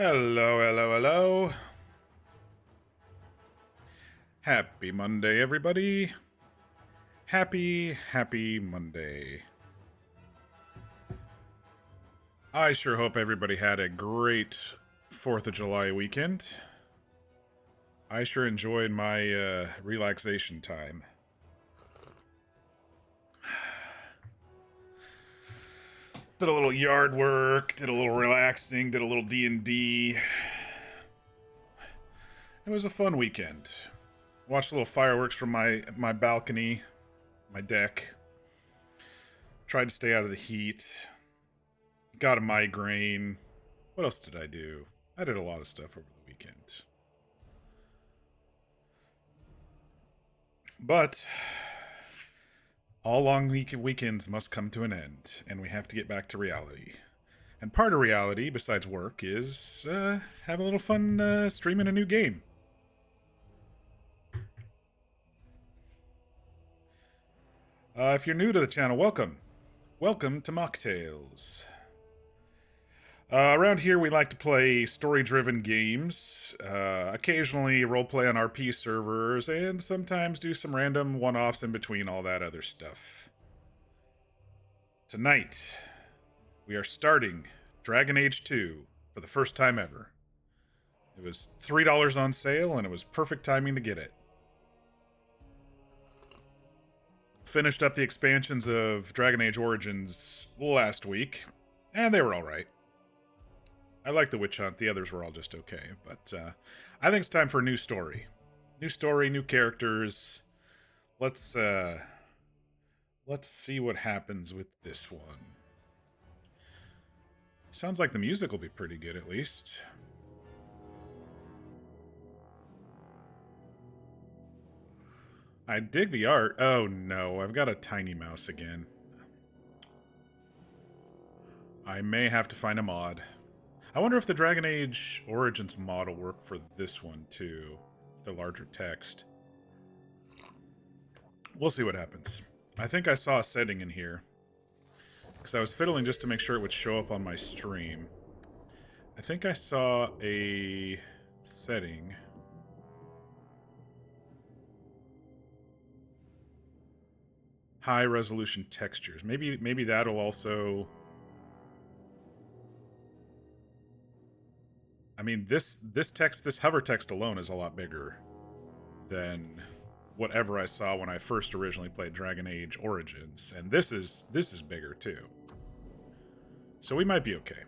Hello, hello, hello. Happy Monday, everybody. Happy Monday. I sure hope everybody had a great 4th of July weekend. I sure enjoyed my relaxation time. Did a little yard work, did a little relaxing, did a little D&D. It was a fun weekend. Watched a little fireworks from my balcony, my deck. Tried to stay out of the heat. Got a migraine. What else did I do? I did a lot of stuff over the weekend. But all long weekends must come to an end, and we have to get back to reality. And part of reality, besides work, is have a little fun streaming a new game. If you're new to the channel, welcome. Welcome to Mocktails. Around here, we like to play story-driven games, occasionally roleplay on RP servers, and sometimes do some random one-offs in between all that other stuff. Tonight, we are starting Dragon Age 2 for the first time ever. It was $3 on sale, and it was perfect timing to get it. Finished up the expansions of Dragon Age Origins last week, and they were alright. I like the Witch Hunt. The others were all just okay. But I think it's time for a new story. New story, new characters. Let's see what happens with this one. Sounds like the music will be pretty good, at least. I dig the art. Oh no, I've got a tiny mouse again. I may have to find a mod. I wonder if the Dragon Age Origins mod will work for this one, too. The larger text. We'll see what happens. I think I saw a setting in here. Because I was fiddling just to make sure it would show up on my stream. I think I saw a setting. High resolution textures. Maybe that'll also... I mean, this hover text alone is a lot bigger than whatever I saw when I first originally played Dragon Age Origins, and this is bigger too. So we might be okay.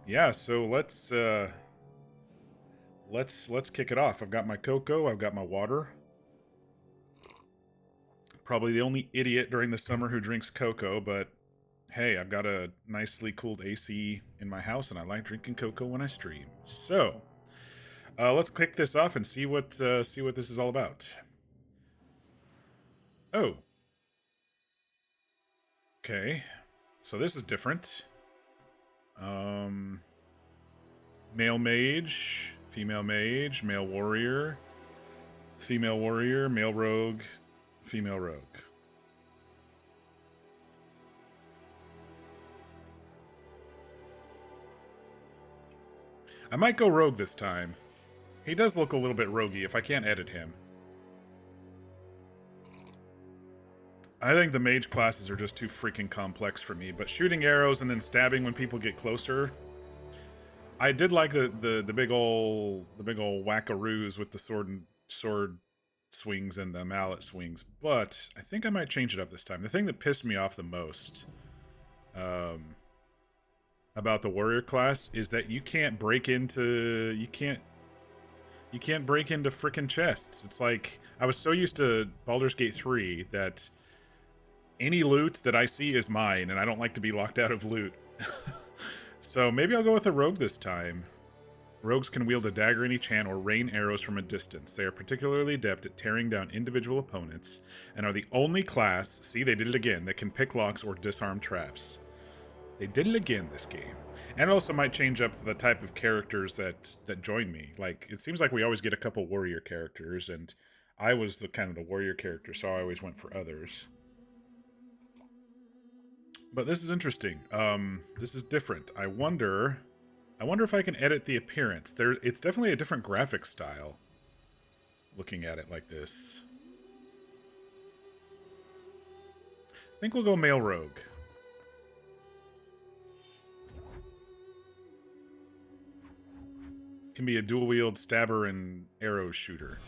Yeah, so let's kick it off. I've got my cocoa, I've got my water. Probably the only idiot during the summer who drinks cocoa, but hey, I've got a nicely cooled AC in my house, and I like drinking cocoa when I stream. So, let's kick this off and see what this is all about. Oh. Okay. So this is different. Male mage, male warrior, male rogue, female rogue. I might go rogue this time. He does look a little bit roguey if I can't edit him. I think the mage classes are just too freaking complex for me, but shooting arrows and then stabbing when people get closer. I did like the big ol' wackaroos with the sword swings and the mallet swings, but I think I might change it up this time. The thing that pissed me off the most about the warrior class is that you can't break into frickin' chests. It's like, I was so used to Baldur's Gate 3 that any loot that I see is mine, and I don't like to be locked out of loot. So maybe I'll go with a rogue this time. Rogues can wield a dagger in each hand or rain arrows from a distance. They are particularly adept at tearing down individual opponents, and are the only class, see they did it again, that can pick locks or disarm traps. They did it again this game. And it also might change up the type of characters that join me. Like, it seems like we always get a couple warrior characters, and I was the warrior character, so I always went for others. But this is interesting. This is different. I wonder if I can edit the appearance. It's definitely a different graphic style. Looking at it like this. I think we'll go male rogue. Can be a dual wield stabber and arrow shooter.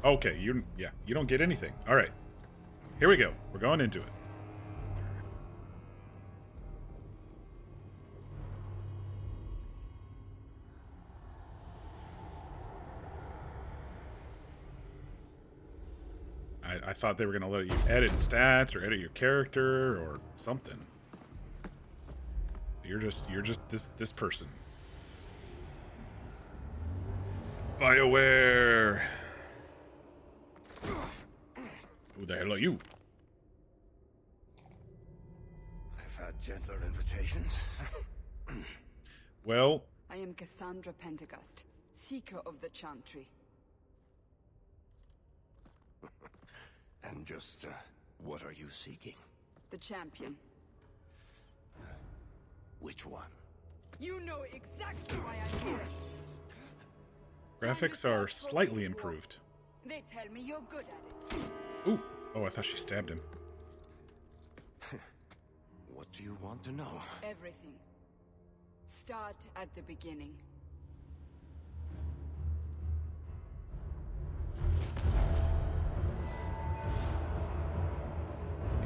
Okay, you don't get anything. All right. Here we go. We're going into it. I thought they were going to let you edit stats or edit your character or something. You're just this person. BioWare. Who the hell are you? I've had gentler invitations. Well, I am Cassandra Pentegast, Seeker of the Chantry. And just, what are you seeking? The champion. Which one? You know exactly why I'm here. graphics are slightly improved. They tell me you're good at it. Ooh. Oh, I thought she stabbed him. What do you want to know? Everything. Start at the beginning.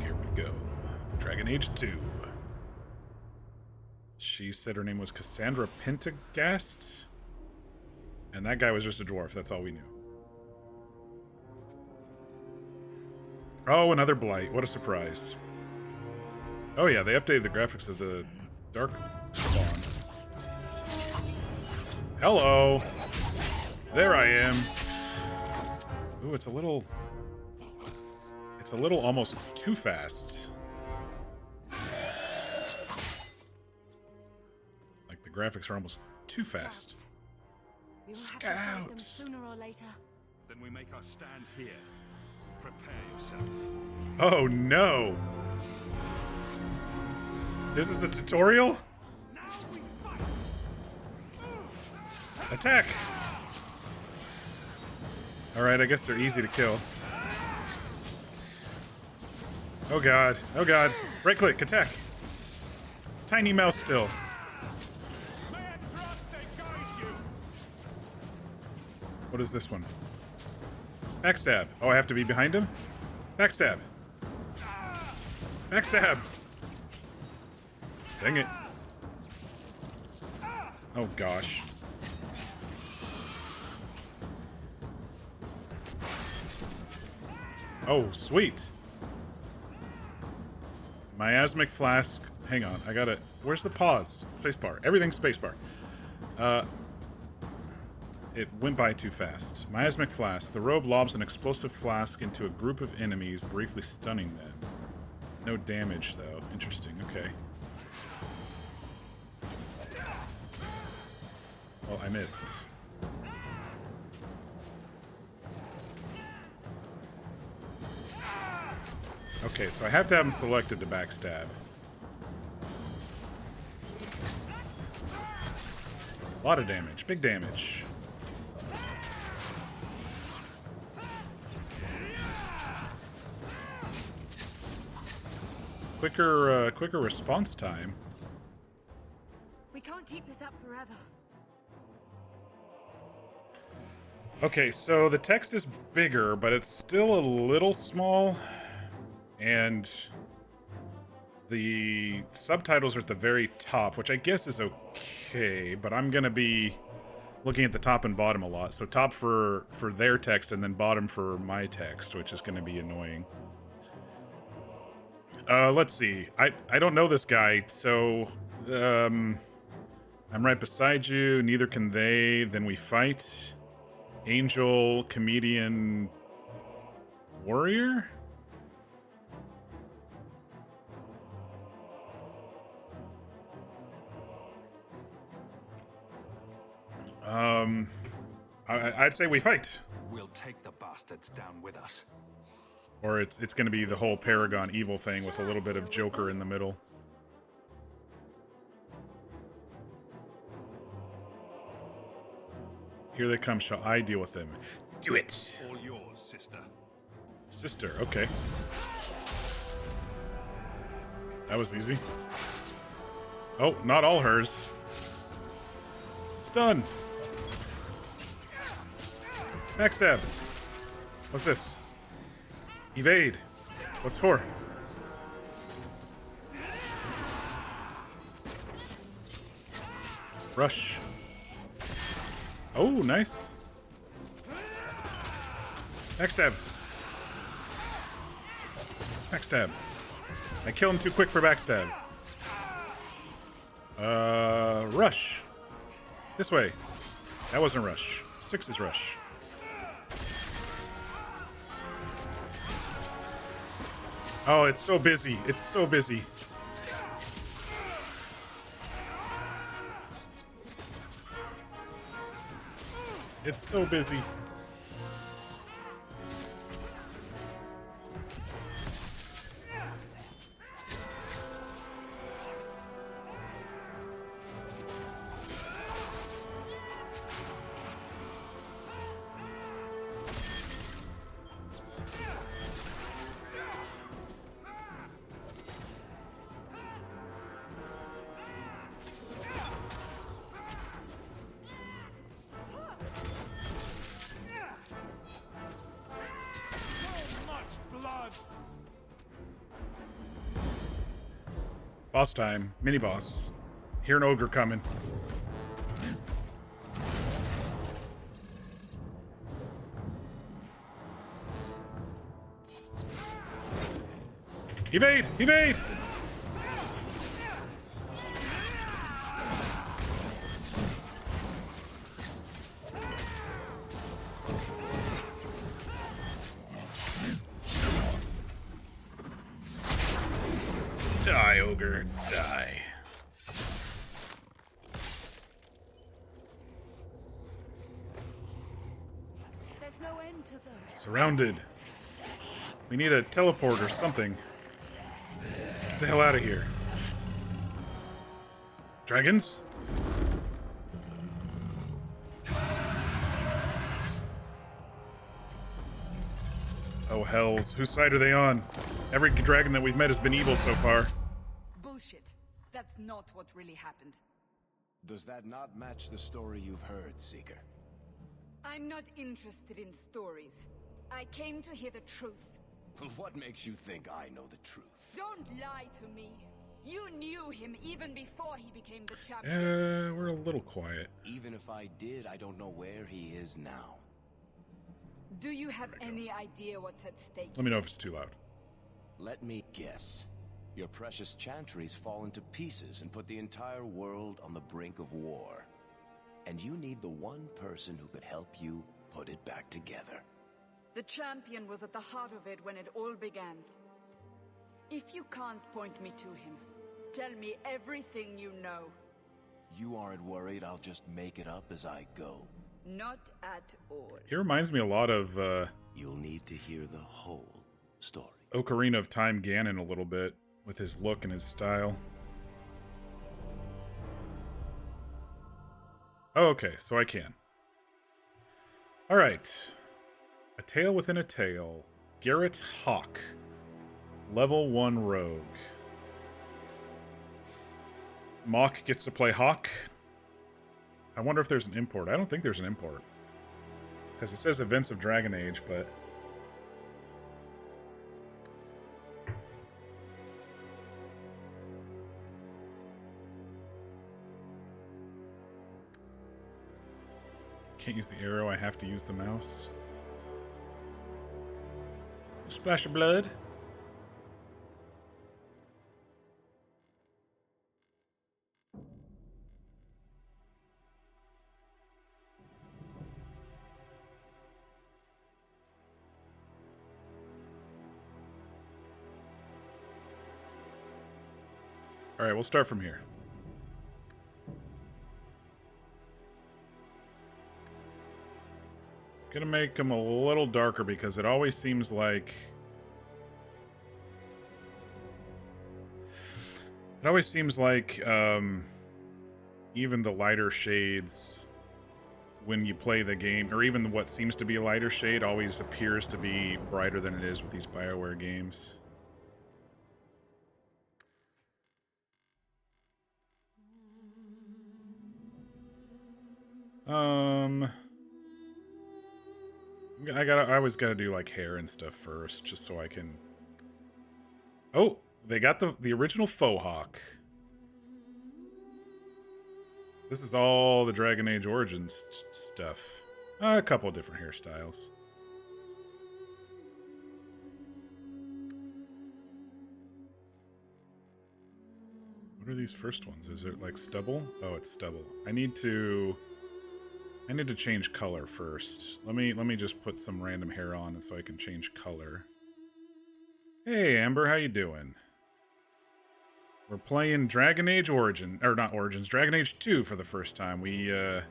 Here we go. Dragon Age 2. She said her name was Cassandra Pentegast. And that guy was just a dwarf. That's all we knew. Oh, another blight. What a surprise. Oh yeah, they updated the graphics of the Dark Spawn. Hello. There I am. Ooh, it's a little almost too fast. Like the graphics are almost too fast. We will have to fight them Scouts. sooner or later. Then we make our stand here. Prepare yourself. Oh no! This is the tutorial? Attack! Alright, I guess they're easy to kill. Oh god, oh god. Right click, attack! Tiny mouse still. What is this one? Backstab. Oh, I have to be behind him? Backstab. Backstab! Dang it. Oh gosh. Oh, sweet. Miasmic flask. Hang on, I gotta... Where's the pause? Spacebar. Everything's spacebar. It went by too fast. Miasmic flask. The robe lobs an explosive flask into a group of enemies, briefly stunning them. No damage, though. Interesting. Okay. Well, I missed. Okay, so I have to have him selected to backstab. A lot of damage. Big damage. Quicker response time. We can't keep this up forever. Okay, so the text is bigger, but it's still a little small. And the subtitles are at the very top, which I guess is okay, but I'm gonna be looking at the top and bottom a lot. So top for their text and then bottom for my text, which is gonna be annoying. Let's see. I don't know this guy, so I'm right beside you, neither can they, then we fight. Angel, comedian, warrior? Um, I'd say we fight. We'll take the bastards down with us. Or it's going to be the whole Paragon evil thing with a little bit of Joker in the middle. Here they come. Shall I deal with them? Do it! All yours, sister. Sister, okay. That was easy. Oh, not all hers. Stun! Backstab! What's this? Evade! What's for? Rush. Oh, nice. Backstab. Backstab. I killed him too quick for backstab. Rush. This way. That wasn't rush. 6 is rush. Oh, it's so busy. It's so busy. It's so busy. Boss time. Mini boss. Hear an ogre coming. Evade! Evade! Die, ogre, die. There's no end to them. Surrounded. We need a teleport or something. Let's get the hell out of here. Dragons? Oh, hells. Whose side are they on? Every dragon that we've met has been evil so far. Bullshit. That's not what really happened. Does that not match the story you've heard, Seeker? I'm not interested in stories. I came to hear the truth. What makes you think I know the truth? Don't lie to me. You knew him even before he became the champion. We're a little quiet. Even if I did, I don't know where he is now. Do you have any idea what's at stake? Let me know if it's too loud. Let me guess. Your precious chantries fall into pieces and put the entire world on the brink of war. And you need the one person who could help you put it back together. The champion was at the heart of it when it all began. If you can't point me to him, tell me everything you know. You aren't worried I'll just make it up as I go? Not at all. He reminds me a lot of You'll need to hear the whole story. Ocarina of Time Ganon a little bit, with his look and his style. Oh, okay, so I can. Alright. A Tale Within a Tale. Garrett Hawke. Level 1 Rogue. Mock gets to play Hawke. I wonder if there's an import. I don't think there's an import. Because it says Events of Dragon Age, but... Can't use the arrow, I have to use the mouse. Splash of blood. Alright, we'll start from here. Gonna make them a little darker because it always seems like It always seems like even the lighter shades when you play the game, or even what seems to be a lighter shade, always appears to be brighter than it is with these BioWare games. I always gotta do like hair and stuff first, just so I can. Oh, they got the original faux Hawke. This is all the Dragon Age Origins stuff. A couple of different hairstyles. What are these first ones? Is it like stubble? Oh, it's stubble. I need to change color first. Let me just put some random hair on so I can change color. Hey Amber, how you doing? We're playing Dragon Age Origin, or not Origins, Dragon Age 2 for the first time. We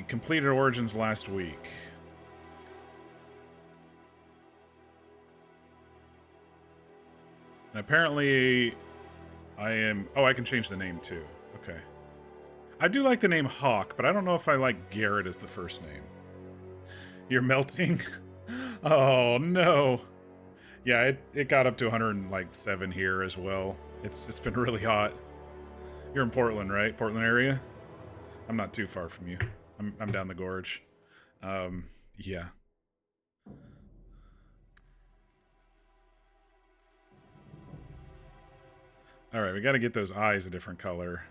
completed Origins last week. And apparently I am... Oh, I can change the name too. Okay. I do like the name Hawke, but I don't know if I like Garrett as the first name. You're melting? Oh, no. Yeah, it got up to 107 here as well. It's been really hot. You're in Portland, right? Portland area? I'm not too far from you. I'm down the gorge. Yeah. Alright, we gotta get those eyes a different color.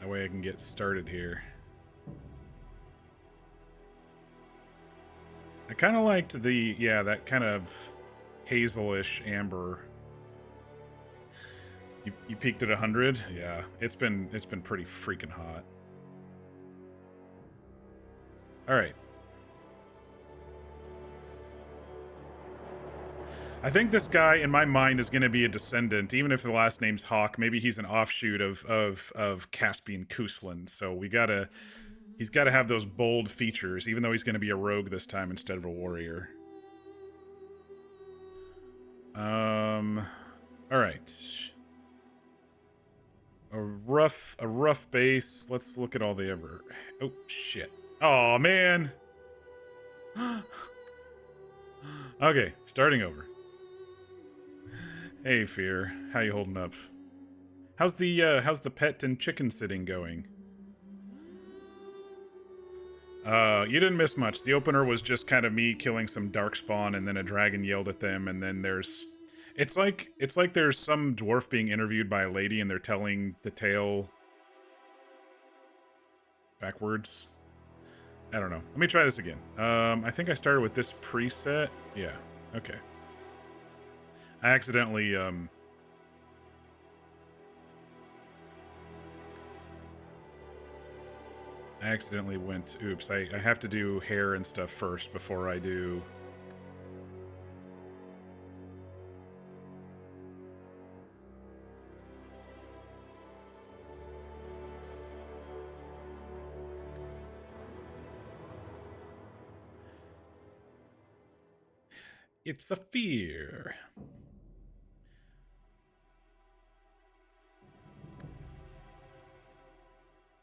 That way I can get started here. I kind of liked the, yeah, that kind of hazelish amber. You peaked at 100? Yeah, it's been pretty freaking hot. All right. I think this guy, in my mind, is going to be a descendant, even if the last name's Hawke. Maybe he's an offshoot of Caspian Kuslan. So he's got to have those bold features, even though he's going to be a rogue this time instead of a warrior. All right. A rough base. Let's look at all the ever. Oh shit. Oh man. Okay, starting over. Hey Fear, how you holding up? How's the pet and chicken sitting going? You didn't miss much. The opener was just kind of me killing some darkspawn, and then a dragon yelled at them, and then there's... It's like there's some dwarf being interviewed by a lady, and they're telling the tale... backwards. I don't know. Let me try this again. I think I started with this preset. Yeah, okay. I accidentally, went, oops, I have to do hair and stuff first before I do... It's a fear.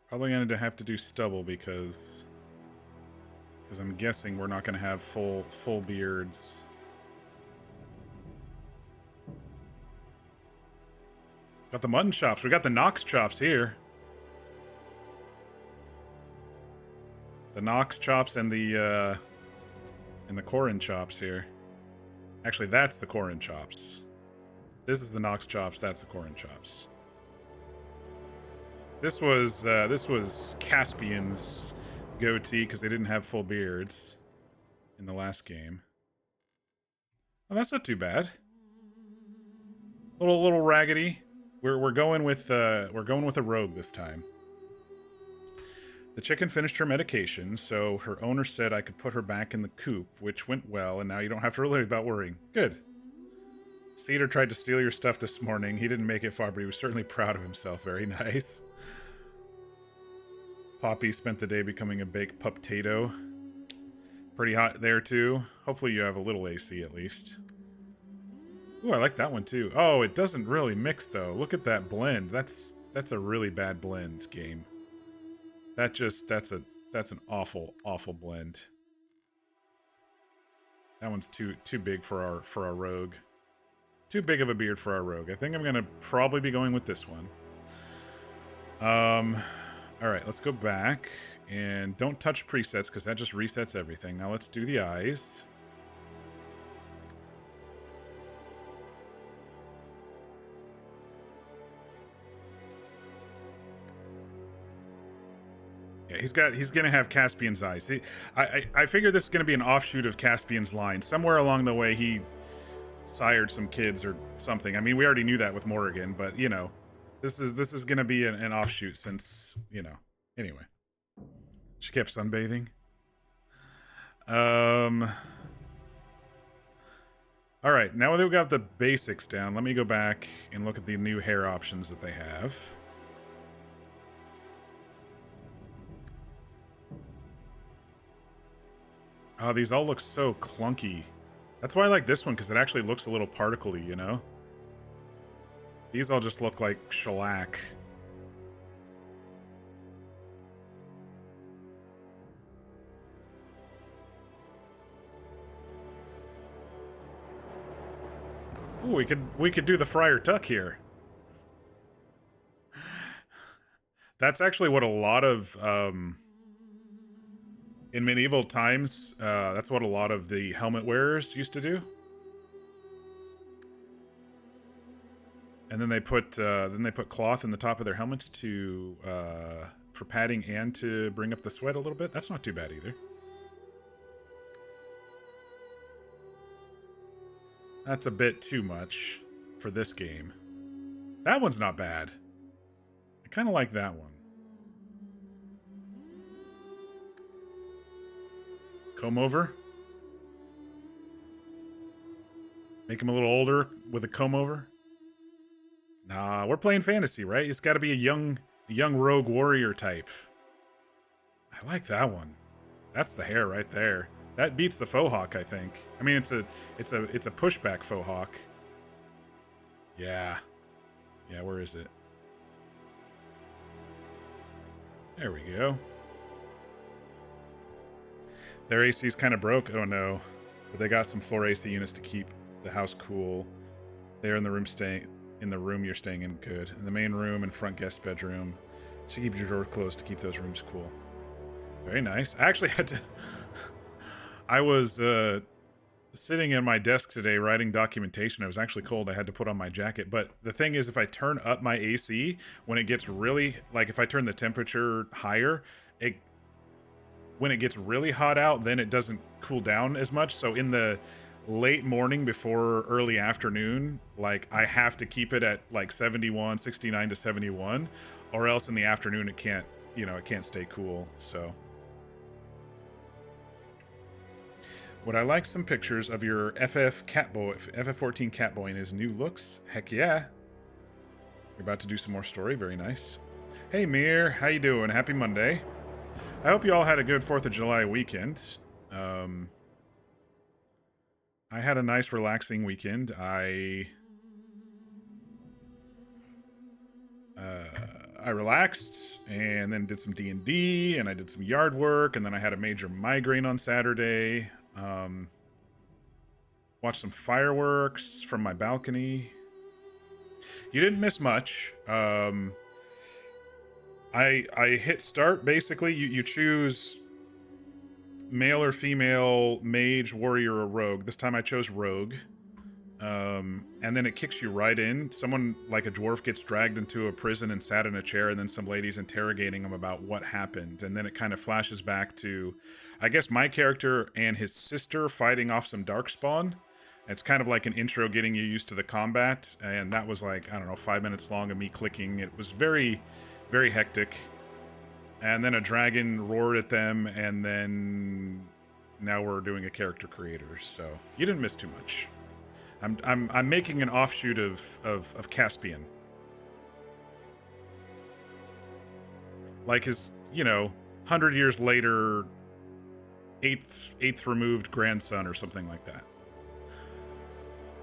Probably going to have to do stubble because I'm guessing we're not going to have full beards. Got the mutton chops. We got the Nox chops here. The Nox chops and the Corin chops here. Actually, that's the Corin chops. This is the Nox chops. That's the Corin chops. This was Caspian's goatee because they didn't have full beards in the last game. Well, that's not too bad. Little raggedy. We're going with a rogue this time. The chicken finished her medication, so her owner said I could put her back in the coop, which went well, and now you don't have to worry about worrying. Good. Cedar tried to steal your stuff this morning. He didn't make it far, but he was certainly proud of himself. Very nice. Poppy spent the day becoming a baked potato. Pretty hot there too. Hopefully you have a little AC at least. Ooh, I like that one too. Oh, it doesn't really mix though. Look at that blend. That's a really bad blend, game. That's an awful blend. That one's too big for our rogue. Too big of a beard for our rogue. I think I'm gonna probably be going with this one. Alright, let's go back. And don't touch presets, because that just resets everything. Now let's do the eyes. Yeah, he's gonna have Caspian's eyes. See, I figure this is gonna be an offshoot of Caspian's line. Somewhere along the way he sired some kids or something. I mean, we already knew that with Morrigan, but you know, this is gonna be an offshoot since, you know. Anyway. She kept sunbathing. Alright, now that we've got the basics down, let me go back and look at the new hair options that they have. Oh, these all look so clunky. That's why I like this one, because it actually looks a little particle-y, you know? These all just look like shellac. Ooh, we could do the Friar Tuck here. That's actually what a lot of in medieval times, that's what a lot of the helmet wearers used to do. And then they put cloth in the top of their helmets to for padding and to bring up the sweat a little bit. That's not too bad either. That's a bit too much for this game. That one's not bad. I kind of like that one. Comb over. Make him a little older with a comb over. Nah, we're playing fantasy, right? It's got to be a young rogue warrior type. I like that one. That's the hair right there. That beats the faux Hawke, I think. I mean, it's a pushback faux Hawke. Yeah. Yeah, where is it? There we go. Their AC's kind of broke. Oh no. But they got some floor AC units to keep the house cool. They're in the room you're staying in. Good. In the main room and front guest bedroom. So keep your door closed to keep those rooms cool. Very nice. I actually had to... I was sitting at my desk today writing documentation. It was actually cold. I had to put on my jacket. But the thing is, if I turn up my AC, when it gets really... Like, if I turn the temperature higher, when it gets really hot out, then it doesn't cool down as much. So in the late morning before early afternoon, like, I have to keep it at, like, 71, 69 to 71. Or else in the afternoon, it can't, you know, it can't stay cool. So... Would I like some pictures of your FF14 Catboy in his new looks? Heck yeah. You're about to do some more story. Very nice. Hey, Mir. How you doing? Happy Monday. I hope you all had a good 4th of July weekend. I had a nice, relaxing weekend. I relaxed and then did some D&D, and I did some yard work, and then I had a major migraine on Saturday. Watched some fireworks from my balcony. You didn't miss much. I hit start, basically. You choose male or female, mage, warrior, or rogue. This time I chose rogue. And then it kicks you right in. Someone, like a dwarf, gets dragged into a prison and sat in a chair, and then some lady's interrogating him about what happened. And then it kind of flashes back to, I guess, my character and his sister fighting off some darkspawn. It's kind of like an intro getting you used to the combat. And that was like, I don't know, 5 minutes long of me clicking. It was very, very hectic. And then a dragon roared at them, and then now we're doing a character creator. So you didn't miss too much. I'm making an offshoot of Caspian. Like his, you know, 100 years later eighth removed grandson or something like that.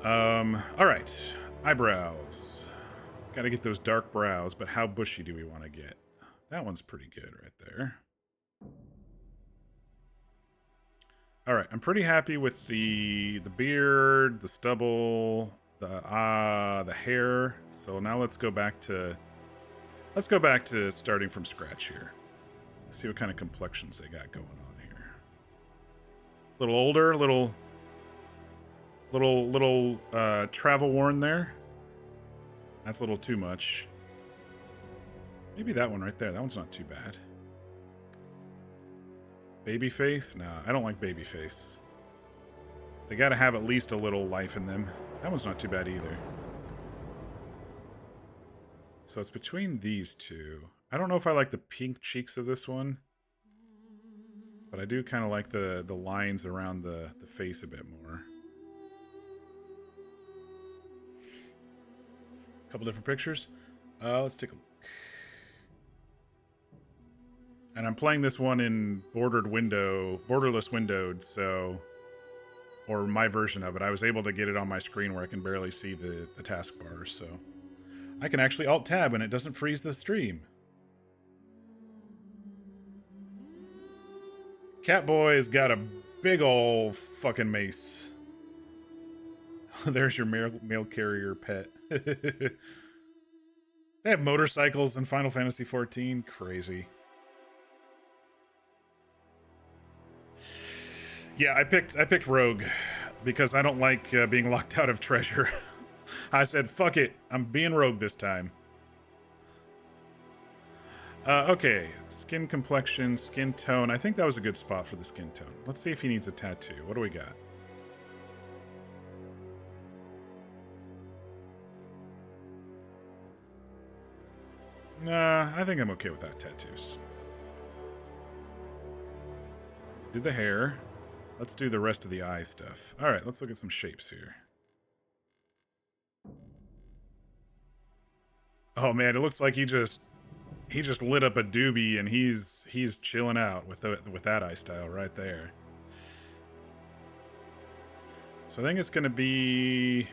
All right, eyebrows. Got to get those dark brows, but how bushy do we want to get? That one's pretty good right there. All right, I'm pretty happy with the beard, the stubble, the hair. So now let's go back to starting from scratch here. See what kind of complexions they got going on here. A little older, little travel worn there. That's a little too much. Maybe that one right there. That one's not too bad. Baby face? Nah, I don't like baby face. They gotta have at least a little life in them. That one's not too bad either. So it's between these two. I don't know if I like the pink cheeks of this one. But I do kind of like the lines around the face a bit more. Couple different pictures. Let's take a look. And I'm playing this one in borderless windowed, so, or my version of it. I was able to get it on my screen where I can barely see the taskbar, so I can actually Alt-Tab and it doesn't freeze the stream. Catboy's got a big ol' fucking mace. There's your mail carrier pet. They have motorcycles in Final Fantasy XIV. Crazy. Yeah, I picked Rogue because I don't like being locked out of treasure. I said, fuck it, I'm being Rogue this time. Okay, skin complexion, skin tone. I think that was a good spot for the skin tone. Let's see if he needs a tattoo. What do we got? Nah, I think I'm okay without tattoos. Do the hair. Let's do the rest of the eye stuff. Alright, let's look at some shapes here. Oh man, it looks like he just lit up a doobie and he's chilling out with that eye style right there. So I think it's gonna be,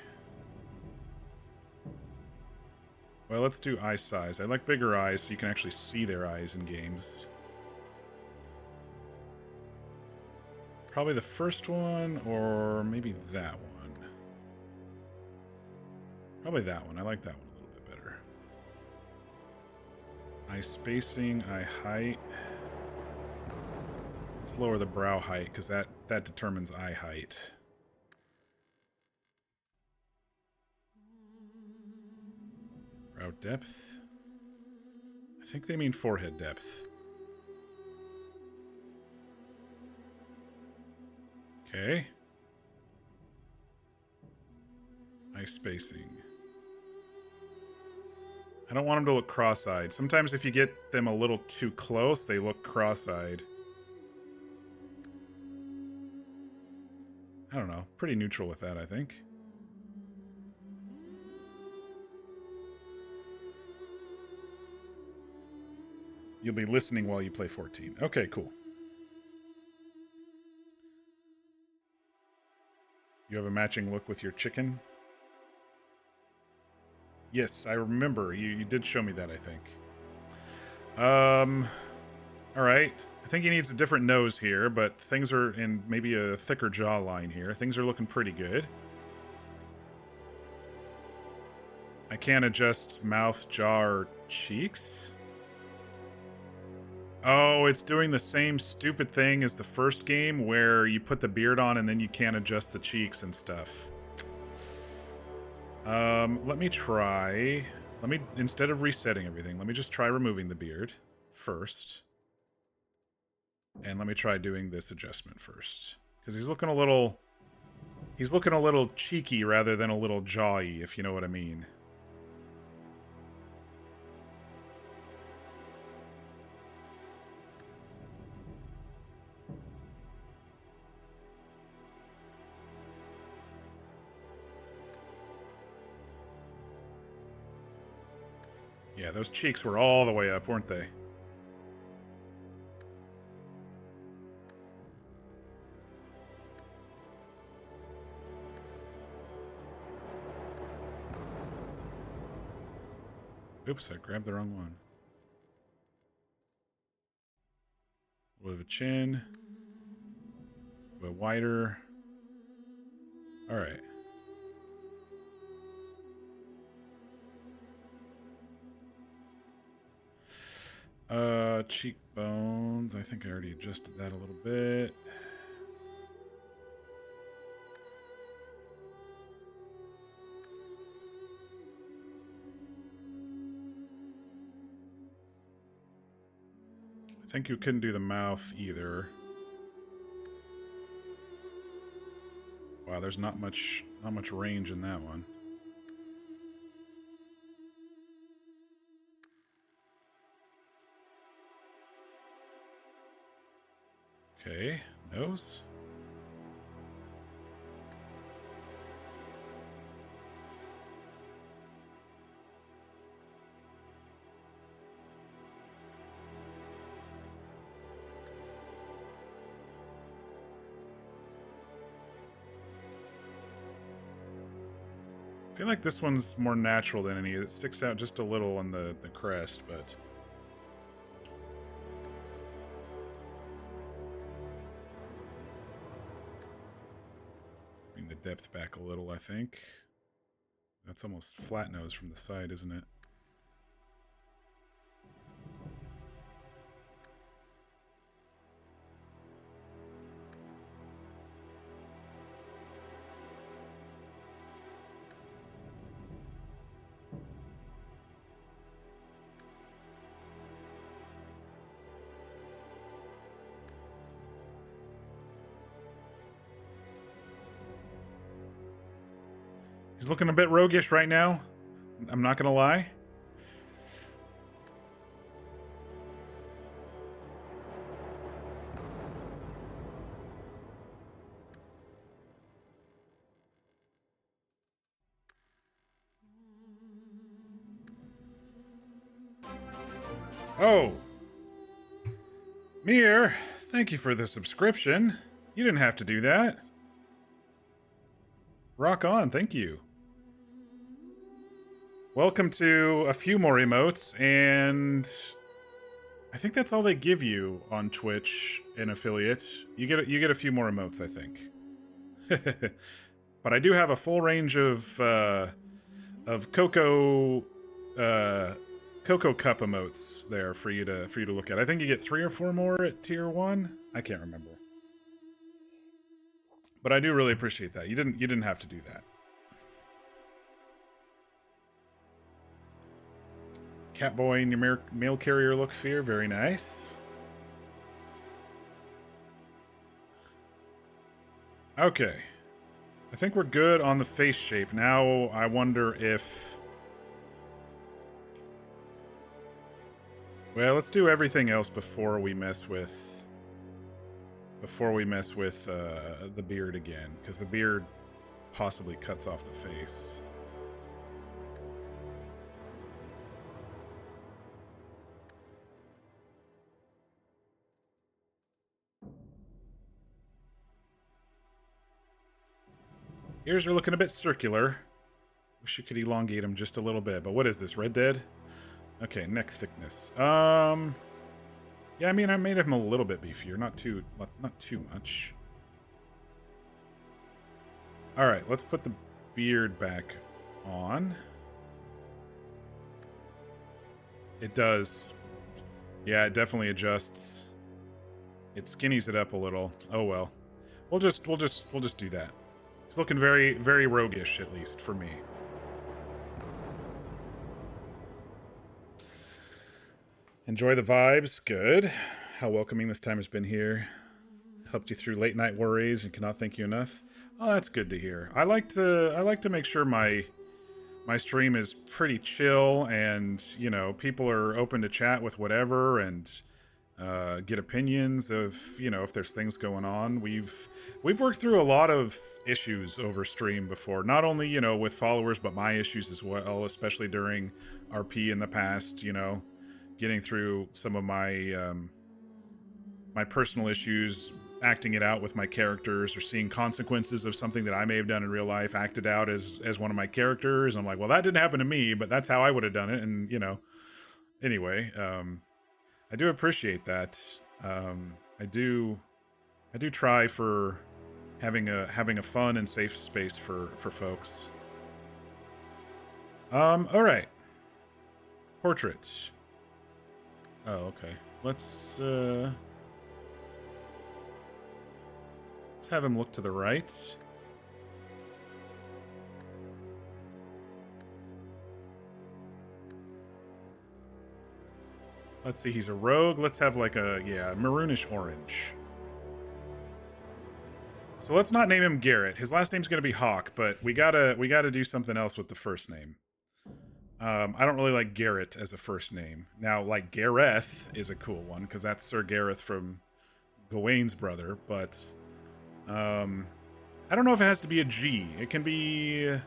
well, let's do eye size. I like bigger eyes so you can actually see their eyes in games. Probably the first one, or maybe that one. Probably that one. I like that one a little bit better. Eye spacing, eye height. Let's lower the brow height, because that determines eye height. Brow depth. I think they mean forehead depth. Okay. Eye spacing. I don't want them to look cross-eyed. Sometimes if you get them a little too close, they look cross-eyed. I don't know. Pretty neutral with that, I think. You'll be listening while you play 14. Okay, cool. You have a matching look with your chicken? Yes, I remember. You did show me that, I think. Alright. I think he needs a different nose here, but things are in maybe a thicker jawline here. Things are looking pretty good. I can't adjust mouth, jaw, or cheeks. Oh, it's doing the same stupid thing as the first game where you put the beard on and then you can't adjust the cheeks and stuff. Let me try... instead of resetting everything, let me just try removing the beard first. And let me try doing this adjustment first. Because he's looking a little cheeky rather than a little jawy, if you know what I mean. Yeah, those cheeks were all the way up, weren't they? Oops, I grabbed the wrong one. A little bit of a chin. A bit wider. Alright. Cheekbones. I think I already adjusted that a little bit. I think you couldn't do the mouth either. Wow, there's not much range in that one. Okay, nose. I feel like this one's more natural than any. It sticks out just a little on the crest, but... bring the depth back a little, I think. That's almost flat nose from the side, isn't it? He's looking a bit roguish right now. I'm not gonna lie. Oh. Mir, thank you for the subscription. You didn't have to do that. Rock on, thank you. Welcome to a few more emotes, and I think that's all they give you on Twitch in affiliate. You get a few more emotes, I think. But I do have a full range of Cocoa Cup emotes there for you to look at. I think you get 3 or 4 more at tier 1. I can't remember. But I do really appreciate that. You didn't have to do that. Catboy in your mail carrier look fear, very nice. Okay. I think we're good on the face shape. Now I wonder if... well, let's do everything else before we mess with... the beard again, because the beard possibly cuts off the face. Ears are looking a bit circular. Wish you could elongate them just a little bit, but what is this, Red Dead? Okay, neck thickness. Yeah, I mean, I made him a little bit beefier, not too much. All right, let's put the beard back on. It does. Yeah, it definitely adjusts. It skinnies it up a little. Oh well. We'll just do that. It's looking very, very roguish, at least for me. Enjoy the vibes. Good. How welcoming this time has been here. Helped you through late night worries and cannot thank you enough. Oh, that's good to hear. I like to make sure my stream is pretty chill, and you know, people are open to chat with whatever and get opinions of, you know, if there's things going on. We've worked through a lot of issues over stream before, not only, you know, with followers, but my issues as well, especially during RP in the past, you know, getting through some of my my personal issues, acting it out with my characters, or seeing consequences of something that I may have done in real life acted out as one of my characters. I'm like, well, that didn't happen to me, but that's how I would have done it. And, you know, anyway, I do appreciate that. I do try for having a fun and safe space for folks. All right. Portraits. Oh, okay. Let's have him look to the right. Let's see, he's a rogue. Let's have like a, yeah, maroonish orange. So let's not name him Garrett. His last name's gonna be Hawke, but we gotta do something else with the first name. I don't really like Garrett as a first name. Now, like, Gareth is a cool one, because that's Sir Gareth from Gawain's brother, but I don't know if it has to be a G. It can be,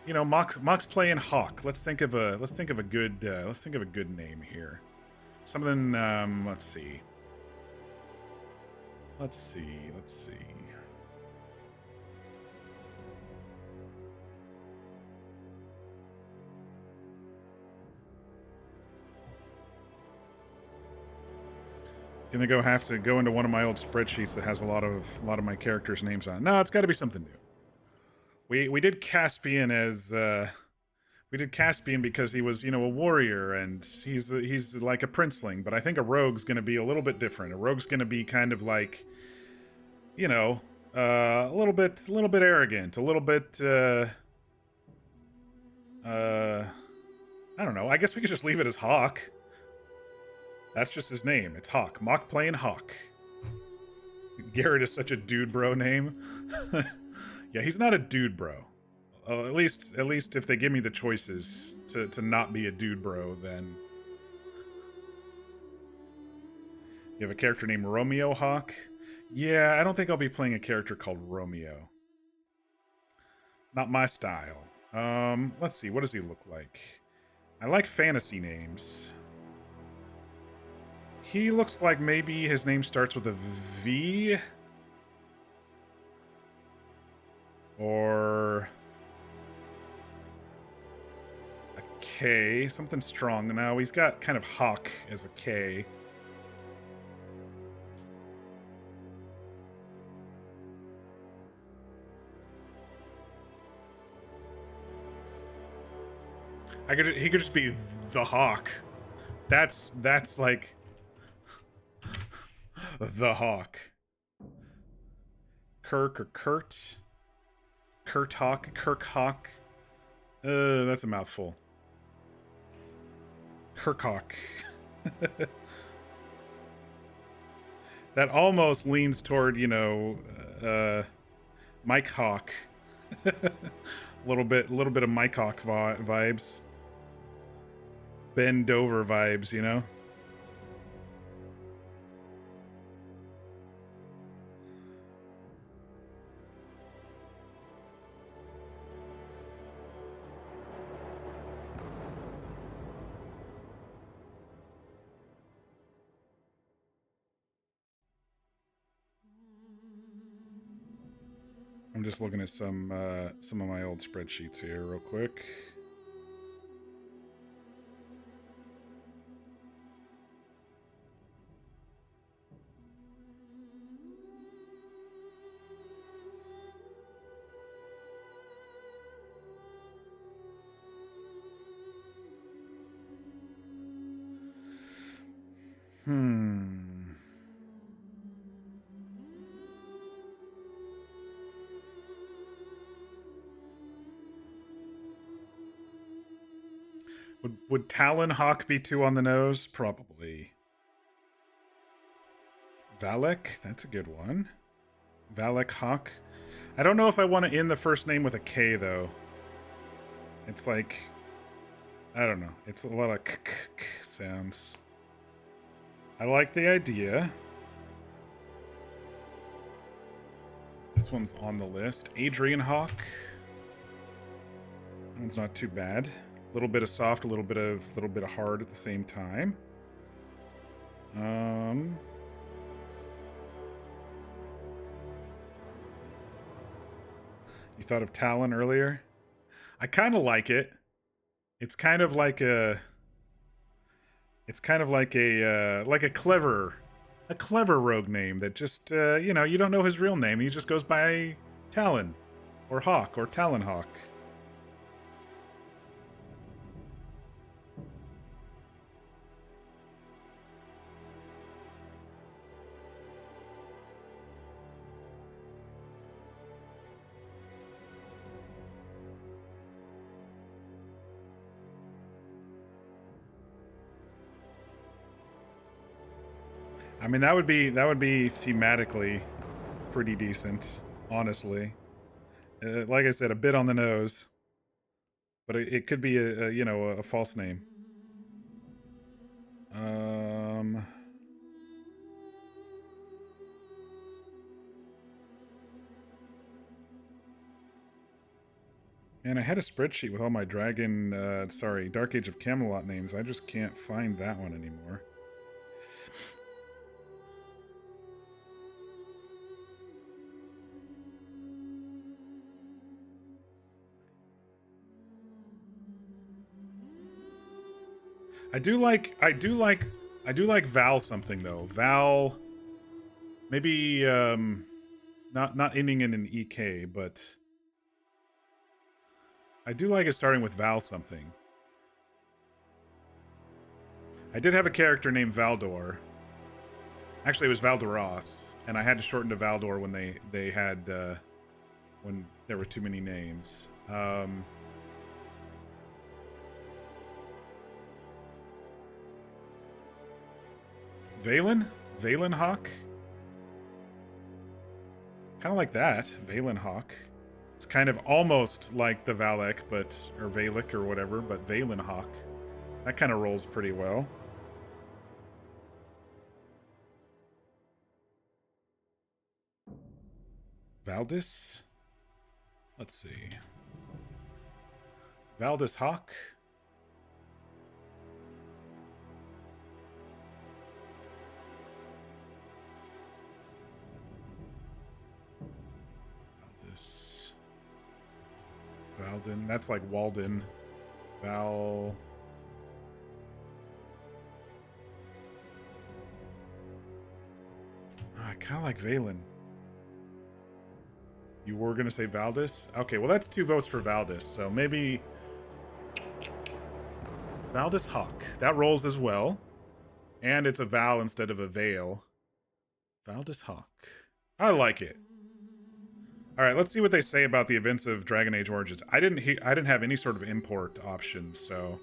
you know, Mock's playing Hawke. Let's think of a good name here. Something, let's see. Gonna have to go into one of my old spreadsheets that has a lot of my characters' names on it. No, it's got to be something new. We did Caspian as because he was, you know, a warrior, and he's like a princeling. But I think a rogue's gonna be a little bit different. A rogue's gonna be kind of like, you know, a little bit arrogant, a little bit. I don't know. I guess we could just leave it as Hawke. That's just his name. It's Hawke. Mock playing Hawke. Garrett is such a dude bro name. Yeah, he's not a dude bro. At least if they give me the choices to not be a dude bro, then. You have a character named Romeo Hawke? Yeah, I don't think I'll be playing a character called Romeo. Not my style. Let's see. What does he look like? I like fantasy names. He looks like maybe his name starts with a V. Or a K. Something strong. No, he's got kind of Hawke as a K. He could just be the Hawke. That's like the Hawke. Kirk or Kurt. Kurt Hawke. Kirk Hawke. That's a mouthful. Kirk Hawke. That almost leans toward, you know, Mike Hawke. A little bit of Mike Hawke vibes. Ben Dover vibes, you know? I'm just looking at some of my old spreadsheets here real quick. Would Talon Hawke be too on the nose? Probably. Valek? That's a good one. Valek Hawke. I don't know if I want to end the first name with a K, though. It's like... I don't know. It's a lot of k sounds. I like the idea. This one's on the list. Adrian Hawke. That one's not too bad. A little bit of soft, a little bit of hard at the same time. You thought of Talon earlier? I kind of like it. It's kind of like a. It's kind of like a clever rogue name that just you know, you don't know his real name. He just goes by Talon, or Hawke, or Talon Hawke. I mean, that would be thematically pretty decent, honestly. Like I said, a bit on the nose, but it could be a you know, a false name. And I had a spreadsheet with all my Dark Age of Camelot names. I just can't find that one anymore. I do like Val something though. Val, maybe not ending in an EK, but I do like it starting with Val something. I did have a character named Valdor. Actually, it was Valdoros, and I had to shorten to Valdor when they had when there were too many names. Valen Hawke? Kind of like that, Valen Hawke. It's kind of almost like the Valek, or Valek or whatever, but Valen Hawke. That kind of rolls pretty well. Valdis? Let's see. Valdis Hawke? Valden. That's like Walden. Val. I kind of like Valen. You were going to say Valdis? Okay, well that's 2 votes for Valdis, so maybe Valdis Hawke. That rolls as well. And it's a Val instead of a Vale. Valdis Hawke. I like it. All right, let's see what they say about the events of Dragon Age Origins. I didn't have any sort of import options, so.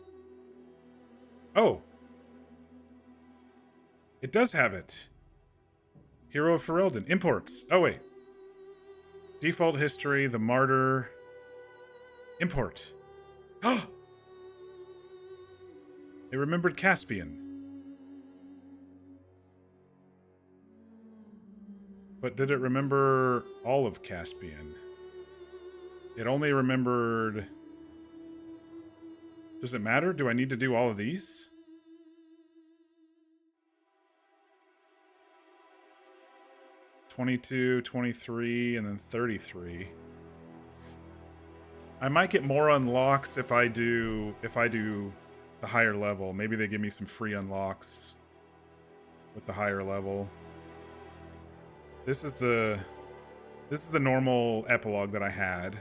Oh, it does have it. Hero of Ferelden imports. Oh wait, default history, the Martyr, import. Oh, it remembered Caspian. But did it remember all of Caspian? It only remembered... Does it matter? Do I need to do all of these? $22, $23, and then $33. I might get more unlocks if I do the higher level. Maybe they give me some free unlocks with the higher level. This is the normal epilogue that I had.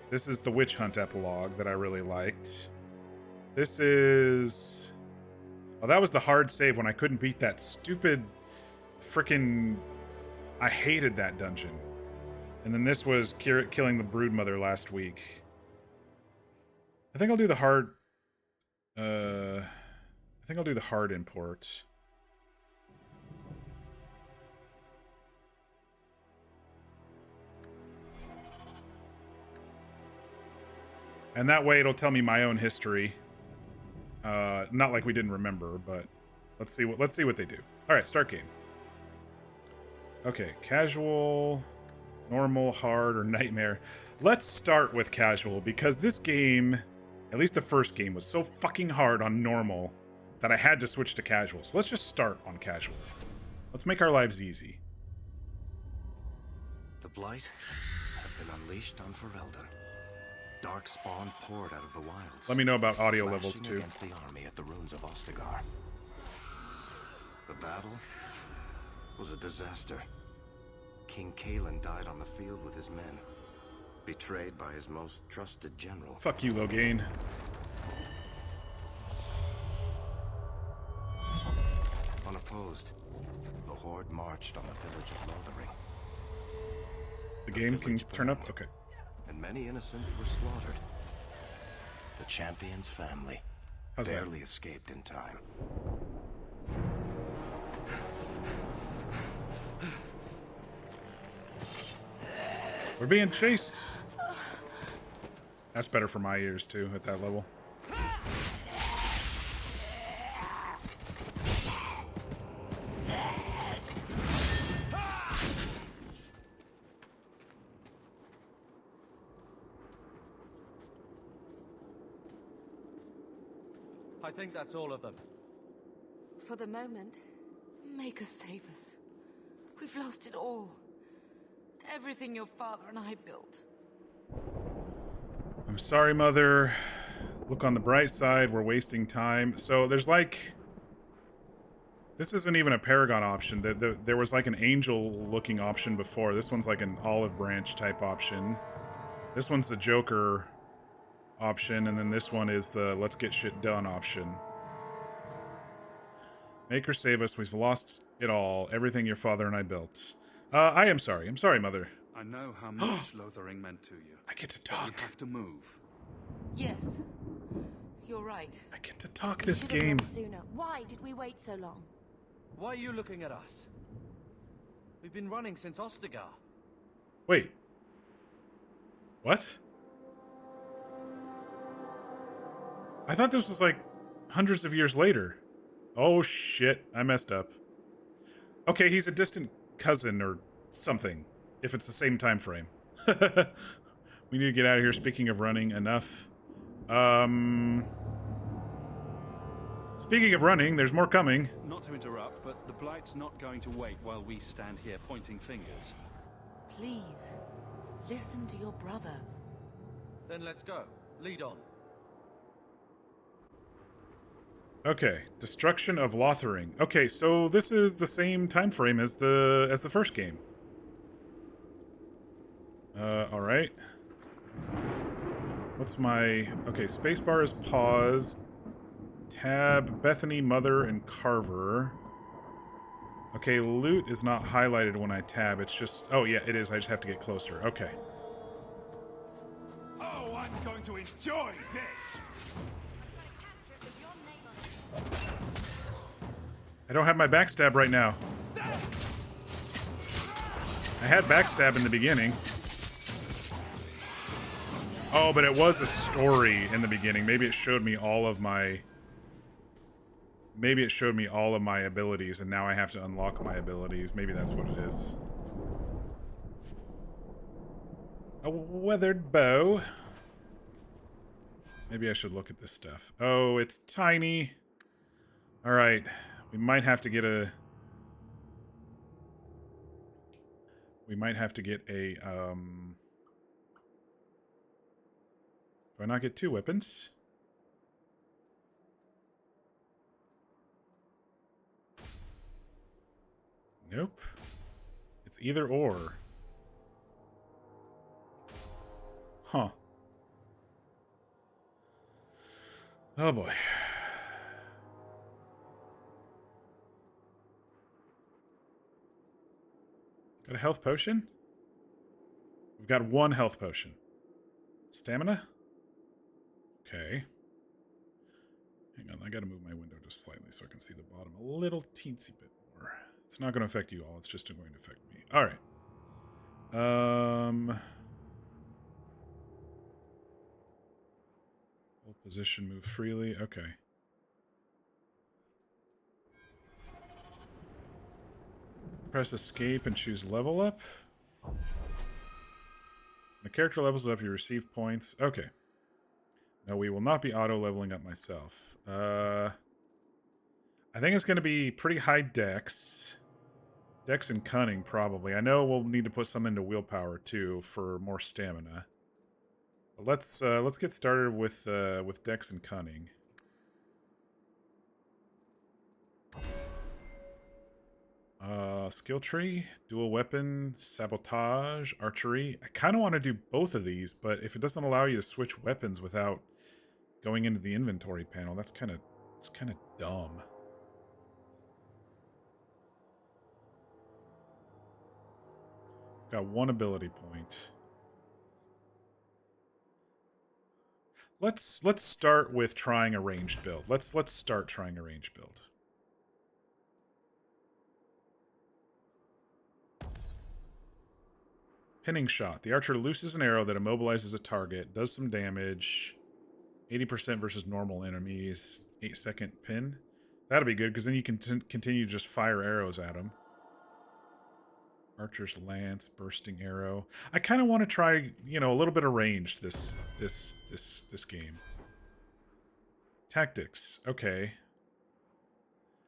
This is the witch hunt epilogue that I really liked. This is... Oh, that was the hard save when I couldn't beat that stupid frickin'... I hated that dungeon. And then this was killing the Broodmother last week. I think I'll do the hard... I think I'll do the hard import. And that way it'll tell me my own history. Not like we didn't remember, but let's see what they do. All right, start game. Okay, casual, normal, hard, or nightmare. Let's start with casual because this game, at least the first game, was so fucking hard on normal that I had to switch to casual. So let's just start on casual. Let's make our lives easy. The Blight have been unleashed on Ferelden. Dark spawn poured out of the wilds. Let me know about audio slashing levels too. Against the army at the ruins of Ostagar. The battle was a disaster. King Kalen died on the field with his men, betrayed by his most trusted general. Fuck you, Loghain. Unopposed, the horde marched on the village of Lothering. The game can village turn up? burned, Okay. and many innocents were slaughtered. The champion's family How's that? barely escaped in time. We're being chased. That's better for my ears too at that level. I think that's all of them. For the moment, make us save us. We've lost it all. Everything your father and I built. I'm sorry, Mother. Look on the bright side, we're wasting time. So there's like... This isn't even a Paragon option. There was like an angel-looking option before. This one's like an olive branch type option. This one's the Joker option, and then this one is the let's get shit done option. Make or save us. We've lost it all. Everything your father and I built. I am sorry. I'm sorry, Mother. I know how much Lothering meant to you. I get to We talk. have to move. Yes, you're right. I get to talk this Should have game. gone sooner. Why did we wait so long? Why are you looking at us? We've been running since Ostagar. Wait. What? I thought this was like hundreds of years later. Oh shit, I messed up. Okay, he's a distant cousin or something, if it's the same time frame. We need to get out of here. Speaking of running, enough. Speaking of running, there's more coming. Not to interrupt, but the Blight's not going to wait while we stand here pointing fingers. Please, listen to your brother. Then let's go. Lead on. Okay, destruction of Lothering. Okay, so this is the same time frame as the first game. All right. What's my... Okay, spacebar is pause. Tab, Bethany, Mother, and Carver. Okay, loot is not highlighted when I tab. It's just... Oh, yeah, it is. I just have to get closer. Okay. Oh, I'm going to enjoy this! I don't have my backstab right now. I had backstab in the beginning. Oh, but it was a story in the beginning. Maybe it showed me all of my... Maybe it showed me all of my abilities, and now I have to unlock my abilities. Maybe that's what it is. A weathered bow. Maybe I should look at this stuff. Oh, it's tiny. Alright. We might have to get a... We might have to get a, Do I not get two weapons? Nope. It's either or. Huh. Oh boy. Got a health potion? We've got one health potion. Stamina? Okay. Hang on, I gotta move my window just slightly so I can see the bottom a little teensy bit more. It's not gonna affect you all, it's just going to affect me. Alright. Hold position, move freely. Okay. Press escape and choose level up. When the character levels up, you receive points. Okay. No, we will not be auto-leveling up myself. I think it's going to be pretty high dex. Dex and Cunning, probably. I know we'll need to put some into Willpower, too, for more stamina. But let's get started with Dex and Cunning. Skill tree, dual weapon, sabotage, archery. I kind of want to do both of these, but if it doesn't allow you to switch weapons without going into the inventory panel, it's kind of dumb. Got one ability point. Let's start with trying a ranged build. Let's start trying a ranged build. Pinning shot. The archer looses an arrow that immobilizes a target, does some damage. 80% versus normal enemies. 8-second pin. That'll be good, because then you can continue to just fire arrows at them. Archer's lance, bursting arrow. I kind of want to try, you know, a little bit of ranged this game. Tactics. Okay.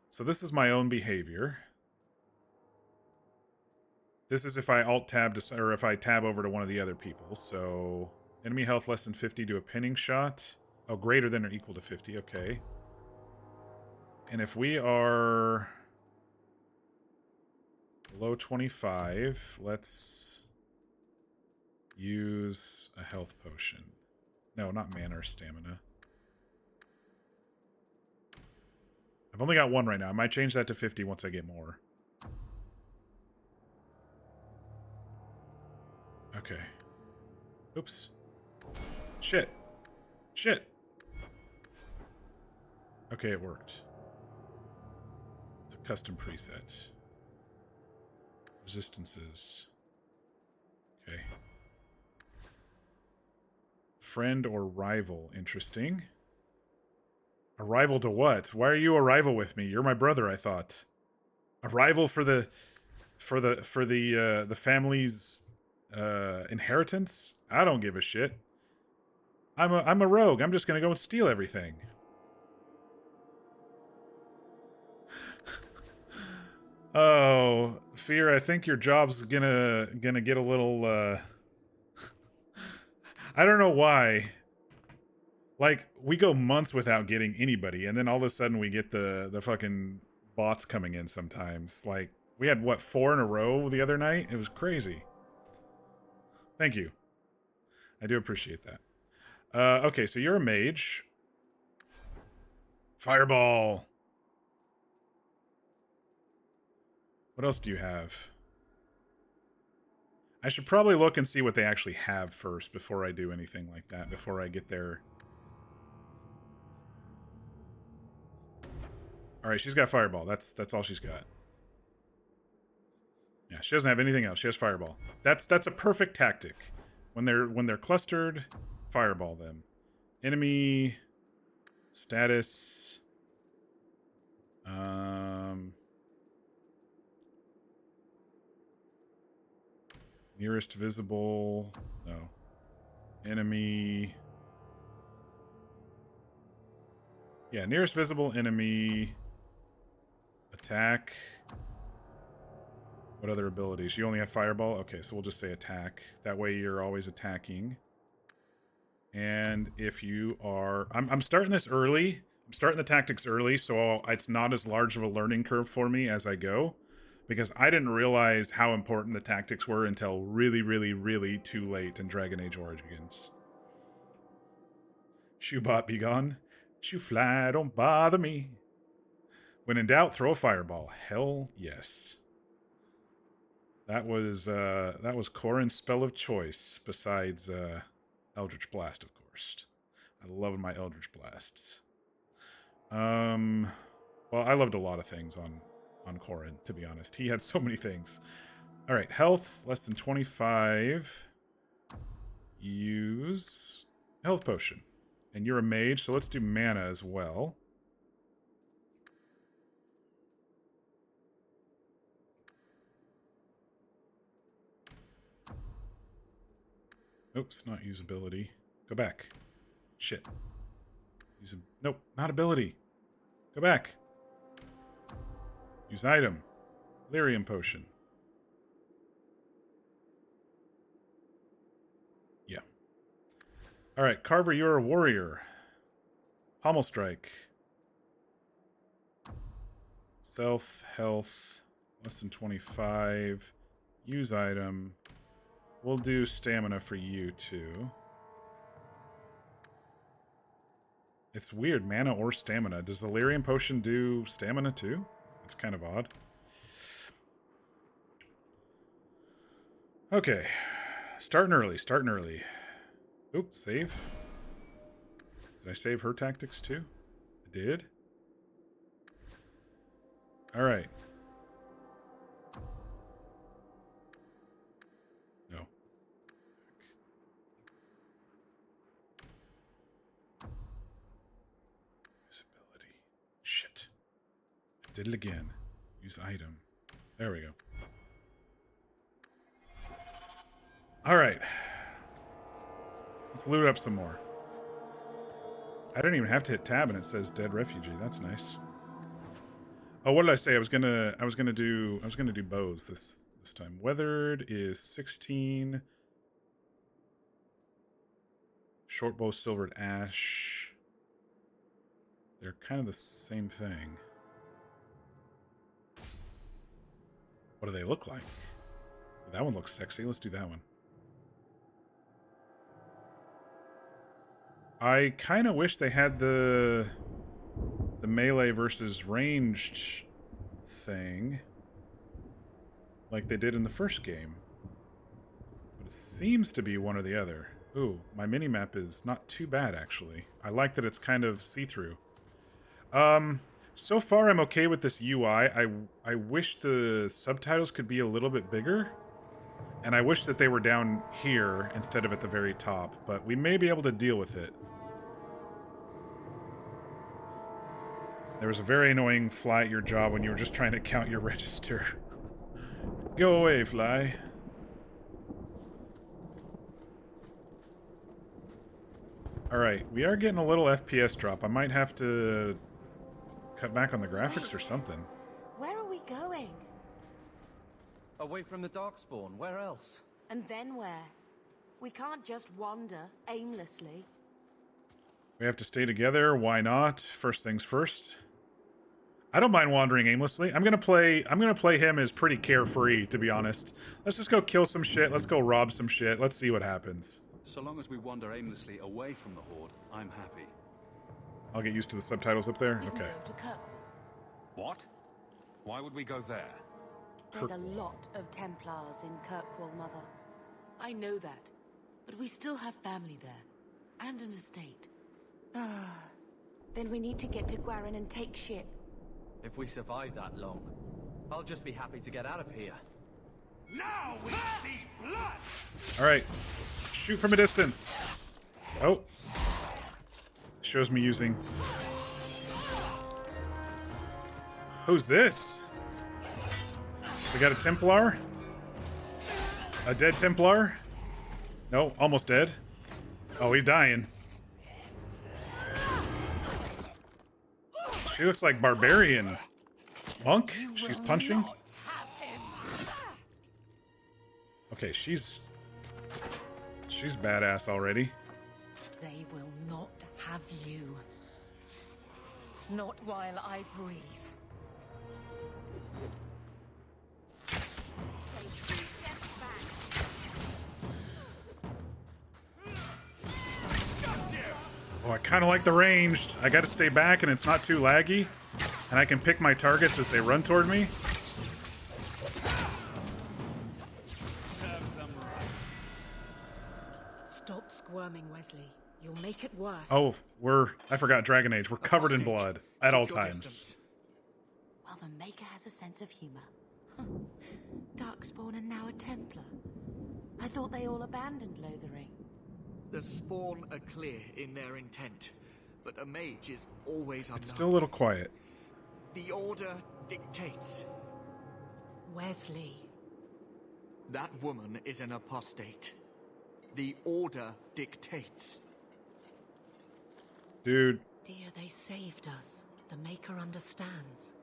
So this is my own behavior. This is if I alt-tab to, or if I tab over to one of the other people. So, enemy health less than 50, do a pinning shot. Oh, greater than or equal to 50, okay. And if we are below 25, let's use a health potion. No, not mana or stamina. I've only got one right now. I might change that to 50 once I get more. Okay. Oops. Shit. Shit. Okay, it worked. It's a custom preset. Resistances. Okay. Friend or rival. Interesting. A rival to what? Why are you a rival with me? You're my brother, I thought. A rival for the family's inheritance? I don't give a shit. I'm a rogue. I'm just gonna go and steal everything. Oh, Fear, I think your job's gonna get a little I don't know why. Like, we go months without getting anybody, and then all of a sudden we get the fucking bots coming in sometimes. Like, we had, what, 4 in a row the other night? It was crazy. Thank you. I do appreciate that. Okay, so you're a mage. Fireball. What else do you have? I should probably look and see what they actually have first before I do anything like that, before I get their... Alright, she's got Fireball. That's all she's got. Yeah, she doesn't have anything else. She has Fireball. That's a perfect tactic. When they're clustered, Fireball them. Enemy status. Nearest visible. No. Enemy. Yeah, nearest visible enemy. Attack. What other abilities? You only have Fireball? Okay, so we'll just say attack. That way you're always attacking. And if you are... I'm starting this early. I'm starting the tactics early, so it's not as large of a learning curve for me as I go. Because I didn't realize how important the tactics were until really, really, really too late in Dragon Age Origins. Shoebot be gone. Shoe fly, don't bother me. When in doubt, throw a fireball. Hell yes. That was Corin's spell of choice, besides Eldritch Blast, of course. I love my Eldritch Blasts. Well, I loved a lot of things on Corin, to be honest. He had so many things. All right, health less than 25. Use health potion. And you're a mage, so let's do mana as well. Oops, not usability. Go back. Shit. Nope, not ability. Go back. Use item. Lyrium potion. Yeah. Alright, Carver, you're a warrior. Pommel strike. Self, health, less than 25. Use item. We'll do stamina for you, too. It's weird, mana or stamina. Does the Lyrium potion do stamina, too? It's kind of odd. Okay. Starting early. Oops, save. Did I save her tactics, too? I did? Alright. No. Usability. Shit. I did it again. Use item. There we go. Alright. Let's loot up some more. I don't even have to hit tab and it says dead refugee. That's nice. Oh, what did I say? I was gonna do bows this time. Weathered is 16. Short bow, silvered ash. They're kind of the same thing. What do they look like? That one looks sexy. Let's do that one. I kind of wish they had the melee versus ranged thing like they did in the first game. But it seems to be one or the other. Ooh, my minimap is not too bad, actually. I like that it's kind of see-through. So far I'm okay with this UI. I wish the subtitles could be a little bit bigger. And I wish that they were down here instead of at the very top. But we may be able to deal with it. There was a very annoying fly at your job when you were just trying to count your register. Go away, fly. Alright, we are getting a little FPS drop. I might have to cut back on the graphics or something. Where are we going? Away from the Darkspawn, where else? And then where? We can't just wander aimlessly. We have to stay together. Why not? First things first. I don't mind wandering aimlessly. I'm gonna play him as pretty carefree, to be honest. Let's just go kill some shit. Let's go rob some shit. Let's see what happens. So long as we wander aimlessly away from the Horde, I'm happy. I'll get used to the subtitles up there. You can Okay. go to Kirkwall. What? Why would we go there? There's a lot of Templars in Kirkwall, Mother. I know that, but we still have family there, and an estate. Then we need to get to Gwarin and take ship. If we survive that long, I'll just be happy to get out of here. Now we see blood! Alright. Shoot from a distance. Oh. Shows me using. Who's this? We got a Templar? A dead Templar? No, almost dead. Oh, he's dying. She looks like barbarian. Monk? She's punching? Okay, she's badass already. They will not have you. Not while I breathe. Oh, I kind of like the ranged. I got to stay back and it's not too laggy. And I can pick my targets as they run toward me. Stop squirming, Wesley. You'll make it worse. Oh, I forgot Dragon Age. We're covered in blood at all times. Well, the Maker has a sense of humor. Darkspawn and now a Templar. I thought they all abandoned Lothering. The Spawn are clear in their intent, but a mage is always unknown. It's still a little quiet. The Order dictates. Wesley. That woman is an apostate. The Order dictates. Dude. Dear, they saved us. The Maker understands.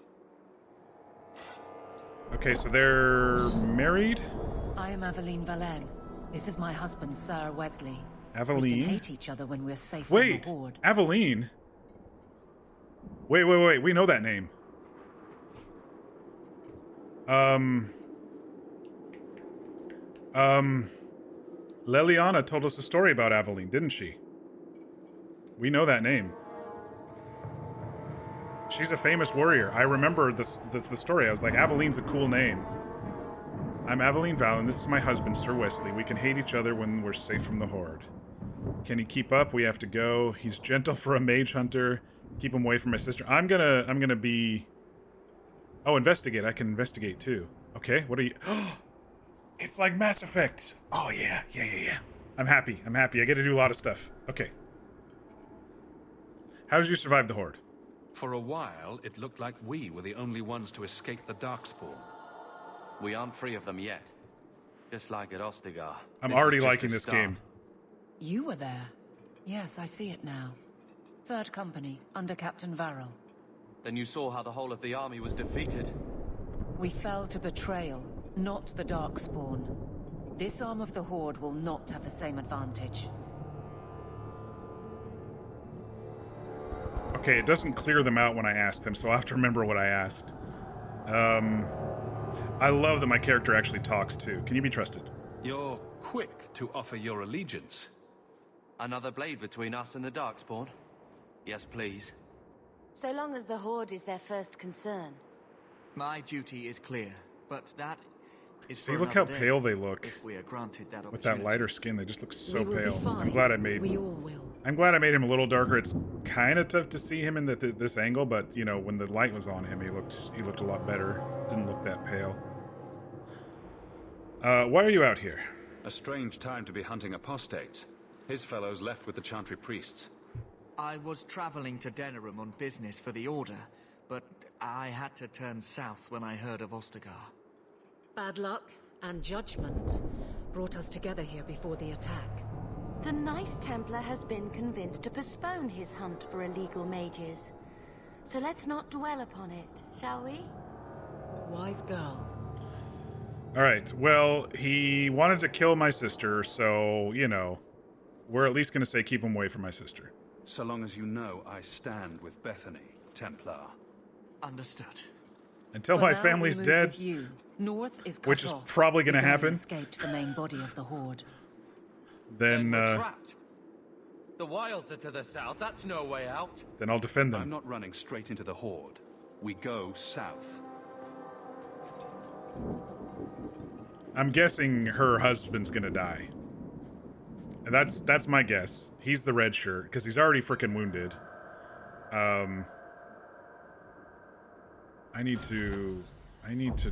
Okay, so they're married? I am Aveline Valen. This is my husband, Sir Wesley. We Aveline? can hate each other when we're safe Wait, from the Horde. Aveline? Wait, we know that name. Leliana told us a story about Aveline, didn't she? We know that name. She's a famous warrior. I remember the story. I was like, Aveline's a cool name. I'm Aveline Valen. This is my husband, Sir Wesley. We can hate each other when we're safe from the Horde. Can he keep up? We have to go. He's gentle for a mage hunter. Keep him away from my sister. I'm gonna be... Oh, investigate. I can investigate too. Okay, what are you... It's like Mass Effect. Oh, yeah. I'm happy. I get to do a lot of stuff. Okay. How did you survive the Horde? For a while, it looked like we were the only ones to escape the Darkspawn. We aren't free of them yet. Just like at Ostagar. I'm already liking this game. You were there. Yes, I see it now. Third Company, under Captain Varel. Then you saw how the whole of the army was defeated. We fell to betrayal, not the Darkspawn. This arm of the Horde will not have the same advantage. Okay, it doesn't clear them out when I ask them, so I'll have to remember what I asked. I love that my character actually talks too. Can you be trusted? You're quick to offer your allegiance. Another blade between us and the Darkspawn? Yes, please. So long as the Horde is their first concern. My duty is clear, but that is See, for look how another day, pale they look. if we are granted that With that opportunity. lighter skin, they just look so We will be pale. fine. I'm glad I made... We all will. I'm glad I made him a little darker. It's kind of tough to see him in this angle, but, you know, when the light was on him, he looked a lot better. Didn't look that pale. Why are you out here? A strange time to be hunting apostates. His fellows left with the Chantry priests. I was traveling to Denerim on business for the Order, but I had to turn south when I heard of Ostagar. Bad luck and judgment brought us together here before the attack. The Nice Templar has been convinced to postpone his hunt for illegal mages. So let's not dwell upon it, shall we? Wise girl. Alright, well, he wanted to kill my sister, so, you know, we're at least going to say keep him away from my sister. So long as you know I stand with Bethany, Templar. Understood. Until For my now, family's we move dead, with you. North is cut which is off. probably going to We've only happen, escaped the main body of the Horde. then we're trapped. The wilds are to the south. That's no way out. then I'll defend I'm them. not running straight into the Horde. We go south. I'm guessing her husband's going to die. And that's my guess. He's the red shirt, because he's already freaking wounded. I need to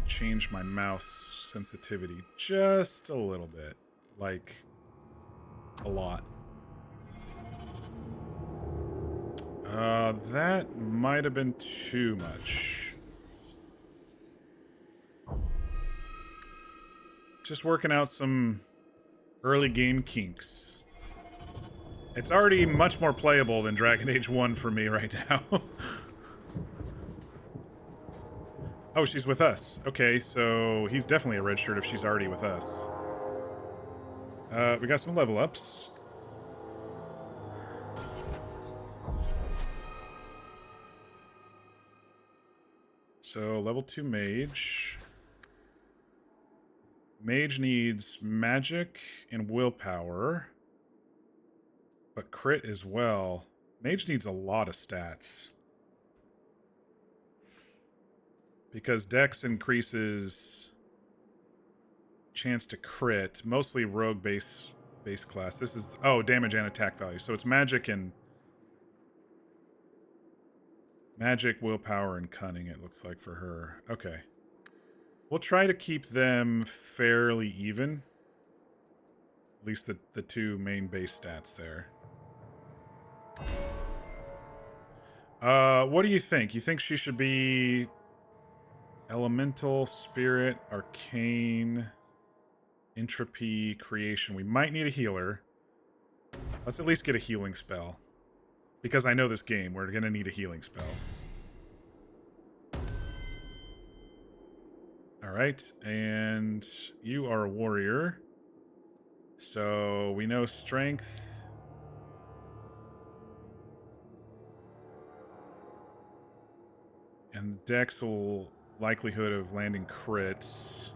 change my mouse sensitivity just a little bit. Like, a lot. That might have been too much. Just working out some early game kinks. It's already much more playable than Dragon Age 1 for me right now. Oh, she's with us. Okay, so he's definitely a red shirt if she's already with us. We got some level ups. So, level 2 mage. Mage needs magic and willpower. But crit as well. Mage needs a lot of stats. Because Dex increases chance to crit. Mostly rogue base class. This is... Oh, damage and attack value. So it's magic and... Magic, willpower, and cunning, it looks like, for her. Okay. We'll try to keep them fairly even. At least the two main base stats there. What do you think? You think she should be elemental, spirit, arcane, entropy, creation? We might need a healer. Let's at least get a healing spell. Because I know this game, we're gonna need a healing spell. Alright, and you are a warrior. So we know strength. And dex will likelihood of landing crits.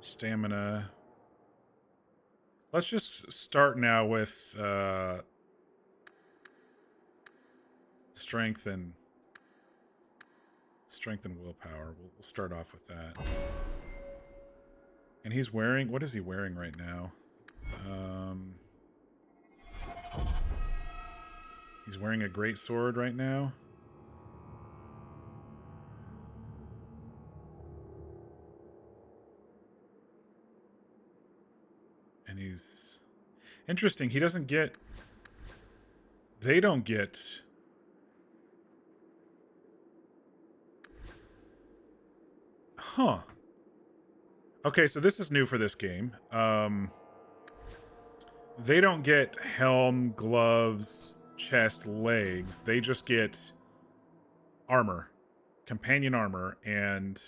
Stamina. Let's just start now with strength and willpower. We'll start off with that. And he's wearing, what is he wearing right now? He's wearing a great sword right now. And he's interesting. He doesn't get, they don't get huh. Okay, so this is new for this game. They don't get helm, gloves, chest, legs. They just get armor, companion armor, and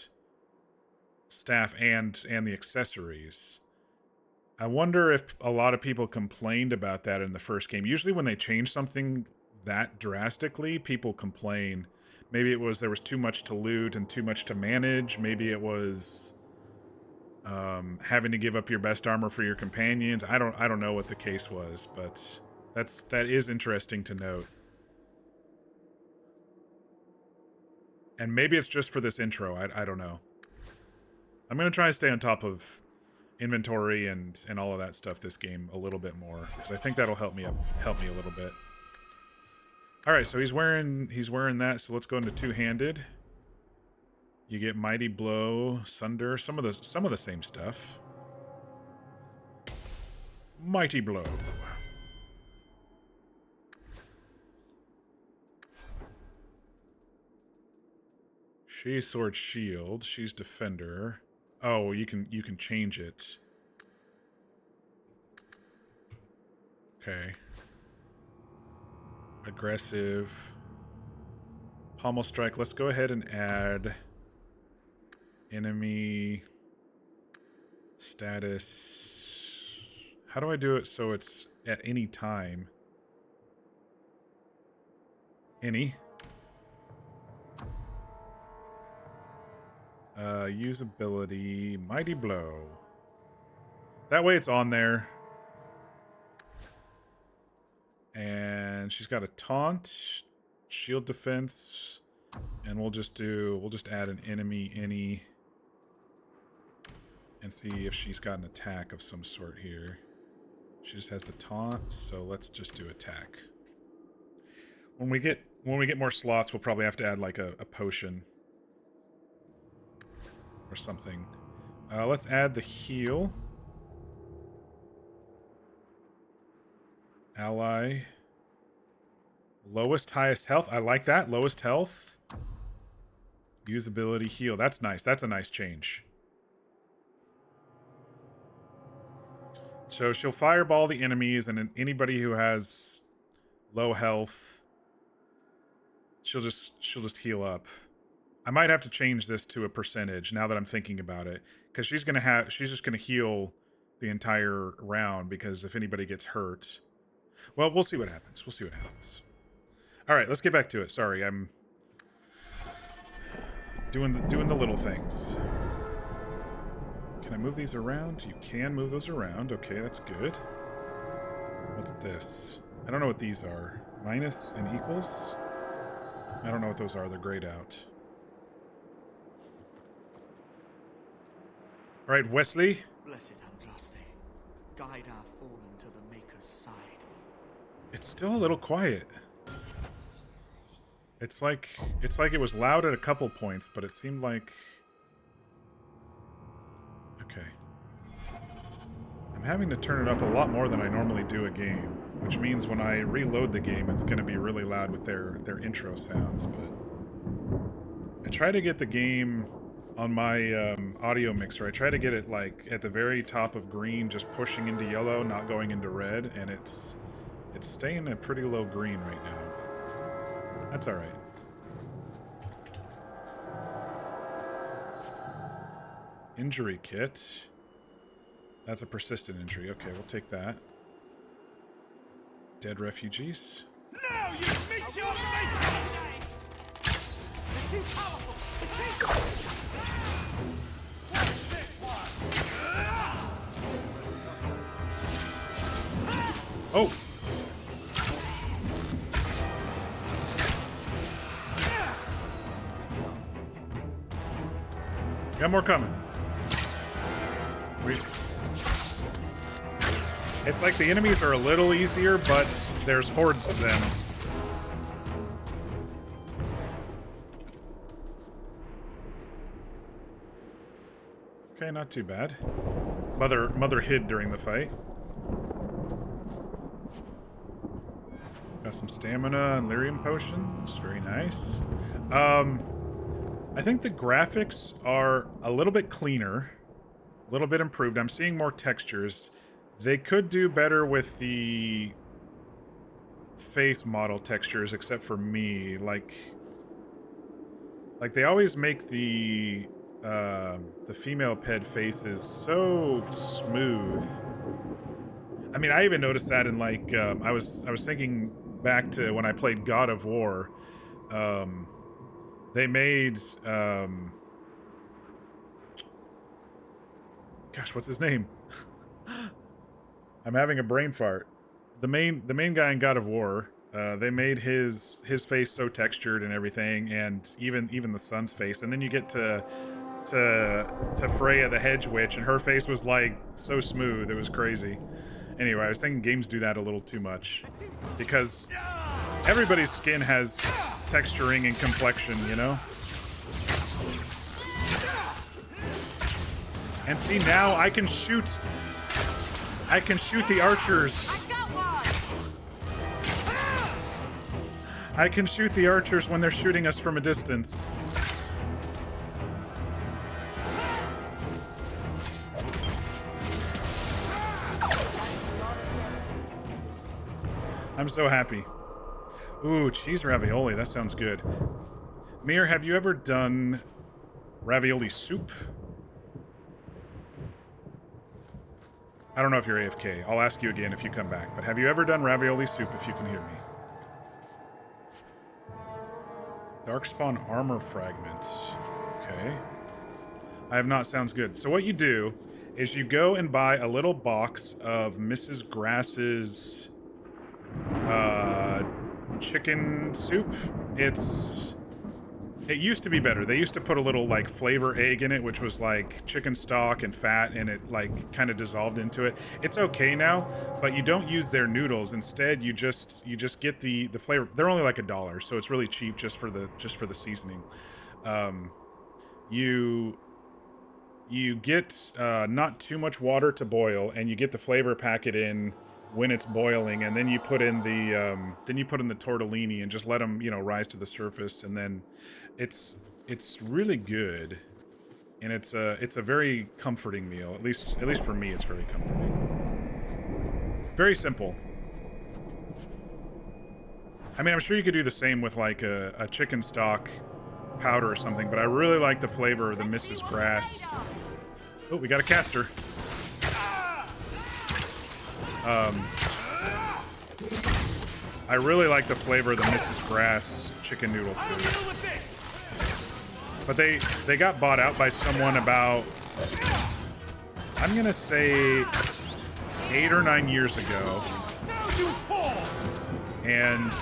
staff, and the accessories. I wonder if a lot of people complained about that in the first game. Usually when they change something that drastically, people complain. Maybe it was there was too much to loot and too much to manage. Maybe it was having to give up your best armor for your companions. I don't know what the case was, but that is interesting to note. And maybe it's just for this intro. I don't know. I'm gonna try to stay on top of inventory and all of that stuff this game a little bit more, because I think that'll help me a little bit. All right, so he's wearing that. So let's go into two-handed. You get Mighty Blow, Sunder, some of the same stuff. Mighty Blow. She's Sword Shield. She's Defender. Oh, you can change it. Okay. Aggressive. Pommel Strike. Let's go ahead and add enemy status. How do I do it so it's at any time? Any. Usability. Mighty Blow. That way it's on there. And she's got a taunt, shield defense, and we'll just add an enemy any and see if she's got an attack of some sort here. She just has the taunt, so let's just do attack. When we get more slots, we'll probably have to add like a potion or something. Let's add the heal. Ally. Lowest, highest health. I like that. Lowest health. Usability, heal. That's nice. That's a nice change. So she'll fireball the enemies, and anybody who has low health, she'll just heal up. I might have to change this to a percentage now that I'm thinking about it, because she's just gonna heal the entire round, because if anybody gets hurt, well, we'll see what happens. We'll see what happens. All right, let's get back to it. Sorry, I'm doing the little things. Can I move these around? You can move those around. Okay, that's good. What's this? I don't know what these are. Minus and equals? I don't know what those are. They're grayed out. All right, Wesley. Blessed Andraste, guide our fallen to the Maker's side. It's still a little quiet. It's like it was loud at a couple points, but it seemed like... Okay. I'm having to turn it up a lot more than I normally do a game, which means when I reload the game, it's going to be really loud with their intro sounds, but... I try to get the game on my audio mixer. I try to get it like at the very top of green, just pushing into yellow, not going into red, and it's staying at pretty low green right now. That's alright. Injury kit. That's a persistent injury. Okay, we'll take that. Dead refugees. Now you meet your fate! It's too powerful! Oh! Got more coming. It's like the enemies are a little easier, but there's hordes of them. Okay, not too bad. Mother hid during the fight. Got some stamina and lyrium potions. Very nice. I think the graphics are a little bit cleaner, a little bit improved. I'm seeing more textures. They could do better with the face model textures, except for me. Like they always make the female ped faces so smooth. I mean, I even noticed that in like I was thinking back to when I played God of War. They made gosh, what's his name? I'm having a brain fart. The main guy in God of War, they made his face so textured and everything, and even the son's face. And then you get to Freya the Hedge Witch, and her face was like so smooth, it was crazy. Anyway, I was thinking games do that a little too much, because everybody's skin has texturing and complexion, you know? And see, now I can shoot the archers. I can shoot the archers when they're shooting us from a distance. I'm so happy. Ooh, cheese ravioli, that sounds good. Mir, have you ever done ravioli soup? I don't know if you're AFK. I'll ask you again if you come back. But have you ever done ravioli soup if you can hear me? Darkspawn armor fragment. Okay. I have not. Sounds good. So what you do is you go and buy a little box of Mrs. Grass's chicken soup. It used to be better. They used to put a little like flavor egg in it, which was like chicken stock and fat, and it like kind of dissolved into it. It's okay now, but you don't use their noodles. Instead, you just get the flavor. They're only like $1, so it's really cheap just for the seasoning. You get not too much water to boil, and you get the flavor packet in when it's boiling, and then you put in the tortellini and just let them, rise to the surface, and then it's really good, and it's a very comforting meal. At least for me, it's very comforting. Very simple. I mean, I'm sure you could do the same with like a chicken stock powder or something, but I really like the flavor of the Mrs. Grass. Oh, we got a caster. I really like the flavor of the Mrs. Grass chicken noodle soup. But they got bought out by someone about, I'm gonna say 8 or 9 years ago. And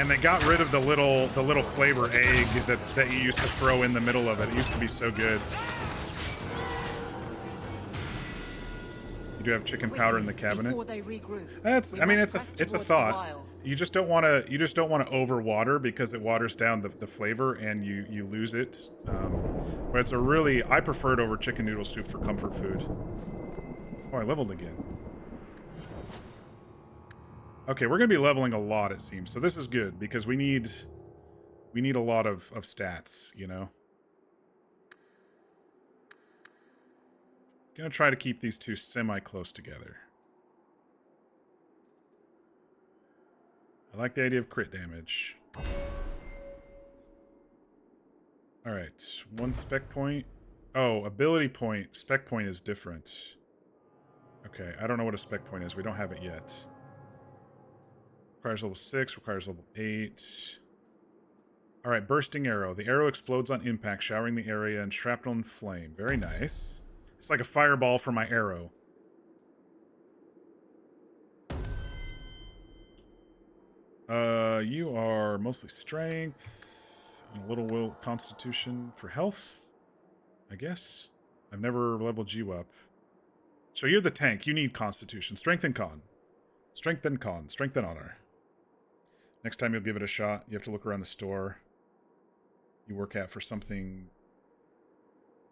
they got rid of the little flavor egg that you used to throw in the middle of it. It used to be so good. You do have chicken powder in the cabinet. It's a thought. You just don't want to overwater, because it waters down the flavor and you lose it. But it's I prefer it over chicken noodle soup for comfort food. Oh, I leveled again. Okay, we're gonna be leveling a lot, it seems. So this is good, because we need a lot of stats, Gonna try to keep these two semi-close together. I like the idea of crit damage. Alright, 1 spec point. Oh, ability point. Spec point is different. Okay, I don't know what a spec point is. We don't have it yet. Requires level 6, requires level 8. Alright, bursting arrow. The arrow explodes on impact, showering the area in shrapnel and flame. Very nice. It's like a fireball for my arrow. You are mostly strength and a little will constitution for health, I guess. I've never leveled you up. So you're the tank. You need constitution. Strength and con. Strength and con. Strength and honor. Next time you'll give it a shot, you have to look around the store you work at for something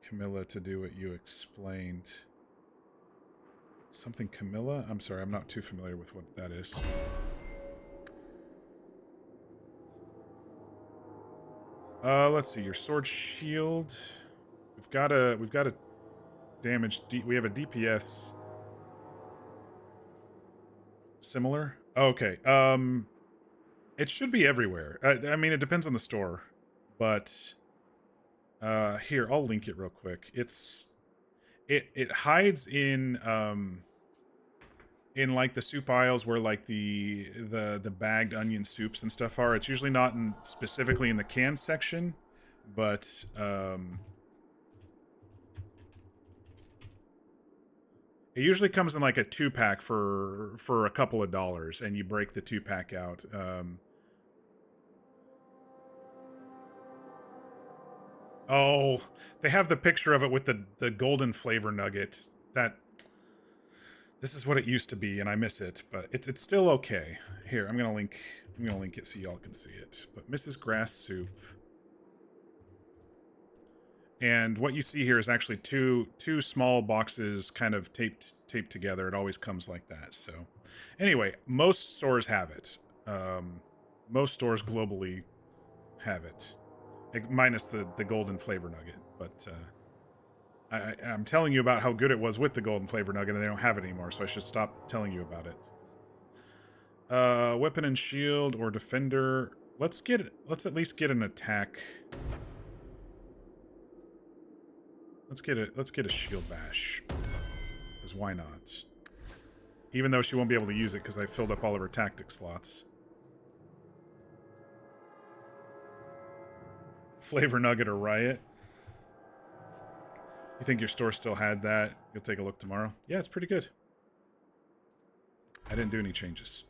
Camilla to do what you explained. Something Camilla? I'm sorry, I'm not too familiar with what that is. Let's see, your sword shield. We've got a damage. We have a DPS similar. Okay. It should be everywhere. I mean, it depends on the store, but here I'll link it real quick. It hides in like the soup aisles where like the bagged onion soups and stuff are. It's usually not specifically in the canned section, but it usually comes in like a 2-pack for a couple of dollars, and you break the 2-pack out. Oh, they have the picture of it with the golden flavor nugget. This is what it used to be, and I miss it, but it's still okay. Here, I'm gonna link it so y'all can see it. But Mrs. Grass Soup. And what you see here is actually two small boxes kind of taped together. It always comes like that. So anyway, most stores have it. Most stores globally have it. Minus the golden flavor nugget. But I'm telling you about how good it was with the golden flavor nugget, and they don't have it anymore, so I should stop telling you about it. Weapon and shield or defender. Let's at least get an attack. Let's get a shield bash. Because why not? Even though she won't be able to use it because I filled up all of her tactic slots. Flavor nugget or riot. You think your store still had that? You'll take a look tomorrow? Yeah, it's pretty good. I didn't do any changes.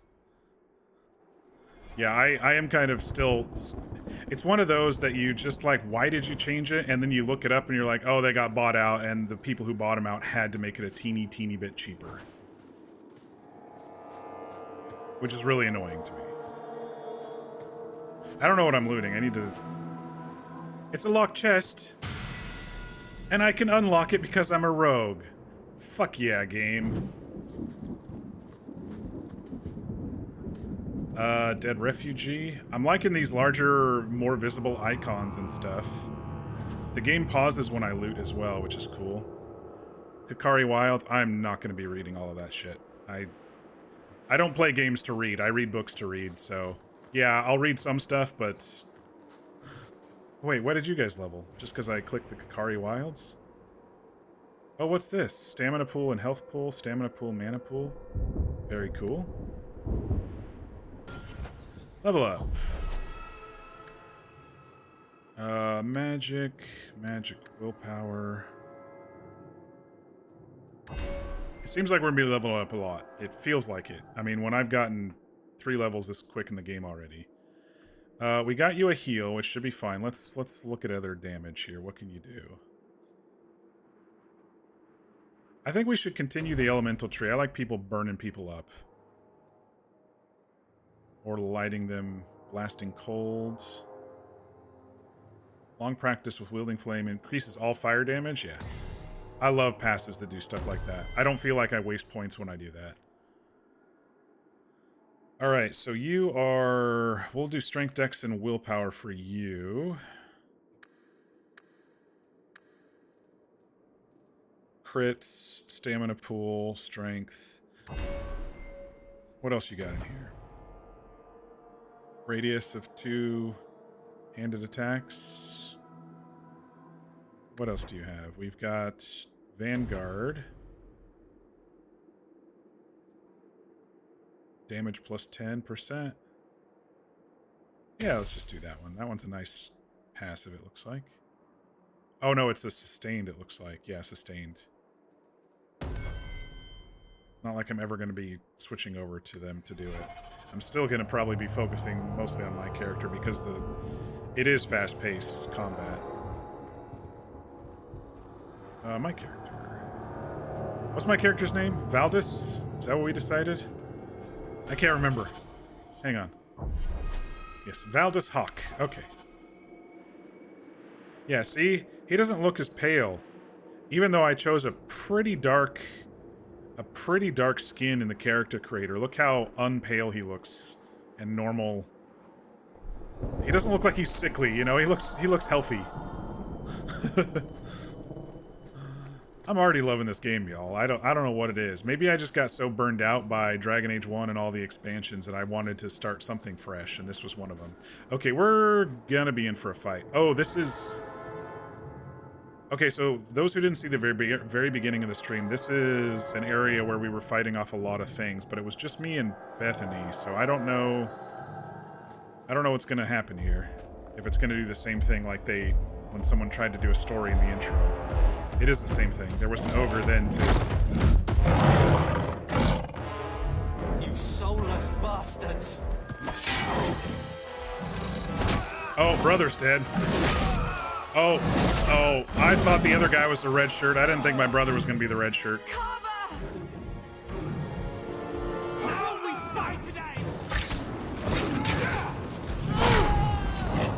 Yeah, I am kind of still... It's one of those that you just like, why did you change it? And then you look it up and you're like, oh, they got bought out, and the people who bought them out had to make it a teeny bit cheaper. Which is really annoying to me. I don't know what I'm looting. I need to... It's a locked chest. And I can unlock it because I'm a rogue. Fuck yeah, game. Dead refugee. I'm liking these larger, more visible icons and stuff. The game pauses when I loot as well, which is cool. Kakari Wilds. I'm not going to be reading all of that shit. I don't play games to read. I read books to read, so... Yeah, I'll read some stuff, but... Wait, what did you guys level? Just because I clicked the Kakari Wilds? Oh, what's this? Stamina pool and health pool, stamina pool, mana pool. Very cool. Level up. Magic, willpower. It seems like we're gonna be leveling up a lot. It feels like it. I mean, when I've gotten 3 levels this quick in the game already. We got you a heal, which should be fine. Let's look at other damage here. What can you do? I think we should continue the elemental tree. I like people burning people up. Or lighting them, blasting cold. Long practice with wielding flame increases all fire damage? Yeah. I love passives that do stuff like that. I don't feel like I waste points when I do that. Alright, so you are... We'll do strength, dex, and willpower for you. Crits, stamina pool, strength. What else you got in here? Radius of 2 handed attacks. What else do you have? We've got Vanguard. Damage plus 10%. Yeah, let's just do that one. That one's a nice passive, it looks like. Oh, no, it's a sustained, it looks like. Yeah, sustained. Not like I'm ever going to be switching over to them to do it. I'm still going to probably be focusing mostly on my character because it is fast-paced combat. My character. What's my character's name? Valdis? Is that what we decided? I can't remember. Hang on. Yes, Valdis Hawke. Okay. Yeah, see? He doesn't look as pale. Even though I chose a pretty dark skin in the character creator. Look how unpale he looks and normal. He doesn't look like he's sickly, you know? He looks healthy. I'm already loving this game, y'all. I don't know what it is. Maybe I just got so burned out by Dragon Age 1 and all the expansions that I wanted to start something fresh, and this was one of them. Okay, we're gonna be in for a fight. Oh, this is... Okay, so those who didn't see the very beginning of the stream, this is an area where we were fighting off a lot of things, but it was just me and Bethany, so I don't know what's gonna happen here. If it's gonna do the same thing like when someone tried to do a story in the intro. It is the same thing. There was an ogre then, too. You soulless bastards! Oh, brother's dead. Oh, I thought the other guy was the red shirt. I didn't think my brother was going to be the red shirt.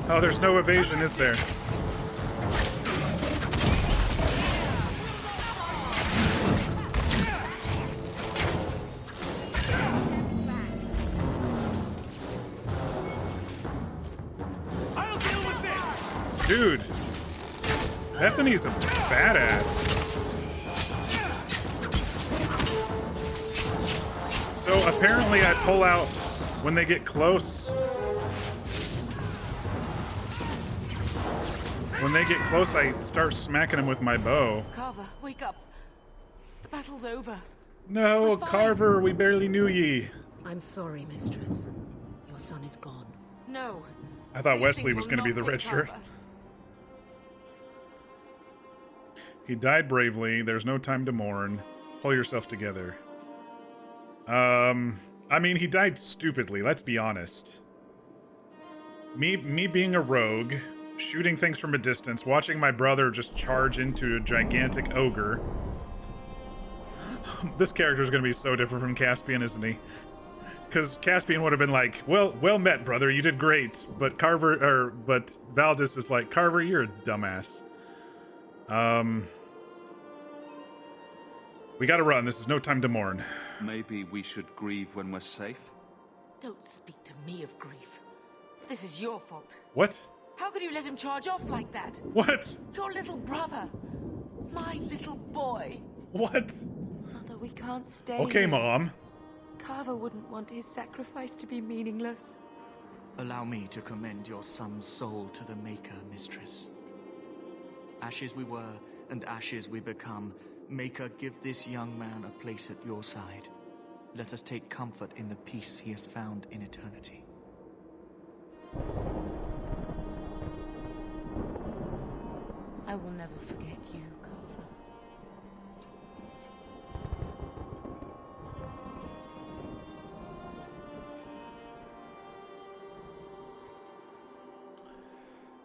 Oh, there's no evasion, is there? Dude, Bethany's a badass. So apparently I pull out when they get close. When they get close, I start smacking them with my bow. Carver, wake up. The battle's over. No, Carver, we barely knew ye. I'm sorry, mistress. Your son is gone. No. I thought Wesley was going to be the red shirt. He died bravely. There's no time to mourn. Pull yourself together. I mean, he died stupidly, let's be honest. Me being a rogue, shooting things from a distance, watching my brother just charge into a gigantic ogre. This character is going to be so different from Caspian, isn't he? Because Caspian would have been like, well met, brother, you did great. But but Valdis is like, Carver, you're a dumbass. We gotta run. This is no time to mourn. Maybe we should grieve when we're safe? Don't speak to me of grief. This is your fault. What? How could you let him charge off like that? What? Your little brother. My little boy. What? Mother, we can't stay Okay, here. Mom. Carver wouldn't want his sacrifice to be meaningless. Allow me to commend your son's soul to the Maker, mistress. Ashes we were, and ashes we become. Maker, give this young man a place at your side. Let us take comfort in the peace he has found in eternity. I will never forget you, Carver.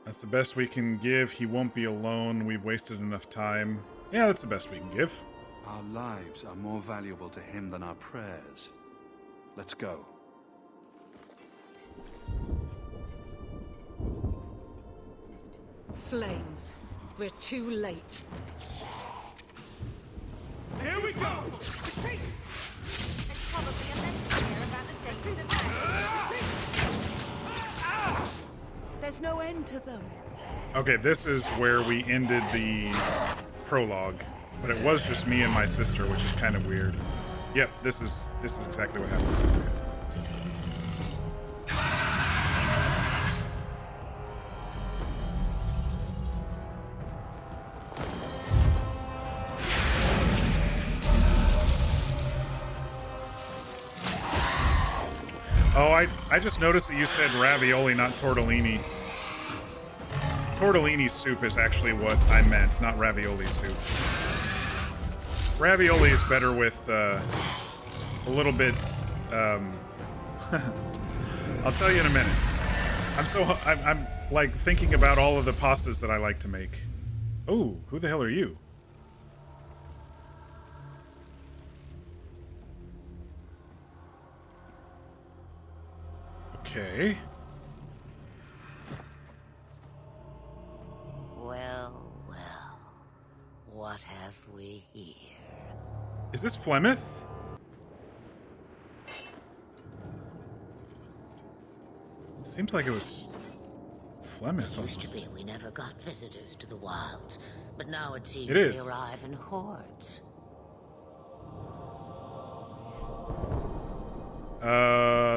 That's the best we can give. He won't be alone. We've wasted enough time. Yeah, that's the best we can give. Our lives are more valuable to him than our prayers. Let's go. Flames. We're too late. Here we go! Retreat! It's probably a message here about the dangers of magic. There's no end to them. Okay, this is where we ended the prologue, but it was just me and my sister, which is kind of weird. Yep, this is exactly what happened. Oh, I just noticed that you said ravioli, not tortellini. Tortellini soup is actually what I meant, not ravioli soup. Ravioli is better with a little bit. I'll tell you in a minute. I'm like thinking about all of the pastas that I like to make. Oh, who the hell are you? Okay. Well, well. What have we here? Is this Flemeth? Seems like it was Flemeth. It used to be we never got visitors to the wilds, but now it seems It is. they arrive in hordes.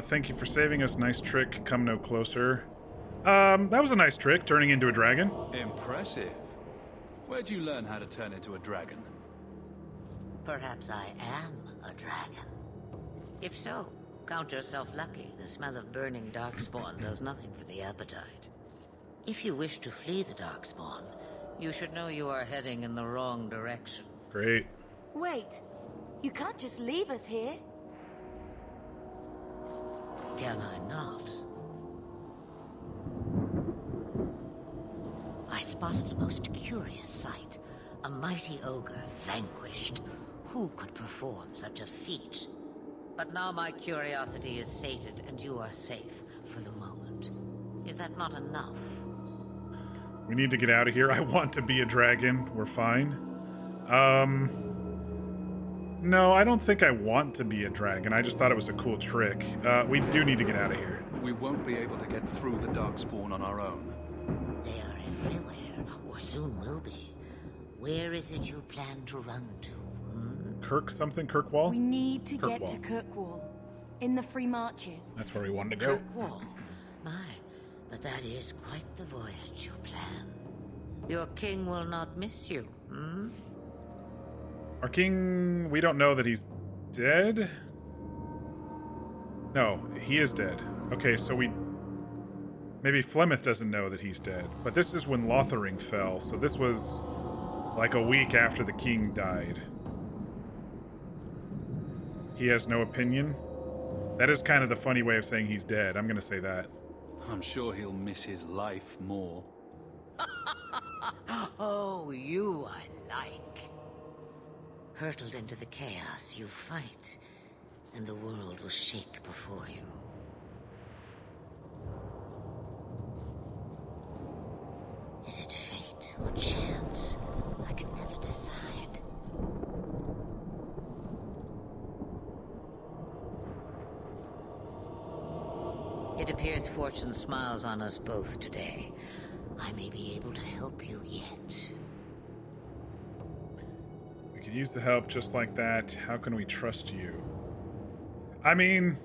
Thank you for saving us. Nice trick. Come no closer. That was a nice trick, turning into a dragon. Impressive. Where'd you learn how to turn into a dragon? Perhaps I am a dragon. If so, count yourself lucky. The smell of burning darkspawn does nothing for the appetite. If you wish to flee the darkspawn, you should know you are heading in the wrong direction. Great. Wait. You can't just leave us here. Can I not? I spotted a most curious sight. A mighty ogre vanquished. Who could perform such a feat? But now my curiosity is sated and you are safe for the moment. Is that not enough? We need to get out of here. I want to be a dragon. We're fine. No, I don't think I want to be a dragon. I just thought it was a cool trick. We do need to get out of here. We won't be able to get through the Darkspawn on our own. They are everywhere, or soon will be. Where is it you plan to run to? Kirkwall? We need to get to Kirkwall. In the Free Marches. That's where we wanted to go. Kirkwall? My, but that is quite the voyage you plan. Your king will not miss you, hmm? Our king, we don't know that he's dead? No, he is dead. Okay, so maybe Flemeth doesn't know that he's dead. But this is when Lothering fell, so this was like a week after the king died. He has no opinion? That is kind of the funny way of saying he's dead. I'm gonna say that. I'm sure he'll miss his life more. Oh, you I like. Hurtled into the chaos, you fight, and the world will shake before you. Is it fate or chance? I can never decide. It appears fortune smiles on us both today. I may be able to help you yet. We could use the help just like that. How can we trust you? I mean,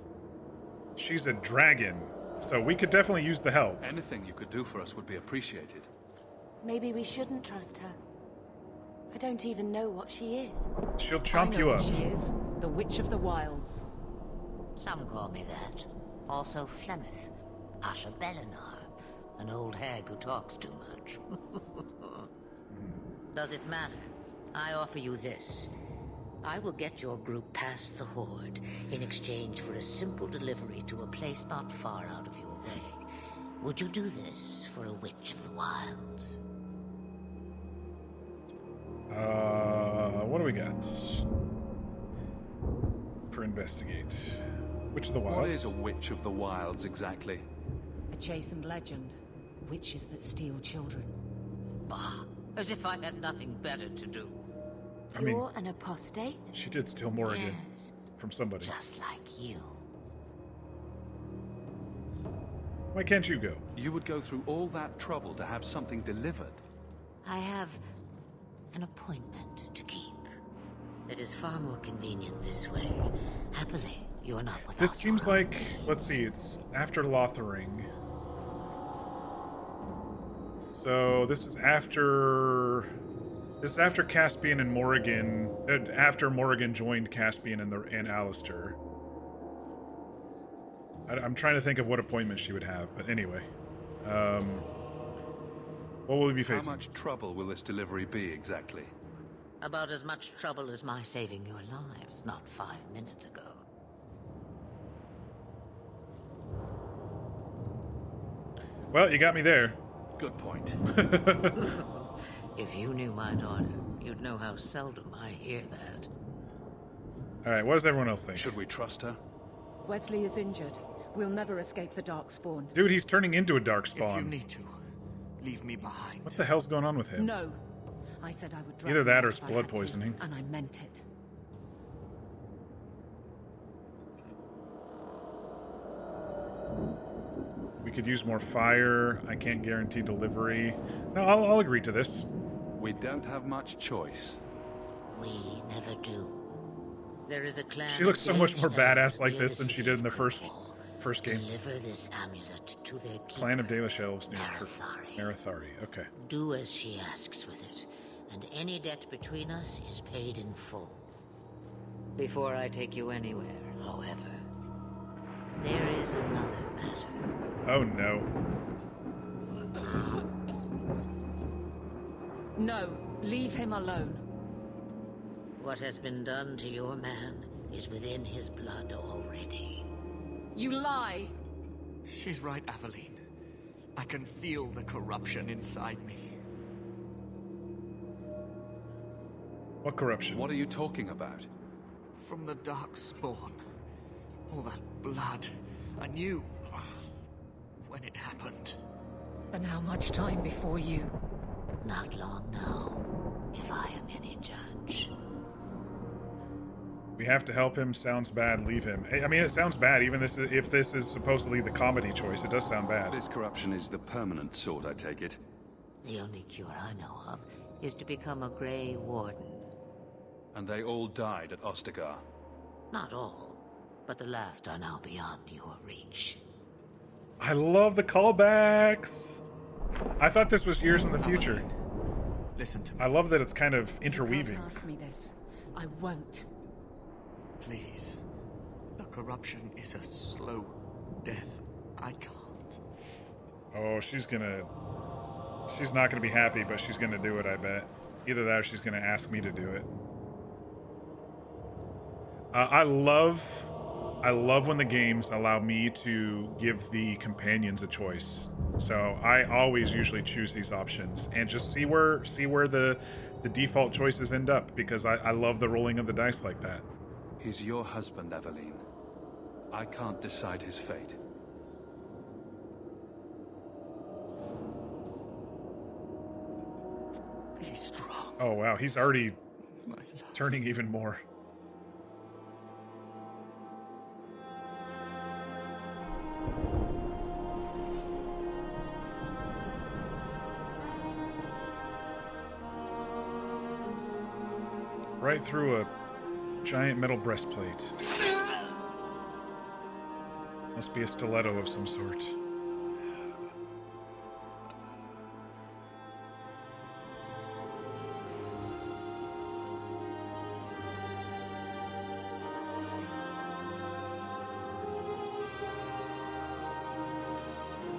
she's a dragon, so we could definitely use the help. Anything you could do for us would be appreciated. Maybe we shouldn't trust her. I don't even know what she is. She'll chomp you up. She is the Witch of the Wilds. Some call me that. Also Flemeth, Asha Belinar, an old hag who talks too much. Does it matter? I offer you this. I will get your group past the Horde in exchange for a simple delivery to a place not far out of your way. Would you do this for a Witch of the Wilds? What do we got? For investigate. Witch of the Wilds? What is a Witch of the Wilds exactly? A chastened legend. Witches that steal children. Bah, as if I had nothing better to do. I mean, You're an apostate? she did steal Morrigan Yes, from somebody. just like you. Why can't you go? You would go through all that trouble to have something delivered. I have an appointment to keep. It is far more convenient this way. Happily, you're not without. This seems your own like, means. let's see, it's after Lothering. So this is after Caspian and Morrigan, after Morrigan joined Caspian and Alistair. I'm trying to think of what appointment she would have, but anyway. What will we be facing? How much trouble will this delivery be, exactly? About as much trouble as my saving your lives not 5 minutes ago. Well, you got me there. Good point. If you knew my daughter, you'd know how seldom I hear that. Alright, what does everyone else think? Should we trust her? Wesley is injured. We'll never escape the Darkspawn. Dude, he's turning into a dark If spawn. you need to, leave me behind. What the hell's going on with him? No. I said I would drag Either him that out or if it's I blood had to, poisoning. and I meant it. We could use more fire. I can't guarantee delivery. No, I'll agree to this. We don't have much choice. We never do. There is a clan. She looks so much more badass like this than she did in the first first game. Deliver this amulet to their keeper, Clan of Dale Shelves near Marathari. Marathari. Okay. Do as she asks with it, and any debt between us is paid in full. Before I take you anywhere, however, there is another matter. Oh no. No, leave him alone. What has been done to your man is within his blood already. You lie! She's right, Aveline. I can feel the corruption inside me. What corruption? What are you talking about? From the Darkspawn. All that blood. I knew when it happened. And how much time before you? Not long now, if I am any judge. We have to help him. Sounds bad. Leave him. I mean, it sounds bad. Even if this is supposedly the comedy choice, it does sound bad. This corruption is the permanent sort, I take it. The only cure I know of is to become a Grey Warden. And they all died at Ostagar. Not all, but the last are now beyond your reach. I love the callbacks. I thought this was years in the future. Listen to me. I love that it's kind of You interweaving. can't ask me this. I won't. Please. The corruption is a slow death. I can't. Oh, she's not gonna be happy, but she's gonna do it, I bet. Either that or she's gonna ask me to do it. I love when the games allow me to give the companions a choice. So I always usually choose these options and just see where the default choices end up, because I love the rolling of the dice like that. He's your husband, Aveline. I can't decide his fate. Be strong. Oh wow, he's already My love. turning even more. Right through a giant metal breastplate. Must be a stiletto of some sort.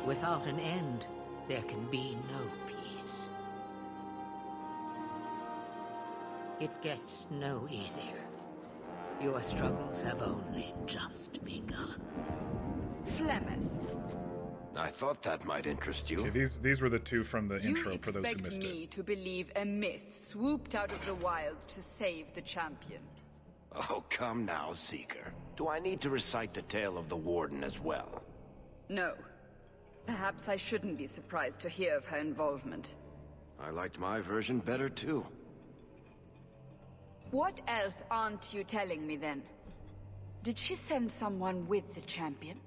Without an end, there can be no peace. It gets no easier. Your struggles have only just begun. Flemeth, I thought that might interest you. Okay, these were the two from the intro for those who you missed expect me it. to believe a myth swooped out of the wild to save the champion? Oh, come now, Seeker. Do I need to recite the tale of the Warden as well? No. Perhaps I shouldn't be surprised to hear of her involvement. I liked my version better, too. What else aren't you telling me, then? Did she send someone with the champion?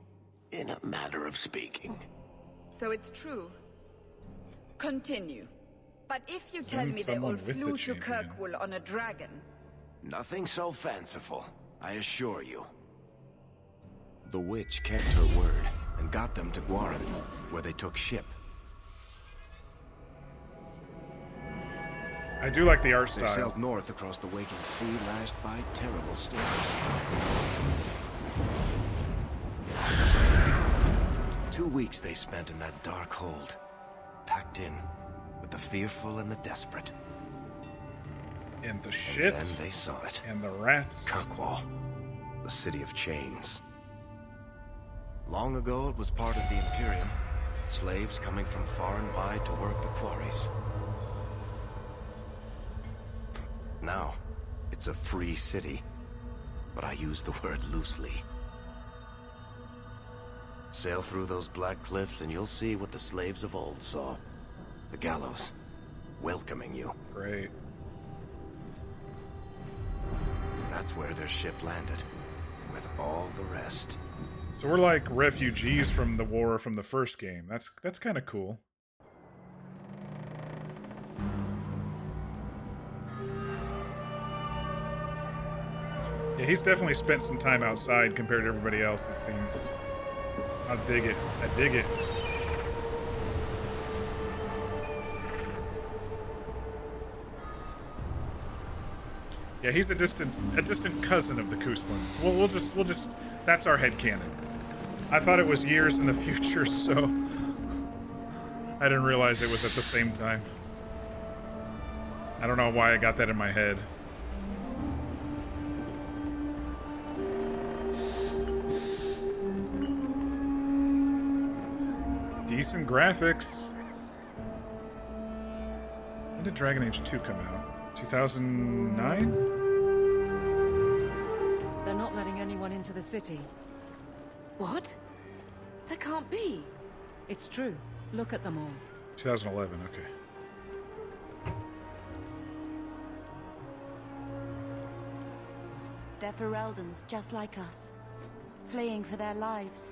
In a matter of speaking. So it's true. Continue. But if you Send tell me they all someone with the flew to champion. Kirkwall on a dragon... Nothing so fanciful, I assure you. The witch kept her word and got them to Guaran, where they took ship. I do like the art They style. sailed north across the waking sea, lashed by terrible storms. 2 weeks they spent in that dark hold, packed in with the fearful and the desperate. And the shit. And then they saw it. And the rats. Kirkwall, the city of chains. Long ago, it was part of the Imperium. Slaves coming from far and wide to work the quarries. Now, it's a free city, but I use the word loosely. Sail through those black cliffs and you'll see what the slaves of old saw. The gallows, welcoming you. Great. That's where their ship landed, with all the rest. So we're like refugees from the war from the first game. That's kind of cool. Yeah, he's definitely spent some time outside compared to everybody else, it seems. I dig it. I dig it. Yeah, he's a distant cousin of the Kuslans. We'll just that's our headcanon. I thought it was years in the future, so I didn't realize it was at the same time. I don't know why I got that in my head. Decent graphics. When did Dragon Age 2 come out? 2009? They're not letting anyone into the city. What? That can't be. It's true. Look at them all. 2011, okay. They're Fereldens, just like us. Fleeing for their lives.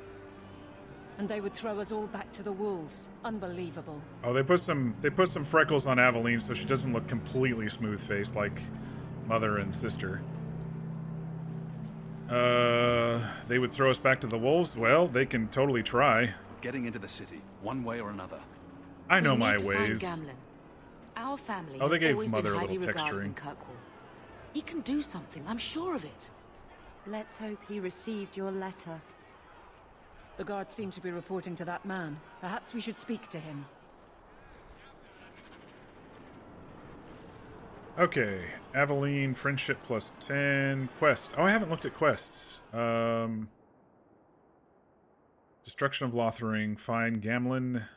And they would throw us all back to the wolves. Unbelievable. Oh, they put some freckles on Aveline so she doesn't look completely smooth-faced like mother and sister. They would throw us back to the wolves? Well, they can totally try. Getting into the city, one way or another. I know my We need to ways. find Gamlen. Our family Oh, they has gave always Mother been a highly little regarded in texturing. Kirkwall. He can do something, I'm sure of it. Let's hope he received your letter. The guards seem to be reporting to that man. Perhaps we should speak to him. Okay, Aveline, friendship plus 10. Quest. Oh, I haven't looked at quests. Destruction of Lothering. Find Gamlen.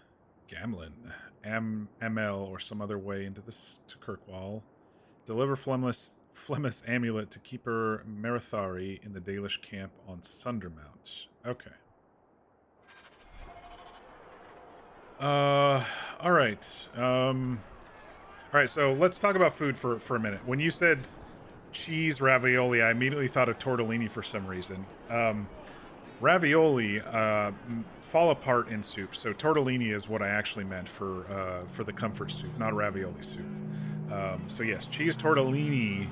ML or some other way into this to Kirkwall. Deliver Flemeth's amulet to Keeper Merithari in the Dalish camp on Sundermount. Okay. Alright. Alright, so let's talk about food for a minute. When you said cheese ravioli, I immediately thought of tortellini for some reason. Ravioli fall apart in soup, so tortellini is what I actually meant for the comfort soup, not ravioli soup. So yes, cheese tortellini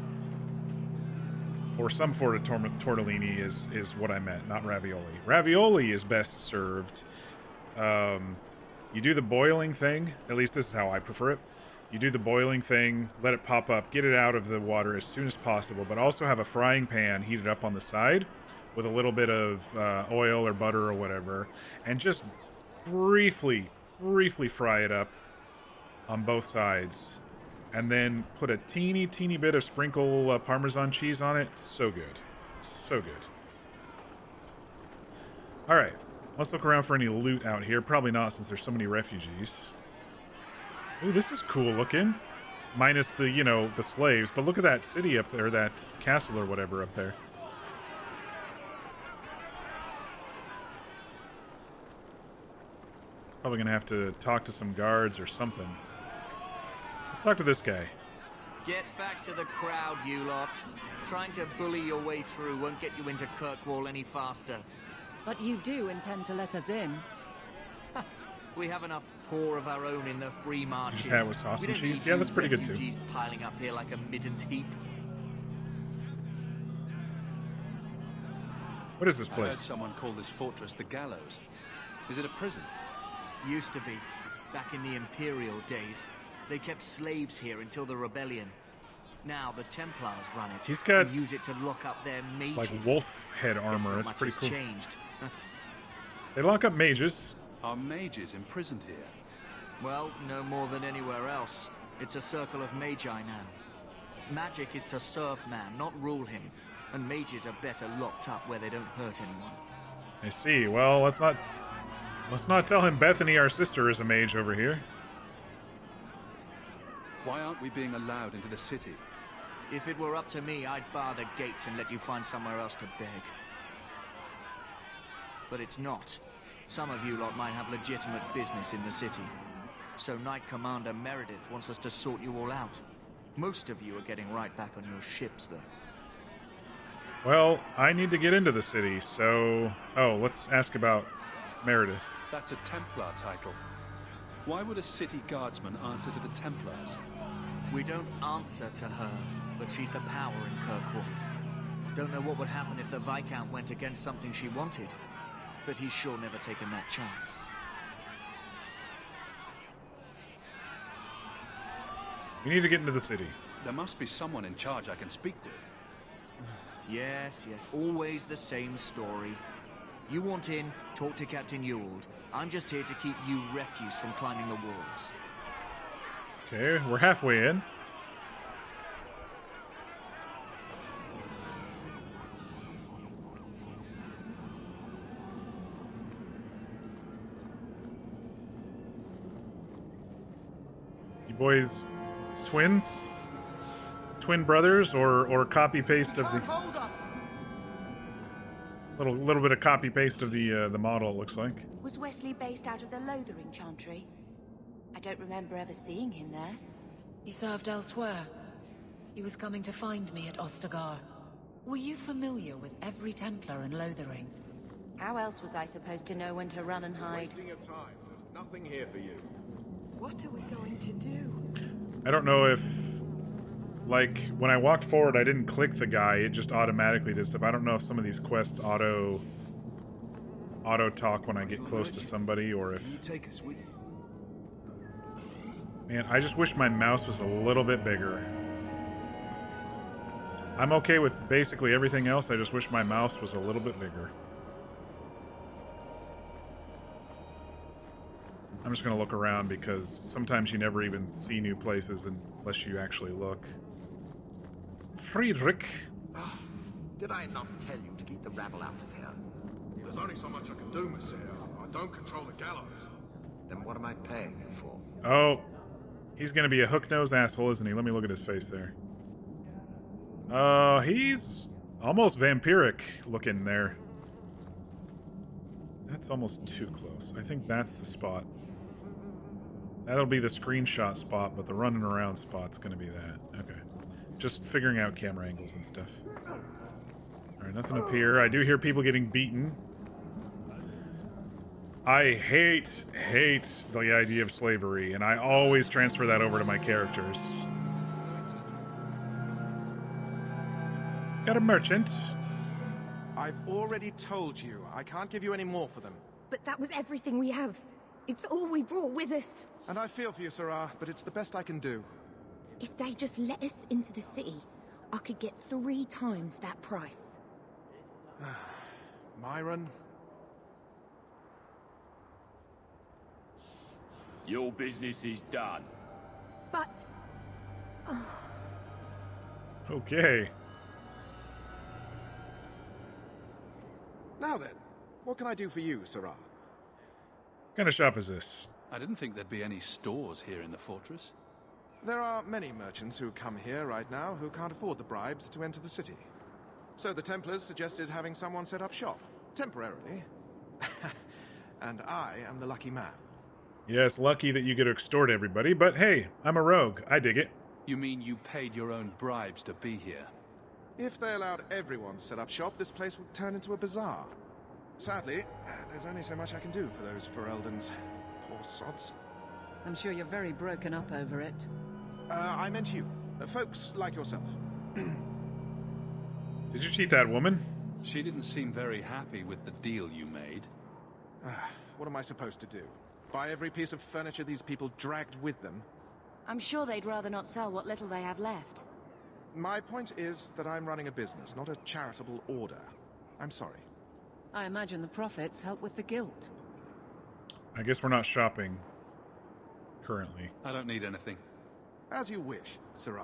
or some sort of tortellini is what I meant, not ravioli. Ravioli is best served. You do the boiling thing, at least this is how I prefer it. You do the boiling thing, let it pop up, get it out of the water as soon as possible, but also have a frying pan heated up on the side with a little bit of oil or butter or whatever, and just briefly fry it up on both sides. And then put a teeny bit of sprinkle Parmesan cheese on it. So good. So good. Alright, let's look around for any loot out here. Probably not, since there's so many refugees. Ooh, this is cool looking. Minus the, you know, the slaves. But look at that city up there, that castle or whatever up there. Probably gonna have to talk to some guards or something. Let's talk to this guy. Get back to the crowd, you lot. Trying to bully your way through won't get you into Kirkwall any faster. But you do intend to let us in. We have enough poor of our own in the free marches. You just had it with sauce and cheese? Yeah, that's pretty good too. Refugees piling up here like a middens heap. What is this I heard place? someone call this fortress the Gallows. Is it a prison? Used to be, back in the Imperial days. They kept slaves here until the rebellion. Now the Templars run it. He's got, and use it to lock up their mages. like wolf head armor. It's pretty cool. Changed. They lock up mages. Are mages imprisoned here? Well, no more than anywhere else. It's a circle of magi now. Magic is to serve man, not rule him. And mages are better locked up where they don't hurt anyone. I see. Well, let's not tell him Bethany, our sister, is a mage over here. Why aren't we being allowed into the city? If it were up to me, I'd bar the gates and let you find somewhere else to beg. But it's not. Some of you lot might have legitimate business in the city. So Knight Commander Meredith wants us to sort you all out. Most of you are getting right back on your ships, though. Well, I need to get into the city, so... Oh, let's ask about Meredith. That's a Templar title. Why would a city guardsman answer to the Templars? We don't answer to her, but she's the power in Kirkwall. Don't know what would happen if the Viscount went against something she wanted, but he's sure never taken that chance. We need to get into the city. There must be someone in charge I can speak with. Yes, always the same story. You want in, talk to Captain Ewald. I'm just here to keep you refuse from climbing the walls. Okay, we're halfway in. You boys twins? Twin brothers, or copy paste of the little bit of copy paste of the model, it looks like. Was Wesley based out of the Lothering Chantry? I don't remember ever seeing him there. He served elsewhere. He was coming to find me at Ostagar. Were you familiar with every Templar in Lothering? How else was I supposed to know when to run and hide? Wasting your time. There's nothing here for you. What are we going to do? I don't know if, like, when I walked forward, I didn't click the guy. It just automatically did stuff. I don't know if some of these quests auto talk when I get close to somebody, or if... You take us with you. Man, I just wish my mouse was a little bit bigger. I'm okay with basically everything else. I just wish my mouse was a little bit bigger. I'm just going to look around because sometimes you never even see new places unless you actually look. Friedrich. Did I not tell you to keep the rabble out of here? There's only so much I can do, Monsieur. I don't control the gallows. Then what am I paying you for? Oh, he's going to be a hook-nosed asshole, isn't he? Let me look at his face there. He's almost vampiric looking there. That's almost too close. I think that's the spot. That'll be the screenshot spot, but the running around spot's gonna be that. Okay. Just figuring out camera angles and stuff. Alright, nothing up here. I do hear people getting beaten. I hate the idea of slavery, and I always transfer that over to my characters. Got a merchant. I've already told you. I can't give you any more for them. But that was everything we have. It's all we brought with us. And I feel for you, Sarah, but it's the best I can do. If they just let us into the city, I could get 3 times that price. Myron? Your business is done. But... Okay. Now then, what can I do for you, Sarah? What kind of shop is this? I didn't think there'd be any stores here in the fortress. There are many merchants who come here right now who can't afford the bribes to enter the city. So the Templars suggested having someone set up shop, temporarily. And I am the lucky man. Yes, lucky that you get to extort everybody, but hey, I'm a rogue. I dig it. You mean you paid your own bribes to be here? If they allowed everyone to set up shop, this place would turn into a bazaar. Sadly, there's only so much I can do for those Fereldens. Poor sods. I'm sure you're very broken up over it. I meant you. Folks like yourself. Did you cheat that woman? She didn't seem very happy with the deal you made. What am I supposed to do? Buy every piece of furniture these people dragged with them? I'm sure they'd rather not sell what little they have left. My point is that I'm running a business, not a charitable order. I'm sorry. I imagine the profits help with the guilt. I guess we're not shopping currently. I don't need anything. As you wish, Sirrah.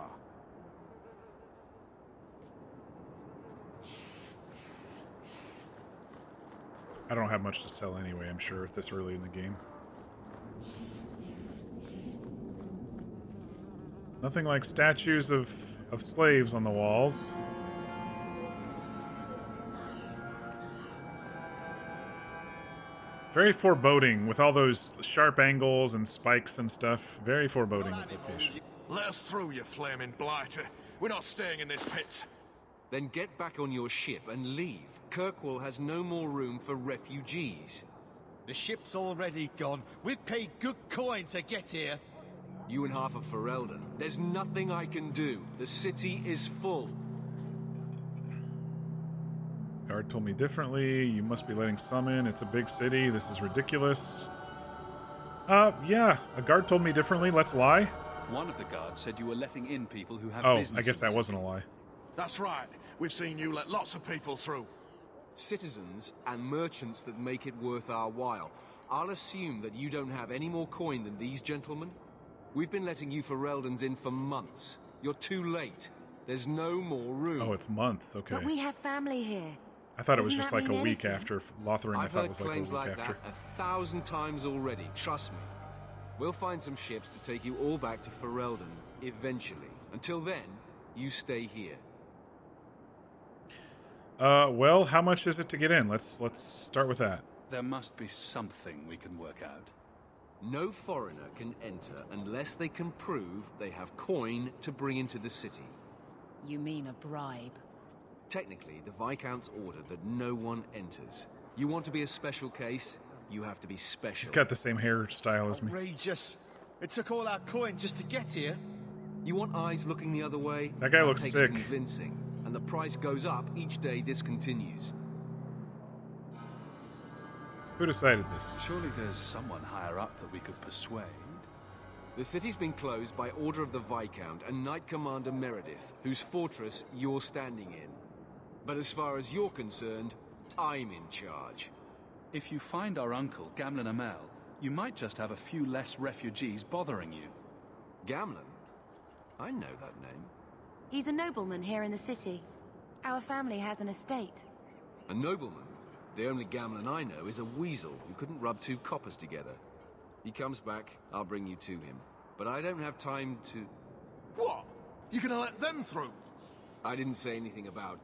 I don't have much to sell anyway, I'm sure, this early in the game. Nothing like statues of slaves on the walls. Very foreboding, with all those sharp angles and spikes and stuff. Very foreboding location. Let us through, you flaming blighter. We're not staying in this pit. Then get back on your ship and leave. Kirkwall has no more room for refugees. The ship's already gone. We've paid good coin to get here. You and half of Ferelden. There's nothing I can do. The city is full. Guard told me differently. You must be letting some in. It's a big city. This is ridiculous. Yeah. A guard told me differently. Let's lie. One of the guards said you were letting in people who have business. I guess that wasn't a lie. That's right. We've seen you let lots of people through. Citizens and merchants that make it worth our while. I'll assume that you don't have any more coin than these gentlemen. We've been letting you Fereldens in for months. You're too late. There's no more room. Oh, it's months. Okay. But we have family here. I thought it was Doesn't just that like a mean week anything? after Lothringen. I I've thought it heard was like a claims week like after. that 1,000 times already. Trust me. We'll find some ships to take you all back to Ferelden eventually. Until then, you stay here. Well, how much is it to get in? Let's start with that. There must be something we can work out. No foreigner can enter unless they can prove they have coin to bring into the city. You mean a bribe? Technically, the Viscount's ordered that no one enters. You want to be a special case, you have to be special. He's got the same hairstyle as me. Outrageous. It took all our coin just to get here. You want eyes looking the other way? That guy looks takes sick. Convincing, and the price goes up each day this continues. Who decided this? Surely there's someone higher up that we could persuade. The city's been closed by order of the Viscount and Knight Commander Meredith, whose fortress you're standing in. But as far as you're concerned, I'm in charge. If you find our uncle, Gamlen Amel, you might just have a few less refugees bothering you. Gamlen? I know that name. He's a nobleman here in the city. Our family has an estate. A nobleman? The only Gamlen I know is a weasel who couldn't rub two coppers together. He comes back, I'll bring you to him. But I don't have time to... What? You're gonna let them through? I didn't say anything about...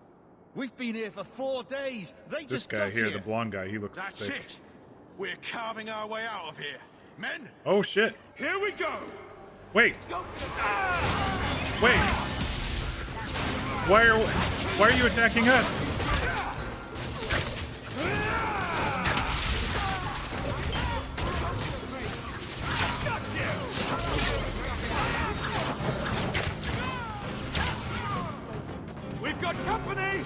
We've been here for 4 days. They This just guy got here, here. the blonde guy, he looks That's sick. it. We're carving our way out of here. Men, Oh shit! here we go. Wait! Wait! Why are you attacking us? We've got company!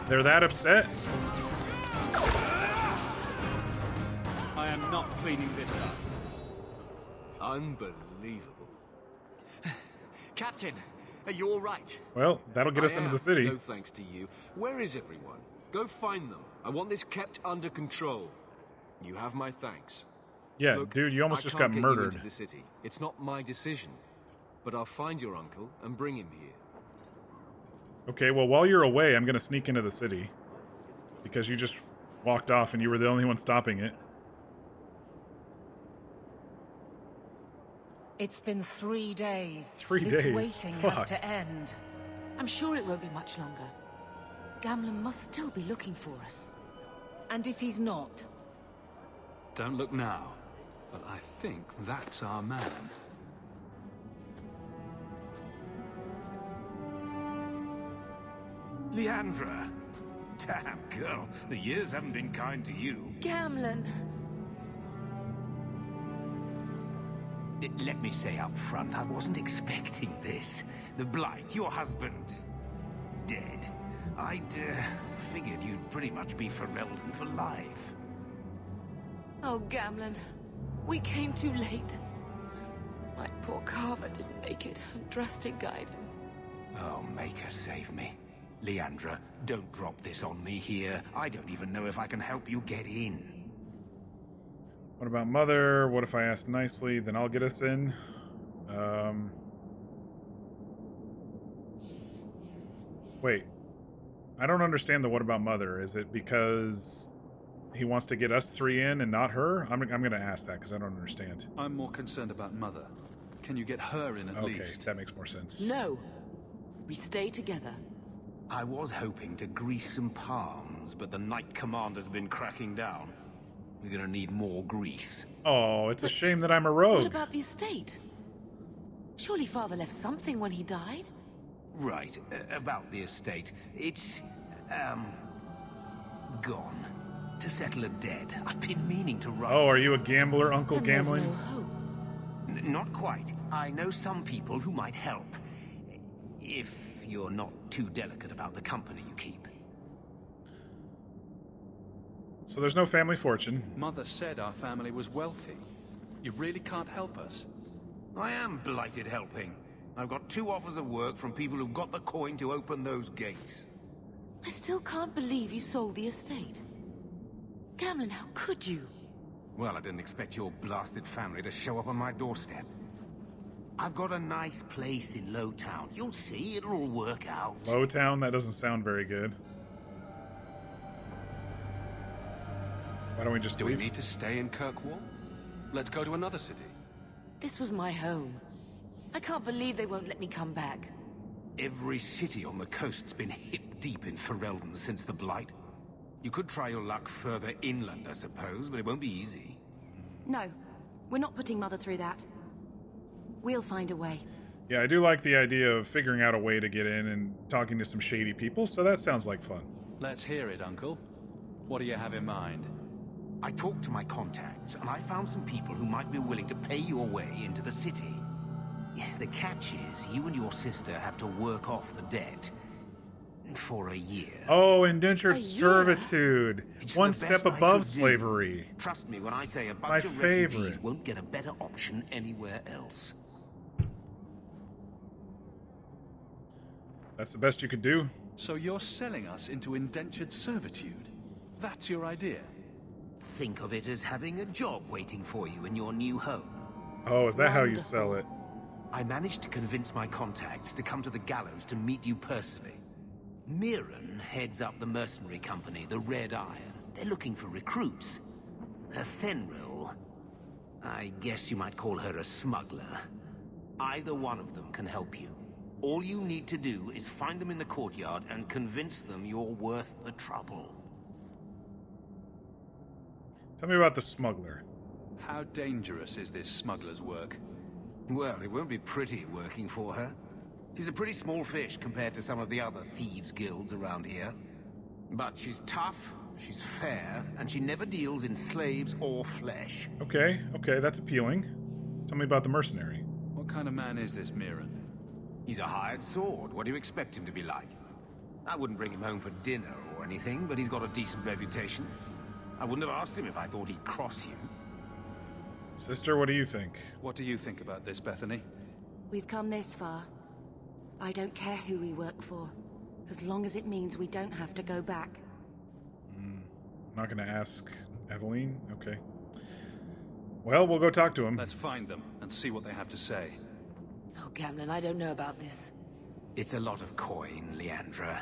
They're that upset? I am not cleaning this up. Unbelievable. Captain, are you all right? Well, that'll get us I into the am, city. No thanks to you. Where is everyone? Go find them. I want this kept under control. You have my thanks. Yeah, Look, dude, you almost I just can't got get murdered. You into the city. It's not my decision. But I'll find your uncle and bring him here. Okay, well, while you're away, I'm gonna sneak into the city. Because you just walked off and you were the only one stopping it. It's been 3 days. 3 this days? waiting Fuck. has to end. I'm sure it won't be much longer. Gamlen must still be looking for us. And if he's not, Don't look now, but I think that's our man. Leandra. Damn, girl. The years haven't been kind to you. Gamlen! Let me say up front, I wasn't expecting this. The Blight, your husband, dead. I'd figured you'd pretty much be Ferelden for life. Oh, Gamlen. We came too late. My poor Carver didn't make it, and Drastic guide him. Oh, make her save me. Leandra, don't drop this on me here. I don't even know if I can help you get in. What about Mother? What if I ask nicely? Then I'll get us in. Wait. I don't understand the what about Mother. Is it because he wants to get us three in and not her? I'm going to ask that because I don't understand. I'm more concerned about Mother. Can you get her in at least? Okay, that makes more sense. No. We stay together. I was hoping to grease some palms, but the Knight Commander's been cracking down. We're gonna need more grease. Oh, it's a shame that I'm a rogue. What about the estate? Surely Father left something when he died? Right, about the estate. It's, gone. To settle a debt. I've been meaning to write. Oh, are you a gambler, Uncle Then Gambling? there's no hope. Not quite. I know some people who might help. If you're not too delicate about the company you keep. So there's no family fortune. Mother said our family was wealthy. You really can't help us? I am blighted helping. I've got 2 offers of work from people who've got the coin to open those gates. I still can't believe you sold the estate. Gamlin, how could you? Well, I didn't expect your blasted family to show up on my doorstep. I've got a nice place in Lowtown. You'll see, it'll all work out. Lowtown? That doesn't sound very good. Why don't we just leave? Do we need to stay in Kirkwall? Let's go to another city. This was my home. I can't believe they won't let me come back. Every city on the coast's been hip-deep in Ferelden since the Blight. You could try your luck further inland, I suppose, but it won't be easy. No, we're not putting Mother through that. We'll find a way. Yeah, I do like the idea of figuring out a way to get in and talking to some shady people, so that sounds like fun. Let's hear it, Uncle. What do you have in mind? I talked to my contacts, and I found some people who might be willing to pay your way into the city. The catch is, you and your sister have to work off the debt for a year. Oh, indentured servitude. It's One the step best I above could do. slavery. Trust me when I say a My bunch of favorite. refugees won't get a better option anywhere else. That's the best you could do? So you're selling us into indentured servitude? That's your idea? Think of it as having a job waiting for you in your new home. Oh, is that how you sell it? I managed to convince my contacts to come to the gallows to meet you personally. Mirren heads up the mercenary company, the Red Iron. They're looking for recruits. Fenril, I guess you might call her a smuggler. Either one of them can help you. All you need to do is find them in the courtyard and convince them you're worth the trouble. Tell me about the smuggler. How dangerous is this smuggler's work? Well, it won't be pretty working for her. She's a pretty small fish compared to some of the other thieves' guilds around here. But she's tough, she's fair, and she never deals in slaves or flesh. Okay, that's appealing. Tell me about the mercenary. What kind of man is this Mirren? He's a hired sword. What do you expect him to be like? I wouldn't bring him home for dinner or anything, but he's got a decent reputation. I wouldn't have asked him if I thought he'd cross you. Sister, what do you think? What do you think about this, Bethany? We've come this far. I don't care who we work for, as long as it means we don't have to go back. I'm not going to ask Eveline? Okay. Well, we'll go talk to him. Let's find them and see what they have to say. Oh, Gamlin, I don't know about this. It's a lot of coin, Leandra.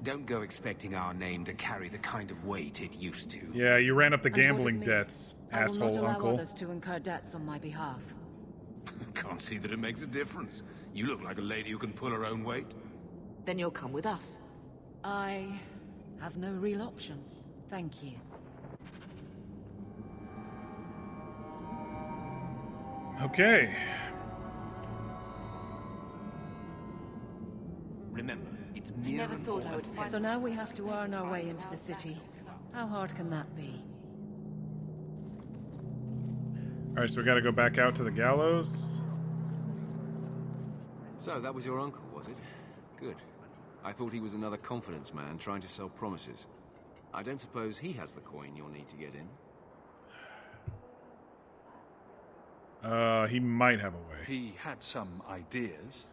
Don't go expecting our name to carry the kind of weight it used to. Yeah, you ran up the And what of gambling me? debts, I will asshole not allow uncle. others to incur debts on my behalf. Can't see that it makes a difference. You look like a lady who can pull her own weight. Then you'll come with us. I have no real option. Thank you. Okay. Remember, it's I never thought I would find. So now we have to earn our way into the city. How hard can that be? Alright, so we gotta go back out to the gallows. So, that was your uncle, was it? Good. I thought he was another confidence man trying to sell promises. I don't suppose he has the coin you'll need to get in? He might have a way. He had some ideas.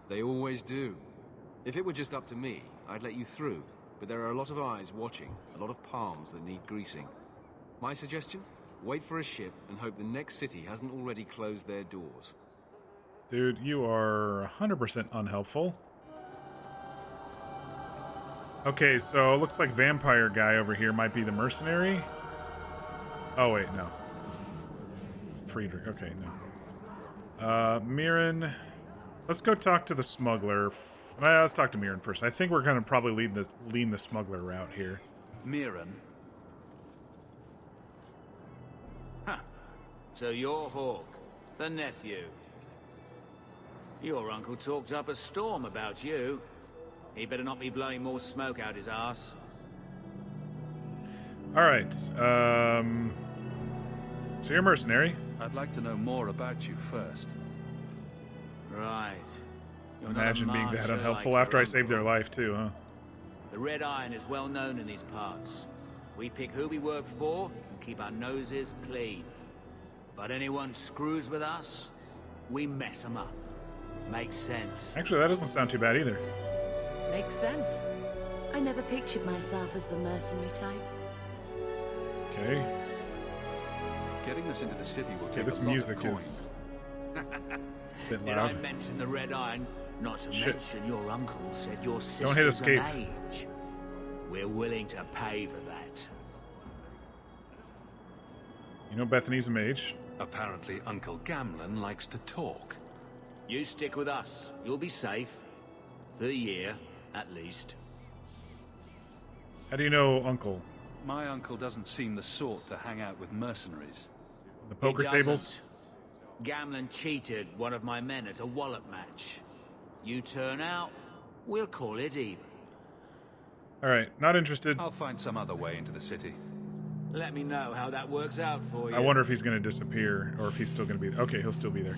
They always do. If it were just up to me, I'd let you through. But there are a lot of eyes watching, a lot of palms that need greasing. My suggestion? Wait for a ship and hope the next city hasn't already closed their doors. Dude, you are 100% unhelpful. Okay, so it looks like vampire guy over here might be the mercenary. Oh, wait, no. Friedrich, okay, no. Mirren. Let's go talk to the smuggler. Well, let's talk to Mirren first. I think we're going to probably lean the smuggler route here. Mirren. Huh. So you're Hawke, the nephew. Your uncle talked up a storm about you. He better not be blowing more smoke out his ass. Alright, so you're a mercenary. I'd like to know more about you first. Right. You're Imagine being that unhelpful like after I saved their life, too, huh? The Red Iron is well known in these parts. We pick who we work for and keep our noses clean. But anyone screws with us, we mess them up. Makes sense. Actually, that doesn't sound too bad either. Makes sense. I never pictured myself as the mercenary type. Okay. Getting us into the city will take this a lot music of coin. is a bit Did loud. I mention the Red Iron? Not to Shit. mention your uncle said your sister's Don't hit escape. of age. We're willing to pay for that. You know Bethany's a mage. Apparently, Uncle Gamlen likes to talk. You stick with us. You'll be safe. For a year, at least. How do you know Uncle? My uncle doesn't seem the sort to hang out with mercenaries. The poker He doesn't. tables? Gamlen cheated one of my men at a wallop match. You turn out, we'll call it even. Alright, not interested. I'll find some other way into the city. Let me know how that works out for you. I wonder if he's going to disappear, or if he's still going to be... Okay, he'll still be there.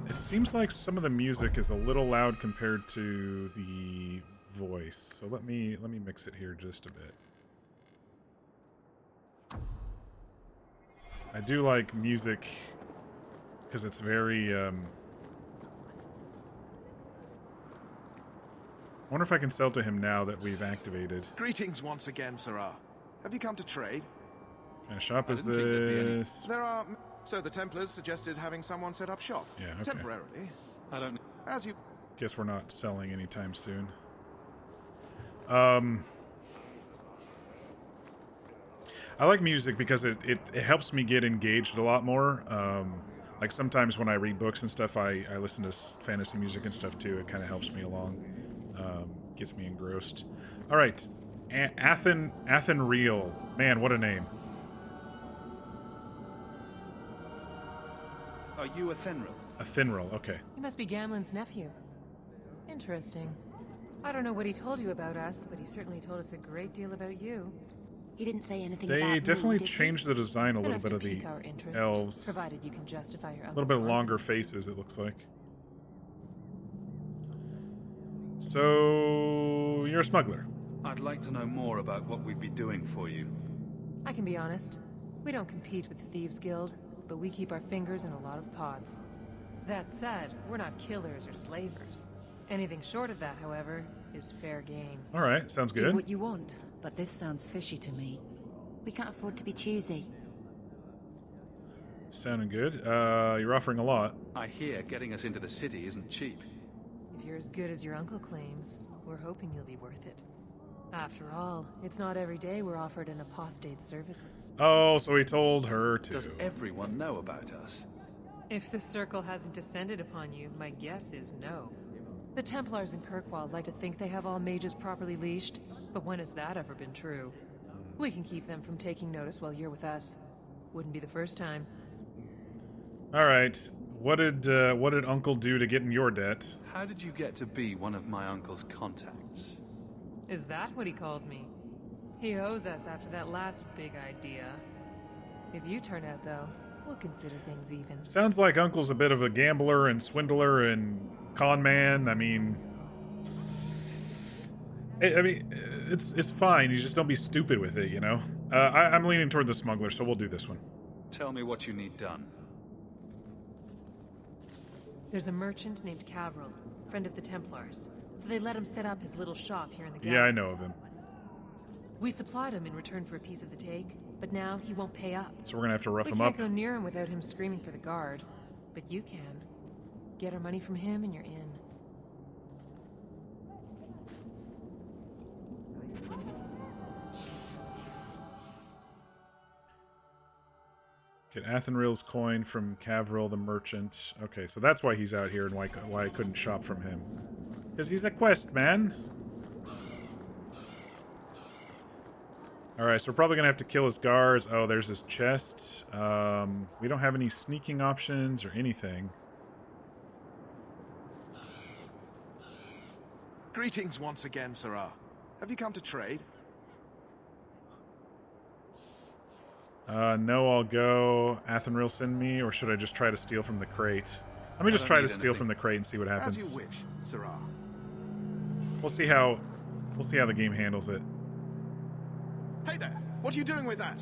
It seems like some of the music is a little loud compared to the voice. So let me mix it here just a bit. I do like music because it's very... I wonder if I can sell to him now that we've activated. Greetings once again, Sirrah. Have you come to trade? What kind of shop is this? There are... So the Templars suggested having someone set up shop. Yeah, okay. Temporarily. I don't... As you... Guess we're not selling anytime soon. I like music because it helps me get engaged a lot more. Like sometimes when I read books and stuff, I listen to fantasy music and stuff too. It kind of helps me along. Gets me engrossed. All right. Athenreal. Man, what a name. Are you a Fenrir? Athenreal, okay. He must be Gamlen's nephew. Interesting. I don't know what he told you about us, but he certainly told us a great deal about you. He didn't say anything about They me, definitely did he? changed the design a little Enough bit to of the pique our interest, elves. provided you can justify your A little uncle's bit longer confidence. faces, it looks like. So, you're a smuggler. I'd like to know more about what we'd be doing for you. I can be honest. We don't compete with the Thieves Guild, but we keep our fingers in a lot of pots. That said, we're not killers or slavers. Anything short of that, however, is fair game. All right, sounds Do good. what you want, but this sounds fishy to me. We can't afford to be choosy. Sounding good. You're offering a lot. I hear getting us into the city isn't cheap. If you're as good as your uncle claims, we're hoping you'll be worth it. After all, it's not every day we're offered an apostate's services. Oh, so he told her to. Does everyone know about us? If the circle hasn't descended upon you, my guess is no. The Templars in Kirkwall like to think they have all mages properly leashed, but when has that ever been true? We can keep them from taking notice while you're with us. Wouldn't be the first time. All right. What did Uncle do to get in your debt? How did you get to be one of my uncle's contacts? Is that what he calls me? He owes us after that last big idea. If you turn out, though, we'll consider things even. Sounds like Uncle's a bit of a gambler and swindler and con man. I mean, it's fine. You just don't be stupid with it, you know? I'm leaning toward the smuggler, so we'll do this one. Tell me what you need done. There's a merchant named Cavril, friend of the Templars. so they let him set up his little shop here in the Yeah, I galleys. know of him. We supplied him in return for a piece of the take, but now he won't pay up. So we're gonna have to rough him We up. can't go near him without him screaming for the guard, but you can. Get our money from him and you're in. Get Athenril's coin from Cavril the merchant. Okay, so that's why he's out here and why I couldn't shop from him. Because he's a quest man. Alright, so we're probably going to have to kill his guards. Oh, there's his chest. We don't have any sneaking options or anything. Greetings once again, Sirrah. Have you come to trade? No, I'll go. Athenril send me, or should I just try to steal from the crate? Let me just try to steal from the crate and see what happens. As you wish, Sirrah. We'll see how the game handles it. Hey there! What are you doing with that?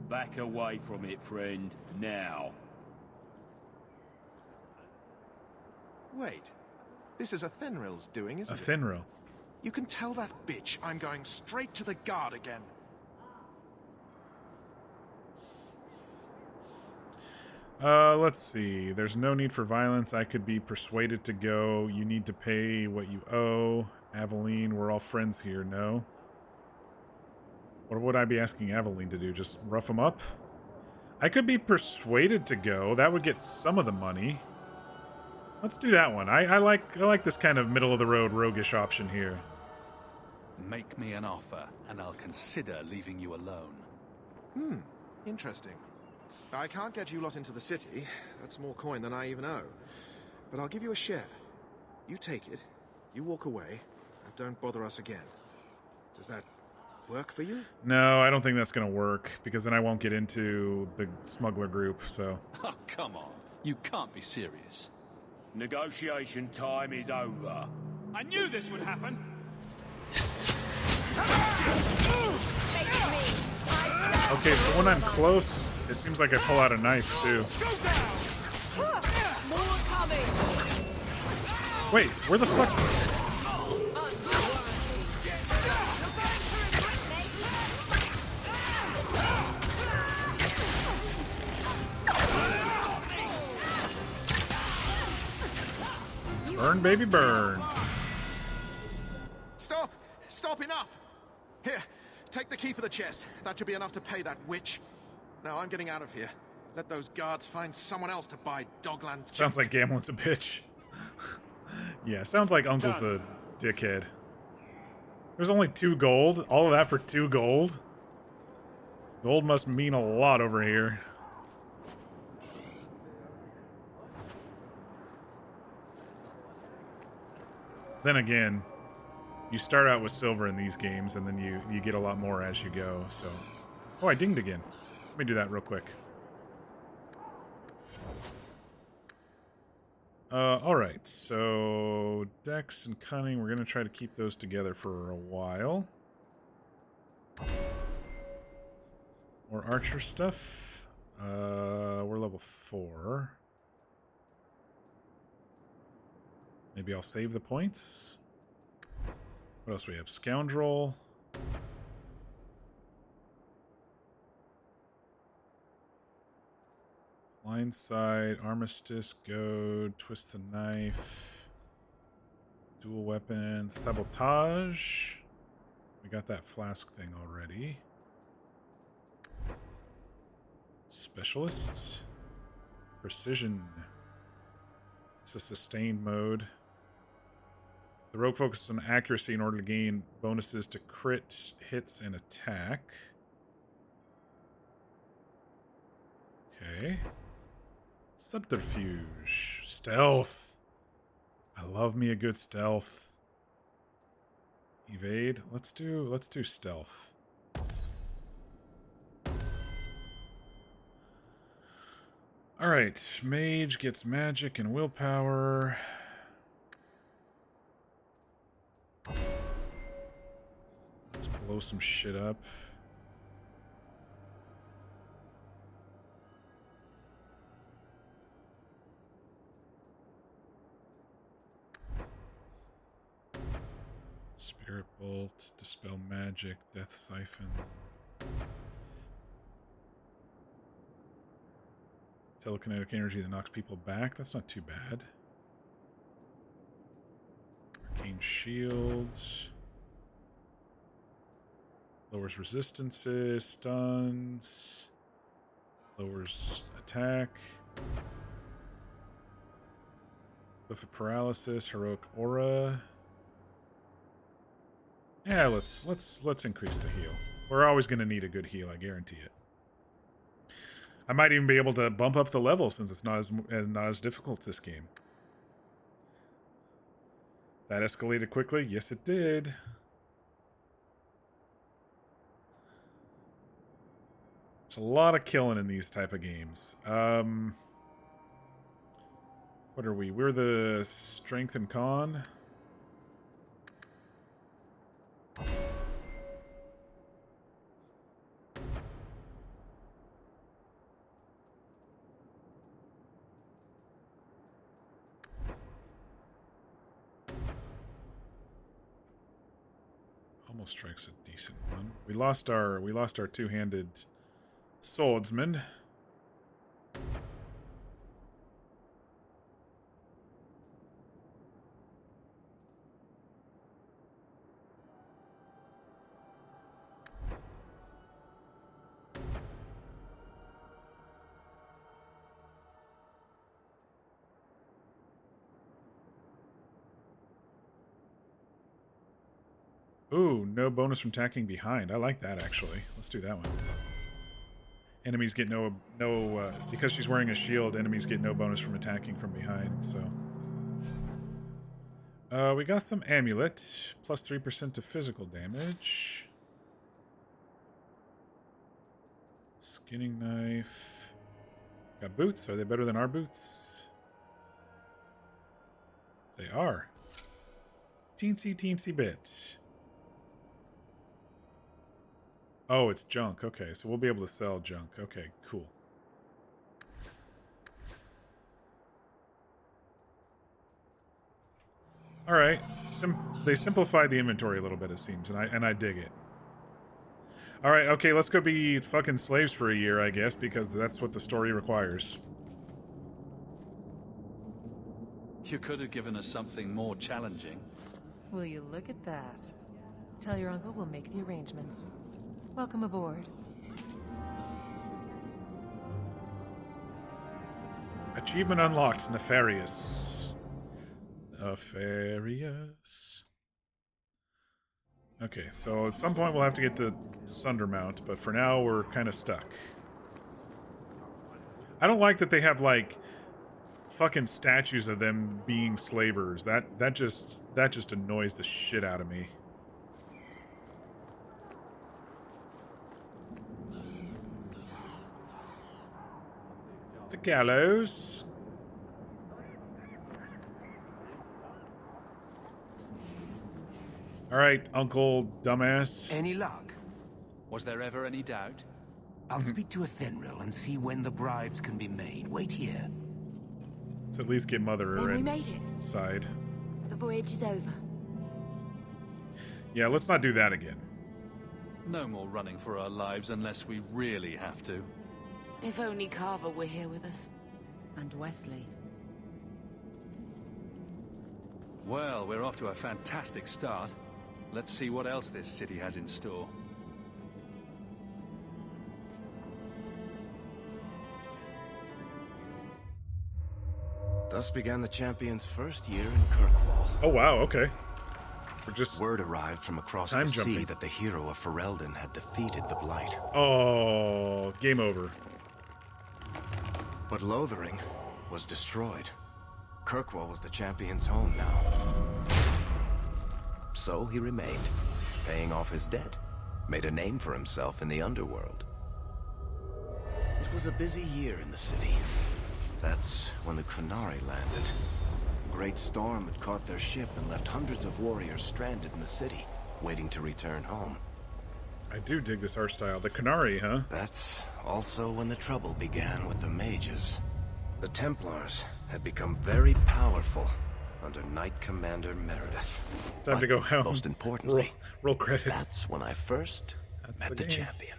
Back away from it, friend. Now. Wait. This is Athenril's doing, isn't it? Athenril. You can tell that bitch I'm going straight to the guard again. Let's see. There's no need for violence. I could be persuaded to go. You need to pay what you owe. Aveline, we're all friends here, no? What would I be asking Aveline to do? Just rough him up? I could be persuaded to go. That would get some of the money. Let's do that one. I like this kind of middle-of-the-road roguish option here. Make me an offer, and I'll consider leaving you alone. Interesting. I can't get you lot into the city. That's more coin than I even owe. But I'll give you a share. You take it, you walk away, and don't bother us again. Does that work for you? No, I don't think that's going to work, because then I won't get into the smuggler group, so... Oh, come on. You can't be serious. Negotiation time is over. I knew this would happen! Okay, so when I'm close, it seems like I pull out a knife, too. Wait, where the fuck... Burn, baby, burn. Stop! Stop, enough! Here, take the key for the chest. That should be enough to pay that witch. Now I'm getting out of here. Let those guards find someone else to buy Dogland. Sounds like Gamlen's a bitch. Yeah, sounds like Uncle's a dickhead. There's only 2 gold? All of that for 2 gold? Gold must mean a lot over here. Then again, you start out with silver in these games, and then you get a lot more as you go, so... Oh, I dinged again. Let me do that real quick. Alright, so... Dex and Cunning, we're gonna try to keep those together for a while. More archer stuff. We're level 4. Maybe I'll save the points. What else do we have? Scoundrel. Blindside, Armistice, Goad, Twist the Knife, Dual Weapon, Sabotage. We got that flask thing already. Specialist. Precision. It's a sustained mode. The rogue focuses on accuracy in order to gain bonuses to crit, hits, and attack. Okay. Subterfuge. Stealth. I love me a good stealth. Evade. Let's do stealth. Alright, mage gets magic and willpower. Let's blow some shit up. Spirit Bolt, Dispel Magic, Death Siphon. Telekinetic energy that knocks people back. That's not too bad. Arcane Shields. Lowers resistances, stuns. Lowers attack. Buff of Paralysis, Heroic Aura. Yeah, let's increase the heal. We're always going to need a good heal, I guarantee it. I might even be able to bump up the level since it's not as difficult this game. That escalated quickly. Yes, it did. There's a lot of killing in these type of games. What are we? We're the strength and con. Almost strikes a decent one. We lost our two-handed swordsman. Ooh, no bonus from attacking behind. I like that, actually. Let's do that one. Enemies get because she's wearing a shield, enemies get no bonus from attacking from behind, so. We got some amulet, plus 3% to physical damage. Skinning knife. Got boots. Are they better than our boots? They are. Teensy bit. Oh, it's junk. Okay, so we'll be able to sell junk. Okay, cool. All right. They simplified the inventory a little bit, it seems, and I dig it. All right, okay, let's go be fucking slaves for a year, I guess, because that's what the story requires. You could have given us something more challenging. Will you look at that? Tell your uncle we'll make the arrangements. Welcome aboard. Achievement unlocked. Nefarious. Nefarious. Okay, so at some point we'll have to get to Sundermount, but for now we're kind of stuck. I don't like that they have, like, fucking statues of them being slavers. That just annoys the shit out of me. The gallows. All right, Uncle Dumbass. Any luck? Was there ever any doubt? I'll speak to Athenril and see when the bribes can be made. Wait here. Let's at least get Mother Erin's side. The voyage is over. Yeah, let's not do that again. No more running for our lives unless we really have to. If only Carver were here with us. And Wesley. Well, we're off to a fantastic start. Let's see what else this city has in store. Thus began the champion's first year in Kirkwall. Oh wow, okay. We're just word arrived from across the sea that the hero of Ferelden had defeated the Blight. Oh, game over. But Lothering was destroyed. Kirkwall was the champion's home now. So he remained, paying off his debt, made a name for himself in the underworld. It was a busy year in the city. That's when the Qunari landed. A great storm had caught their ship and left hundreds of warriors stranded in the city, waiting to return home. I do dig this art style. The Qunari, huh? That's also when the trouble began with the mages. The Templars had become very powerful, under Knight Commander Meredith. Time to go home. Most importantly, roll credits. That's when I first met the champion.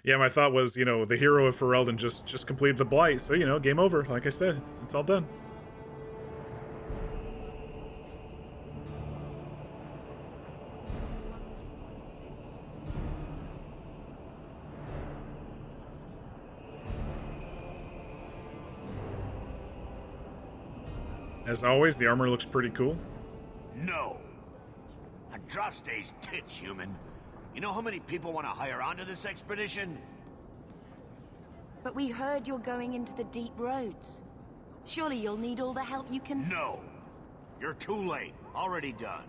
Yeah, my thought was, the hero of Ferelden just completed the blight, so game over. Like I said, it's all done. As always, the armor looks pretty cool. No. Andraste's tits, human. You know how many people want to hire onto this expedition? But we heard you're going into the deep roads. Surely you'll need all the help you can... No. You're too late. Already done.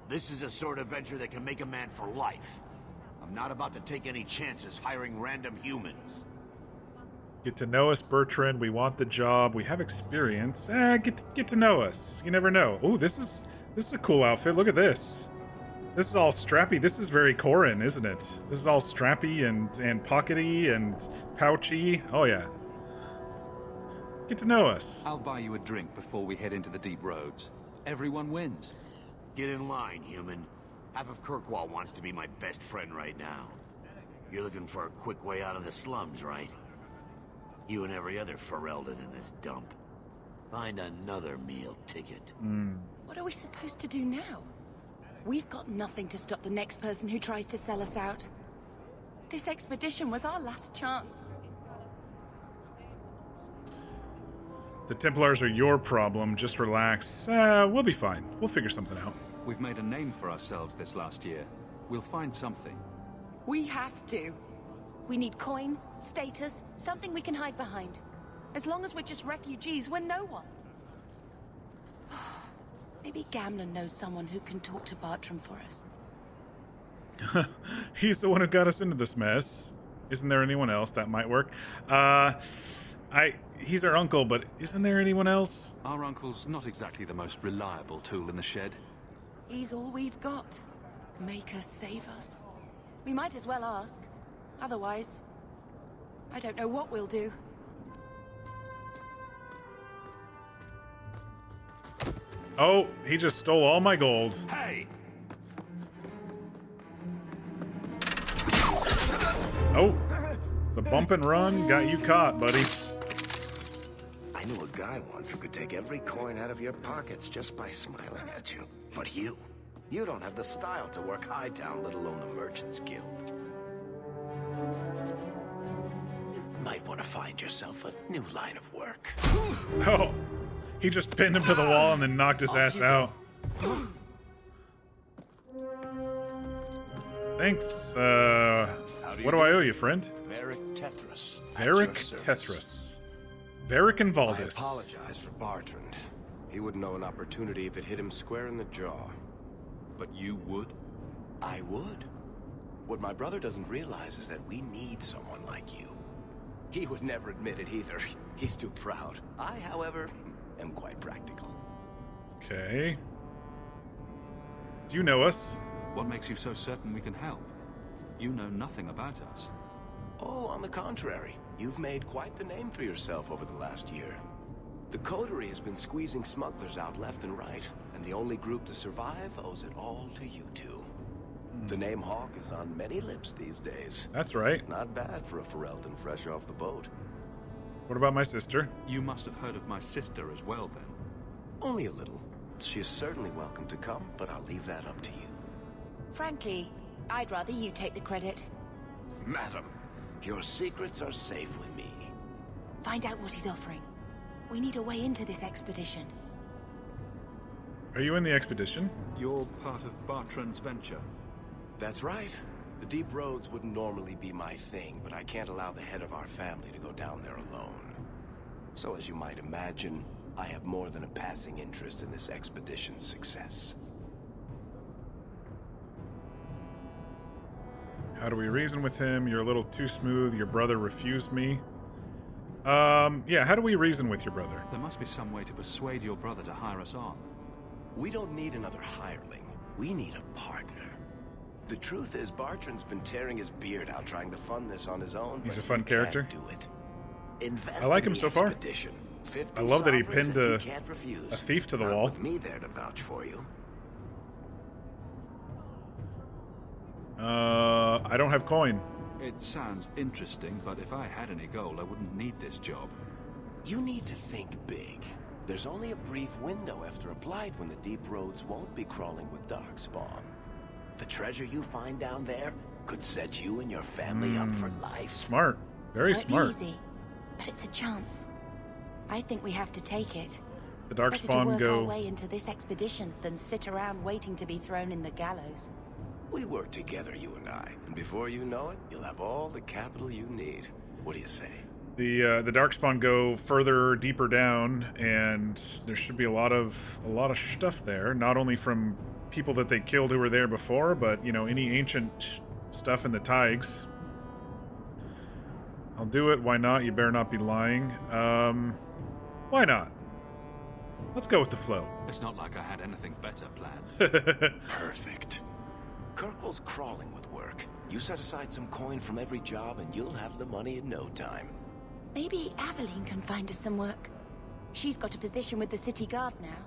This is a sort of venture that can make a man for life. I'm not about to take any chances hiring random humans. Get to know us, Bertrand. We want the job. We have experience. Get to know us. You never know. Ooh, this is a cool outfit. Look at this. This is all strappy. This is very Corrin, isn't it? This is all strappy and pockety and pouchy. Oh yeah. Get to know us. I'll buy you a drink before we head into the deep roads. Everyone wins. Get in line, human. Half of Kirkwall wants to be my best friend right now. You're looking for a quick way out of the slums, right? You and every other Ferelden in this dump. Find another meal ticket. What are we supposed to do now? We've got nothing to stop the next person who tries to sell us out. This expedition was our last chance. The Templars are your problem. Just relax. We'll be fine. We'll figure something out. We've made a name for ourselves this last year. We'll find something. We have to. We need coin, status, something we can hide behind. As long as we're just refugees, we're no one. Maybe Gamlen knows someone who can talk to Bartram for us. He's the one who got us into this mess. Isn't there anyone else that might work? He's our uncle, but isn't there anyone else? Our uncle's not exactly the most reliable tool in the shed. He's all we've got. Make us save us. We might as well ask. Otherwise, I don't know what we'll do. Oh, he just stole all my gold. Hey! Oh, the bump and run got you caught, buddy. I knew a guy once who could take every coin out of your pockets just by smiling at you. But you don't have the style to work Hightown, let alone the Merchants Guild. You might want to find yourself a new line of work. Oh, he just pinned him to the wall and then knocked his ass out. Thanks, what do I owe you, friend? Varric Tethras. Varric Tethras. Varric and Valdis. I apologize for Bertrand. He wouldn't know an opportunity if it hit him square in the jaw. But you would? I would. What my brother doesn't realize is that we need someone like you. He would never admit it either. He's too proud. I, however, am quite practical. Okay. Do you know us? What makes you so certain we can help? You know nothing about us. Oh, on the contrary. You've made quite the name for yourself over the last year. The Coterie has been squeezing smugglers out left and right, and the only group to survive owes it all to you two. The name Hawke is on many lips these days. That's right. Not bad for a Ferelden fresh off the boat. What about my sister? You must have heard of my sister as well, then. Only a little. She is certainly welcome to come, but I'll leave that up to you. Frankly, I'd rather you take the credit. Madam, your secrets are safe with me. Find out what he's offering. We need a way into this expedition. Are you in the expedition? You're part of Bartrand's venture. That's right. The deep roads wouldn't normally be my thing, but I can't allow the head of our family to go down there alone. So as you might imagine, I have more than a passing interest in this expedition's success. How do we reason with him? You're a little too smooth. Your brother refused me. Yeah, how do we reason with your brother? There must be some way to persuade your brother to hire us on. We don't need another hireling. We need a partner. The truth is, Bartrand's been tearing his beard out trying to fund this on his own. He's a fun character. Do it. Invest I like in him the so far. Expedition. I love that he sovereigns pinned and a can't refuse. thief to the Not wall. With me there to vouch for you. I don't have coin. It sounds interesting, but if I had any gold, I wouldn't need this job. You need to think big. There's only a brief window after a blight when the deep roads won't be crawling with darkspawn. The treasure you find down there could set you and your family up for life. Smart. Very smart. Easy, but it's a chance. I think we have to take it. The Better to darkspawn work go. our way into this expedition than sit around waiting to be thrown in the gallows. We work together, you and I, and before you know it, you'll have all the capital you need. What do you say? The darkspawn go further, deeper down, and there should be a lot of stuff there. Not only from people that they killed who were there before, but you know, any ancient stuff in the Tigers. I'll do it. Why not? You better not be lying. Why not? Let's go with the flow. It's not like I had anything better planned. Perfect. Kirkwall's crawling with work. You set aside some coin from every job and you'll have the money in no time. Maybe Aveline can find us some work. She's got a position with the city guard now.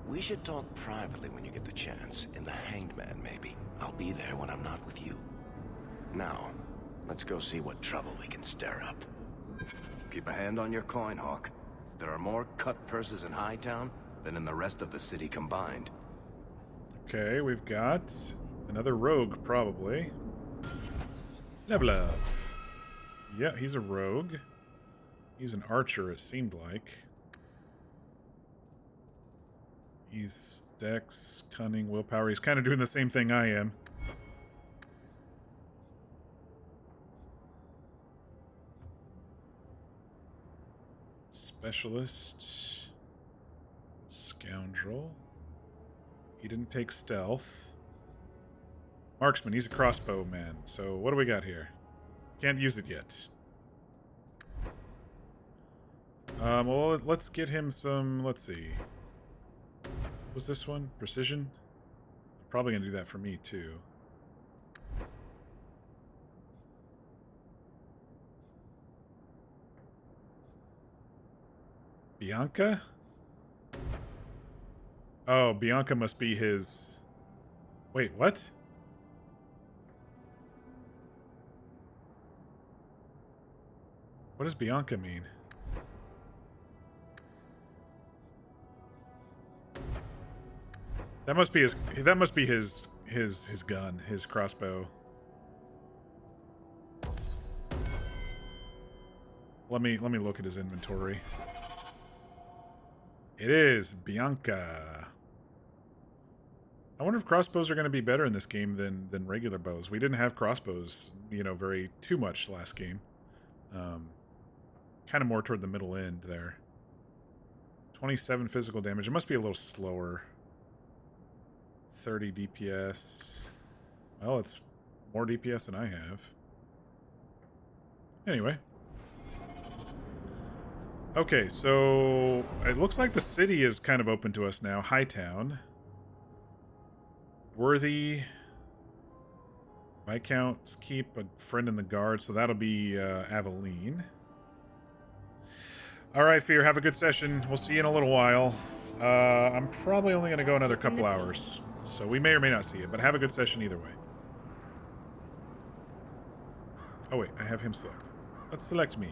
We should talk privately when you get the chance. In the Hanged Man, maybe. I'll be there when I'm not with you. Now, let's go see what trouble we can stir up. Keep a hand on your coin, Hawke. There are more cut purses in Hightown than in the rest of the city combined. Okay, we've got another rogue, probably. Level up. Yeah, he's a rogue. He's an archer, it seemed like. He's dex, cunning, willpower. He's kind of doing the same thing I am. Specialist. Scoundrel. He didn't take stealth. Marksman, he's a crossbow man. So what do we got here? Can't use it yet. Well, let's get him some, let's see. What was this one? Precision? Probably gonna do that for me, too. Bianca? Oh, Bianca must be his... Wait, what? What does Bianca mean? That must be his. That must be his gun, his crossbow. Let me look at his inventory. It is Bianca. I wonder if crossbows are going to be better in this game than regular bows. We didn't have crossbows, you know, too much last game. Kind of more toward the middle end there. 27 physical damage. It must be a little slower. 30 DPS. Well, it's more DPS than I have. Anyway. Okay, so it looks like the city is kind of open to us now. Hightown. Worthy. Viscount's Keep, a friend in the guard, so that'll be Aveline. Alright, Fear, have a good session. We'll see you in a little while. I'm probably only going to go another couple hours. So we may or may not see it, but have a good session either way. Oh wait, I have him select. Let's select me.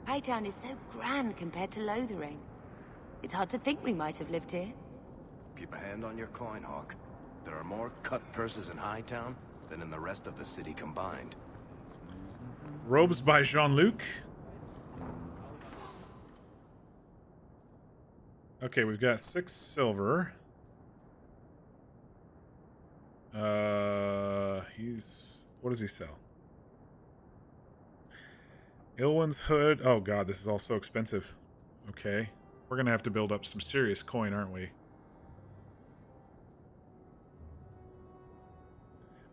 Hightown is so grand compared to Lothering. It's hard to think we might have lived here. Keep a hand on your coin, Hawke. There are more cut purses in Hightown than in the rest of the city combined. Robes by Jean-Luc. Okay, we've got 6 silver. What does he sell? Ilwyn's hood. Oh god, this is all so expensive. Okay. We're gonna have to build up some serious coin, aren't we?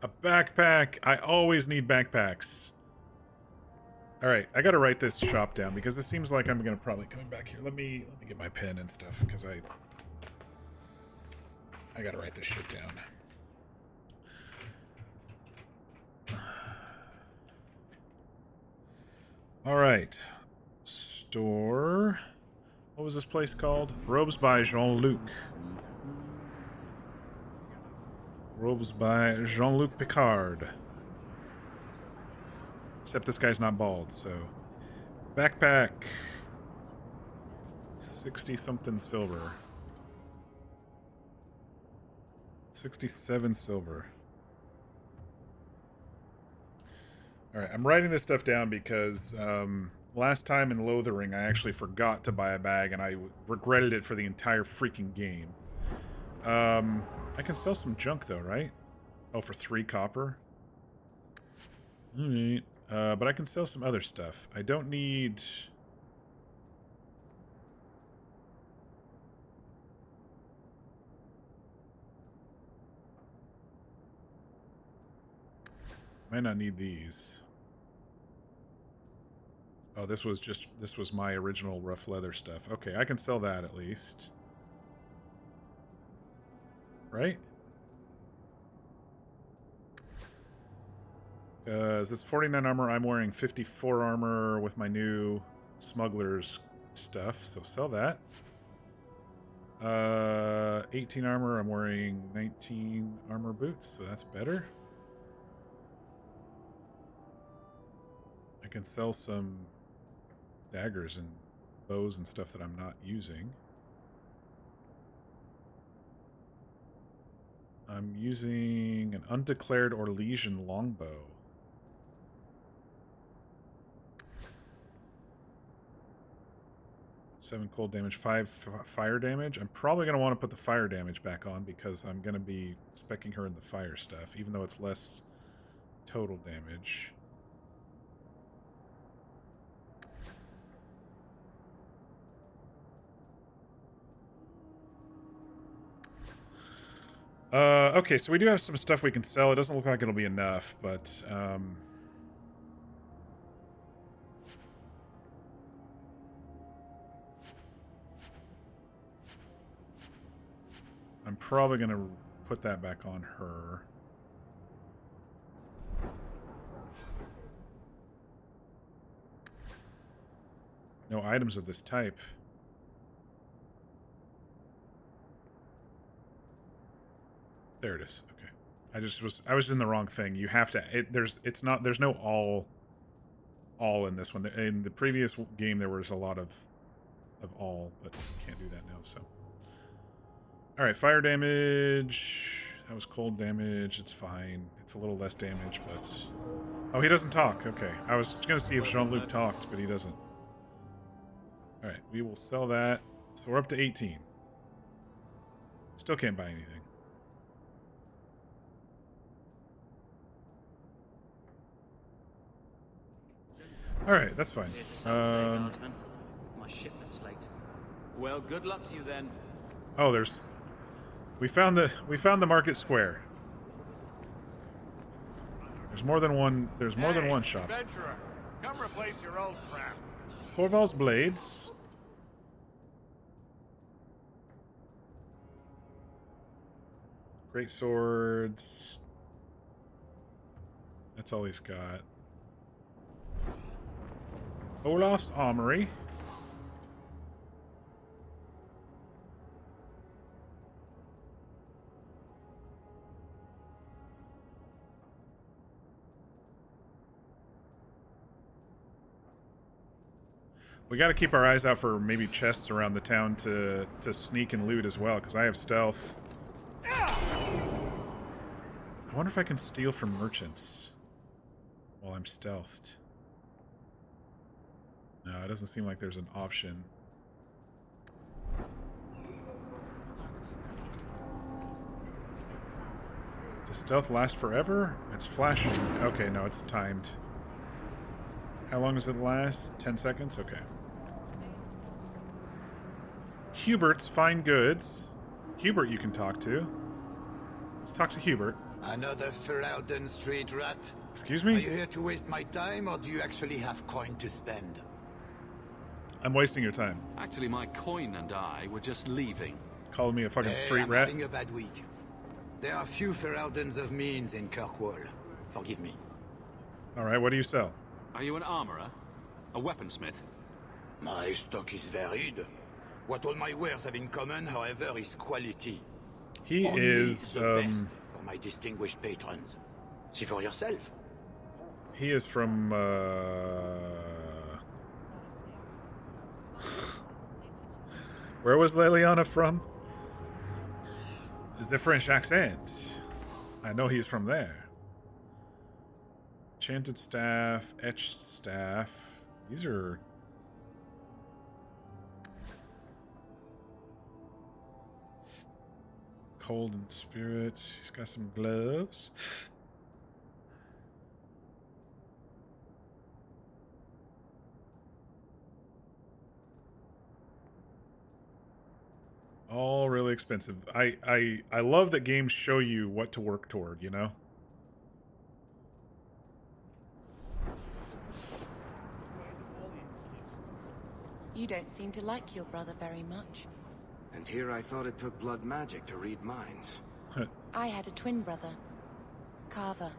A backpack! I always need backpacks. Alright, I gotta write this shop down because it seems like I'm gonna probably come back here. Let me get my pen and stuff because I gotta write this shit down. Alright. Store. What was this place called? Robes by Jean-Luc. Robes by Jean-Luc Picard. Except this guy's not bald, so... Backpack. 60-something silver. 67 silver. Alright, I'm writing this stuff down because last time in Lothering I actually forgot to buy a bag and I regretted it for the entire freaking game. I can sell some junk though, right? Oh, for 3 copper? Alright. But I can sell some other stuff. I don't need... Might not need these. Oh, this was my original rough leather stuff. Okay, I can sell that at least. Right? Because it's 49 armor. I'm wearing 54 armor with my new smuggler's stuff, so sell that. 18 armor. I'm wearing 19 armor boots, so that's better. I can sell some daggers and bows and stuff that I'm not using. I'm using an undeclared Orlesian longbow. Seven cold damage, 5 fire damage. I'm probably going to want to put the fire damage back on because I'm going to be speccing her in the fire stuff, even though it's less total damage. Okay, so we do have some stuff we can sell. It doesn't look like it'll be enough, but, I'm probably going to put that back on her. No items of this type. There it is. Okay. I was in the wrong thing. You have to there's no all in this one. In the previous game there was a lot of all, but you can't do that now, so. All right, fire damage. That was cold damage. It's fine. It's a little less damage, but oh, he doesn't talk. Okay. I was going to see if Jean-Luc talked, but he doesn't. All right, we will sell that. So we're up to 18. Still can't buy anything. All right, that's fine. My shipment's late. Well, good luck to you then. Oh, we found the market square. There's more than one. There's more than one shop. Adventurer, come replace your old crap. Corval's blades. Great swords. That's all he's got. Olaf's armory. We got to keep our eyes out for maybe chests around the town to sneak and loot as well, because I have stealth. I wonder if I can steal from merchants while I'm stealthed. No, it doesn't seem like there's an option. Does stealth last forever? It's flashing. Okay, no, it's timed. How long does it last? 10 seconds? Okay. Hubert's Fine Goods. Hubert you can talk to. Let's talk to Hubert. Another Ferelden street rat? Excuse me? Are you here to waste my time, or do you actually have coin to spend? I'm wasting your time. Actually, my coin and I were just leaving. Calling me a fucking street I'm rat? having a bad week. There are few Fereldens of means in Kirkwall. Forgive me. Alright, what do you sell? Are you an armorer? A weaponsmith? My stock is varied. What all my wares have in common, however, is quality. He Only is, the best for my distinguished patrons. See for yourself. He is from, where was Leliana from? The French accent. I know he's from there. Enchanted staff, etched staff. These are... Cold and spirit. He's got some gloves. All really expensive. I love that games show you what to work toward, you know? You don't seem to like your brother very much. And here I thought it took blood magic to read minds. I had a twin brother, Carver.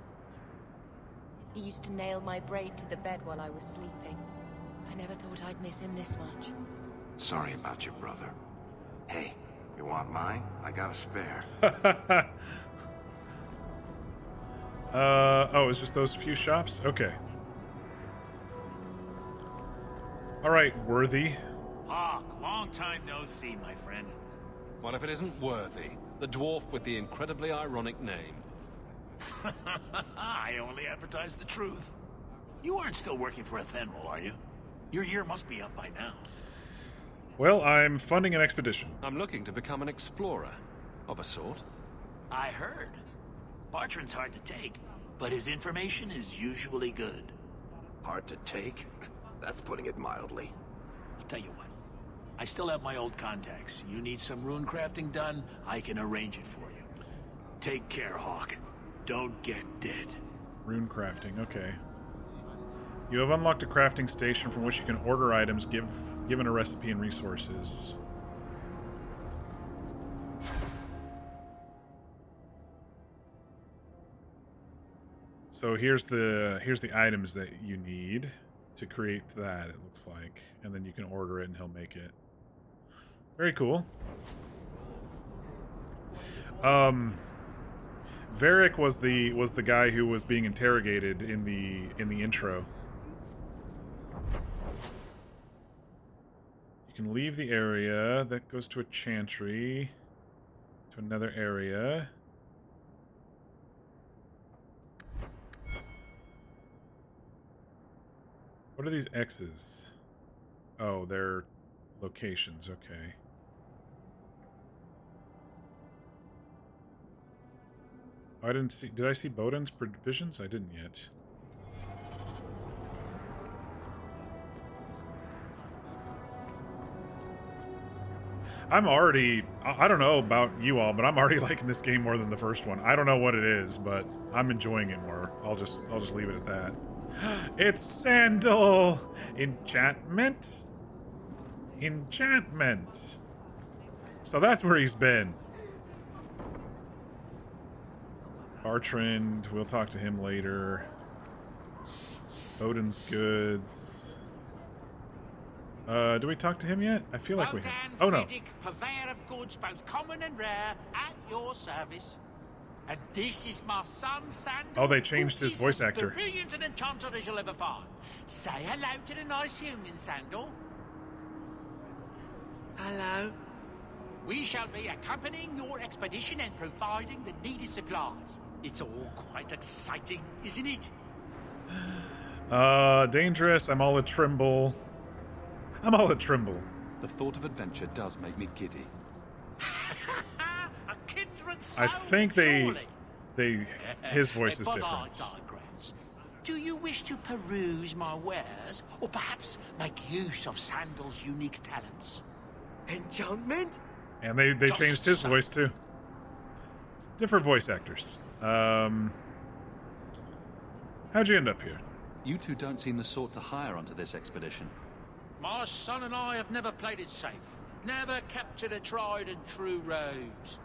He used to nail my braid to the bed while I was sleeping. I never thought I'd miss him this much. Sorry about your brother. Hey, you want mine? I got a spare. Oh, it's just those few shops? Okay. Alright, Worthy. Hawke, long time no see, my friend. What if it isn't Worthy? The dwarf with the incredibly ironic name. I only advertise the truth. You aren't still working for Athenril, are you? Your year must be up by now. Well, I'm funding an expedition. I'm looking to become an explorer, of a sort. I heard. Bartrand's hard to take, but his information is usually good. Hard to take? That's putting it mildly. I'll tell you what. I still have my old contacts. You need some rune crafting done, I can arrange it for you. Take care, Hawke. Don't get dead. Rune crafting, okay. You have unlocked a crafting station from which you can order items given a recipe and resources. So here's the items that you need to create that, it looks like. And then you can order it and he'll make it. Very cool. Varric was the guy who was being interrogated in the intro. You can leave the area. That goes to a chantry. To another area. What are these X's? Oh, they're locations, okay. Oh, I didn't see... Did I see Bowden's provisions? I didn't yet. I'm already... I don't know about you all, but I'm already liking this game more than the first one. I don't know what it is, but I'm enjoying it more. I'll just leave it at that. It's Sandal! Enchantment? Enchantment. So that's where he's been. Bartrand, we'll talk to him later. Odin's goods. Do we talk to him yet? I feel like we have. Oh no. Purveyor of goods both common and rare, at your service. And this is my son, Sandal. Oh, they changed his voice actor. As brilliant an enchanter as you'll ever find. Say hello to the nice union, Sandal. Hello. We shall be accompanying your expedition and providing the needed supplies. It's all quite exciting, isn't it? Dangerous. I'm all a tremble. I'm all a tremble. The thought of adventure does make me giddy. A kindred soul, I think his voice is but different. I digress. Do you wish to peruse my wares, or perhaps make use of Sandal's unique talents? Enchantment? And they changed his voice too. It's different voice actors. How'd you end up here? You two don't seem the sort to hire onto this expedition. My son and I have never played it safe. Never captured a tried and true rose.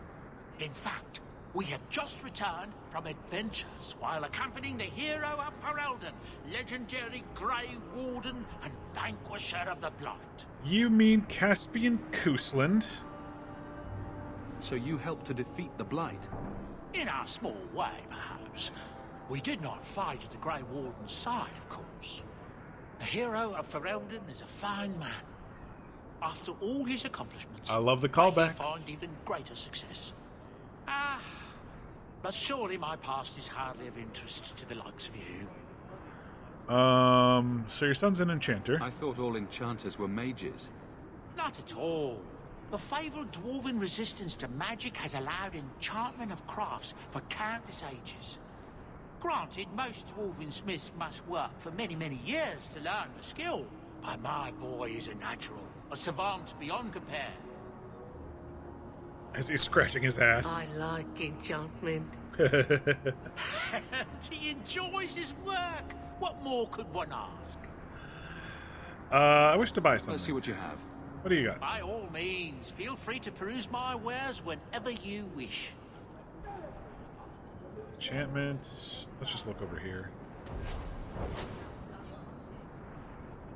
In fact, We have just returned from adventures while accompanying the hero of Ferelden, legendary Grey Warden and Vanquisher of the Blight. You mean Caspian Coastland? So you helped to defeat the Blight? In our small way, perhaps. We did not fight at the Grey Warden's side, of course. The hero of Ferelden is a fine man. After all his accomplishments, I love the may callbacks. he find even greater success. But surely my past is hardly of interest to the likes of you. So your son's an enchanter. I thought all enchanters were mages. Not at all. The fabled dwarven resistance to magic has allowed enchantment of crafts for countless ages. Granted, most dwarven smiths must work for many, many years to learn the skill, but my boy is a natural, a savant beyond compare. As he's scratching his ass. I like enchantment. He enjoys his work. What more could one ask? I wish to buy something. Let's see what you have. What do you got? By all means, feel free to peruse my wares whenever you wish. Enchantment. Let's just look over here.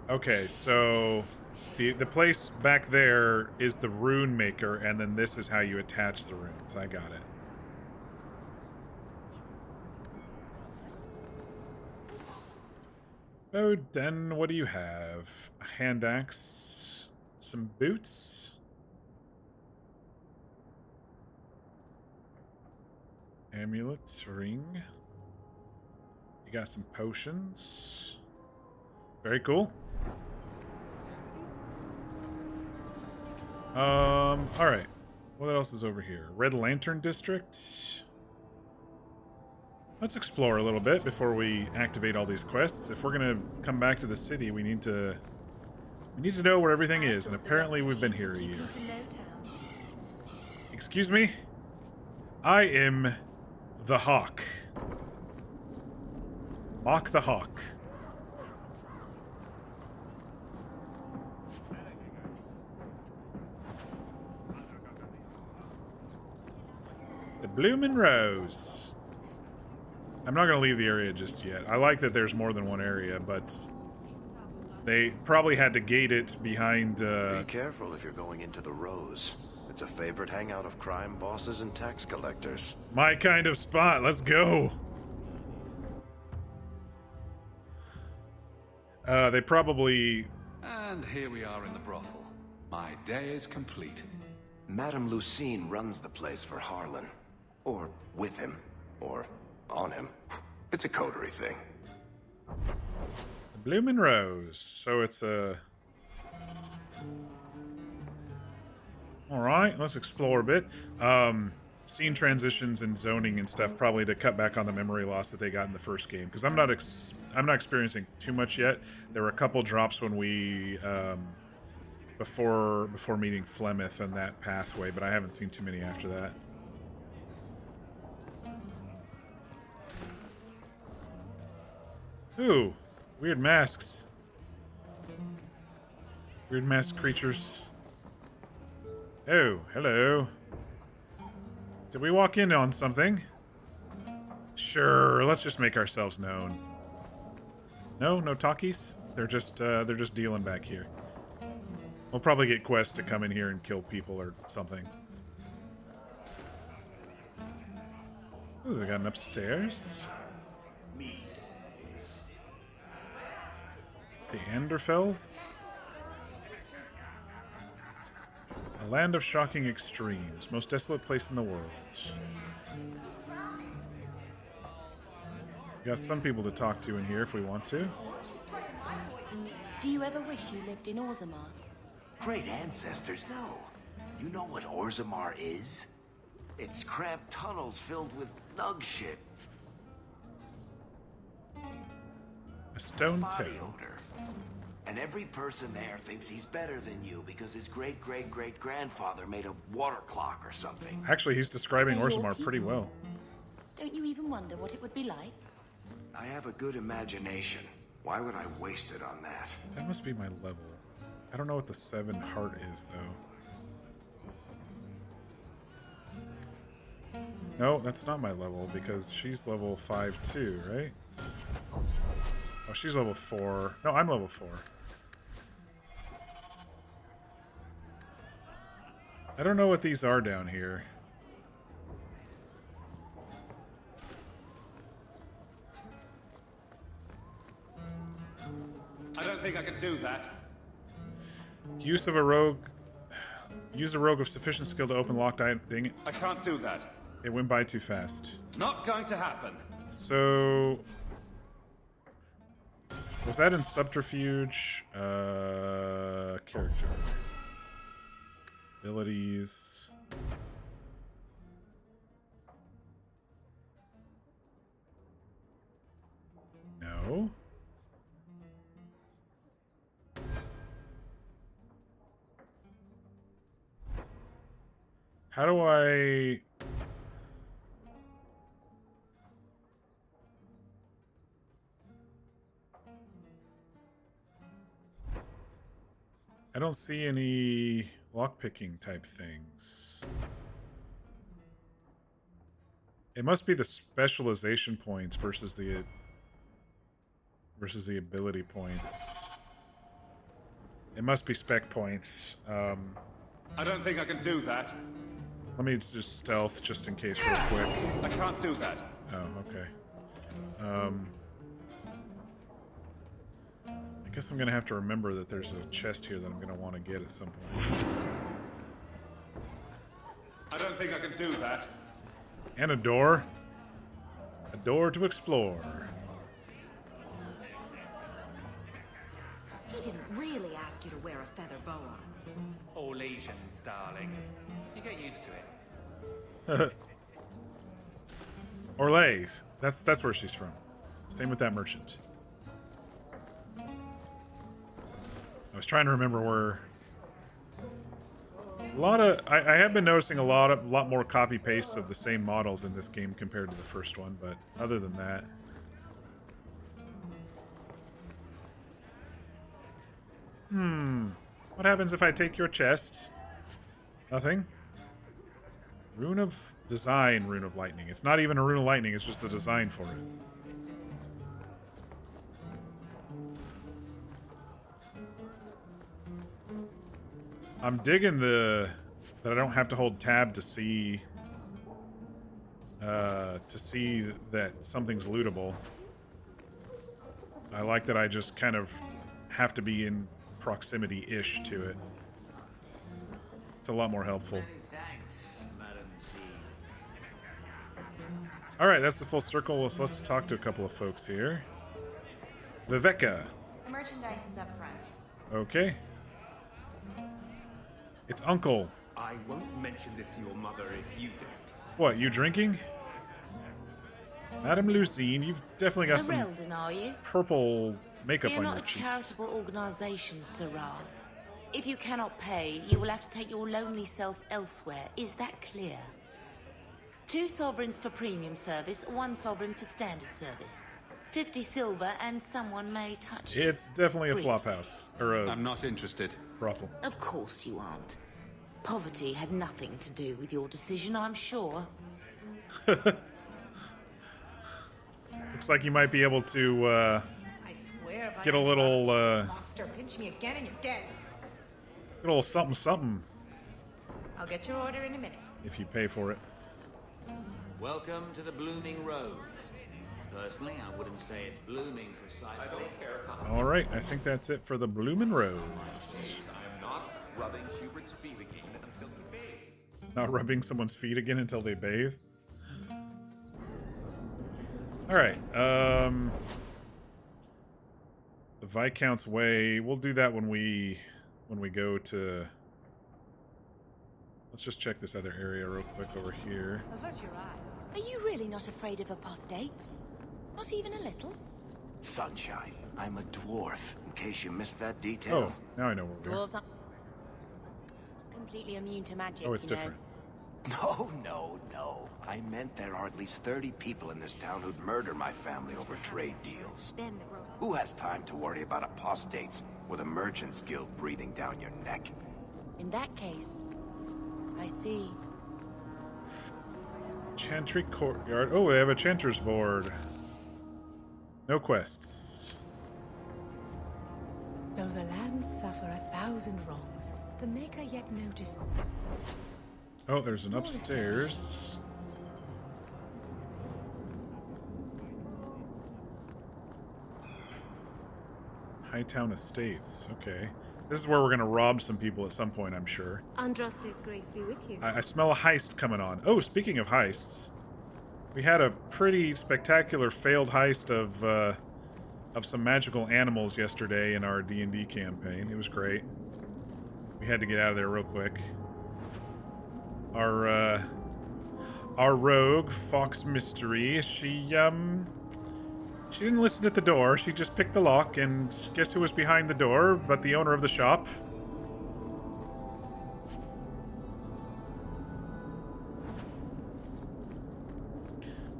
Okay, so the place back there is the rune maker, and then this is how you attach the runes. I got it. Oh, then what do you have? A hand axe, some boots, amulet, ring. You got some potions. Very cool. Alright. What else is over here? Red Lantern District. Let's explore a little bit before we activate all these quests. If we're gonna come back to the city, we need to know where everything is, and apparently we've been here a year. Excuse me? I am the Hawke. Mock the Hawke. The Bloomin' Rose. I'm not going to leave the area just yet. I like that there's more than one area, but they probably had to gate it behind... Be careful if you're going into the Rose. It's a favorite hangout of crime bosses and tax collectors. My kind of spot. Let's go. They probably... And here we are in the brothel. My day is complete. Madame Lucine runs the place for Harlan. Or with him. Or on him. It's a coterie thing. The Bloomin' Rose. So it's a... Alright, let's explore a bit. Scene transitions and zoning and stuff, probably to cut back on the memory loss that they got in the first game. Because I'm not experiencing too much yet. There were a couple drops when we... before meeting Flemeth and that pathway, but I haven't seen too many after that. Ooh, weird masks. Weird masked creatures. Oh, hello. Did we walk in on something? Sure, let's just make ourselves known. No talkies? They're just dealing back here. We'll probably get quests to come in here and kill people or something. Ooh, they got an upstairs. The Anderfells? A land of shocking extremes. Most desolate place in the world. We got some people to talk to in here if we want to. Do you ever wish you lived in Orzammar? Great ancestors, no. You know what Orzammar is? It's cramped tunnels filled with nug shit. A stone Body toe. odor. And every person there thinks he's better than you because his great-great-great-grandfather made a water clock or something. Actually, he's describing Orzammar pretty well. Don't you even wonder what it would be like? I have a good imagination. Why would I waste it on that? That must be my level. I don't know what the 7 heart is, though. No, that's not my level, because she's level 5 too, right? Oh, she's level 4. No, I'm level 4. I don't know what these are down here. I don't think I can do that. Use of a rogue. Use a rogue of sufficient skill to open locked item. Dang it. I can't do that. It went by too fast. Not going to happen. So... was that in subterfuge? Character. Abilities. No. How do I... I don't see any lockpicking type things. It must be the specialization points versus the ability points. It must be spec points. I don't think I can do that. Let me just stealth just in case real quick. I can't do that. Oh, okay. I guess I'm gonna have to remember that there's a chest here that I'm gonna want to get at some point. I don't think I can do that. And a door. A door to explore. He didn't really ask you to wear a feather boa. All Asians, darling. You get used to it. Orlais. That's where she's from. Same with that merchant. I was trying to remember where. I have been noticing a lot more copy pastes of the same models in this game compared to the first one, but other than that. What happens if I take your chest? Nothing. Rune of design, rune of lightning. It's not even a rune of lightning, it's just a design for it. I'm digging that I don't have to hold tab to see that something's lootable. I like that I just kind of have to be in proximity-ish to it. It's a lot more helpful. Alright, that's the full circle. Let's talk to a couple of folks here. Viveka. The merchandise is up front. Okay. It's Uncle. I won't mention this to your mother if you don't. What, you drinking? Madame Lucine, you've definitely got some Ferelden, are you? purple makeup We're on not your a cheeks. charitable organisation, Sirrah. If you cannot pay, you will have to take your lonely self elsewhere. Is that clear? 2 sovereigns for premium service, 1 sovereign for standard service. 50 silver, and someone may touch you. It's definitely a Brief. flop house. Or a I'm not interested. brothel. Of course you aren't. Poverty had nothing to do with your decision, I'm sure. Looks like you might be able to I swear by get a little monster, pinch me again and you're dead. get a little something something I'll get your order in a minute. if you pay for it. Welcome to the Blooming Rose. Personally, I wouldn't say it's blooming precisely. I don't care. All right, I think that's it for the Bloomin' Rose. I am not rubbing Hubert's feet again until he bathes. Not rubbing someone's feet again until they bathe. All right, the Viscount's Way. We'll do that when we go to. Let's just check this other area real quick over here. Avert your eyes. Are you really not afraid of apostates? Not even a little? Sunshine, I'm a dwarf, in case you missed that detail. Oh, now I know where we are. Dwarves aren't completely immune to magic. Oh, it's you know. different. No. I meant there are at least 30 people in this town who'd murder my family over trade deals. Then the gross. Who has time to worry about apostates with a merchant's guild breathing down your neck? In that case, I see. Chantry Courtyard. Oh, we have a Chanter's board. No quests. Though the lands suffer 1,000 wrongs, the Maker yet notices. Oh, there's an upstairs. Hightown Estates. Okay. This is where we're gonna rob some people at some point, I'm sure. Andraste's grace be with you. I smell a heist coming on. Oh, speaking of heists, we had a pretty spectacular failed heist of some magical animals yesterday in our D&D campaign. It was great. We had to get out of there real quick. Our rogue, Fox Mystery, she didn't listen at the door. She just picked the lock, and guess who was behind the door but the owner of the shop?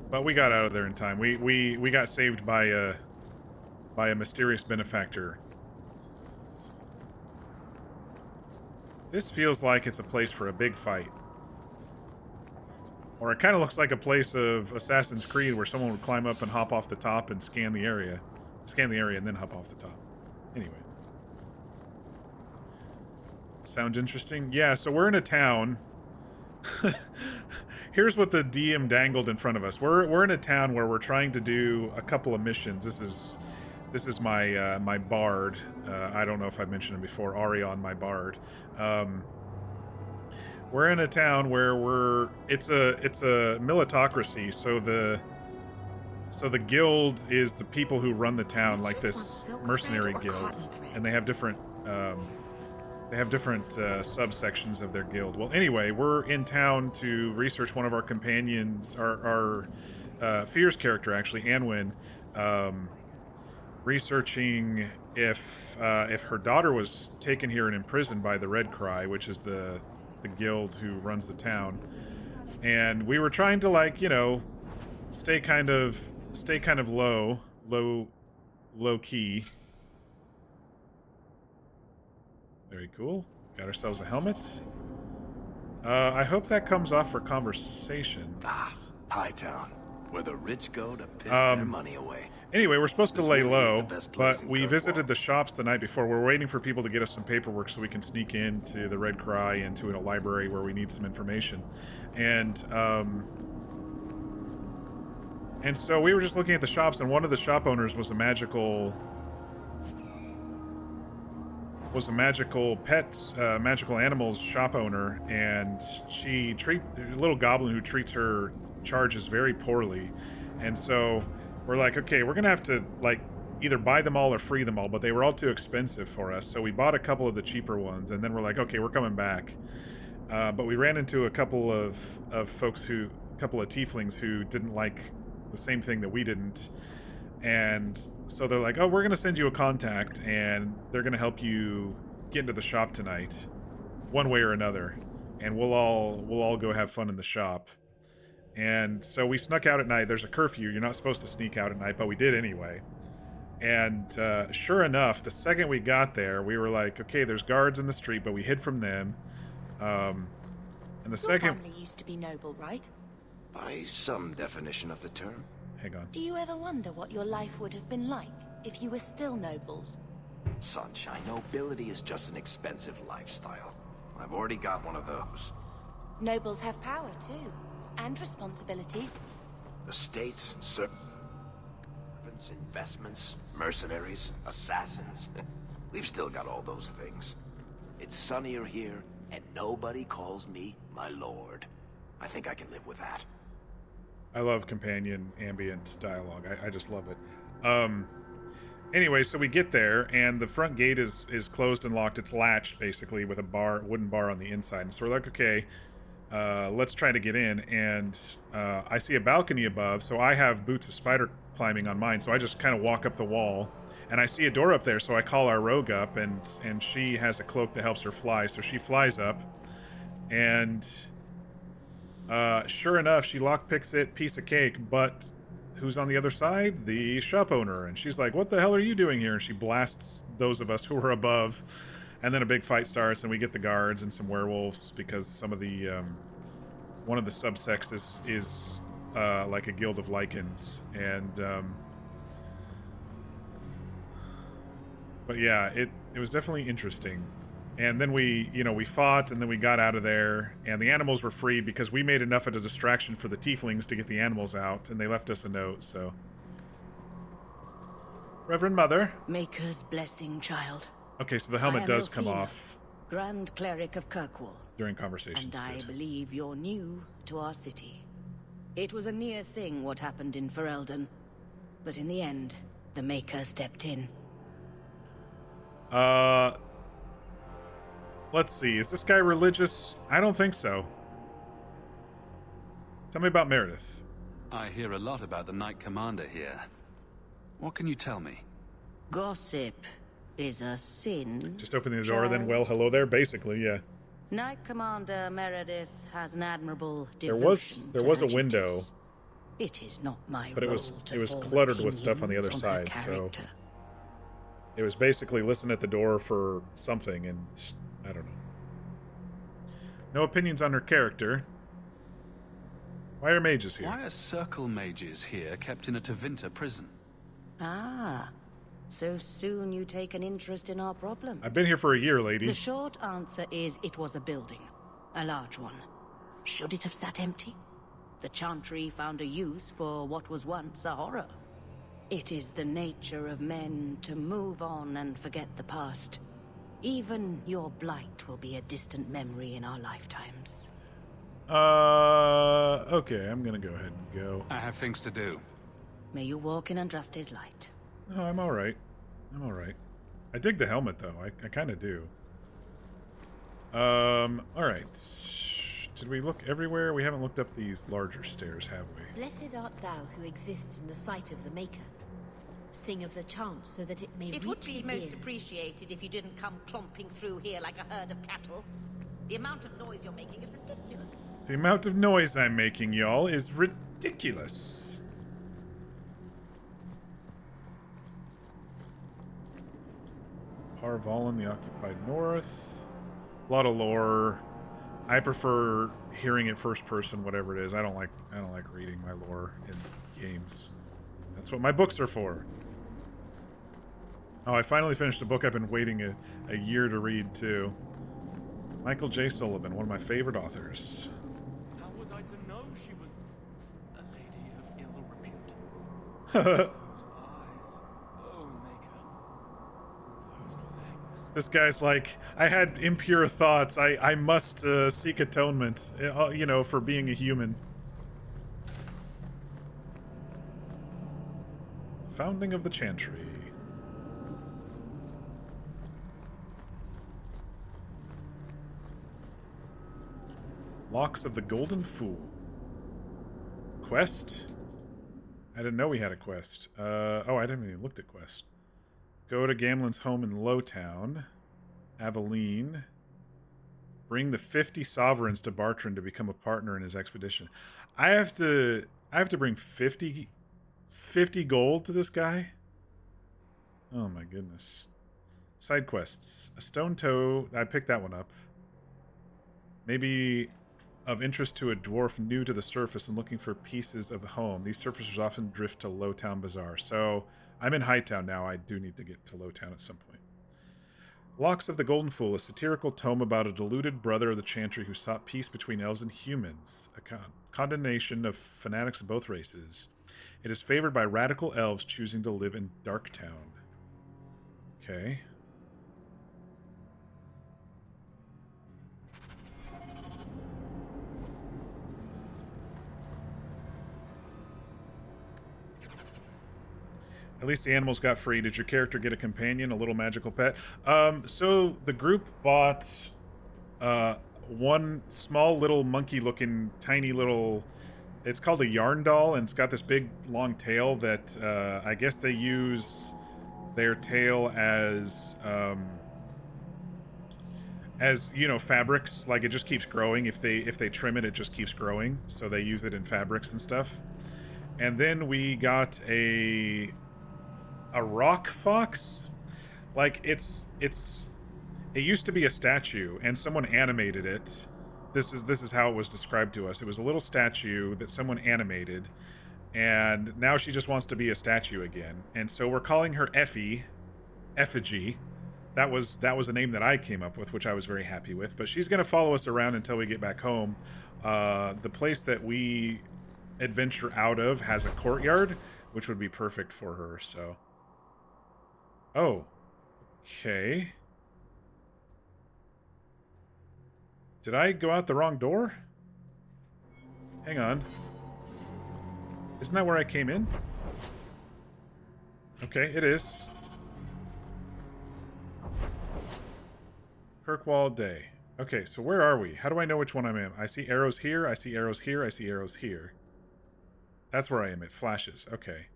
But we got out of there in time. We got saved by a mysterious benefactor. This feels like it's a place for a big fight. Or it kind of looks like a place of Assassin's Creed where someone would climb up and hop off the top and scan the area. Scan the area and then hop off the top. Anyway. Sounds interesting? Yeah, so we're in a town. Here's what the DM dangled in front of us. We're in a town where we're trying to do a couple of missions. This is my my bard. I don't know if I've mentioned him before. Arion, my bard. We're in a town where it's a militocracy, so the guild is the people who run the town, like this mercenary guild, and they have different subsections of their guild. Well, anyway, we're in town to research one of our companions, our Fear's character actually, Anwin, researching if her daughter was taken here and imprisoned by the Red Cry, which is the guild who runs the town, and we were trying to, like, you know, stay kind of low key. Very cool. Got ourselves a helmet. I hope that comes off for conversations. Hightown, where the rich go to piss their money away. Anyway, we're supposed to lay low, but we visited the shops the night before. We're waiting for people to get us some paperwork so we can sneak into the Red Cry and to a library where we need some information. And so we were just looking at the shops, and one of the shop owners was a magical pets, magical animals shop owner, and she a little goblin who treats her charges very poorly. And so we're like, okay, we're gonna have to, like, either buy them all or free them all, but they were all too expensive for us, so we bought a couple of the cheaper ones, and then we're like, okay, we're coming back. But we ran into a couple of folks a couple of tieflings who didn't like the same thing that we didn't, and so they're like, oh, we're gonna send you a contact, and they're gonna help you get into the shop tonight, one way or another, and we'll all go have fun in the shop. And so we snuck out at night. There's a curfew. You're not supposed to sneak out at night, but we did anyway. And sure enough, the second we got there, we were like, okay, there's guards in the street, but we hid from them. And the second... Your family used to be noble, right? By some definition of the term. Hang on. Do you ever wonder what your life would have been like if you were still nobles? Sunshine, nobility is just an expensive lifestyle. I've already got one of those. Nobles have power, too. And responsibilities. Estates, servants, investments, mercenaries, assassins. We've still got all those things. It's sunnier here, and nobody calls me my lord. I think I can live with that. I love companion ambient dialogue. I just love it. Anyway, so we get there, and the front gate is closed and locked. It's latched, basically, with a wooden bar on the inside. And so we're like, okay, let's try to get in. And I see a balcony above, so I have boots of spider climbing on mine, so I just kind of walk up the wall. And I see a door up there, so I call our rogue up, and she has a cloak that helps her fly, so she flies up. And sure enough, she lockpicks it, piece of cake, but who's on the other side? The shop owner. And she's like, what the hell are you doing here? And she blasts those of us who were above. And then a big fight starts, and we get the guards and some werewolves, because some of the one of the subsexes is like a guild of lichens, and but yeah, it was definitely interesting. And then we fought, and then we got out of there, and the animals were free because we made enough of a distraction for the tieflings to get the animals out, and they left us a note. So, Reverend Mother, Maker's blessing, child. Okay, so the helmet does come off Grand Cleric of Kirkwall. During conversations. And I believe you're new to our city. It was a near thing what happened in Ferelden, but in the end, the Maker stepped in. Let's see. Is this guy religious? I don't think so. Tell me about Meredith. I hear a lot about the Knight Commander here. What can you tell me? Gossip is a sin. Just opening the door, then, well, hello there, basically, yeah. Knight Commander Meredith has an admirable there was a window. It is not my but it was cluttered with stuff on the other side, so it was basically listen at the door for something, and I don't know. No opinions on her character. Why are mages here? Why are circle mages here kept in a Tevinter prison? Ah, so soon you take an interest in our problems. I've been here for a year, lady. The short answer is it was a building. A large one. Should it have sat empty? The Chantry found a use for what was once a horror. It is the nature of men to move on and forget the past. Even your blight will be a distant memory in our lifetimes. Okay, I'm gonna go ahead and go. I have things to do. May you walk in Andraste's light. No, I'm alright. I'm alright. I dig the helmet, though. I kind of do. Alright. Did we look everywhere? We haven't looked up these larger stairs, have we? Blessed art thou who exists in the sight of the Maker. Sing of the chant so that it may reach It would be his most ears. appreciated if you didn't come clomping through here like a herd of cattle. The amount of noise you're making is ridiculous. The amount of noise I'm making, y'all, is ridiculous. Parvalin, the occupied north. A lot of lore. I prefer hearing it first person, whatever it is. I don't like reading my lore in games. That's what my books are for. Oh, I finally finished a book I've been waiting a year to read, too. Michael J. Sullivan, one of my favorite authors. How was I to know she was a lady of ill repute? Those eyes, oh Maker. Those legs. This guy's like, I had impure thoughts. I must seek atonement, you know, for being a human. Founding of the Chantry. Locks of the Golden Fool. Quest? I didn't know we had a quest. Oh, I didn't even look at quest. Go to Gamlen's home in Lowtown. Aveline. Bring the 50 sovereigns to Bartrand to become a partner in his expedition. I have to bring 50 gold to this guy? Oh my goodness. Side quests. A stone toe. I picked that one up. Maybe of interest to a dwarf new to the surface and looking for pieces of the home. These surfacers often drift to Lowtown Bazaar. So I'm in Hightown now. I do need to get to Lowtown at some point. Locks of the Golden Fool, a satirical tome about a deluded brother of the Chantry who sought peace between elves and humans. A condemnation of fanatics of both races. It is favored by radical elves choosing to live in Darktown. Okay. At least the animals got free. Did your character get a companion, a little magical pet? So the group bought one small little monkey-looking, tiny little... It's called a yarn doll, and it's got this big, long tail that I guess they use their tail as you know, fabrics. Like, it just keeps growing. If they trim it, it just keeps growing. So they use it in fabrics and stuff. And then we got a rock fox. Like, it used to be a statue, and someone animated it, This is how it was described to us. It was a little statue that someone animated, and now she just wants to be a statue again. And so we're calling her Effigy. That was a name that I came up with, which I was very happy with. But she's gonna follow us around until we get back home. The place that we adventure out of has a courtyard, which would be perfect for her. So, oh, okay. Did I go out the wrong door? Hang on. Isn't that where I came in? Okay, it is. Kirkwall Day. Okay, so where are we? How do I know which one I'm in? I see arrows here, I see arrows here, I see arrows here. That's where I am. It flashes. Okay.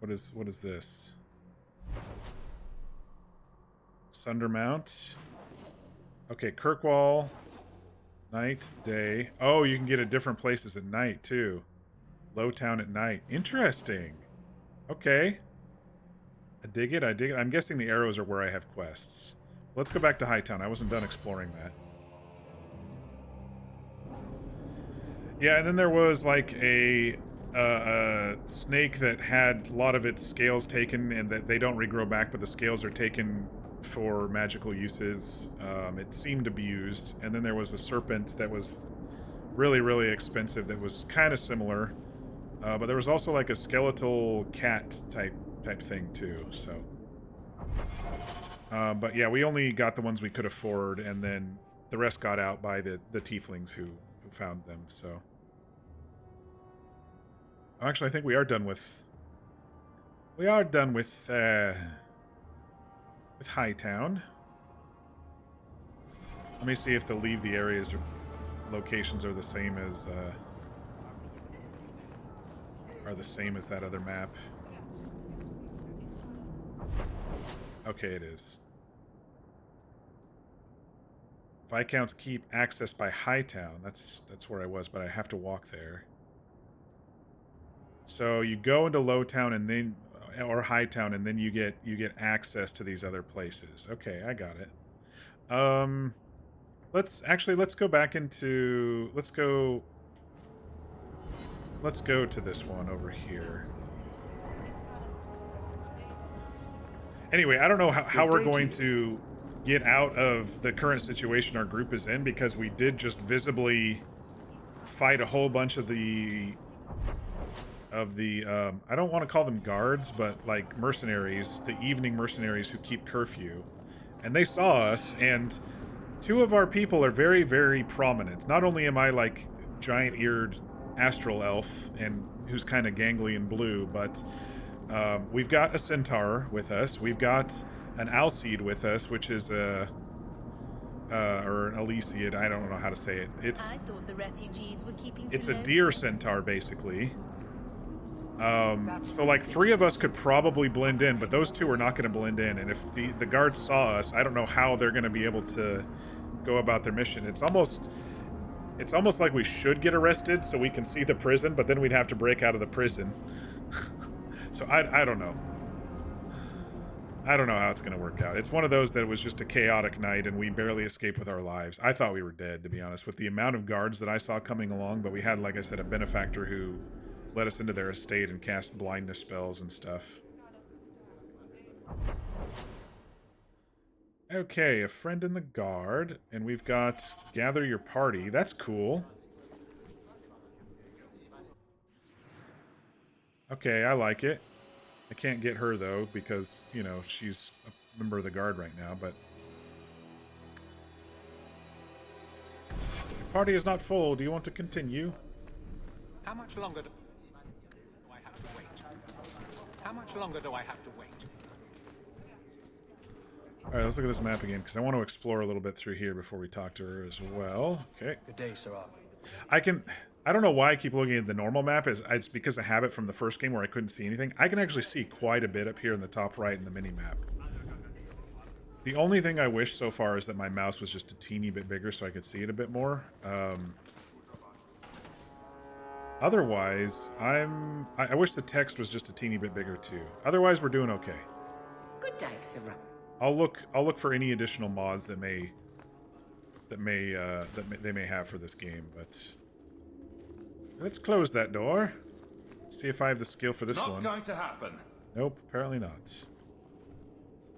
What is this? Sundermount. Okay, Kirkwall. Night, day. Oh, you can get at different places at night, too. Lowtown at night. Interesting. Okay. I dig it, I dig it. I'm guessing the arrows are where I have quests. Let's go back to Hightown. I wasn't done exploring that. Yeah, and then there was like a snake that had a lot of its scales taken, and that they don't regrow back, but the scales are taken for magical uses. It seemed abused. And then there was a serpent that was really, really expensive that was kind of similar. But there was also like a skeletal cat type thing too, so. But yeah, we only got the ones we could afford, and then the rest got out by the tieflings who found them, so. Actually, I think we are done with Hightown. Let me see if the leave the areas or locations are the same as that other map. Okay, it is. Viscount's Keep accessed by Hightown. That's where I was, but I have to walk there. So you go into Lowtown and then, or Hightown, and then you get access to these other places. Okay, I got it. Let's go back into, let's go to this one over here. Anyway, I don't know how we're going to get out of the current situation our group is in, because we did just visibly fight a whole bunch of the I don't want to call them guards, but like mercenaries, the evening mercenaries who keep curfew. And they saw us, and two of our people are very, very prominent. Not only am I like giant-eared astral elf, and who's kind of gangly and blue, but we've got a centaur with us. We've got an Alcide with us, which is a or an Elysiad, I don't know how to say it. I thought the refugees were keeping It's a deer centaur, basically. So like 3 of us could probably blend in, but those 2 are not going to blend in. And if the guards saw us, I don't know how they're going to be able to go about their mission. It's almost like we should get arrested so we can see the prison, but then we'd have to break out of the prison. So I don't know. I don't know how it's going to work out. It's one of those that was just a chaotic night and we barely escaped with our lives. I thought we were dead, to be honest, with the amount of guards that I saw coming along, but we had, like I said, a benefactor who let us into their estate and cast blindness spells and stuff. Okay, a friend in the guard, and we've got gather your party. That's cool. Okay, I like it. I can't get her, though, because, you know, she's a member of the guard right now, but... Your party is not full. Do you want to continue? How much longer do I have to wait? How much longer do I have to wait? Alright, let's look at this map again, because I want to explore a little bit through here before we talk to her as well. Okay. Good day, Sarah. I don't know why I keep looking at the normal map. It's because of habit from the first game where I couldn't see anything. I can actually see quite a bit up here in the top right in the mini-map. The only thing I wish so far is that my mouse was just a teeny bit bigger so I could see it a bit more. Otherwise, I wish the text was just a teeny bit bigger too. Otherwise, we're doing okay. Good day, Sarah. I'll look for any additional mods that they may have for this game, but let's close that door. See if I have the skill for this one. Not going to happen. Nope, apparently not.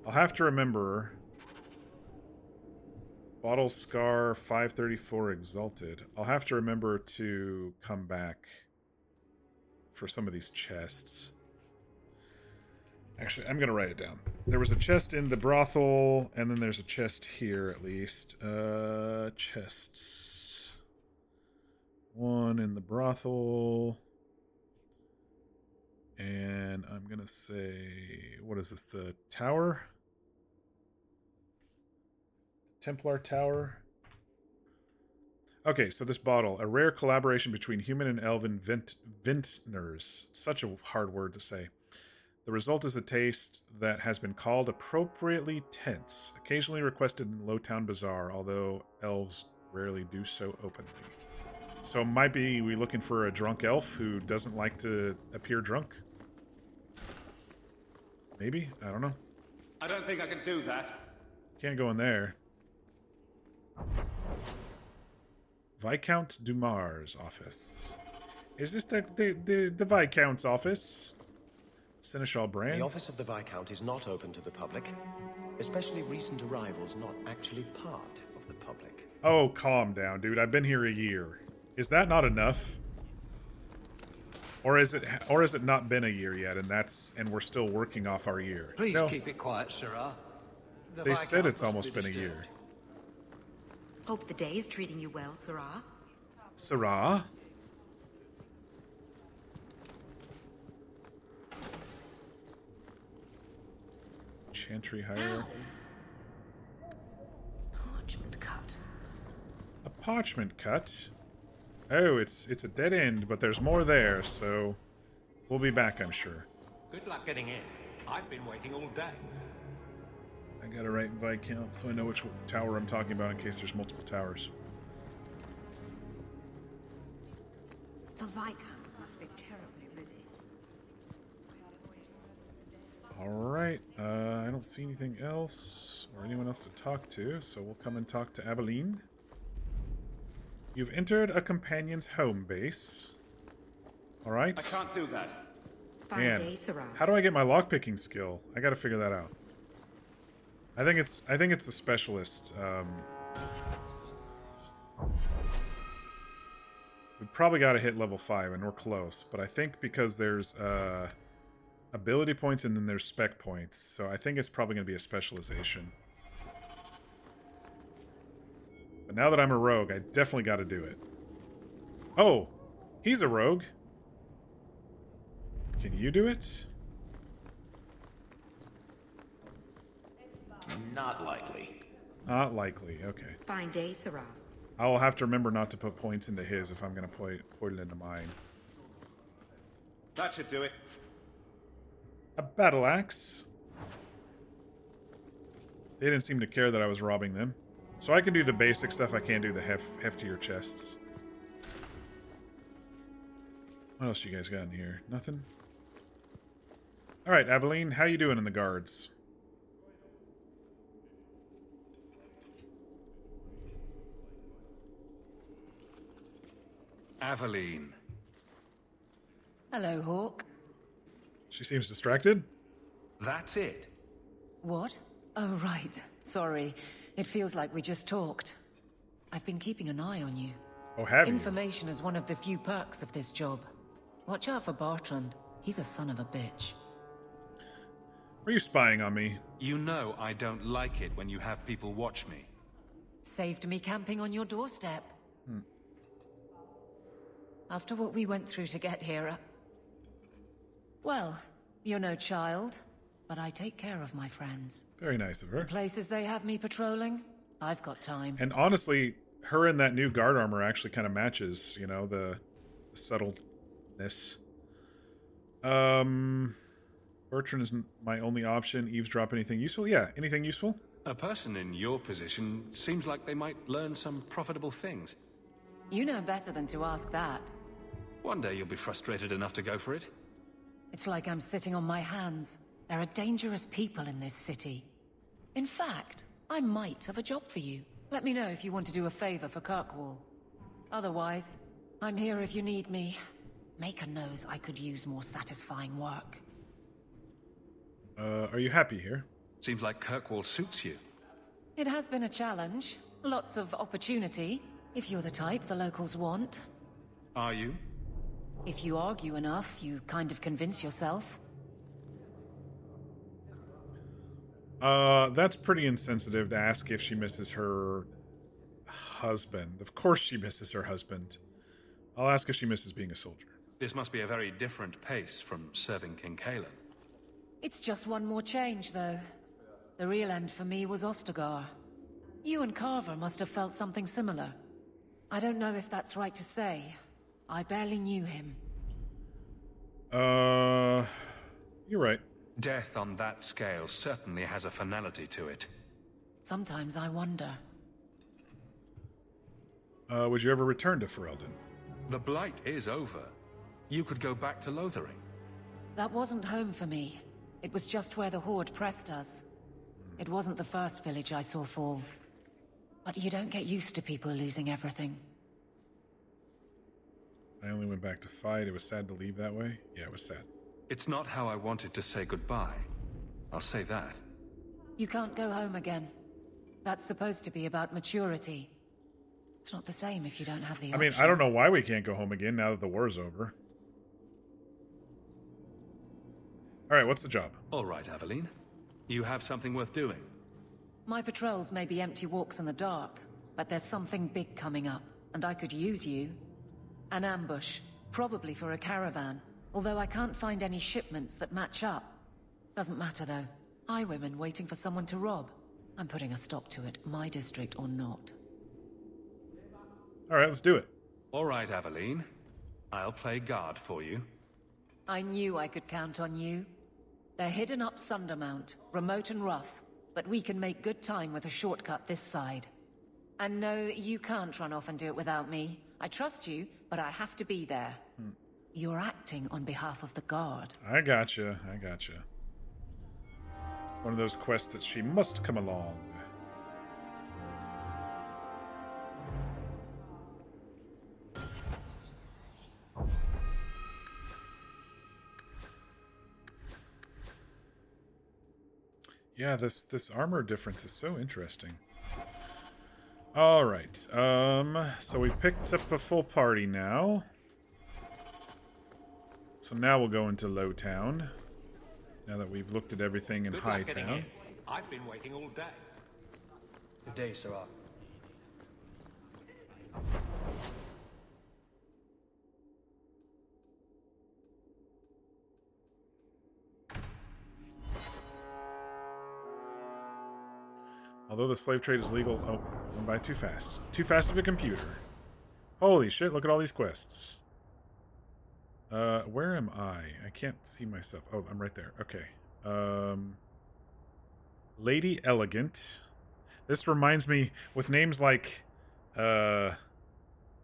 I'll have to remember. Bottle Scar 534 Exalted. I'll have to remember to come back for some of these chests. Actually, I'm going to write it down. There was a chest in the brothel, and then there's a chest here at least. Chests. One in the brothel. And I'm going to say, what is this, the tower? Templar Tower. Okay, so this bottle, a rare collaboration between human and elven vintners. Such a hard word to say. The result is a taste that has been called appropriately tense, occasionally requested in Lowtown Bazaar, although elves rarely do so openly. So might be we looking for a drunk elf who doesn't like to appear drunk? Maybe? I don't know. I don't think I can do that. Can't go in there. Viscount Dumar's office. Is this the Viscount's office? Seneschal Brand? The office of the Viscount is not open to the public, especially recent arrivals not actually part of the public. Oh, calm down, dude. I've been here a year. Is that not enough? Or is it not been a year yet, and we're still working off our year? Please no. keep it quiet, Sirrah. They said it's almost been a year. Hope the day is treating you well, Sarah. Sarah? Chantry hierarchy. Parchment cut. A parchment cut? Oh, it's a dead end, but there's more there, so we'll be back, I'm sure. Good luck getting in. I've been waiting all day. I gotta write Viscount so I know which tower I'm talking about in case there's multiple towers. The Viscount must be terribly busy. Alright, I don't see anything else or anyone else to talk to, so we'll come and talk to Aveline. You've entered a companion's home base. Alright. I can't do that. Man, how do I get my lockpicking skill? I gotta figure that out. I think it's a specialist. We probably gotta hit level 5 and we're close, but I think because there's ability points and then there's spec points, so I think it's probably gonna be a specialization. But now that I'm a rogue, I definitely gotta do it. Oh! He's a rogue! Can you do it? Not likely. Not likely, okay. Fine day, Sarah. I will have to remember not to put points into his if I'm going to put it into mine. That should do it. A battle axe. They didn't seem to care that I was robbing them. So I can do the basic stuff, I can't do the heftier chests. What else you guys got in here? Nothing? Alright, Aveline, how you doing in the guards? Aveline. Hello, Hawke. She seems distracted. That's it. What? Oh, right. Sorry. It feels like we just talked. I've been keeping an eye on you. Oh, have you? Information is one of the few perks of this job. Watch out for Bartrand. He's a son of a bitch. Are you spying on me? You know I don't like it when you have people watch me. Saved me camping on your doorstep. After what we went through to get here, well, you're no child, but I take care of my friends. Very nice of her. The places they have me patrolling, I've got time. And honestly, her in that new guard armor actually kind of matches, you know, the subtleness. Bertrand is my only option. Eavesdrop anything useful? Yeah, anything useful? A person in your position seems like they might learn some profitable things. You know better than to ask that. One day you'll be frustrated enough to go for it. It's like I'm sitting on my hands. There are dangerous people in this city. In fact, I might have a job for you. Let me know if you want to do a favor for Kirkwall. Otherwise, I'm here if you need me. Maker knows I could use more satisfying work. Are you happy here? Seems like Kirkwall suits you. It has been a challenge. Lots of opportunity, if you're the type the locals want. Are you? If you argue enough, you kind of convince yourself. That's pretty insensitive to ask if she misses her husband. Of course she misses her husband. I'll ask if she misses being a soldier. This must be a very different pace from serving King Kalen. It's just one more change, though. The real end for me was Ostagar. You and Carver must have felt something similar. I don't know if that's right to say. I barely knew him. You're right. Death on that scale certainly has a finality to it. Sometimes I wonder. Would you ever return to Ferelden? The Blight is over. You could go back to Lothering. That wasn't home for me. It was just where the Horde pressed us. It wasn't the first village I saw fall. But you don't get used to people losing everything. I only went back to fight. It was sad to leave that way. Yeah, it was sad. It's not how I wanted to say goodbye. I'll say that. You can't go home again. That's supposed to be about maturity. It's not the same if you don't have the option. I mean, I don't know why we can't go home again now that the war's over. Alright, what's the job? Alright, Aveline. You have something worth doing. My patrols may be empty walks in the dark, but there's something big coming up, and I could use you. An ambush, probably for a caravan, although I can't find any shipments that match up. Doesn't matter though. Highwaymen waiting for someone to rob. I'm putting a stop to it, my district or not. Alright, let's do it. Alright, Aveline. I'll play guard for you. I knew I could count on you. They're hidden up Sundermount, remote and rough, but we can make good time with a shortcut this side. And no, you can't run off and do it without me. I trust you, but I have to be there. You're acting on behalf of the Guard. I gotcha. One of those quests that she must come along. Yeah, this armor difference is so interesting. Alright, so we've picked up a full party now. So now we'll go into Low Town. Now that we've looked at everything in High Town. I've been waiting all day. Good day, Sirrah. Although the slave trade is legal... Oh, I went by too fast. Too fast of a computer. Holy shit, look at all these quests. Where am I? I can't see myself. Oh, I'm right there. Okay. Lady Elegant. This reminds me, with names like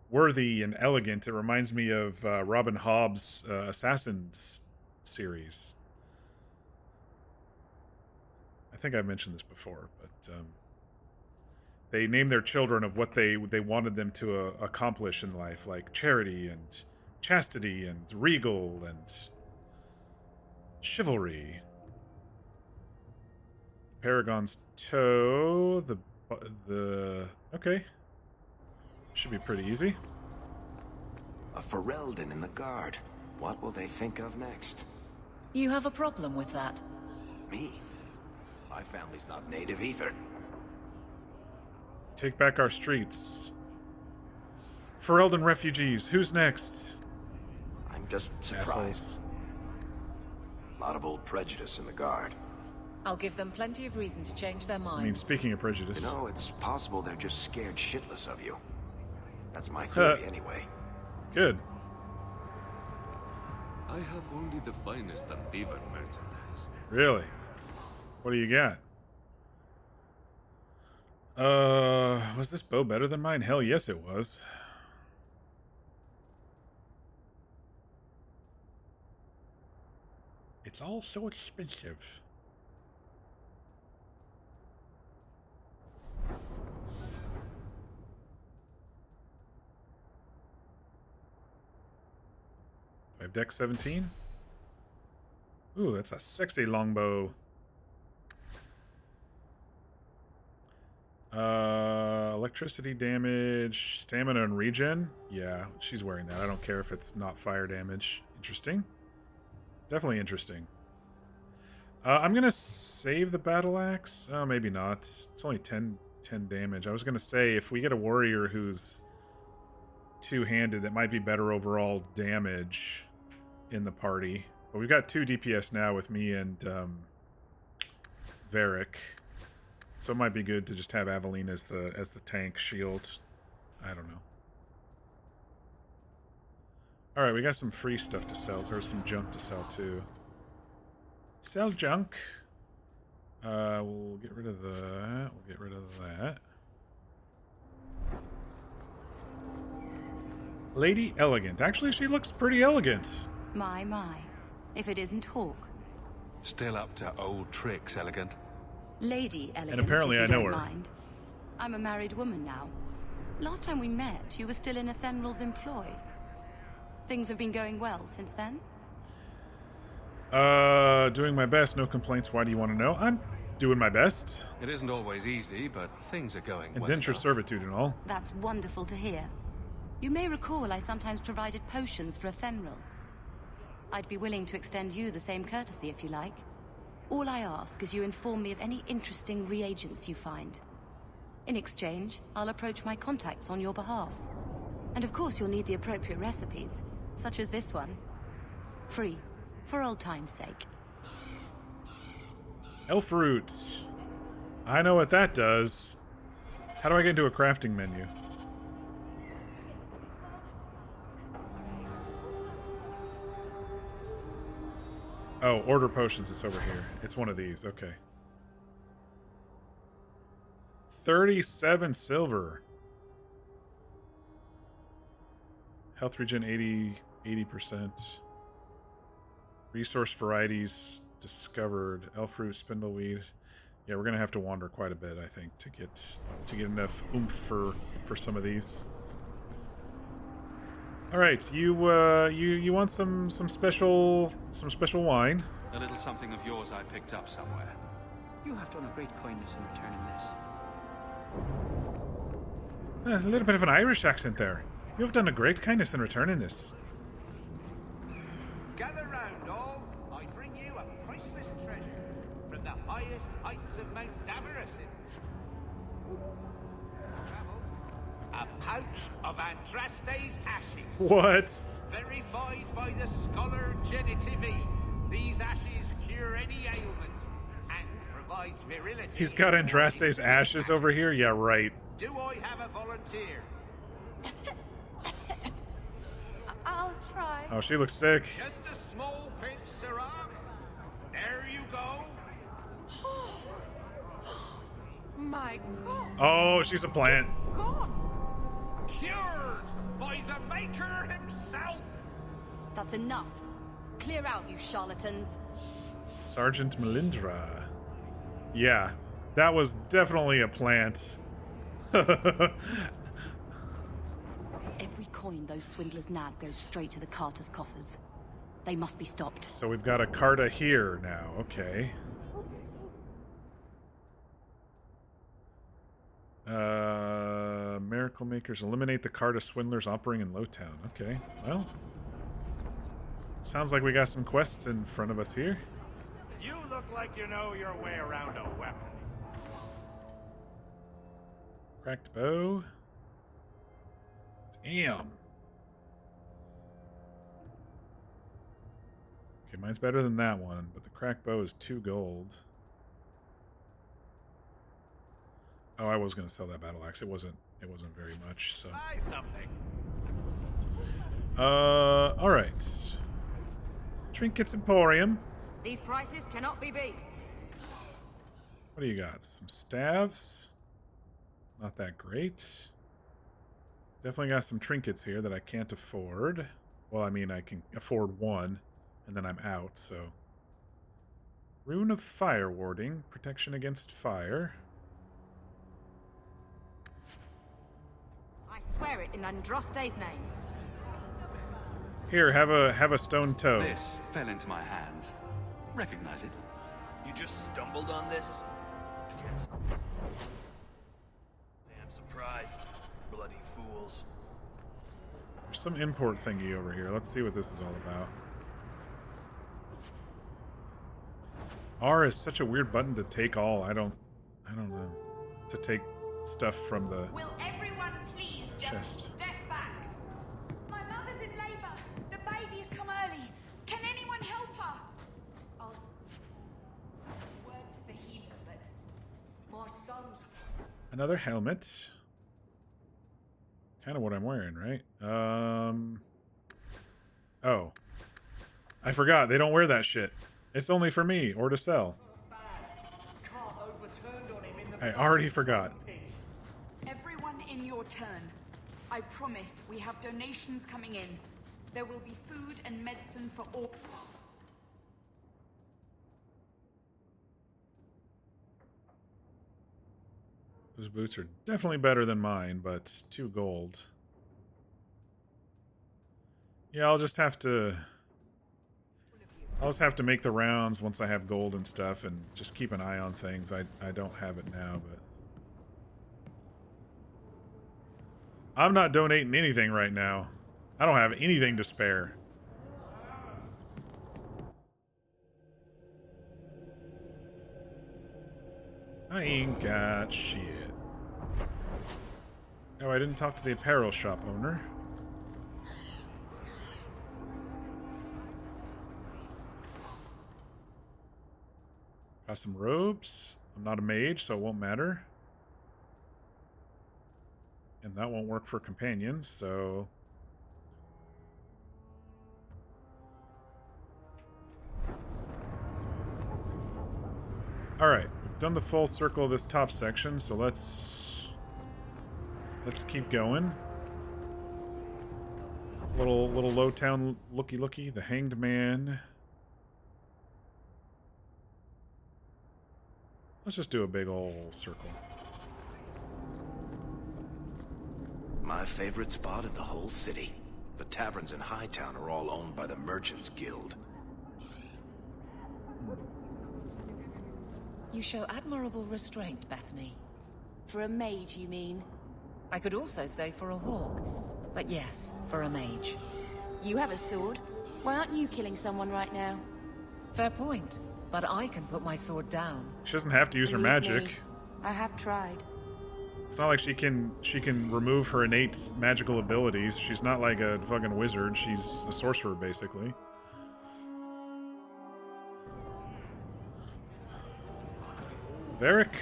Worthy and Elegant, it reminds me of Robin Hobb's Assassins series. I think I've mentioned this before, but they name their children of what they wanted them to accomplish in life, like charity and chastity and regal and chivalry. Paragon's toe, the okay, should be pretty easy. A Ferelden in the Guard. What will they think of next? You have a problem with that? Me? My family's not native either. Take back our streets. Ferelden refugees, who's next? I'm just surprised. Assholes. A lot of old prejudice in the Guard. I'll give them plenty of reason to change their minds. I mean, speaking of prejudice... You know, it's possible they're just scared shitless of you. That's my theory, anyway. Good. I have only the finest Antivan merchandise. Really? What do you got? Was this bow better than mine? Hell yes it was. It's all so expensive. I have deck 17. Ooh, that's a sexy longbow. Electricity damage, stamina and regen. Yeah, she's wearing that. I don't care if it's not fire damage. Interesting. Definitely interesting. I'm gonna save the battle axe. Oh, maybe not. It's only 10 damage. I was gonna say if we get a warrior who's two-handed, that might be better overall damage in the party. But we've got 2 DPS now with me and Varric. So it might be good to just have Aveline as the tank shield. I don't know. All right, we got some free stuff to sell, or some junk to sell too. Sell junk. We'll get rid of that. We'll get rid of that. Lady Elegant. Actually, she looks pretty elegant. My. If it isn't Hawke. Still up to old tricks, Elegant. Lady Elegant. And apparently if I you know don't her. Mind. I'm a married woman now. Last time we met, you were still in Athenral's employ. Things have been going well since then? Doing my best. No complaints. Why do you want to know? I'm doing my best. It isn't always easy, but things are going well. Indentured servitude and all. That's wonderful to hear. You may recall I sometimes provided potions for Athenral. I'd be willing to extend you the same courtesy if you like. All I ask is you inform me of any interesting reagents you find. In exchange, I'll approach my contacts on your behalf. And of course you'll need the appropriate recipes, such as this one. Free, for old time's sake. Elf roots. I know what that does. How do I get into a crafting menu? Oh, order potions. It's over here. It's one of these. Okay. 37 silver. Health regen 80%. Resource varieties discovered. Elf root, spindleweed. Yeah, we're gonna have to wander quite a bit, I think, to get enough oomph for some of these. All right, you want some special wine? A little something of yours I picked up somewhere. You have done a great kindness in returning this. A little bit of an Irish accent there. You have done a great kindness in returning this. Gather round, all. I bring you a priceless treasure from the highest heights of Mount Daverison. A pouch of Andraste's ashes. What? Verified by the scholar Genitivi. These ashes cure any ailment and provides virility. He's got Andraste's ashes over here? Yeah, right. Do I have a volunteer? I'll try. Oh, she looks sick. Just a small pinch, Sarah. There you go. My God. Oh, she's a plant. Cured by the Maker himself. That's enough. Clear out, you charlatans. Sergeant Melindra. Yeah, that was definitely a plant. Every coin those swindlers nab goes straight to the carter's coffers. They must be stopped. So we've got a Carta here now. Okay. Miracle Makers eliminate the Carta swindlers operating in Lowtown. Okay, well. Sounds like we got some quests in front of us here. You look like you know your way around a weapon. Cracked bow. Damn. Okay, mine's better than that one, but the cracked bow is 2 gold. Oh, I was gonna sell that battle axe. It wasn't very much, so. Buy something. All right. Trinkets Emporium. These prices cannot be beat. What do you got? Some staves. Not that great. Definitely got some trinkets here that I can't afford. Well, I mean, I can afford one, and then I'm out, so. Rune of Fire Warding. Protection against fire. I swear it in Andraste's name. Here, have a stone toe. This fell into my hands. Recognize it? You just stumbled on this? Damn surprised. Bloody fools. There's some import thingy over here. Let's see what this is all about. R is such a weird button to take all. I don't know. To take stuff from the Will everyone please just chest. step back? My mother's in labor. The baby's come early. Can anyone help her? I'll word to the healer, but my son's Another helmet. Kind of what I'm wearing, right? Oh. I forgot. They don't wear that shit. It's only for me, or to sell. I already forgot. everyone in your turn. I promise we have donations coming in. There will be food and medicine for all. Those boots are definitely better than mine, but 2 gold. Yeah, I'll just have to make the rounds once I have gold and stuff, and just keep an eye on things. I don't have it now, but I'm not donating anything right now. I don't have anything to spare. I ain't got shit. Oh, I didn't talk to the apparel shop owner. Got some robes. I'm not a mage, so it won't matter. And that won't work for companions, so... Alright, we've done the full circle of this top section, so let's keep going. Little low town looky, the Hanged Man. Let's just do a big old circle. My favorite spot in the whole city. The taverns in Hightown are all owned by the Merchants Guild. You show admirable restraint, Bethany. For a mage, you mean? I could also say for a hawk. But yes, for a mage. You have a sword. Why aren't you killing someone right now? Fair point. But I can put my sword down. She doesn't have to use her Believe magic. me, I have tried. It's not like she can remove her innate magical abilities. She's not like a fucking wizard. She's a sorcerer, basically. Varric,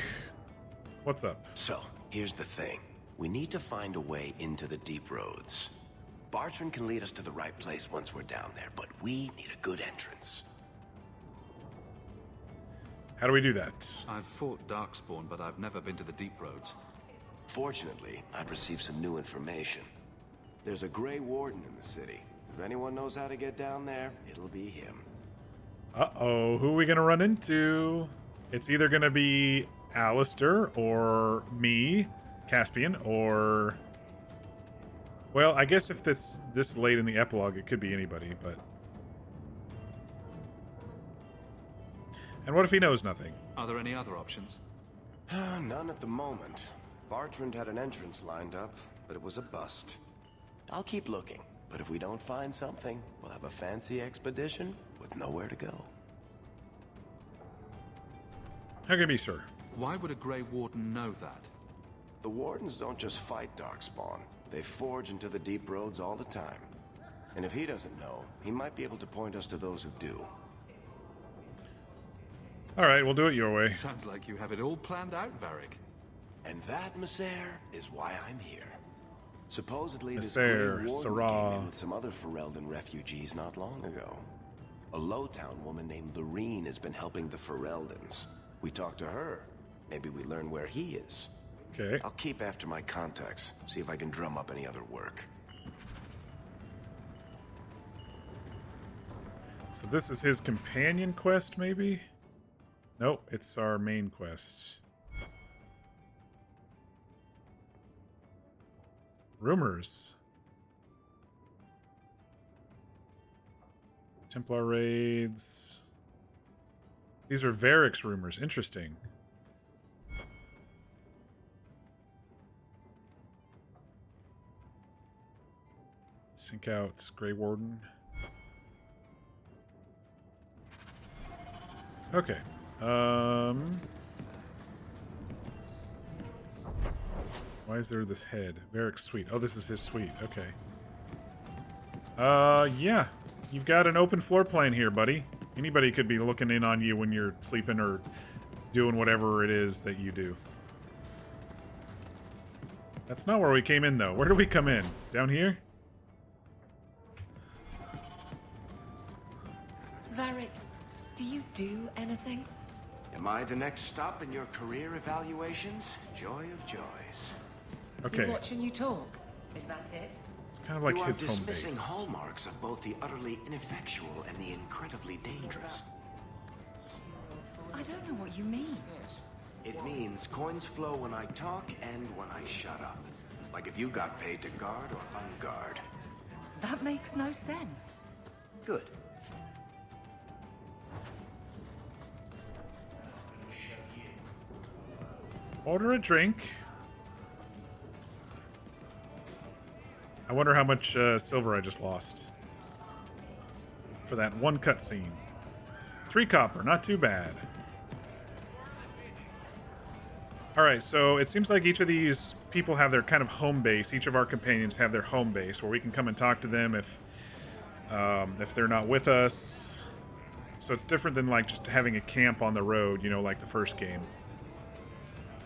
what's up? So, here's the thing. We need to find a way into the deep roads. Bartrand can lead us to the right place once we're down there, but we need a good entrance. How do we do that? I've fought Darkspawn, but I've never been to the deep roads. Fortunately, I've received some new information. There's a Grey Warden in the city. If anyone knows how to get down there, it'll be him. Uh-oh, who are we gonna run into? It's either gonna be Alistair, or me, Caspian, or... Well, I guess if it's this late in the epilogue, it could be anybody, but... And what if he knows nothing? Are there any other options? None at the moment. Bartrand had an entrance lined up, but it was a bust. I'll keep looking, but if we don't find something, we'll have a fancy expedition with nowhere to go. How can it be, sir? Why would a Grey Warden know that? The Wardens don't just fight Darkspawn. They forge into the deep roads all the time. And if he doesn't know, he might be able to point us to those who do. Alright, we'll do it your way. Sounds like you have it all planned out, Varric. And that, Messer, is why I'm here. Supposedly, Messer, this Grey Warden Sarah. came in with some other Ferelden refugees not long ago. A Lowtown woman named Lorene has been helping the Fereldens. We talked to her. Maybe we learn where he is. Okay. I'll keep after my contacts, see if I can drum up any other work. So this is his companion quest, maybe? Nope, it's our main quest. Rumors. Templar raids. These are Varric's rumors. Interesting. Sync out Grey Warden. Okay. Why is there this head? Varric's suite. Oh, this is his suite. Okay. Yeah. You've got an open floor plan here, buddy. Anybody could be looking in on you when you're sleeping or doing whatever it is that you do. That's not where we came in, though. Where do we come in? Down here? Varric, do you do anything? Am I the next stop in your career evaluations? Joy of joys. Okay. You watching you talk? Is that it? It's kind of like you his are home dismissing base. hallmarks of both the utterly ineffectual and the incredibly dangerous. I don't know what you mean. It means coins flow when I talk and when I shut up. Like if you got paid to guard or unguard. That makes no sense. Good. Order a drink. I wonder how much silver I just lost for that one cutscene. 3 copper, not too bad. Alright, so it seems like each of these people have their kind of home base. Each of our companions have their home base where we can come and talk to them if they're not with us. So it's different than like just having a camp on the road, you know, like the first game.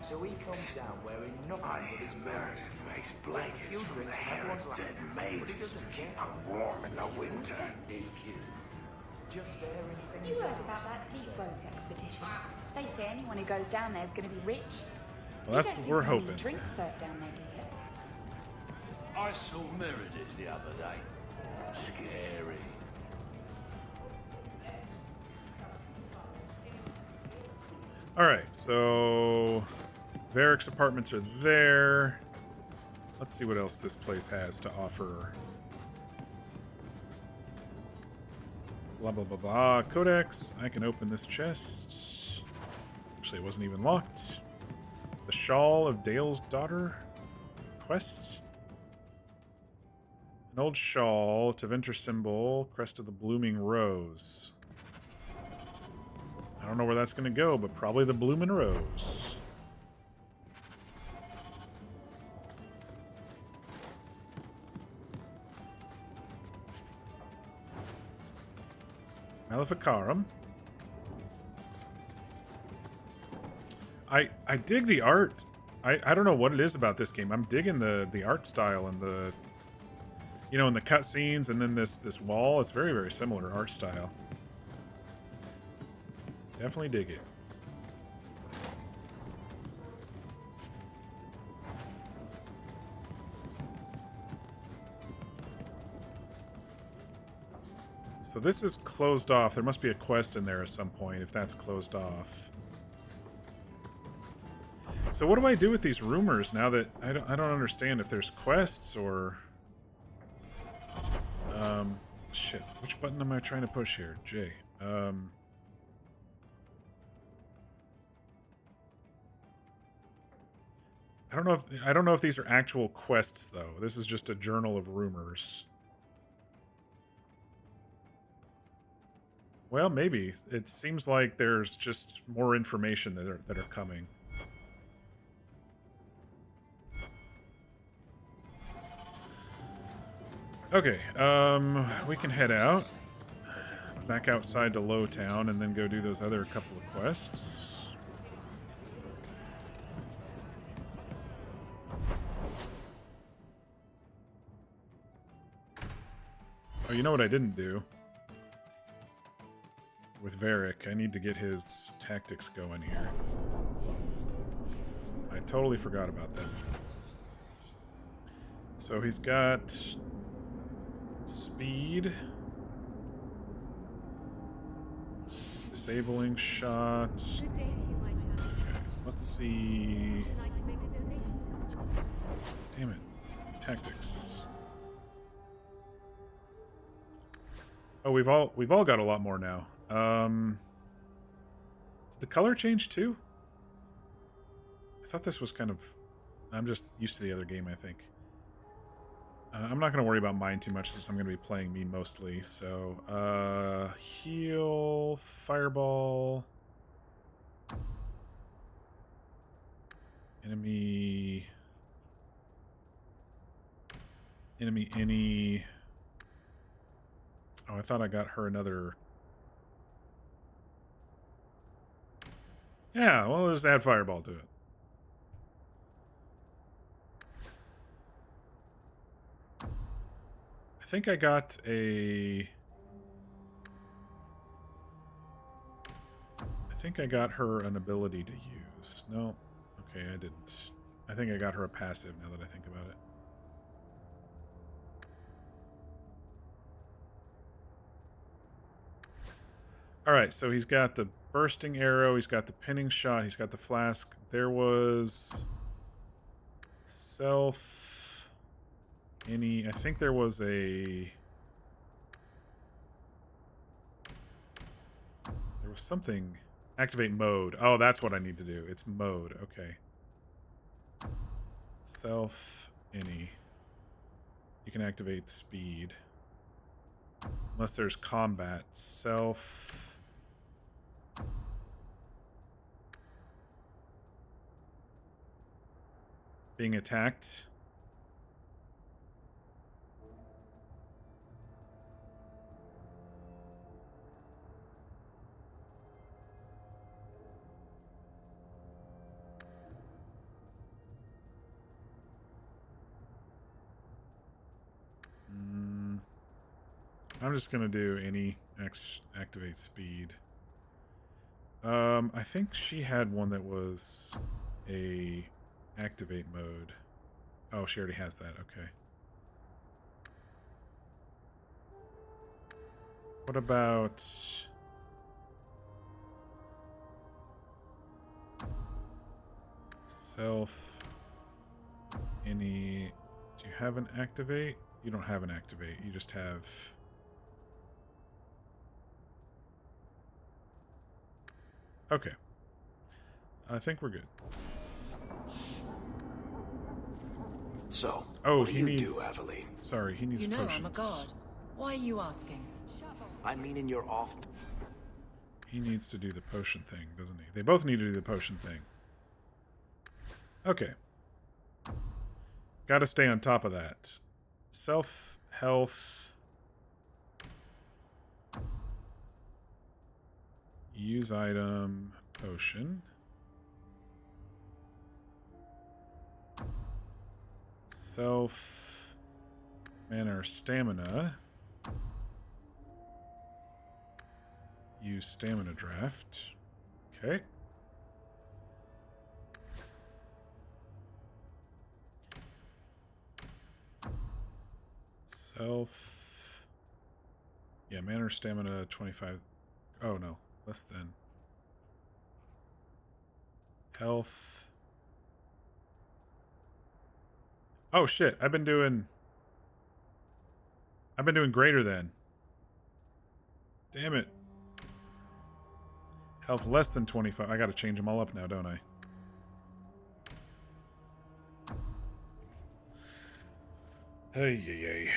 So he comes down wearing nothing but his birds. Makes blankets from the hair of dead mages to keep her warm in the winter. Just there and You heard about that Deep Roads expedition? They say anyone who goes down there is going to be rich. Well, that's what we're hoping. Drink served down there, do you? I saw Meredith the other day. Scary. Alright, so Varric's apartments are there. Let's see what else this place has to offer. Blah, blah, blah, blah. Codex. I can open this chest. Actually, it wasn't even locked. The Shawl of Dale's Daughter. Quest. An old shawl. Tevinter symbol. Crest of the Blooming Rose. I don't know where that's going to go, but probably the Bloomin' Rose. Maleficarum. I dig the art. I don't know what it is about this game. I'm digging the art style and the, you know, and the cutscenes and then this wall. It's very, very similar art style. Definitely dig it. So this is closed off. There must be a quest in there at some point if that's closed off. So what do I do with these rumors now that I don't understand if there's quests or shit. Which button am I trying to push here? J. I don't know if these are actual quests though. This is just a journal of rumors. Well, maybe. It seems like there's just more information that are coming. Okay, we can head out. Back outside to Lowtown and then go do those other couple of quests. Oh, you know what I didn't do? With Varric, I need to get his tactics going here. I totally forgot about them. So he's got speed. Disabling shot. Okay, let's see. Damn it. Tactics. Oh, we've all got a lot more now. Did the color change too? I thought this was kind of... I'm just used to the other game, I think. I'm not going to worry about mine too much since I'm going to be playing me mostly. So, heal, fireball, enemy, any. Oh, I thought I got her another. Yeah, well, just add fireball to it. I think I got a... I think I got her an ability to use. No. Okay, I didn't. I think I got her a passive now that I think about it. Alright, so he's got the bursting arrow, he's got the pinning shot, he's got the flask. There was... self... any... I think there was a... there was something... activate mode. Oh, that's what I need to do. It's mode. Okay. Self... any. You can activate speed. Unless there's combat. Self... being attacked. I'm just gonna do any activate speed. I think she had one that was a activate mode. Oh, she already has that. Okay. What about self any? Do you have an activate? You don't have an activate. You just have... okay. I think we're good. So, oh, what he do needs... you do, Aveline? Sorry, he needs potions. potions. I'm a god. Why are you asking? I mean in your off... He needs to do the potion thing, doesn't he? They both need to do the potion thing. Okay. Gotta stay on top of that. Self-health... use item... potion... self... mana or stamina... use stamina draft. Okay. Self... yeah, mana or stamina 25... oh no, less than. Health... oh shit, I've been doing greater than. Damn it. Health less than 25. I gotta change them all up now, don't I? Hey, yay.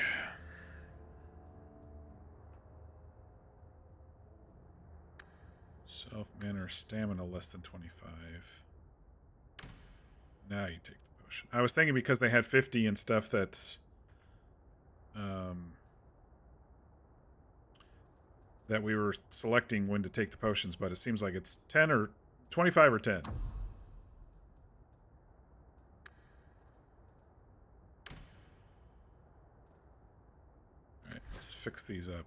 Self mana or stamina less than 25. Now you take the potion. I was thinking because they had 50 and stuff that that we were selecting when to take the potions, but it seems like it's 10 or 25 or 10. Alright, let's fix these up.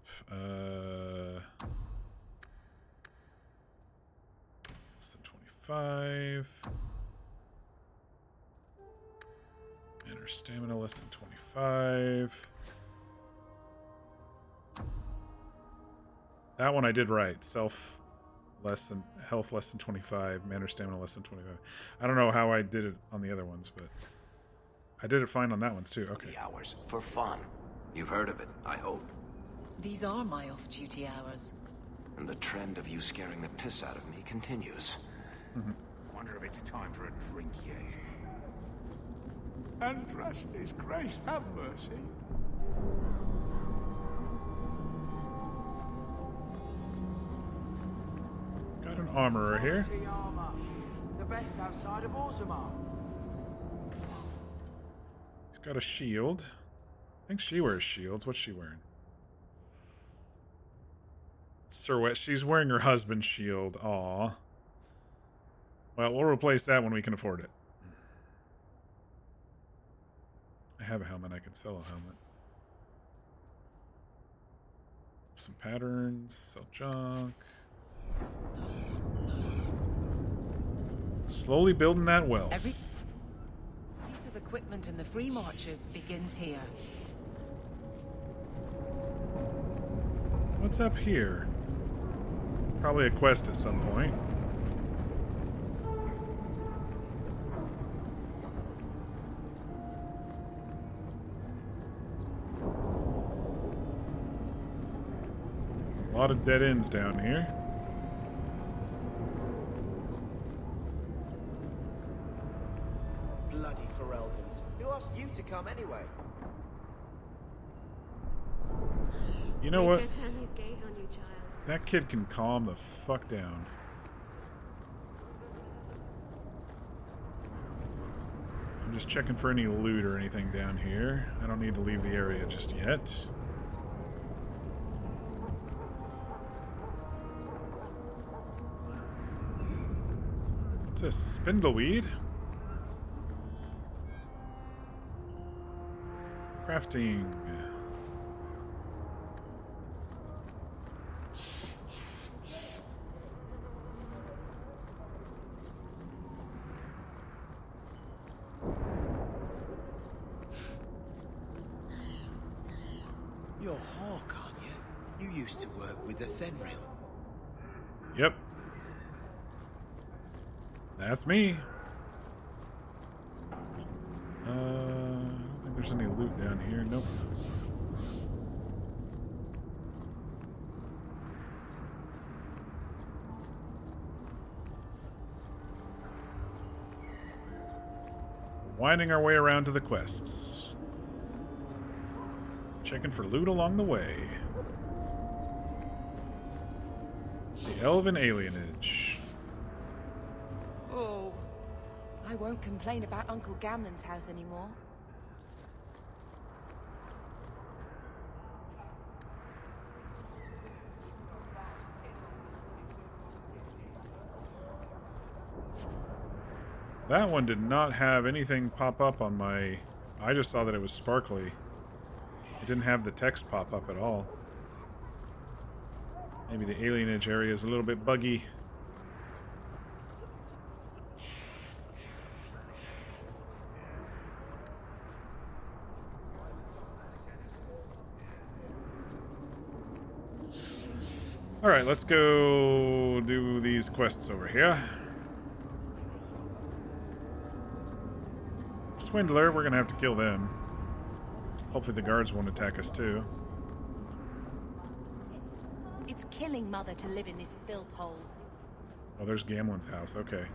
Less than 25. And our stamina less than 25. That one I did right. Self less than health less than 25, mana stamina less than 25. I don't know how I did it on the other ones, but I did it fine on that one too. Okay. Hours for fun. You've heard of it, I hope. These are my off-duty hours. And the trend of you scaring the piss out of me continues. Wonder if it's time for a drink yet. Andraste's grace, have mercy. Got an armorer here. Armor. The best outside of Orzammar. He's got a shield. I think she wears shields. What's she wearing? Sirwet. She's wearing her husband's shield. Aw. Well, we'll replace that when we can afford it. I have a helmet. I can sell a helmet. Some patterns. Sell junk. Slowly building that wealth. Every piece of equipment in the Free Marches begins here. What's up here? Probably a quest at some point. A lot of dead ends down here. Bloody Fereldens. Who asked you to come anyway? You know what? Turn his gaze on you, child. That kid can calm the fuck down. I'm just checking for any loot or anything down here. I don't need to leave the area just yet. What's this? Spindleweed? Crafting. You're Hawke, aren't you? You used to work with the Fenrir. Yep. That's me. I don't think there's any loot down here. Nope. Winding our way around to the quests. Checking for loot along the way. The Elven Alienage. Oh, I won't complain about Uncle Gamlen's house anymore. That one did not have anything pop up on my... I just saw that it was sparkly. It didn't have the text pop up at all. Maybe the alienage area is a little bit buggy. Alright, let's go do these quests over here. Swindler, we're gonna have to kill them. Hopefully the guards won't attack us too. It's killing Mother to live in this filth hole. Oh, there's Gamlen's house, okay.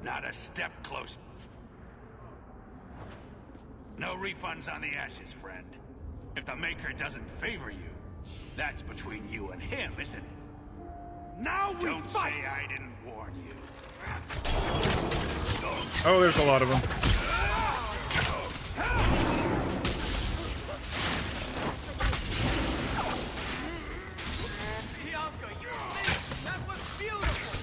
Not a step closer. No refunds on the ashes, friend. If the Maker doesn't favor you, that's between you and him, isn't it? Now we Don't fight! Say I didn't warn you. Oh, there's a lot of them. Bianca, you missed! That was beautiful!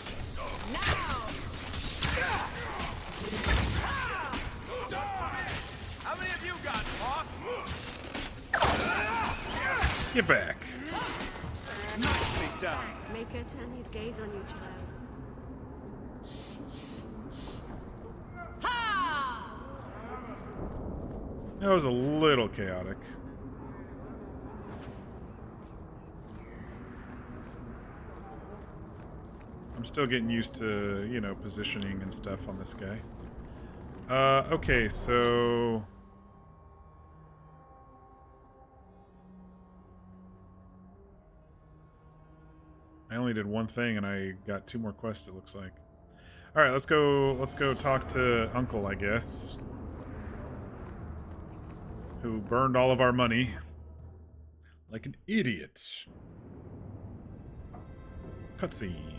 How many of you got, Hawke? Get back. Nicely done. Make her turn his gaze on you, child. That was a little chaotic. I'm still getting used to, you know, positioning and stuff on this guy. Okay, so... I only did one thing and I got 2 more quests, it looks like. Alright, let's go talk to Uncle, I guess. Who burned all of our money. Like an idiot. Cutscene.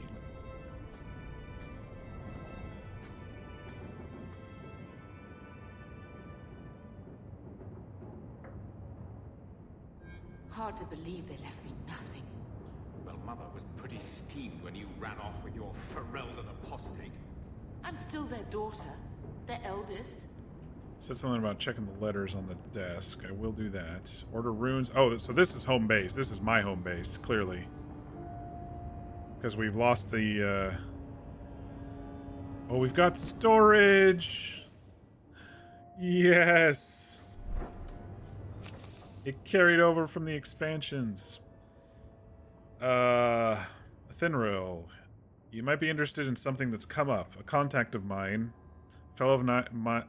Hard to believe they left me nothing. Well, Mother was pretty steamed when you ran off with your Ferelden apostate. I'm still their daughter, their eldest. Said something about checking the letters on the desk. I will do that. Order runes. Oh, so this is home base. This is my home base, clearly. Because we've lost the, Oh, we've got storage! Yes! It carried over from the expansions. Thinrail. You might be interested in something that's come up. A contact of mine, a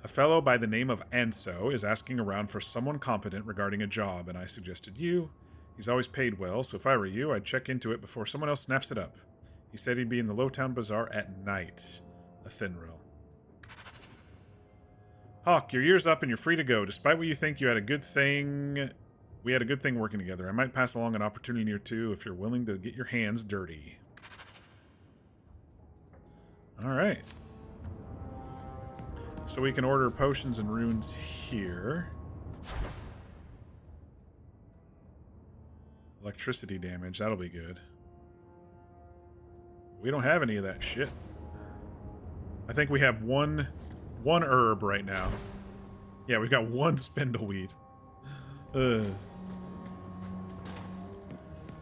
fellow by the name of Anso is asking around for someone competent regarding a job, and I suggested you. He's always paid well, so if I were you, I'd check into it before someone else snaps it up. He said he'd be in the Lowtown Bazaar at night. A Thinrail. Hawke, your year's up and you're free to go. Despite what you think, you had a good thing... We had a good thing working together. I might pass along an opportunity or two if you're willing to get your hands dirty. Alright. So we can order potions and runes here. Electricity damage, that'll be good. We don't have any of that shit. I think we have one herb right now. Yeah, we've got 1 spindleweed.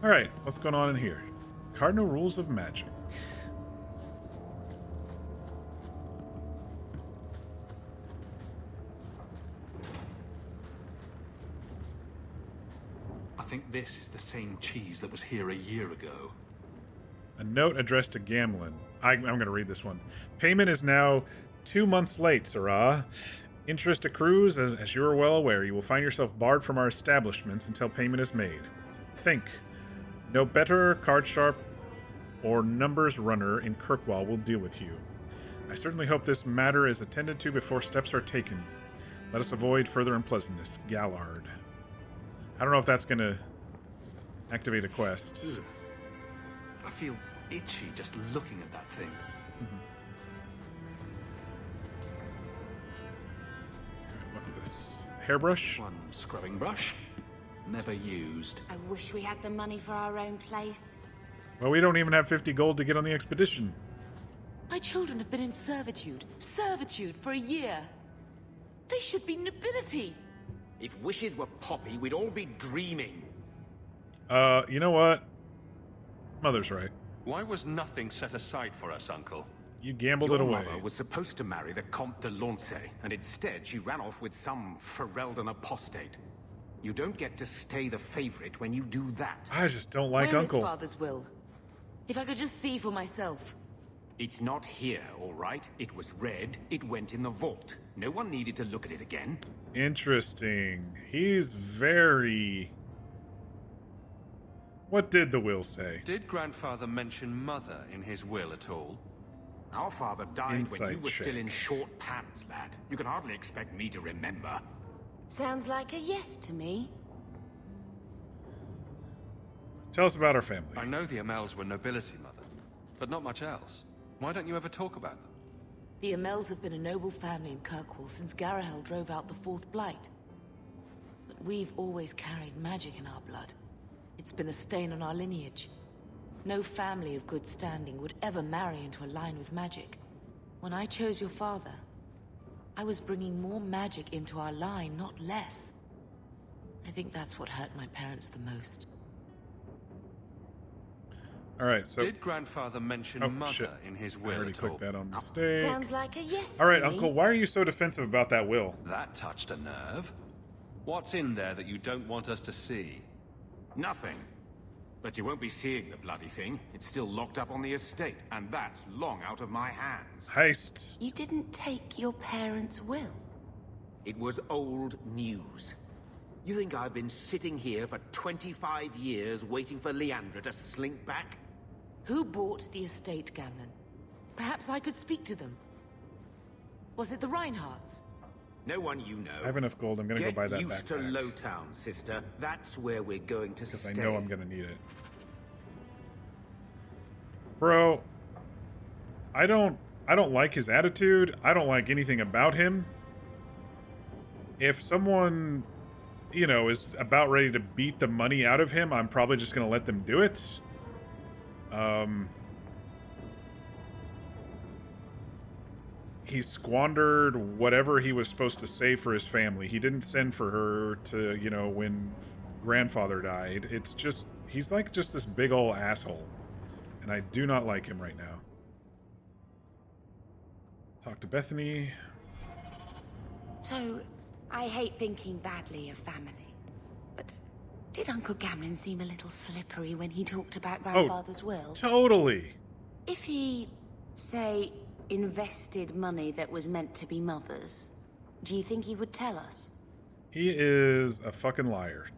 Alright, what's going on in here? Cardinal Rules of Magic. I think this is the same cheese that was here a year ago. A note addressed to Gamlin. I'm going to read this one. Payment is now 2 months late, Sirrah. Interest accrues, as you are well aware. You will find yourself barred from our establishments until payment is made. Think. No better card sharp or numbers runner in Kirkwall will deal with you. I certainly hope this matter is attended to before steps are taken. Let us avoid further unpleasantness. Gallard. I don't know if that's going to activate a quest. Ugh. I feel itchy just looking at that thing. What's this? Hairbrush? One scrubbing brush. Never used. I wish we had the money for our own place. Well, we don't even have 50 gold to get on the expedition. My children have been in servitude for a year. They should be nobility. If wishes were poppy, we'd all be dreaming. You know what? Mother's right. Why was nothing set aside for us, Uncle? You gambled it away. Your mother was supposed to marry the Comte de Launcey, and instead she ran off with some Ferelden apostate. You don't get to stay the favorite when you do that. I just don't like Where Uncle. is Father's will? If I could just see for myself. It's not here, all right? It was read, it went in the vault. No one needed to look at it again. Interesting. He's very... What did the will say? Did Grandfather mention Mother in his will at all? Our father died Insight when you were check. still in short pants, lad. You can hardly expect me to remember. Sounds like a yes to me. Tell us about our family. I know the Amels were nobility, Mother, but not much else. Why don't you ever talk about them? The Amels have been a noble family in Kirkwall since Garahel drove out the Fourth Blight. But we've always carried magic in our blood. It's been a stain on our lineage. No family of good standing would ever marry into a line with magic. When I chose your father, I was bringing more magic into our line, not less. I think that's what hurt my parents the most. Alright, so... Did Grandfather mention Mother in his will I already at all? clicked that on mistake. Sounds like a yes Alright, to me. Uncle, why are you so defensive about that will? That touched a nerve. What's in there that you don't want us to see? Nothing. But you won't be seeing the bloody thing. It's still locked up on the estate, and that's long out of my hands. Heist. You didn't take your parents' will? It was old news. You think I've been sitting here for 25 years waiting for Leandra to slink back? Who bought the estate, Gamlen? Perhaps I could speak to them. Was it the Reinhardts? No one you know. I have enough gold. I'm gonna go buy that Get used to backpack. Lowtown, sister. That's where we're going to stay. Because I know I'm gonna need it. Bro, I don't like his attitude. I don't like anything about him. If someone, you know, is about ready to beat the money out of him, I'm probably just gonna let them do it. He squandered whatever he was supposed to save for his family. He didn't send for her to, you know, when grandfather died. It's just, he's like just this big old asshole. And I do not like him right now. Talk to Bethany. So, I hate thinking badly of family. But did Uncle Gamlen seem a little slippery when he talked about Grandfather's will? Totally. If he, say, invested money that was meant to be Mother's, do you think he would tell us? He is a fucking liar.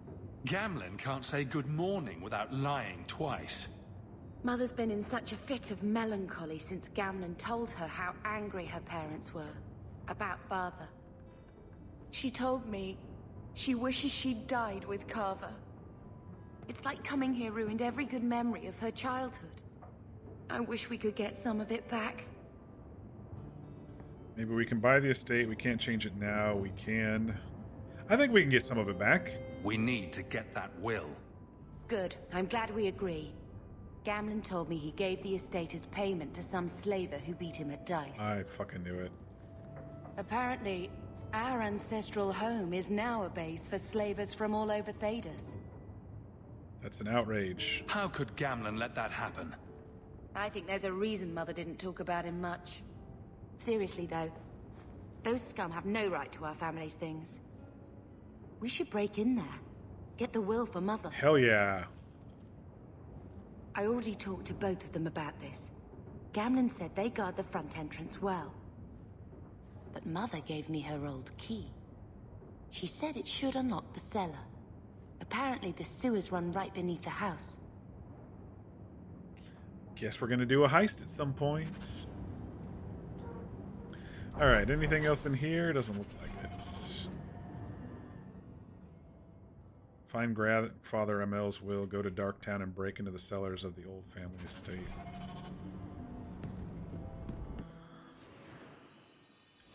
Gamlen can't say good morning without lying twice. Mother's been in such a fit of melancholy since Gamlen told her how angry her parents were about Father. She told me she wishes she'd died with Carver. It's like coming here ruined every good memory of her childhood. I wish we could get some of it back. Maybe we can buy the estate. We can't change it now. We can. I think we can get some of it back. We need to get that will. Good. I'm glad we agree. Gamlen told me he gave the estate as payment to some slaver who beat him at dice. I fucking knew it. Apparently, our ancestral home is now a base for slavers from all over Thedas. That's an outrage. How could Gamlen let that happen? I think there's a reason Mother didn't talk about him much. Seriously, though, those scum have no right to our family's things. We should break in there. Get the will for Mother. Hell yeah. I already talked to both of them about this. Gamlen said they guard the front entrance well. But Mother gave me her old key. She said it should unlock the cellar. Apparently the sewers run right beneath the house. Guess we're gonna do a heist at some point. Alright, anything else in here? Doesn't look like it. Find Father ML's will, go to Darktown and break into the cellars of the old family estate.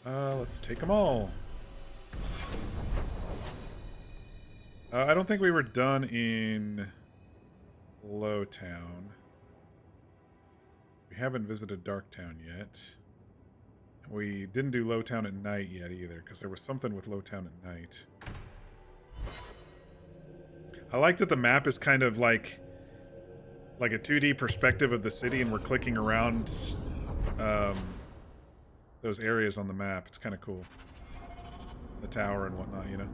Let's take them all. I don't think we were done in Lowtown. We haven't visited Darktown yet. We didn't do Lowtown at night yet either, because there was something with Lowtown at night. I like that the map is kind of like a 2D perspective of the city, and we're clicking around those areas on the map. It's kind of cool. The tower and whatnot, you know.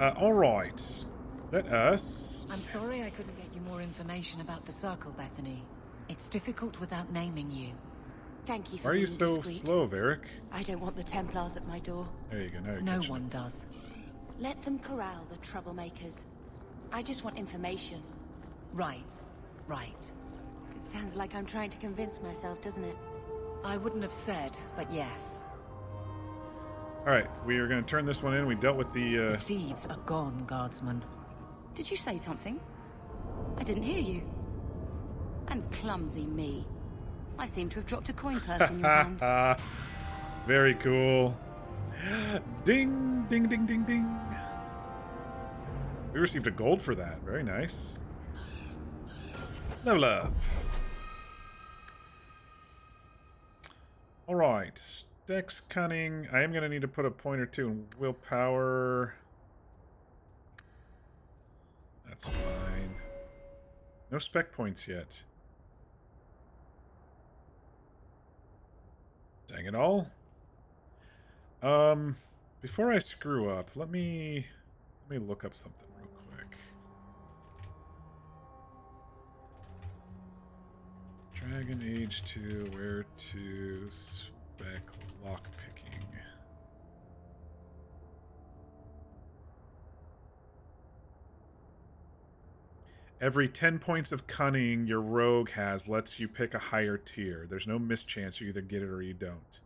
Alright. Let us... I'm sorry I couldn't get you more information about the Circle, Bethany. It's difficult without naming you. Thank you for Why are you being so discreet. slow, Varric? I don't want the Templars at my door. There you go. Now you're No catching one up. does. Let them corral the troublemakers. I just want information. Right. Right. It sounds like I'm trying to convince myself, doesn't it? I wouldn't have said, but yes. Alright, we are going to turn this one in. We dealt with the... The thieves are gone, Guardsman. Did you say something? I didn't hear you. And clumsy me. I seem to have dropped a coin purse in your hand. Very cool. Ding, ding, ding, ding, ding. We received a gold for that. Very nice. Level up. Alright. Dex Cunning. I am going to need to put a point or two in willpower. That's fine. No spec points yet. Dang it all. Before I screw up, let me look up something real quick. Dragon Age 2, where to spec lockpicking. Every 10 points of cunning your rogue has lets you pick a higher tier. There's no mischance, you either get it or you don't.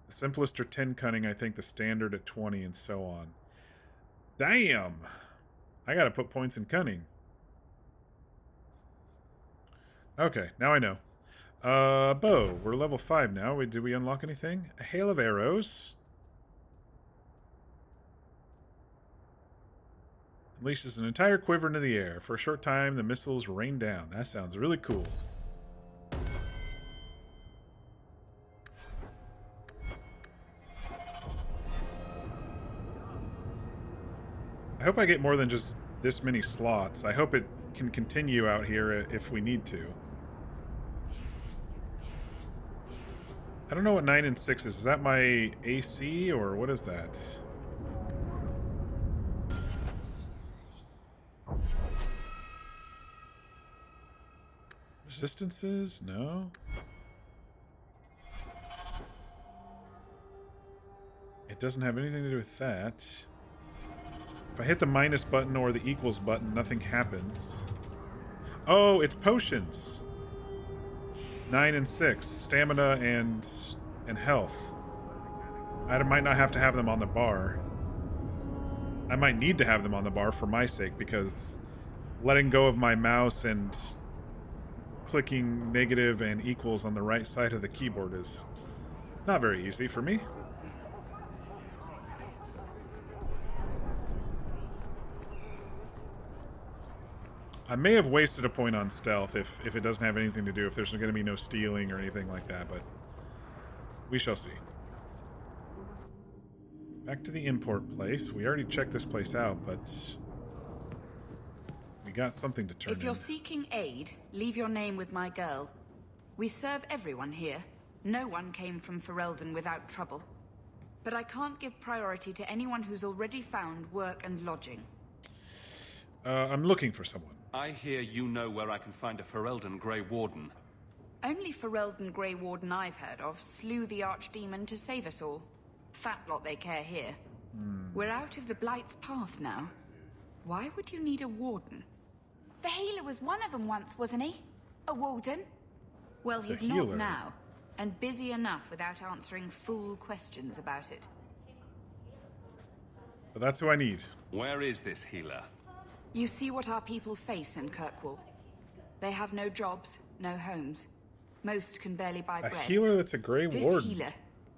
The simplest are 10 cunning, I think the standard at 20, and so on. Damn! I gotta put points in cunning. Okay, now I know. Bow. We're level 5 now. Did we unlock anything? A hail of arrows. Unleashes an entire quiver into the air. For a short time, the missiles rain down. That sounds really cool. I hope I get more than just this many slots. I hope it can continue out here if we need to. I don't know what 9 and 6 is. Is that my AC or what is that? Resistances? No. It doesn't have anything to do with that. If I hit the minus button or the equals button, nothing happens. Oh, it's potions. 9 and 6. Stamina and health. I might not have to have them on the bar. I might need to have them on the bar for my sake, because letting go of my mouse and clicking negative and equals on the right side of the keyboard is not very easy for me. I may have wasted a point on stealth if it doesn't have anything to do, if there's going to be no stealing or anything like that, but we shall see. Back to the import place. We already checked this place out, but we got something to turn in. If you're seeking aid, leave your name with my girl. We serve everyone here. No one came from Ferelden without trouble. But I can't give priority to anyone who's already found work and lodging. I'm looking for someone. I hear you know where I can find a Ferelden Grey Warden. Only Ferelden Grey Warden I've heard of slew the Archdemon to save us all. Fat lot they care here. We're out of the Blight's path now. Why would you need a warden? The healer was one of them once, wasn't he? A warden? Well, he's not now, and busy enough without answering fool questions about it. But that's who I need. Where is this healer? You see what our people face in Kirkwall. They have no jobs, no homes. Most can barely buy bread. A healer that's a Grey Warden. This healer,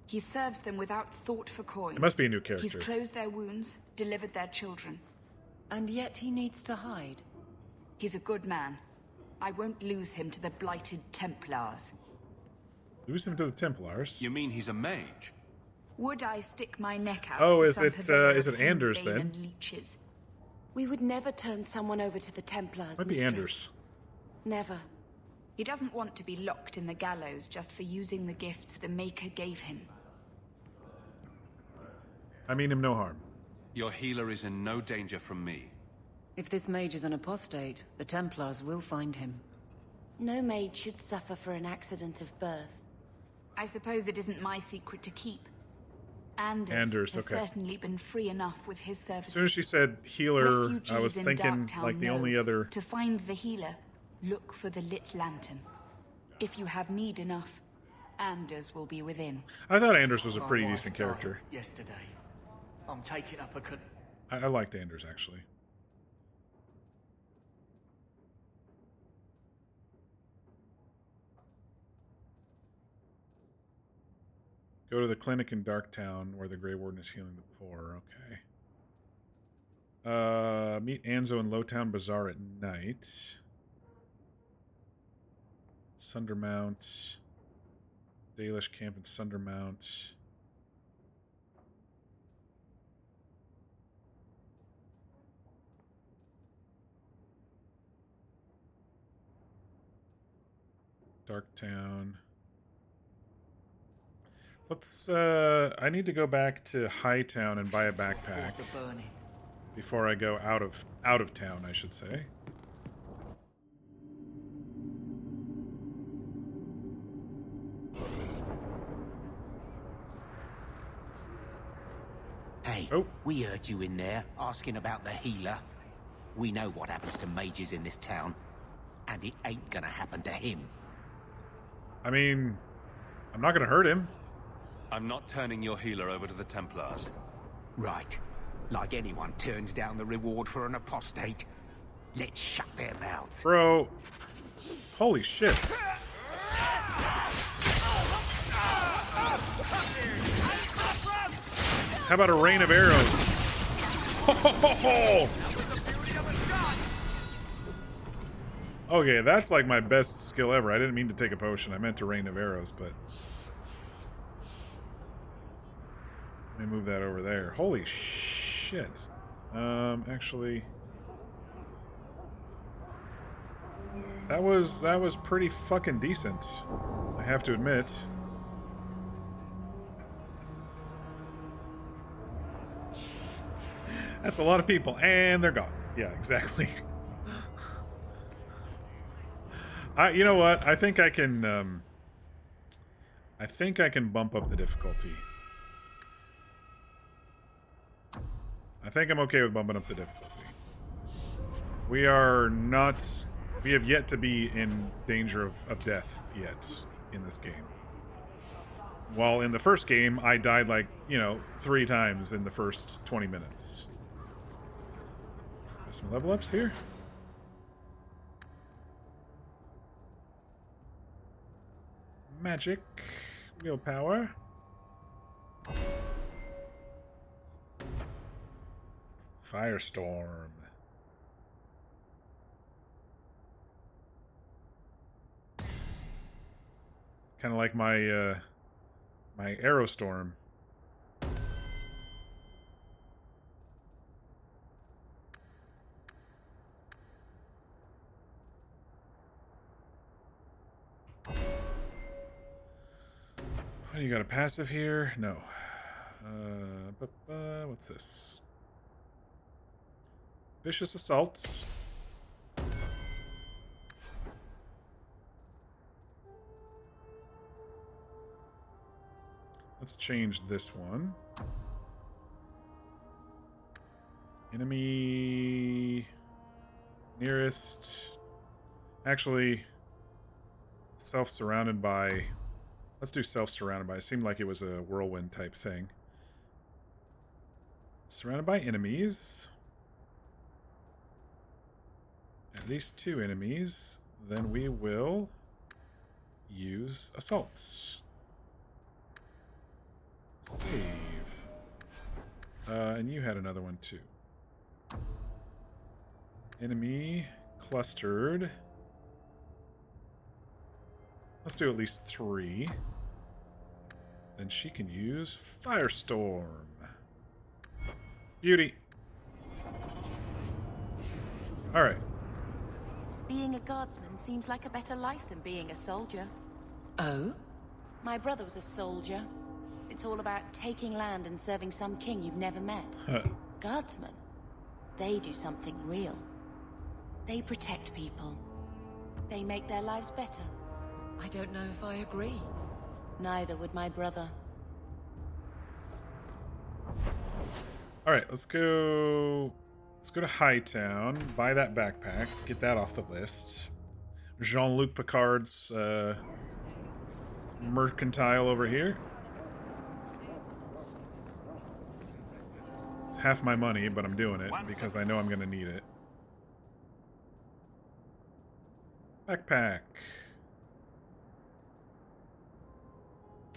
he serves them without thought for coin. It must be a new character. He's closed their wounds, delivered their children. And yet he needs to hide. He's a good man. I won't lose him to the blighted Templars. Lose him to the Templars? You mean he's a mage? Would I stick my neck out? Oh, for is some it purveyor of Anders Bane then? and leeches? We would never turn someone over to the Templars, Might be mistress. Anders. Never. He doesn't want to be locked in the gallows just for using the gifts the Maker gave him. I mean him no harm. Your healer is in no danger from me. If this mage is an apostate, the Templars will find him. No maid should suffer for an accident of birth. I suppose it isn't my secret to keep. Anders, has okay. certainly been free enough with his services. As soon as she said healer, Refugees I was in thinking Darktown like the know only other... To find the healer, look for the lit lantern. If you have need enough, Anders will be within. I thought Anders was a pretty decent character. Yesterday. I'm taking up a I liked Anders, actually. Go to the clinic in Darktown where the Grey Warden is healing the poor. Okay. Meet Anzo in Lowtown Bazaar at night. Sundermount. Dalish camp in Sundermount. Darktown. Let's, I need to go back to Hightown and buy a backpack before I go out of town, I should say. Hey, we heard you in there, asking about the healer. We know what happens to mages in this town, and it ain't gonna happen to him. I mean, I'm not gonna hurt him. I'm not turning your healer over to the Templars. Right. Like anyone turns down the reward for an apostate. Let's shut their mouths. Bro. Holy shit. How about a rain of arrows? Okay, that's like my best skill ever. I didn't mean to take a potion. I meant a rain of arrows, but... Let me move that over there. Holy shit. Actually... That was pretty fucking decent, I have to admit. That's a lot of people, and they're gone. Yeah, exactly. You know what? I think I can bump up the difficulty. I think I'm okay with bumping up the difficulty. We have yet to be in danger of death yet in this game. While in the first game, I died like, 3 times in the first 20 minutes. Some level ups here. Magic. Willpower. Firestorm. Kind of like my my Aerostorm. Oh, you got a passive here? No. What's this? Vicious Assaults. Let's change this one. Enemy nearest. Actually, self-surrounded by. Let's do self-surrounded by. It seemed like it was a whirlwind type thing. Surrounded by enemies. At least 2 enemies. Then we will use assaults. Save. And you had another one too. Enemy clustered. Let's do at least 3. Then she can use Firestorm. Beauty. Alright. Being a guardsman seems like a better life than being a soldier. Oh? My brother was a soldier. It's all about taking land and serving some king you've never met. Guardsmen, they do something real. They protect people. They make their lives better. I don't know if I agree. Neither would my brother. Alright, let's go to Hightown, buy that backpack, get that off the list. Jean-Luc Picard's mercantile over here. It's half my money, but I'm doing it because I know I'm going to need it. Backpack.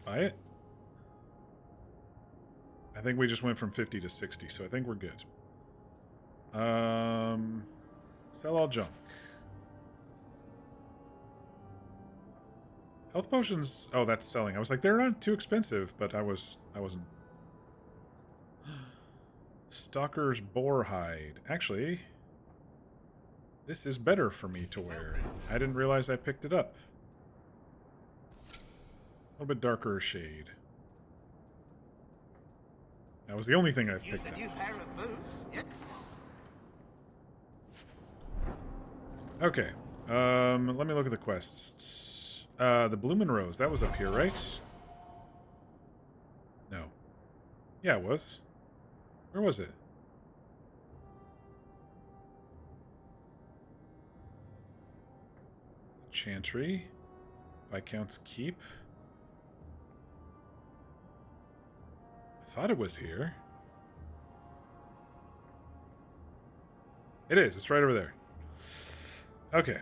Buy it. I think we just went from 50 to 60, so I think we're good. Sell all junk. Health potions. Oh, that's selling. I was like, they're not too expensive, but I wasn't. Stalker's boar hide. Actually, this is better for me to wear. I didn't realize I picked it up. A little bit darker shade. That was the only thing I've picked up. Okay. Let me look at the quests. The Bloomin' Rose. That was up here, right? No. Yeah, it was. Where was it? Chantry. Viscount's Keep. I thought it was here. It is. It's right over there. Okay.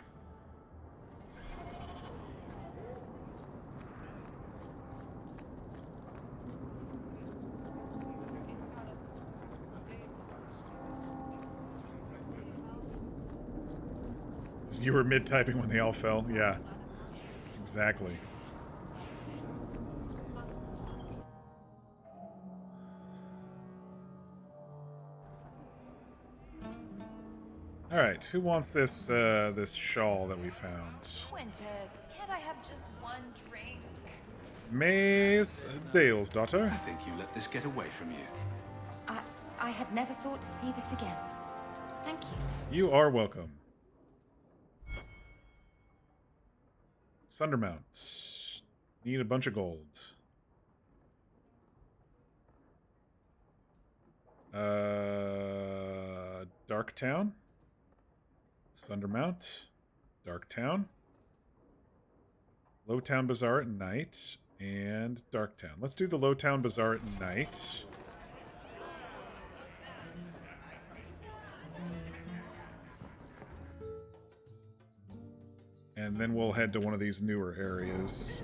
You were mid-typing when they all fell? Yeah. Exactly. Alright, who wants this this shawl that we found? Quintus, can't I have just one drink? Maze Dale's daughter. I think you let this get away from you. I had never thought to see this again. Thank you. You are welcome. Sundermount. Need a bunch of gold. Darktown. Sundermount. Darktown. Lowtown Bazaar at night. And Darktown. Let's do the Lowtown Bazaar at night. And then we'll head to one of these newer areas.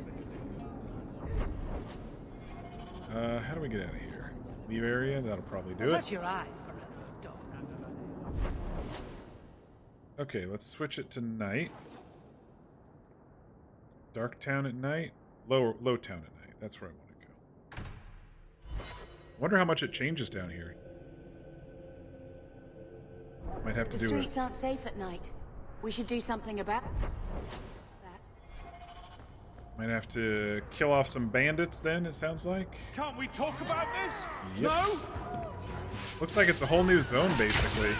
How do we get out of here? Leave area? That'll probably do it. Shut your eyes for a dog. Okay, let's switch it to night. Darktown at night? Lowtown at night. That's where I want to go. Wonder how much it changes down here. Might have to do it. The streets aren't safe at night. We should do something about that. Might have to kill off some bandits then, it sounds like. Can't we talk about this? Yep. No? Looks like it's a whole new zone, basically.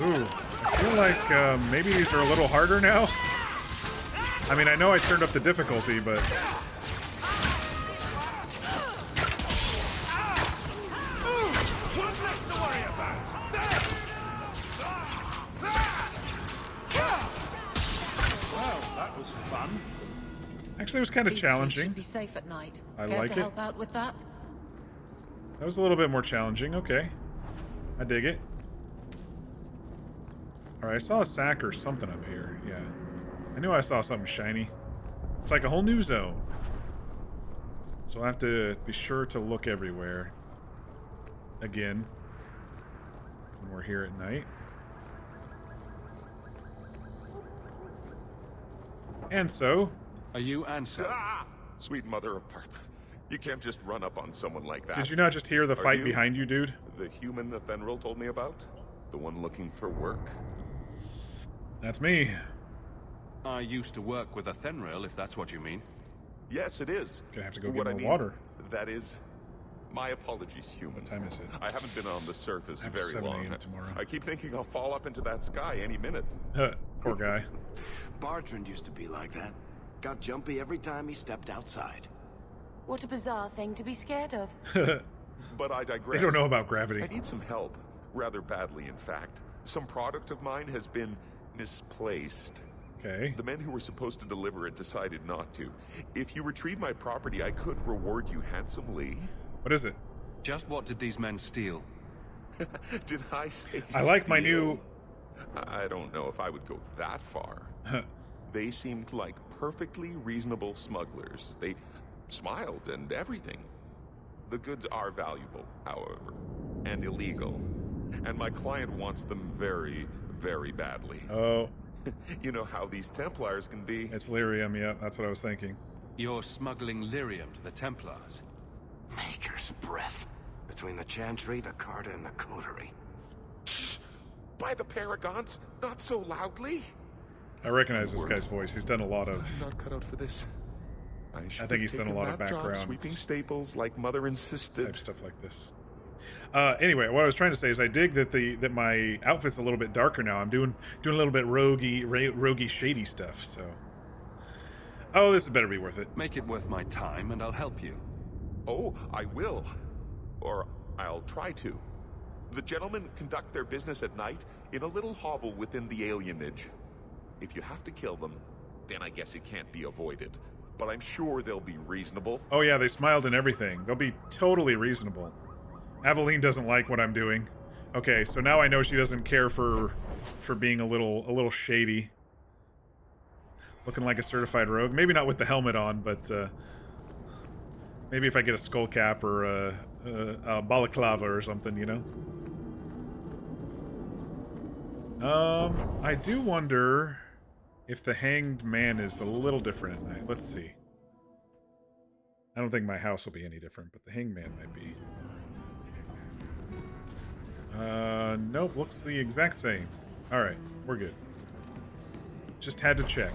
Ooh, I feel like maybe these are a little harder now. I mean, I know I turned up the difficulty, but... Well, that was fun. Actually, it was kind of These challenging. should be safe at night. I Care like to it. help out with that? That was a little bit more challenging. Okay. I dig it. Alright, I saw a sack or something up here. Yeah. I knew I saw something shiny. It's like a whole new zone. So I'll have to be sure to look everywhere. Again. When we're here at night. And so... Are you Ansel? Ah! Sweet mother of Parth. You can't just run up on someone like that. Did you not just hear the Are fight you behind you, dude? The human Athenril told me about? The one looking for work? That's me. I used to work with Athenril, if that's what you mean. Yes, it is. Gonna have to go get What more I mean, water. That is... My apologies, human. What time is it? I haven't been on the surface I have very 7 long. a.m. tomorrow. I keep thinking I'll fall up into that sky any minute. Poor guy. Bertrand used to be like that. Got jumpy every time he stepped outside. What a bizarre thing to be scared of. But I digress. They don't know about gravity. I need some help. Rather badly, in fact. Some product of mine has been misplaced. Okay. The men who were supposed to deliver it decided not to. If you retrieve my property, I could reward you handsomely. What is it? Just what did these men steal? Did I say I like my steal? new... I don't know if I would go that far. They seemed like perfectly reasonable smugglers. They smiled and everything. The goods are valuable, however, and illegal. And my client wants them very, very badly. Oh. You know how these Templars can be. It's lyrium, yeah, that's what I was thinking. You're smuggling lyrium to the Templars. Maker's breath. Between the Chantry, the Carta, and the Coterie. By the Paragons, not so loudly. I recognize this guy's voice. He's done a lot of... I'm not cut out for this. I think he's done a lot of background sweeping stables like Mother insisted. Type stuff like this. Anyway, what I was trying to say is I dig that my outfit's a little bit darker now. I'm doing a little bit roguey, shady stuff. So, oh, this better be worth it. Make it worth my time, and I'll help you. Oh, I will, or I'll try to. The gentlemen conduct their business at night in a little hovel within the alienage. If you have to kill them, then I guess it can't be avoided. But I'm sure they'll be reasonable. Oh yeah, they smiled and everything. They'll be totally reasonable. Aveline doesn't like what I'm doing. Okay, so now I know she doesn't care for being a little shady. Looking like a certified rogue. Maybe not with the helmet on, but maybe if I get a skull cap or a balaclava or something, you know? I do wonder if the hanged man is a little different at night. Let's see. I don't think my house will be any different, but the hanged man might be. Nope, looks the exact same. Alright, we're good. Just had to check.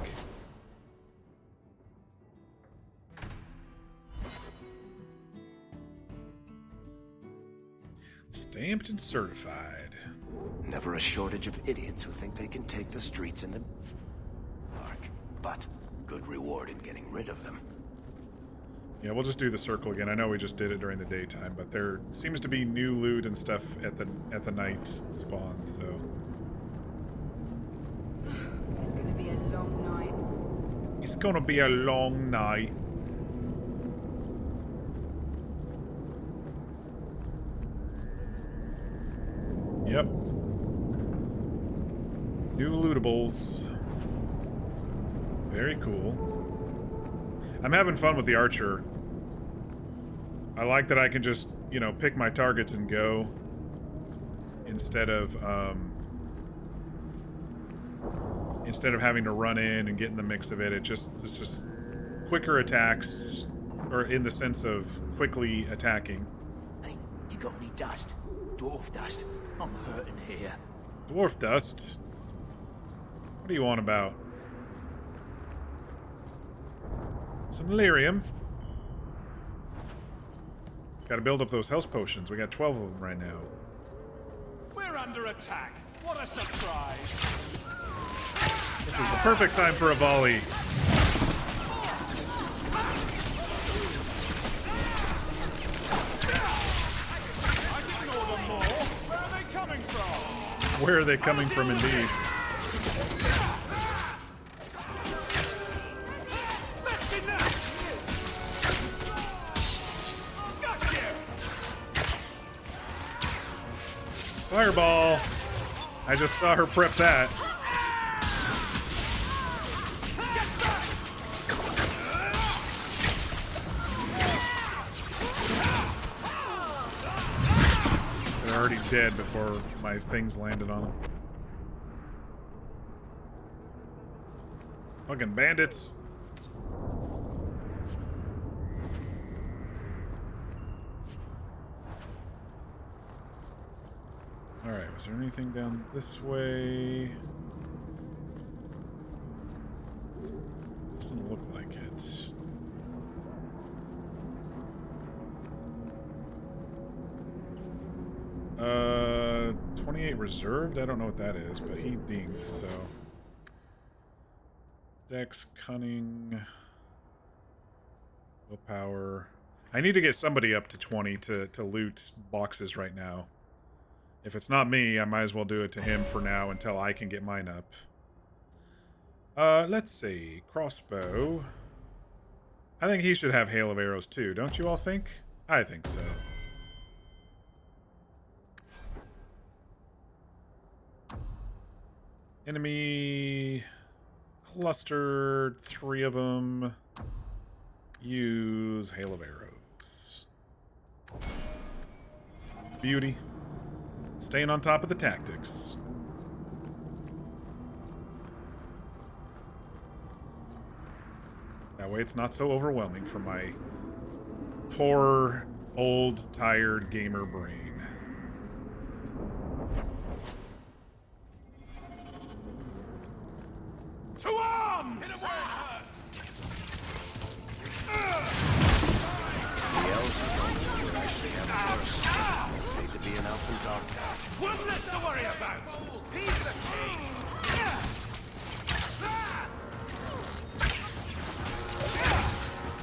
Stamped and certified. Never a shortage of idiots who think they can take the streets in the dark, but good reward in getting rid of them. Yeah, we'll just do the circle again. I know we just did it during the daytime, but there seems to be new loot and stuff at the night spawn, so. It's gonna be a long night. It's gonna be a long night. Yep. New lootables. Very cool. I'm having fun with the archer. I like that I can just, you know, pick my targets and go instead of having to run in and get in the mix of it. It's just quicker attacks, or in the sense of quickly attacking. Hey, you got any dust? Dwarf dust? I'm hurting here. Dwarf dust? What are you on about? Some lyrium. Gotta build up those health potions. We got 12 of them right now. We're under attack. What a surprise. This is the perfect time for a volley. I didn't order more. Where are they coming from? Where are they coming from, indeed? Fireball! I just saw her prep that. They're already dead before my things landed on them. Fucking bandits. Alright, was there anything down this way? Doesn't look like it. 28 reserved? I don't know what that is, but he dinged, so. Dex, cunning, willpower. I need to get somebody up to 20 to loot boxes right now. If it's not me, I might as well do it to him for now until I can get mine up. Let's see. Crossbow. I think he should have hail of arrows too, don't you all think? I think so. Enemy clustered, 3 of them. Use hail of arrows. Beauty. Staying on top of the tactics. That way it's not so overwhelming for my poor, old, tired gamer brain. actually have it worse. Hate to be an elf in dark. One less to worry about! He's the king!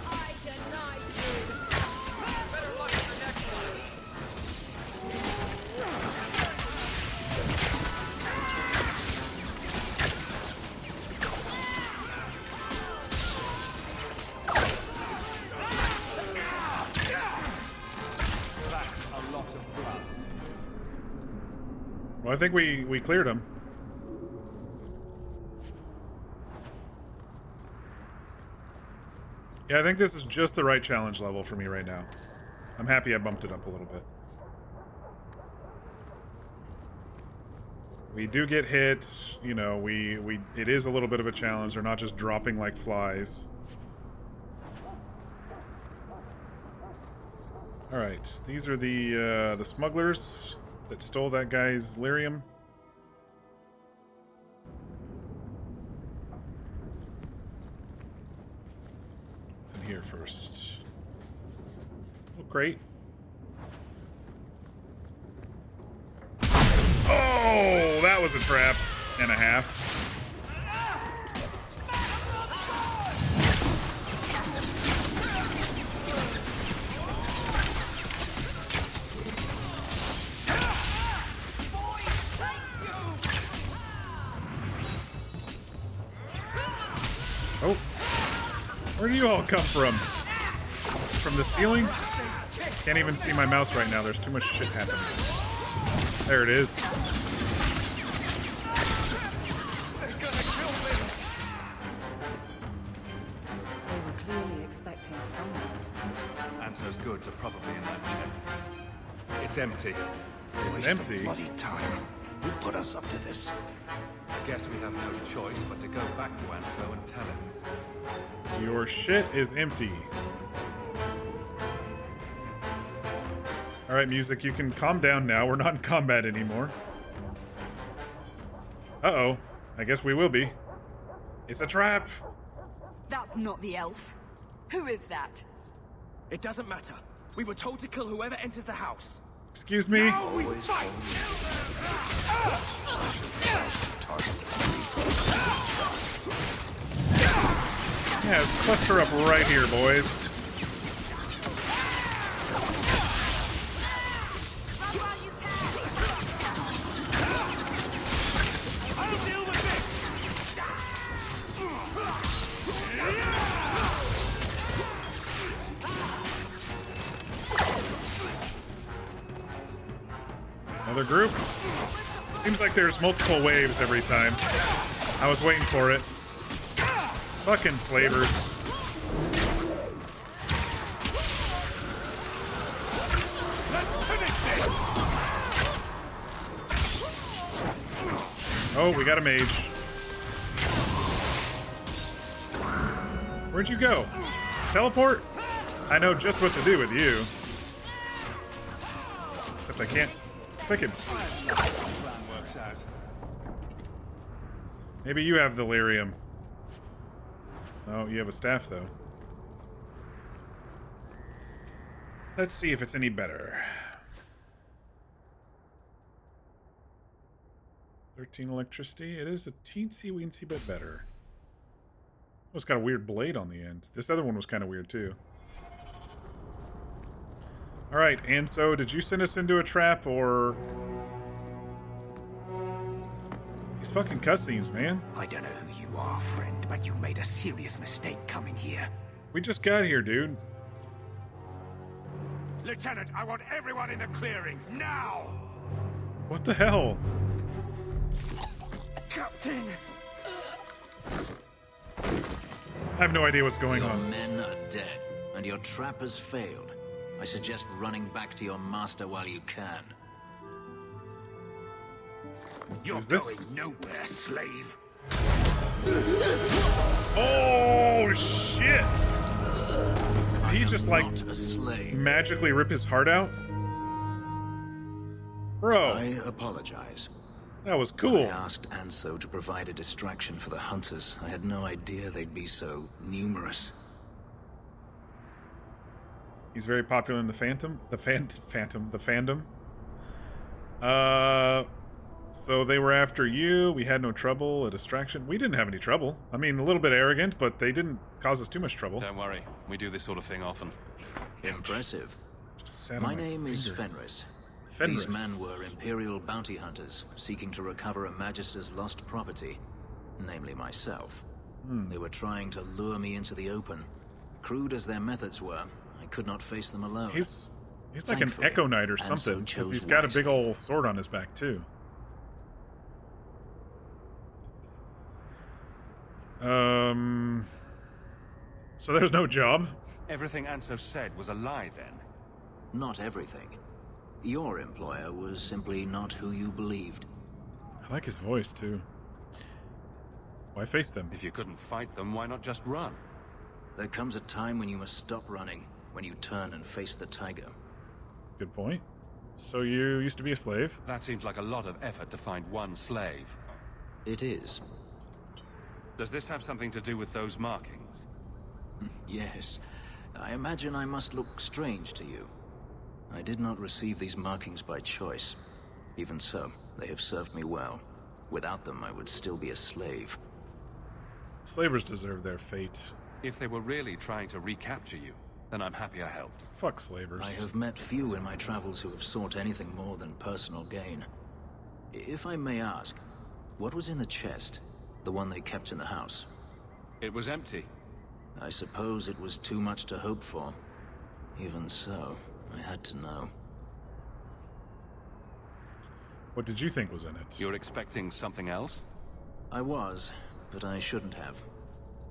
I deny you! Better luck in the next one! That's a lot of blood. Well, I think we cleared him. Yeah, I think this is just the right challenge level for me right now. I'm happy I bumped it up a little bit. We do get hit, you know, it is a little bit of a challenge. They're not just dropping like flies. Alright, these are the smugglers that stole that guy's lyrium. What's in here first? Oh, great. Oh, that was a trap and a half. Oh, where do you all come from? From the ceiling? Can't even see my mouse right now. There's too much shit happening. There it is. They were clearly expecting someone. Anto's goods are probably in that chest. It's empty. It's Waste empty. of bloody time. Who put us up to this? I guess we have no choice but to go back to Anto and tell him. Your shit is empty. Alright, music, you can calm down now. We're not in combat anymore. Uh-oh. I guess we will be. It's a trap! That's not the elf. Who is that? It doesn't matter. We were told to kill whoever enters the house. Excuse me? Yeah, let's cluster up right here, boys. Another group? Seems like there's multiple waves every time. I was waiting for it. Fucking slavers. Oh, we got a mage. Where'd you go? Teleport? I know just what to do with you. Except I can't pick him. Maybe you have the lyrium. Oh, you have a staff, though. Let's see if it's any better. 13 electricity. It is a teensy-weensy bit better. Oh, it's got a weird blade on the end. This other one was kind of weird, too. Alright, and so, did you send us into a trap, or... These fucking cutscenes, man. I don't know who you are, friend, but you made a serious mistake coming here. We just got here, dude. Lieutenant, I want everyone in the clearing, now! What the hell? Captain! I have no idea what's going Your on. men are dead, and your trap has failed. I suggest running back to your master while you can. You're this? going nowhere, slave. Oh, shit! Did he just, like, Not a slave. magically rip his heart out? Bro. I apologize. That was When cool. I asked Anso to provide a distraction for the hunters, I had no idea they'd be so numerous. He's very popular in the fandom. So they were after you. We had no trouble. A distraction. We didn't have any trouble. I mean, a little bit arrogant, but they didn't cause us too much trouble. Don't worry. We do this sort of thing often. Impressive. Just sat My on name is finger. Fenris. Fenris. These men were Imperial bounty hunters, seeking to recover a Magister's lost property, namely myself. They were trying to lure me into the open. Crude as their methods were, I could not face them alone. He's like an Echo Knight or something, because he's got a big old sword on his back, too. So there's no job? Everything Anso said was a lie, then? Not everything. Your employer was simply not who you believed. I like his voice, too. Why face them? If you couldn't fight them, why not just run? There comes a time when you must stop running, when you turn and face the tiger. Good point. So you used to be a slave? That seems like a lot of effort to find one slave. It is. Does this have something to do with those markings? Yes. I imagine I must look strange to you. I did not receive these markings by choice. Even so, they have served me well. Without them, I would still be a slave. Slavers deserve their fate. If they were really trying to recapture you, then I'm happy I helped. Fuck slavers. I have met few in my travels who have sought anything more than personal gain. If I may ask, what was in the chest? The one they kept in the house? It was empty. I suppose it was too much to hope for. Even so, I had to know. What did you think was in it? You're expecting something else? I was, but I shouldn't have.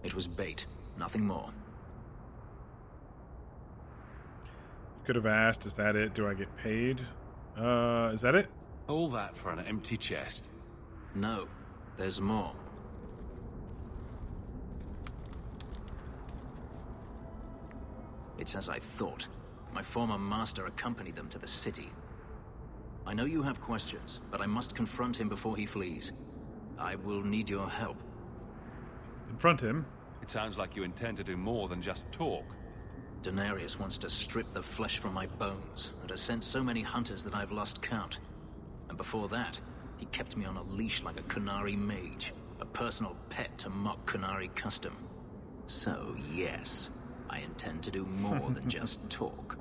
It was bait, nothing more. You could have asked, is that it? Do I get paid? Is that it? All that for an empty chest? No, there's more. It's as I thought. My former master accompanied them to the city. I know you have questions, but I must confront him before he flees. I will need your help. Confront him? It sounds like you intend to do more than just talk. Denarius wants to strip the flesh from my bones, and has sent so many hunters that I've lost count. And before that, he kept me on a leash like a Qunari mage, a personal pet to mock Qunari custom. So, yes, I intend to do more than just talk.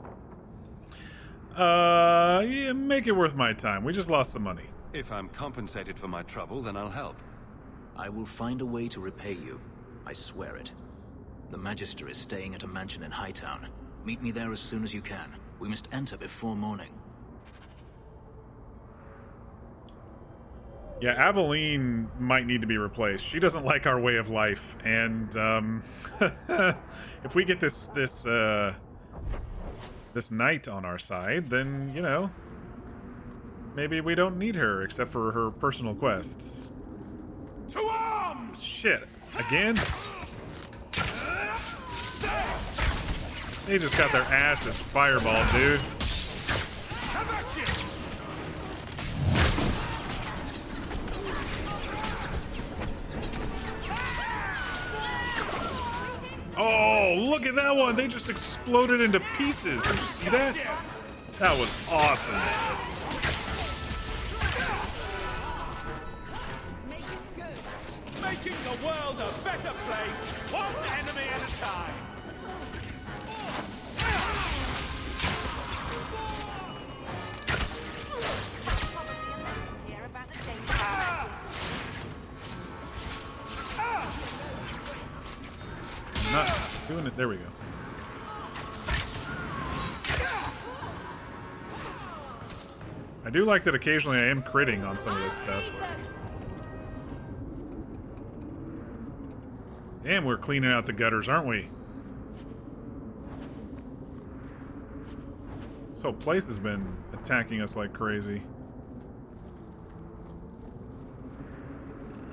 Yeah, make it worth my time. We just lost some money. If I'm compensated for my trouble, then I'll help. I will find a way to repay you. I swear it. The Magister is staying at a mansion in Hightown. Meet me there as soon as you can. We must enter before morning. Yeah, Aveline might need to be replaced. She doesn't like our way of life, and if we get this knight on our side, then, you know, maybe we don't need her except for her personal quests. To arms! Shit, again? They just got their asses fireballed, dude. Oh, look at that one! They just exploded into pieces. Did you see that? That was awesome. Making the world a better place, one enemy at a time. Not doing it. There we go. I do like that occasionally I am critting on some of this stuff. Damn, we're cleaning out the gutters, aren't we? This whole place has been attacking us like crazy.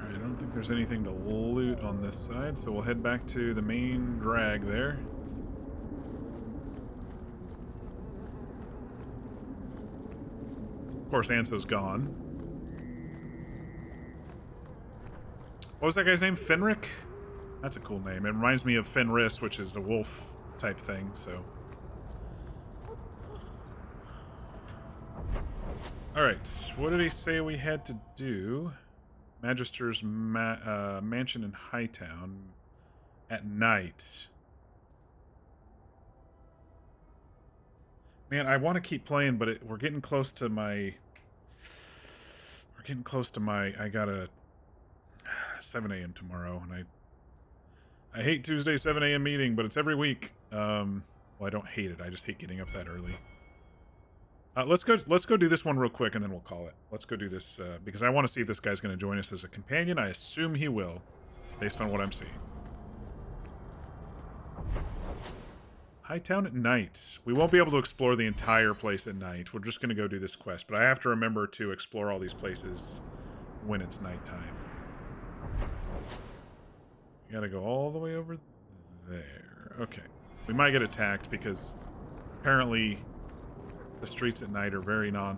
Alright, I don't think there's anything to loot on this side, so we'll head back to the main drag there. Of course, Anso's gone. What was that guy's name? Fenric? That's a cool name. It reminds me of Fenris, which is a wolf type thing, so. Alright, what did he say we had to do? Magister's mansion in Hightown at night. Man, I want to keep playing, but we're getting close to my... I got a 7 a.m. tomorrow, and I hate Tuesday 7 a.m. meeting, but it's every week. Well, I don't hate it. I just hate getting up that early. Let's go do this one real quick, and then we'll call it. Let's go do this, because I want to see if this guy's going to join us as a companion. I assume he will, based on what I'm seeing. Hightown at night. We won't be able to explore the entire place at night. We're just going to go do this quest, but I have to remember to explore all these places when it's nighttime. You gotta go all the way over there. Okay. We might get attacked because apparently the streets at night are very not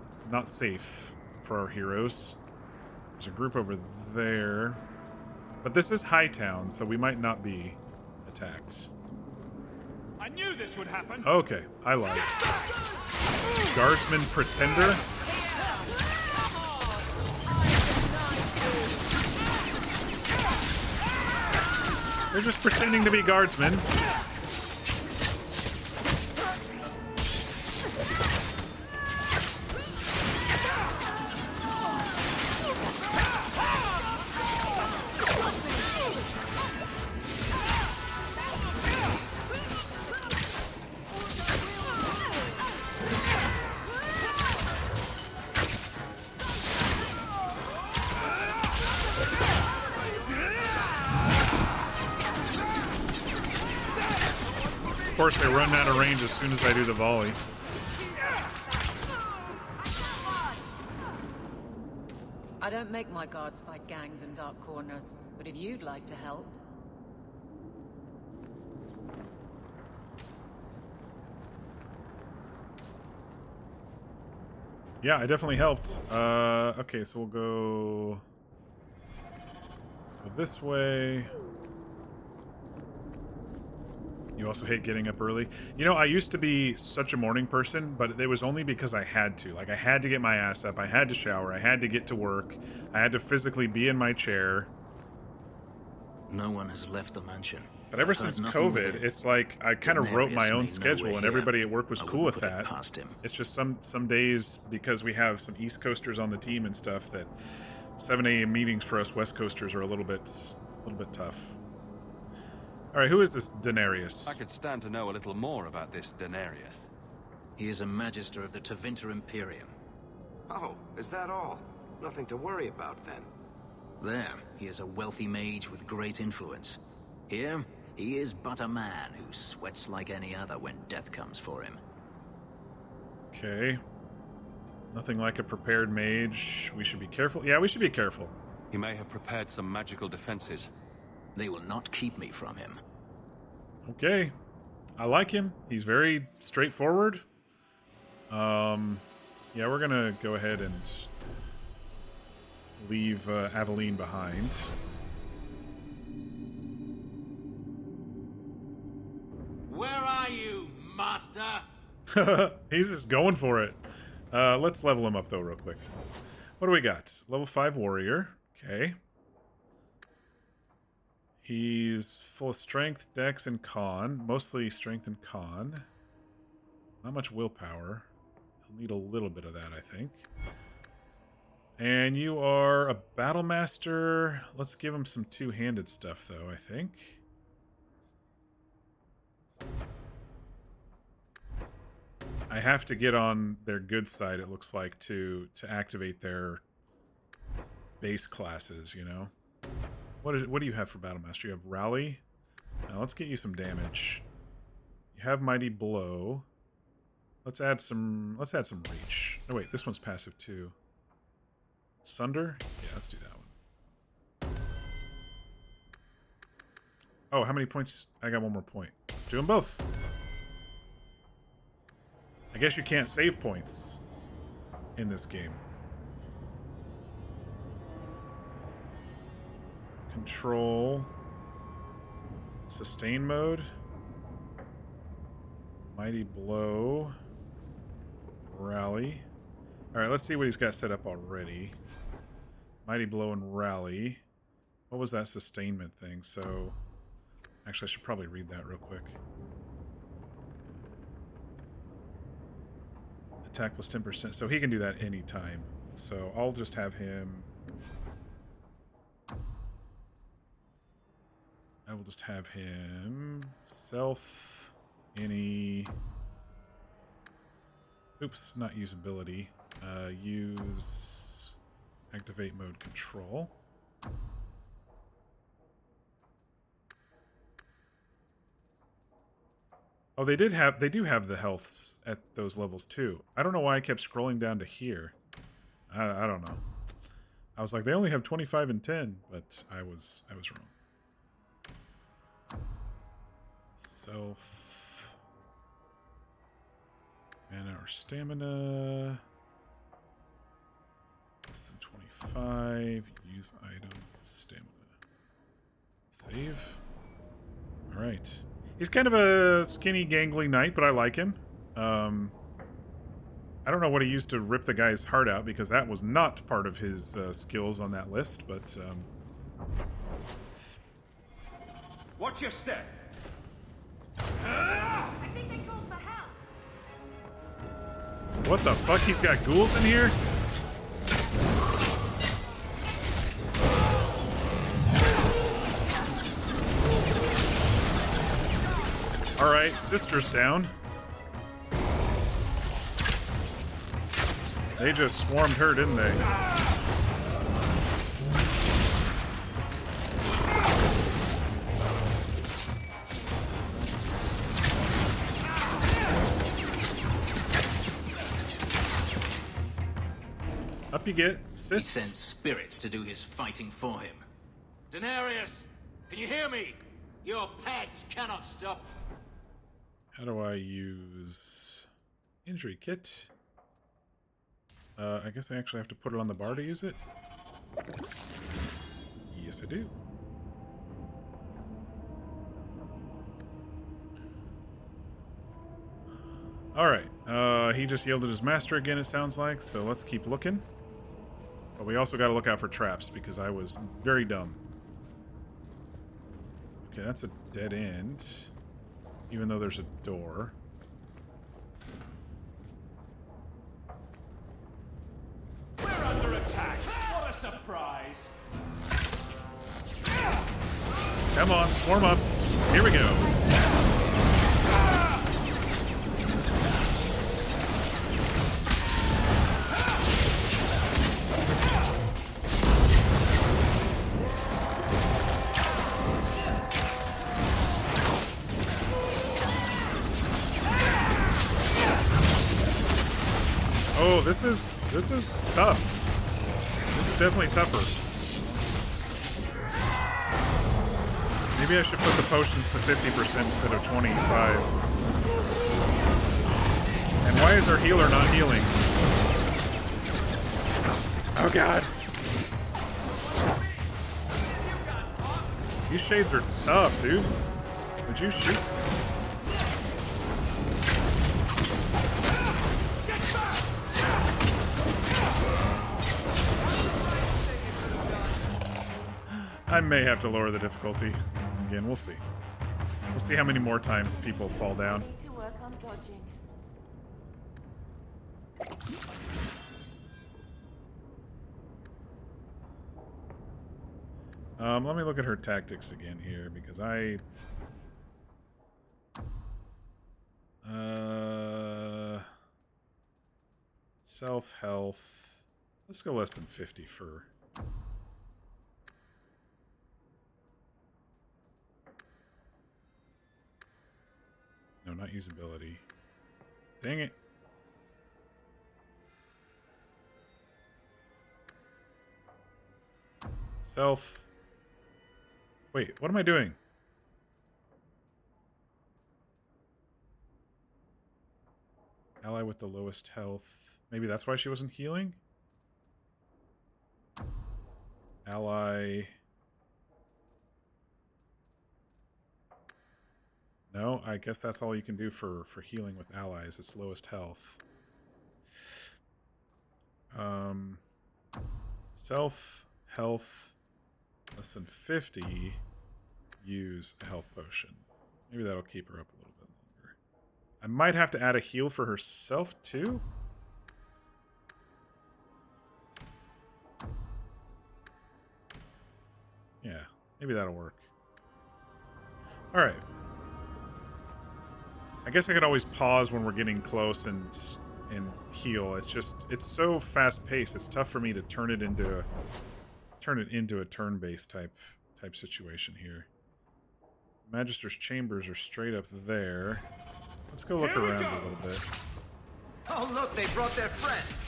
safe for our heroes. There's a group over there. But this is Hightown, so we might not be attacked. I knew this would happen. Okay, I lied. Guardsman Pretender. They're just pretending to be guardsmen. Of course, they run out of range as soon as I do the volley. I don't make my guards fight gangs in dark corners, but if you'd like to help... Yeah, I definitely helped. Okay, so we'll go this way. You also hate getting up early. You know, I used to be such a morning person, but it was only because I had to. Like, I had to get my ass up, I had to shower, I had to get to work, I had to physically be in my chair. No one has left the mansion. But ever since COVID, it's like I kind of wrote my own schedule, and everybody at work was cool with that. It's just some days, because we have some East Coasters on the team and stuff, that 7 a.m. meetings for us West Coasters are a little bit tough. All right, who is this Denarius? I could stand to know a little more about this Denarius. He is a Magister of the Tevinter Imperium. Oh, is that all? Nothing to worry about, then. There, he is a wealthy mage with great influence. Here, he is but a man who sweats like any other when death comes for him. Okay. Nothing like a prepared mage. We should be careful. Yeah, we should be careful. He may have prepared some magical defenses. They will not keep me from him. Okay. I like him. He's very straightforward. Yeah, we're gonna go ahead and leave Aveline behind. Where are you, master? He's just going for it. Let's level him up, though, real quick. What do we got? Level 5 warrior. Okay. He's full of strength, dex, and con. Mostly strength and con. Not much willpower. He'll need a little bit of that, I think. And you are a battle master. Let's give him some two-handed stuff, though, I think. I have to get on their good side, it looks like, to activate their base classes, you know? What do you have for Battle Master? You have Rally. Now let's get you some damage. You have Mighty Blow. Let's add some Reach. Oh wait, this one's passive too. Sunder? Yeah, let's do that one. Oh, how many points? I got one more point. Let's do them both. I guess you can't save points in this game. Control. Sustain mode. Mighty Blow. Rally. Alright, let's see what he's got set up already. Mighty Blow and Rally. What was that sustainment thing? So, actually I should probably read that real quick. Attack plus 10%. So he can do that anytime. So I'll just have him... I will just have him... Self... Any... Oops, not usability. Use... Activate mode control. Oh, they do have the healths at those levels too. I don't know why I kept scrolling down to here. I don't know. I was like, they only have 25 and 10, but I was wrong. Self. Mana or stamina. Less than 25. Use item. Stamina. Save. Alright. He's kind of a skinny, gangly knight, but I like him. I don't know what he used to rip the guy's heart out, because that was not part of his skills on that list, but... Watch your step! I think they called for help. What the fuck? He's got ghouls in here? Alright, sister's down. They just swarmed her, didn't they? Up you get, sis. He sent spirits to do his fighting for him. Daenerys, can you hear me? Your pets cannot stop. How do I use injury kit? I guess I actually have to put it on the bar to use it. Yes, I do. Alright, he just yielded his master again, it sounds like, so let's keep looking. But we also gotta look out for traps, because I was very dumb. Okay, that's a dead end. Even though there's a door. We're under attack! What a surprise! Come on, swarm up. Here we go. Oh, this is tough. This is definitely tougher. Maybe I should put the potions to 50% instead of 25. And why is our healer not healing? Oh god. These shades are tough, dude. Would you shoot? I may have to lower the difficulty. Again, we'll see. We'll see how many more times people fall down. Need to work on dodging. Let me look at her tactics again here, because self-health. Let's go less than 50 for... No, not usability. Dang it. Self. Wait, what am I doing? Ally with the lowest health. Maybe that's why she wasn't healing? Ally... No, I guess that's all you can do for healing with allies. It's lowest health. Self, health, less than 50, use a health potion. Maybe that'll keep her up a little bit longer. I might have to add a heal for herself, too? Yeah, maybe that'll work. Alright. I guess I could always pause when we're getting close and heal. It's just, it's so fast-paced. It's tough for me to turn it into a turn-based type situation here. Magister's chambers are straight up there. Let's go look around a little bit. Oh look, they brought their friends.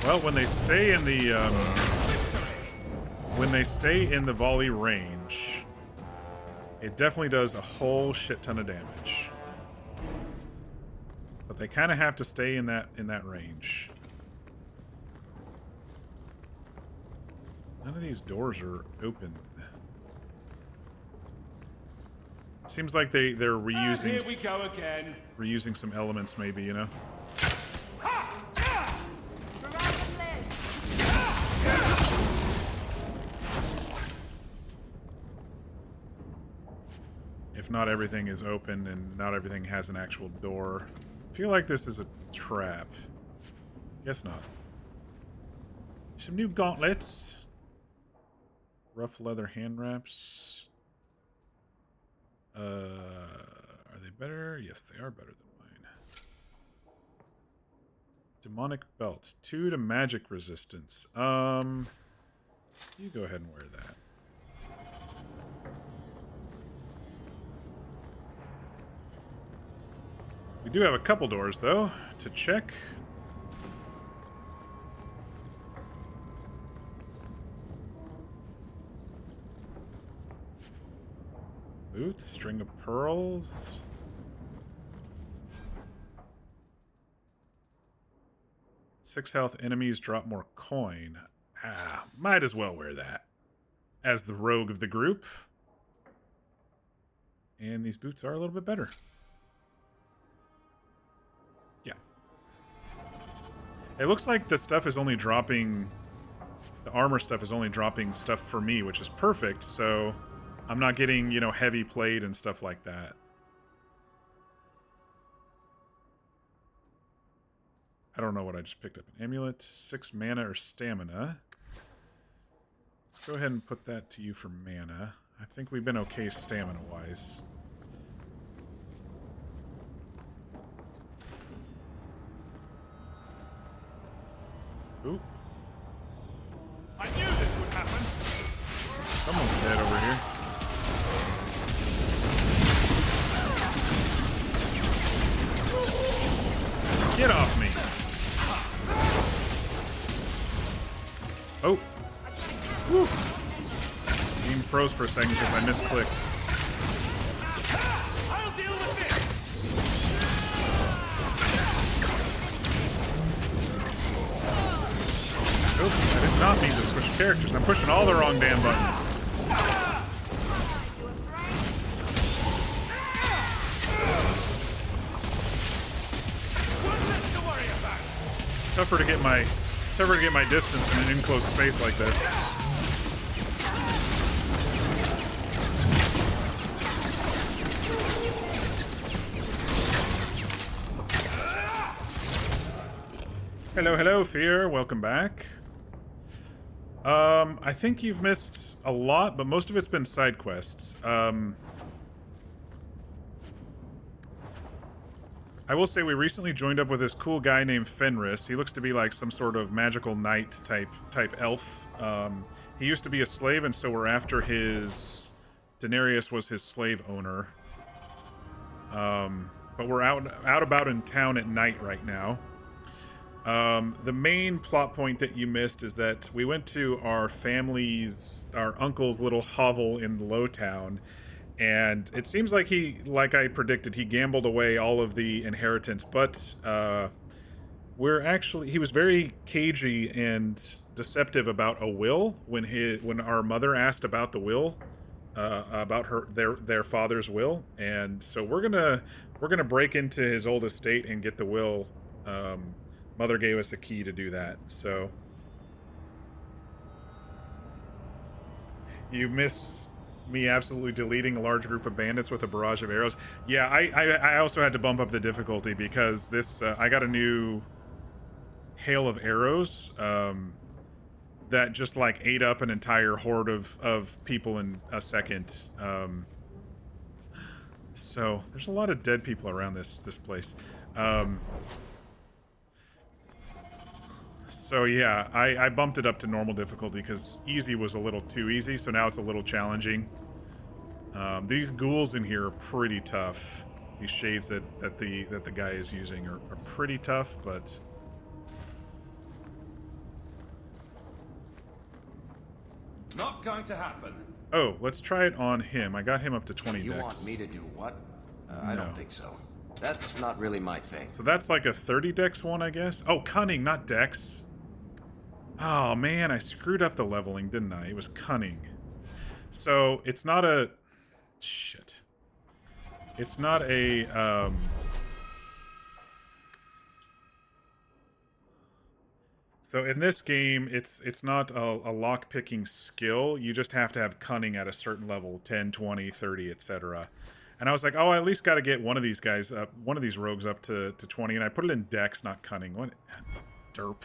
Well, when they stay in the volley range, it definitely does a whole shit ton of damage. But they kind of have to stay in that range. None of these doors are open. Seems like they're reusing. Here we go again. Reusing some elements, maybe, you know. If not everything is open and not everything has an actual door. I feel like this is a trap. Guess not. Some new gauntlets. Rough leather hand wraps. Are they better? Yes, they are better than mine. Demonic belt. 2 to magic resistance. You go ahead and wear that. We do have a couple doors, though, to check. Boots, string of pearls. Six health enemies drop more coin. Might as well wear that as the rogue of the group. And these boots are a little bit better. It looks like the stuff is only dropping... The armor stuff is only dropping stuff for me, which is perfect, so I'm not getting, you know, heavy plate and stuff like that. I don't know what I just picked up. An amulet, 6 mana or stamina. Let's go ahead and put that to you for mana. I think we've been okay stamina-wise. Ooh. I knew this would happen. Someone's dead over here. Get off me. Oh. Woo. Game froze for a second because I misclicked. I'll deal with this. Oops, I did not mean to switch characters. I'm pushing all the wrong damn buttons. It's tougher to get my distance in an enclosed space like this. Hello, Fear. Welcome back. I think you've missed a lot, but most of it's been side quests. I will say we recently joined up with this cool guy named Fenris. He looks to be like some sort of magical knight type elf. He used to be a slave, and so we're after his... Daenerys was his slave owner. But we're out about in town at night right now. The main plot point that you missed is that we went to our uncle's little hovel in Lowtown, And it seems like like I predicted, he gambled away all of the inheritance, but he was very cagey and deceptive about a will when our mother asked about the will, about their father's will, and so we're gonna break into his old estate and get the will. Mother gave us a key to do that, so you miss me absolutely deleting a large group of bandits with a barrage of arrows. Yeah, I also had to bump up the difficulty because this I got a new hail of arrows that just like ate up an entire horde of people in a second. So there's a lot of dead people around this place. So yeah, I bumped it up to normal difficulty because easy was a little too easy, so now it's a little challenging. These ghouls in here are pretty tough. These shades that the guy is using are pretty tough, but Not going to happen. oh, let's try it on him. I got him up to 20 You dex. want me to do what? I No. don't think so. That's not really my thing. So that's like a 30 dex one, I guess. Oh, cunning, not dex. Oh man, I screwed up the leveling, didn't I? It was cunning. So it's not a shit. It's not a so in this game, it's not a lock-picking skill. You just have to have cunning at a certain level, 10, 20, 30, etc. And I was like, oh, I at least got to get one of these guys up, one of these rogues up to 20, and I put it in dex, not cunning. What derp.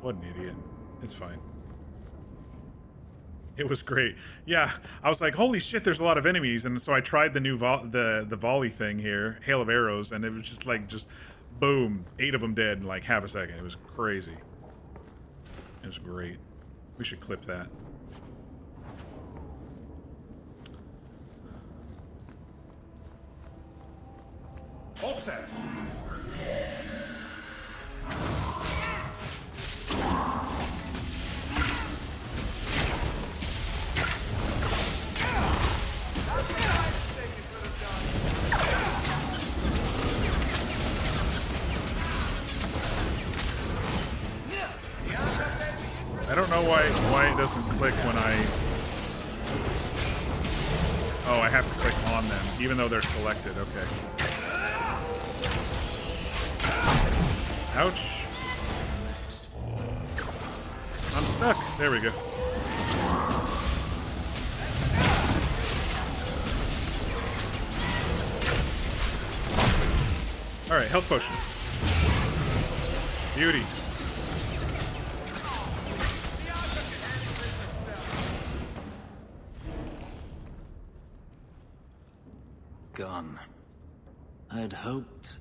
What an idiot. It's fine. It was great. Yeah, I was like, holy shit, there's a lot of enemies, and so I tried the new the volley thing here, hail of arrows, and it was just like boom, 8 of them dead in like half a second. It was crazy. It was great. We should clip that. All set. I don't know why it doesn't click when I... Oh, I have to click on them, even though they're selected. Okay. Ouch. I'm stuck. There we go. Alright, health potion. Beauty. Gone. I'd hoped...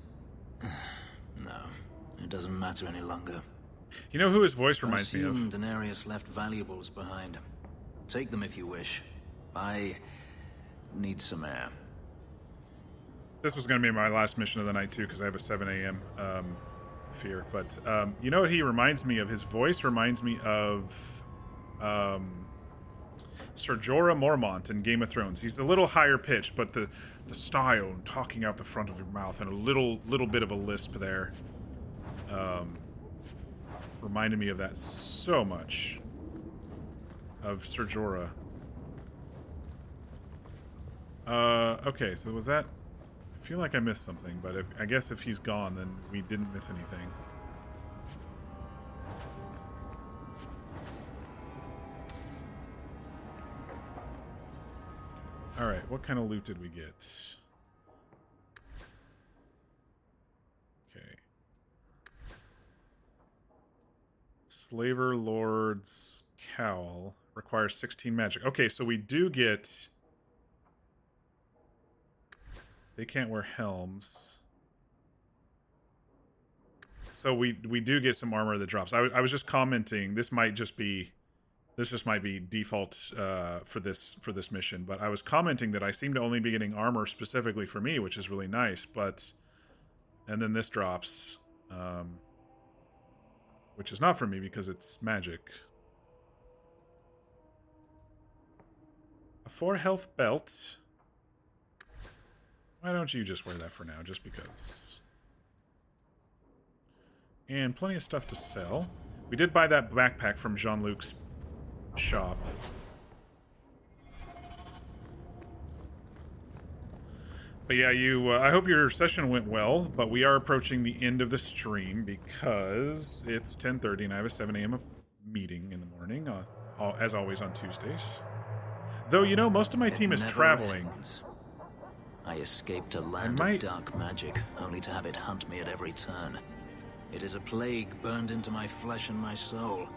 No, it doesn't matter any longer. You know who his voice reminds me of? Denarius left valuables behind. Take them if you wish. I need some air. This was going to be my last mission of the night, too, because I have a 7 a.m. Fear. But, you know what he reminds me of? His voice reminds me of Ser Jorah Mormont in Game of Thrones. He's a little higher pitched, but the style and talking out the front of your mouth and a little bit of a lisp there reminded me of that so much. Of Ser Jorah. Okay, so was that... I feel like I missed something, but I guess if he's gone, then we didn't miss anything. Alright, what kind of loot did we get? Okay. Slaver Lord's Cowl requires 16 magic. Okay, so we do get... They can't wear helms. So we do get some armor that drops. I was just commenting, this just might be default for this mission, but I was commenting that I seem to only be getting armor specifically for me, which is really nice, but and then this drops, which is not for me because it's magic. A 4 health belt. Why don't you just wear that for now, just because? And plenty of stuff to sell. We did buy that backpack from Jean-Luc's shop. But yeah, I hope your session went well, but we are approaching the end of the stream because it's 10:30 and I have a 7 a.m. meeting in the morning, as always on Tuesdays. Though, you know, most of my team is traveling. Ends. I escaped a land of dark magic, only to have it hunt me at every turn. It is a plague burned into my flesh and my soul.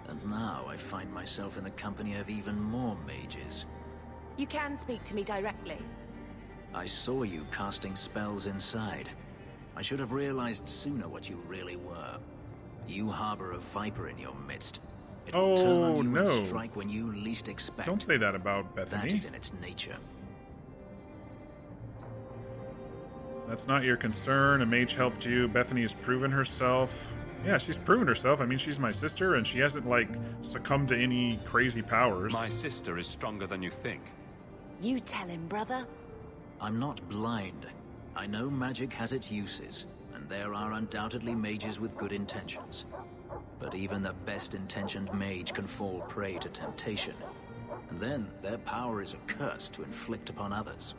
And now I find myself in the company of even more mages. You can speak to me directly. I saw you casting spells inside. I should have realized sooner what you really were. You harbor a viper in your midst. It will turn on you and strike when you least expect. Don't say that about Bethany. That is in its nature. That's not your concern. A mage helped you. Bethany has proven herself. Yeah, she's proven herself. I mean, she's my sister, and she hasn't, like, succumbed to any crazy powers. My sister is stronger than you think. You tell him, brother. I'm not blind. I know magic has its uses, and there are undoubtedly mages with good intentions. But even the best-intentioned mage can fall prey to temptation. And then their power is a curse to inflict upon others.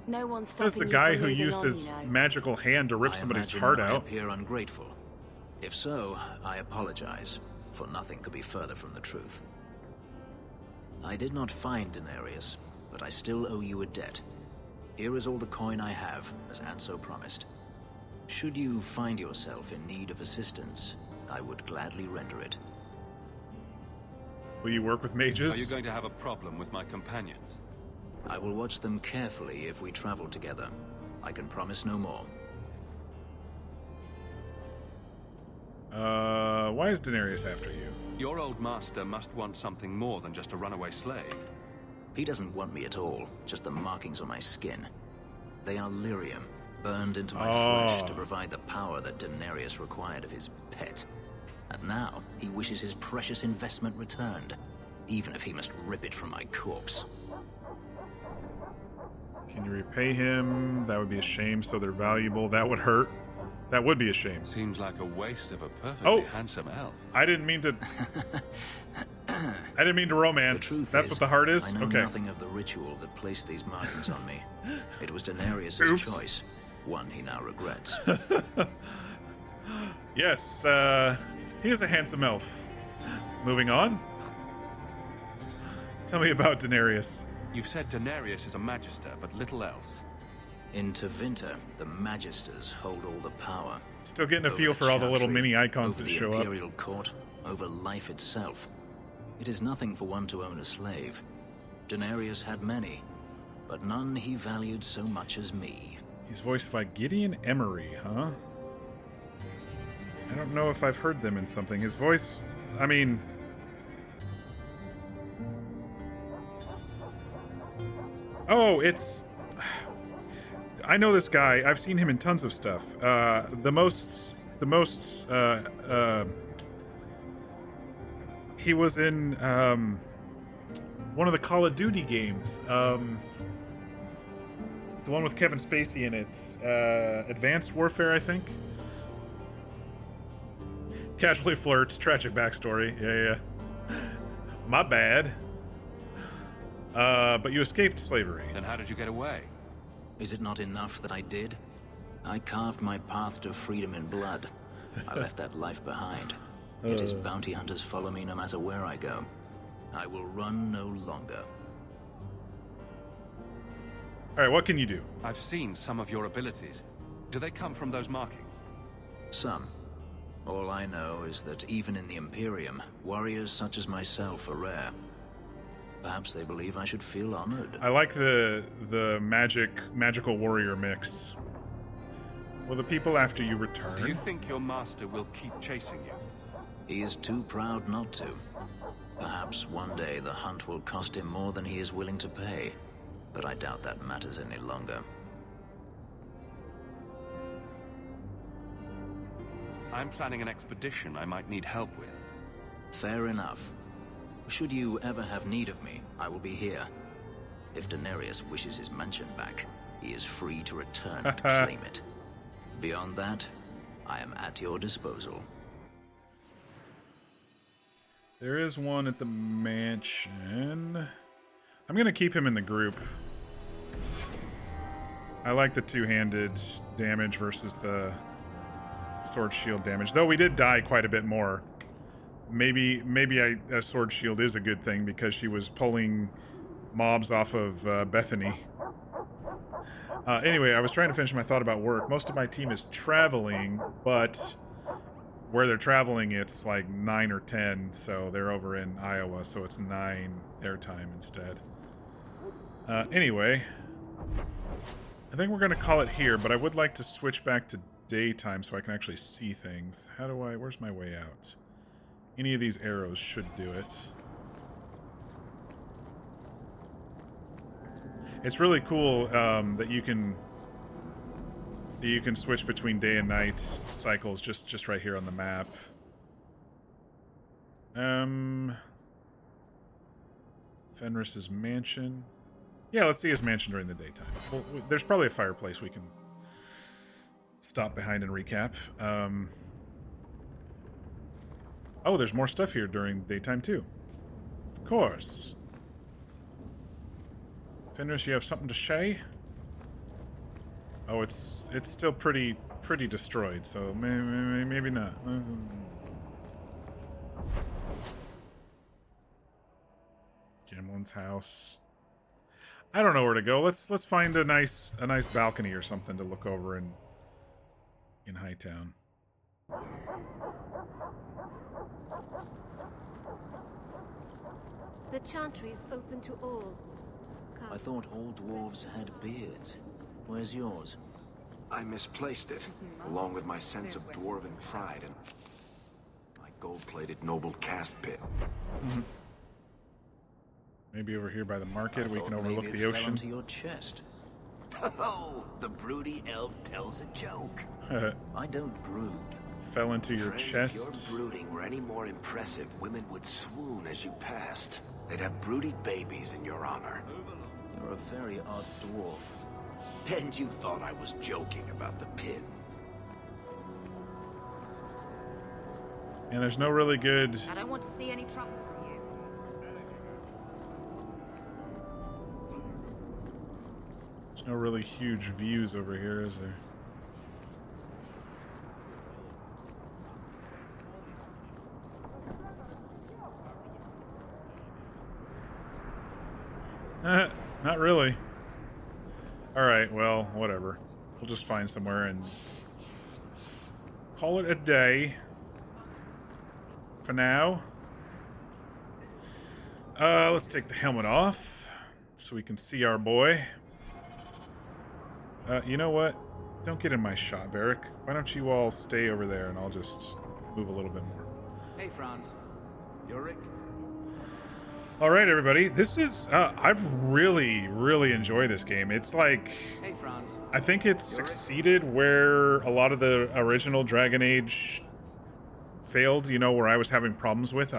No one's says the guy who used his magical hand to rip somebody's heart out. I appear ungrateful. If so, I apologize, for nothing could be further from the truth. I did not find Denarius, but I still owe you a debt. Here is all the coin I have, as Anso promised. Should you find yourself in need of assistance, I would gladly render it. Will you work with mages? Are you going to have a problem with my companions? I will watch them carefully if we travel together. I can promise no more. Why is Denarius after you? Your old master must want something more than just a runaway slave. He doesn't want me at all, just the markings on my skin. They are lyrium, burned into my flesh to provide the power that Denarius required of his pet. And now, he wishes his precious investment returned, even if he must rip it from my corpse. Can you repay him? That would be a shame, so they're valuable. That would hurt. That would be a shame. Seems like a waste of a perfectly handsome elf. I didn't mean to... I didn't mean to romance. That's what the heart is? I know okay. nothing of the ritual that placed these markings on me. It was Denarius' choice, one he now regrets. Yes, he is a handsome elf. Moving on. Tell me about Denarius. You've said Denarius is a magister, but little else. In Tevinter, the Magisters hold all the power. Still getting a feel for all the little mini icons that show up. Over the Imperial Court, over life itself. It is nothing for one to own a slave. Denarius had many, but none he valued so much as me. He's voiced by Gideon Emery, huh? I don't know if I've heard them in something. His voice, I mean... Oh, it's... I know this guy. I've seen him in tons of stuff. He was in one of the Call of Duty games. The one with Kevin Spacey in it. Advanced Warfare, I think. Casually flirts. Tragic backstory. Yeah. My bad. But you escaped slavery. Then how did you get away? Is it not enough that I did? I carved my path to freedom in blood. I left that life behind. Yet his bounty hunters follow me no matter where I go. I will run no longer. Alright, what can you do? I've seen some of your abilities. Do they come from those markings? Some. All I know is that even in the Imperium, warriors such as myself are rare. Perhaps they believe I should feel honored. I like the magical warrior mix. Will the people after you return? Do you think your master will keep chasing you? He is too proud not to. Perhaps one day the hunt will cost him more than he is willing to pay. But I doubt that matters any longer. I'm planning an expedition I might need help with. Fair enough. Should you ever have need of me, I will be here. If Daenerys wishes his mansion back, he is free to return and claim it. Beyond that, I am at your disposal. There is one at the mansion. I'm gonna keep him in the group. I like the two-handed damage versus the sword shield damage. Though we did die quite a bit more. Maybe a sword shield is a good thing because she was pulling mobs off of Bethany. Anyway, I was trying to finish my thought about work. Most of my team is traveling, but where they're traveling, it's like 9 or 10, so they're over in Iowa, so it's 9 their time instead. Anyway, I think we're going to call it here, but I would like to switch back to daytime so I can actually see things. How do I... Where's my way out? Any of these arrows should do it. It's really cool that you can switch between day and night cycles just right here on the map. Fenris's mansion. Yeah, let's see his mansion during the daytime. Well, there's probably a fireplace we can stop behind and recap. Oh, there's more stuff here during daytime too. Of course. Fenris, you have something to say? Oh, it's still pretty destroyed, so maybe not. Gimlin's house. I don't know where to go. Let's find a nice balcony or something to look over in Hightown. The chantry is open to all. I thought all dwarves had beards. Where's yours? I misplaced it, along with my sense of dwarven pride and my gold-plated noble cast pit. Maybe over here by the market we can overlook the Fell ocean. into your chest. Oh, the broody elf tells a joke. I don't brood. Fell into your Friend, chest. If your brooding were any more impressive, women would swoon as you passed. They'd have broody babies in your honor. You're a very odd dwarf. And you thought I was joking about the pin. And there's no really good... I don't want to see any trouble from you. There's no really huge views over here, is there? Not really. Alright, well, whatever. We'll just find somewhere and call it a day. For now. Let's take the helmet off so we can see our boy. You know what? Don't get in my shot, Varric. Why don't you all stay over there and I'll just move a little bit more. Hey, Franz. Yorick? All right, everybody. This is I've really enjoyed this game. It's like, Hey, Franz. I think it's succeeded where a lot of the original Dragon Age failed, you know, where I was having problems with.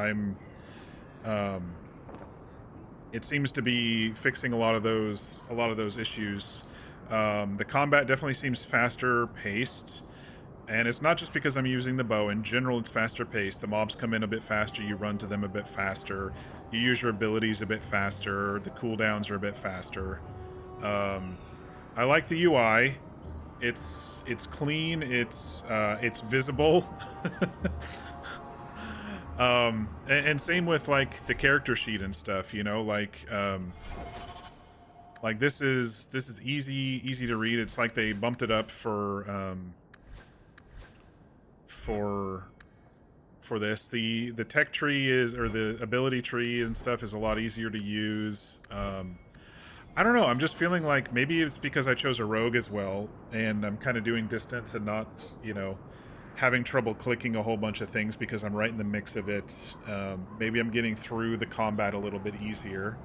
It seems to be fixing a lot of those issues. The combat definitely seems faster paced. And it's not just because I'm using the bow. In general, it's faster paced. The mobs come in a bit faster. You run to them a bit faster. You use your abilities a bit faster. The cooldowns are a bit faster. I like the UI. It's clean. It's visible. And same with like the character sheet and stuff. You know, like this is easy to read. It's like they bumped it up for this. The tech tree is, or the ability tree and stuff is a lot easier to use. I don't know, I'm just feeling like maybe it's because I chose a rogue as well, and I'm kind of doing distance and not, you know, having trouble clicking a whole bunch of things because I'm right in the mix of it. Maybe I'm getting through the combat a little bit easier.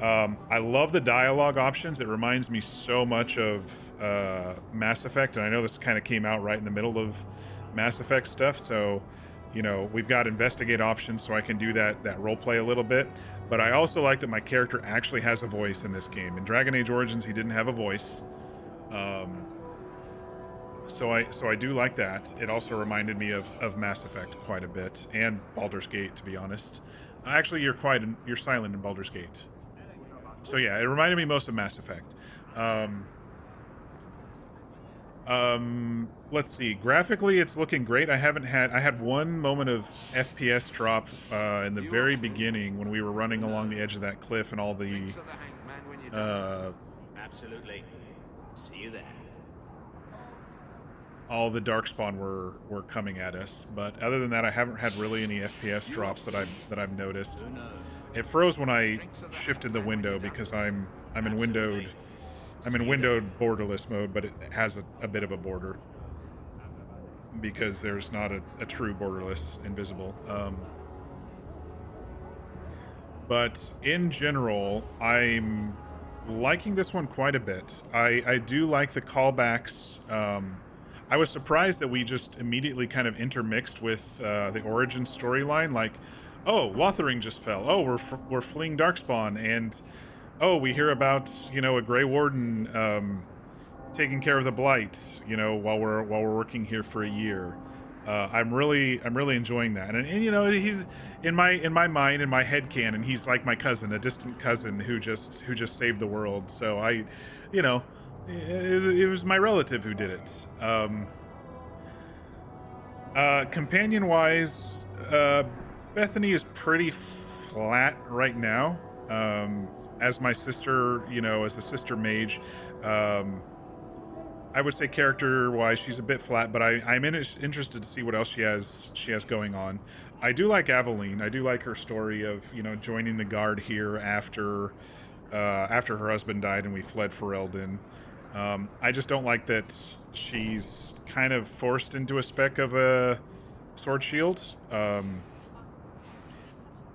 I love the dialogue options. It reminds me so much of Mass Effect, and I know this kind of came out right in the middle of Mass Effect stuff, so you know, we've got investigate options, so I can do that role play a little bit. But I also like that my character actually has a voice in this game. In Dragon Age Origins, he didn't have a voice. So I do like that. It also reminded me of Mass Effect quite a bit, and Baldur's Gate, to be honest. Actually, you're silent in Baldur's Gate. So yeah, it reminded me most of Mass Effect. Let's see. Graphically, it's looking great. I had one moment of FPS drop in the very beginning when we were running along the edge of that cliff and all the Absolutely. See you there. all the Darkspawn were coming at us. But other than that, I haven't had really any FPS drops that I've noticed. It froze when I shifted the window because I'm in windowed borderless mode, but it has a bit of a border because there's not a true borderless invisible. But in general, I'm liking this one quite a bit. I do like the callbacks. I was surprised that we just immediately kind of intermixed with the origin storyline. Like, oh, Lothering just fell. Oh, we're fleeing Darkspawn, and oh, we hear about, you know, a Grey Warden taking care of the Blight, you know, while we're working here for a year. I'm really enjoying that, and you know, he's in my mind, in my headcanon, he's like my cousin, a distant cousin who just saved the world. So I, you know, it was my relative who did it. Companion wise, Bethany is pretty flat right now. As my sister, you know, as a sister mage, I would say character-wise, she's a bit flat, but I'm interested to see what else she has going on. I do like Aveline. I do like her story of, you know, joining the guard here after her husband died and we fled Ferelden. I just don't like that she's kind of forced into a spec of a sword shield.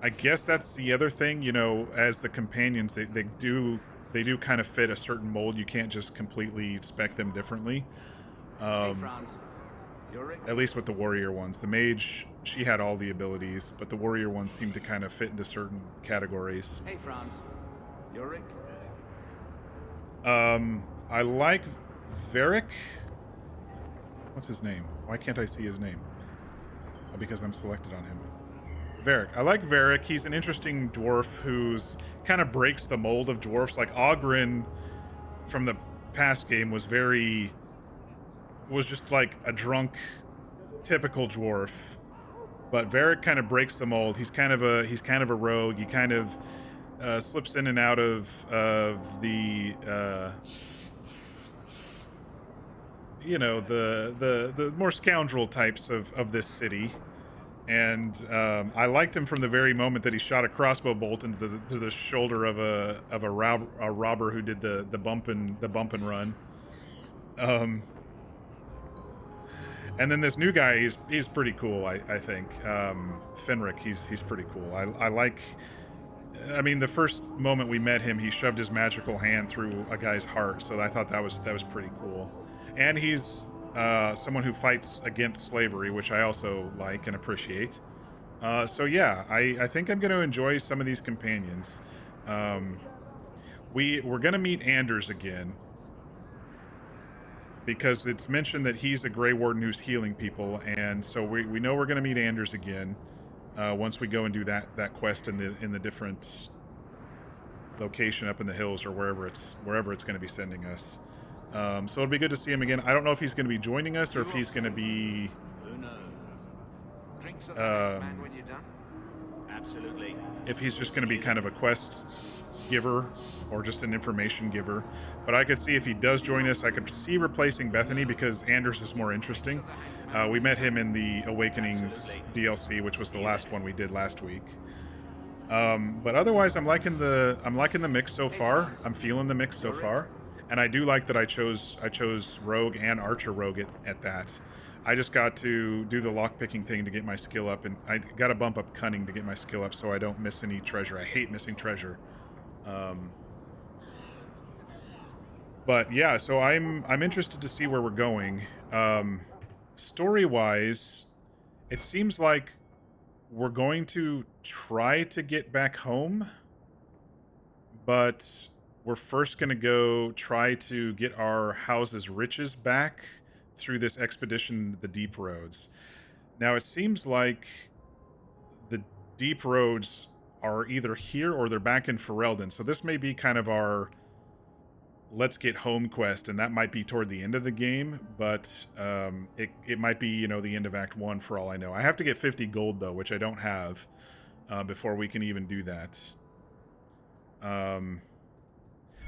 I guess that's the other thing, you know, as the companions, they do kind of fit a certain mold. You can't just completely spec them differently. At least with the warrior ones. The mage, she had all the abilities, but the warrior ones seem to kind of fit into certain categories. Hey, Franz. You're Rick? I like Varric. What's his name? Why can't I see his name? Oh, because I'm selected on him. Varric. I like Varric. He's an interesting dwarf who's kind of breaks the mold of dwarfs. Like Oghren from the past game was just like a drunk, typical dwarf. But Varric kind of breaks the mold. He's kind of a rogue. He kind of slips in and out of the you know, the more scoundrel types of this city. And I liked him from the very moment that he shot a crossbow bolt into the shoulder of a robber who did the bump and run. And then this new guy, he's pretty cool. I think Fenric. He's pretty cool. I mean, the first moment we met him, he shoved his magical hand through a guy's heart. So I thought that was pretty cool. And he's someone who fights against slavery, which I also like and appreciate. So yeah, I think I'm going to enjoy some of these companions. We're going to meet Anders again, because it's mentioned that he's a Grey Warden who's healing people, and so we know we're going to meet Anders again once we go and do that quest in the different location up in the hills or wherever it's going to be sending us. So it'll be good to see him again. I don't know if he's going to be joining us or if he's going to be Absolutely. if he's just going to be kind of a quest giver or just an information giver. But I could see if he does join us, I could see replacing Bethany because Anders is more interesting. We met him in the Awakenings DLC, which was the last one we did last week. But otherwise, I'm liking the mix so far. I'm feeling the mix so far. And I do like that I chose Rogue and Archer Rogue at that. I just got to do the lockpicking thing to get my skill up, and I got to bump up Cunning to get my skill up so I don't miss any treasure. I hate missing treasure. But yeah, so I'm interested to see where we're going. Story-wise, It seems like we're going to try to get back home, but we're first going to go try to get our house's riches back through this expedition, the Deep Roads. Now, it seems like the Deep Roads are either here or they're back in Ferelden, so this may be kind of our let's get home quest, and that might be toward the end of the game, but it might be, you know, the end of Act 1 for all I know. I have to get 50 gold, though, which I don't have before we can even do that.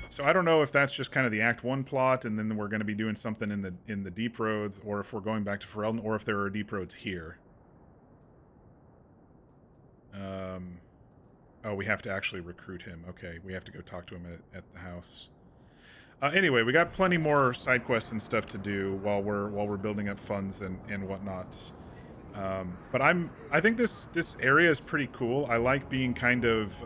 So I don't know if that's just kind of the Act 1 plot, and then we're going to be doing something in the Deep Roads, or if we're going back to Ferelden, or if there are Deep Roads here. Oh, we have to actually recruit him. Okay, we have to go talk to him at the house. Anyway, we got plenty more side quests and stuff to do while we're building up funds and whatnot. But I think this area is pretty cool. I like being kind of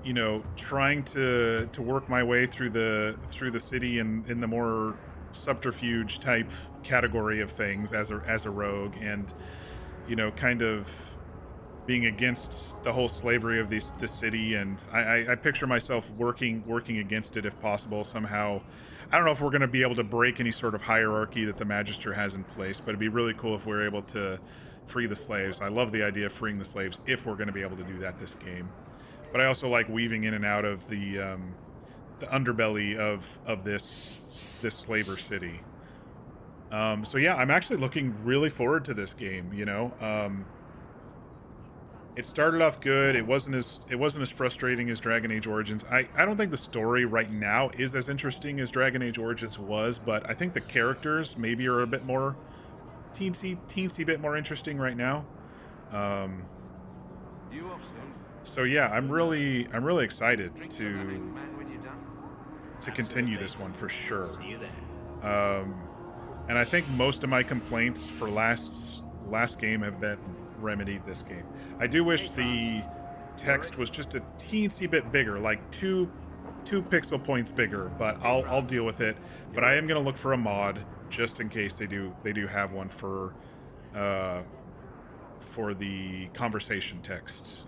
you know, trying to work my way through the city in the more subterfuge type category of things as a rogue, and you know, kind of being against the whole slavery of this city, and I picture myself working against it if possible somehow. I don't know if we're going to be able to break any sort of hierarchy that the Magister has in place, but it'd be really cool if we're able to free the slaves. I love the idea of freeing the slaves if we're going to be able to do that this game. But I also like weaving in and out of the underbelly of this slaver city. So yeah, I'm actually looking really forward to this game. You know, it started off good. It wasn't as frustrating as Dragon Age Origins. I don't think the story right now is as interesting as Dragon Age Origins was, but I think the characters maybe are a bit more teensy bit more interesting right now. So yeah, I'm really excited to continue this one for sure. And I think most of my complaints for last game have been remedied this game. I do wish the text was just a teensy bit bigger, like two pixel points bigger, but I'll deal with it. But I am gonna look for a mod just in case they do have one for the conversation text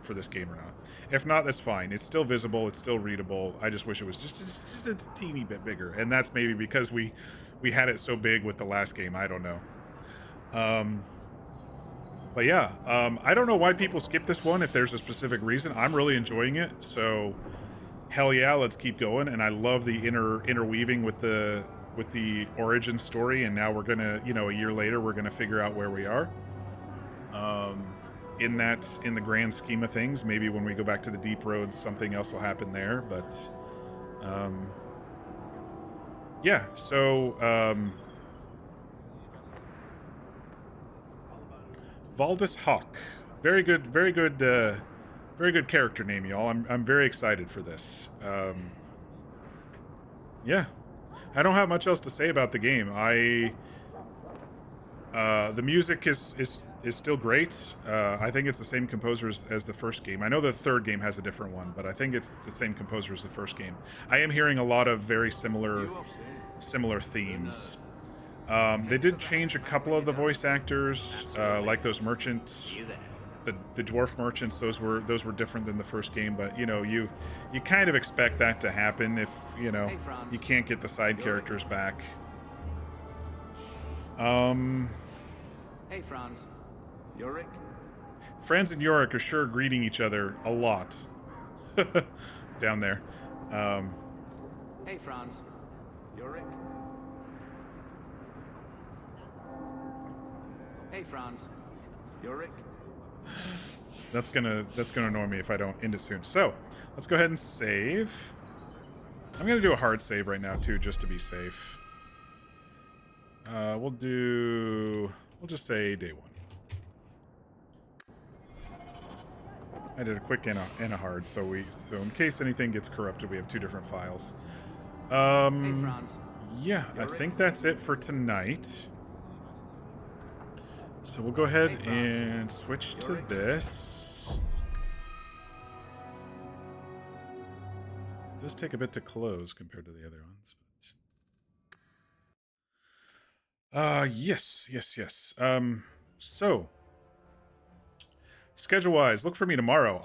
for this game or not. If not, that's fine. It's still visible. It's still readable. I just wish it was just a teeny bit bigger, and that's maybe because we had it so big with the last game. I don't know. But yeah, I don't know why people skip this one. If there's a specific reason, I'm really enjoying it. So hell yeah, let's keep going. And I love the interweaving with the origin story. And now we're gonna, you know, a year later, we're gonna figure out where we are. In the grand scheme of things, maybe when we go back to the Deep Roads, something else will happen there. But yeah, so Valdis Hawke, very good character name, y'all. I'm very excited for this. Yeah, I don't have much else to say about the game. The music is still great. I think it's the same composers as the first game. I know the third game has a different one, but I think it's the same composer as the first game. I am hearing a lot of very similar themes. They did change a couple of the voice actors, like those merchants, the dwarf merchants. Those were different than the first game, but you know, you kind of expect that to happen if, you know, you can't get the side characters back. Hey, Franz. Yorick? Franz and Yorick are sure greeting each other a lot down there. Hey, Franz. Yorick? Hey, Franz. Yorick? That's gonna annoy me if I don't end it soon. So let's go ahead and save. I'm gonna do a hard save right now too, just to be safe. We'll just say day 1. I did a quick and a hard, so in case anything gets corrupted, we have 2 different files. Yeah, I think that's it for tonight. So we'll go ahead and switch to this. It does take a bit to close compared to the other ones. Yes. So schedule-wise, look for me tomorrow.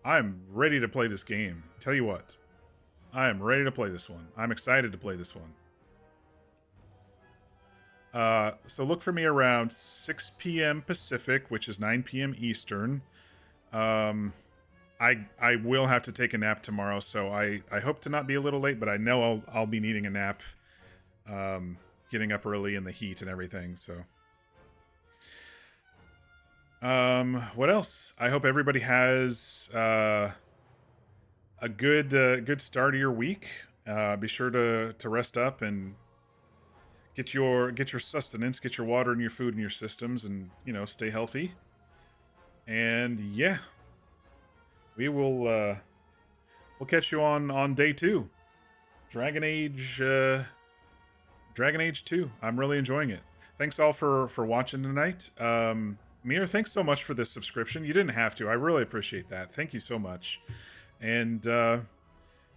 I'm ready to play this game. Tell you what, I am ready to play this one. I'm excited to play this one. So look for me around 6 p.m. Pacific, which is 9 p.m. Eastern. I will have to take a nap tomorrow, so I hope to not be a little late, but I know I'll be needing a nap. Getting up early in the heat and everything, so. What else? I hope everybody has a good start of your week. Be sure to rest up and get your sustenance, get your water and your food in your systems, and stay healthy. And yeah, we'll catch you on day 2, Dragon Age 2. I'm really enjoying it. Thanks all for watching tonight. Mir, thanks so much for this subscription. You didn't have to. I really appreciate that. Thank you so much. And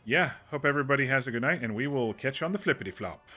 yeah, hope everybody has a good night, and we will catch you on the flippity flop.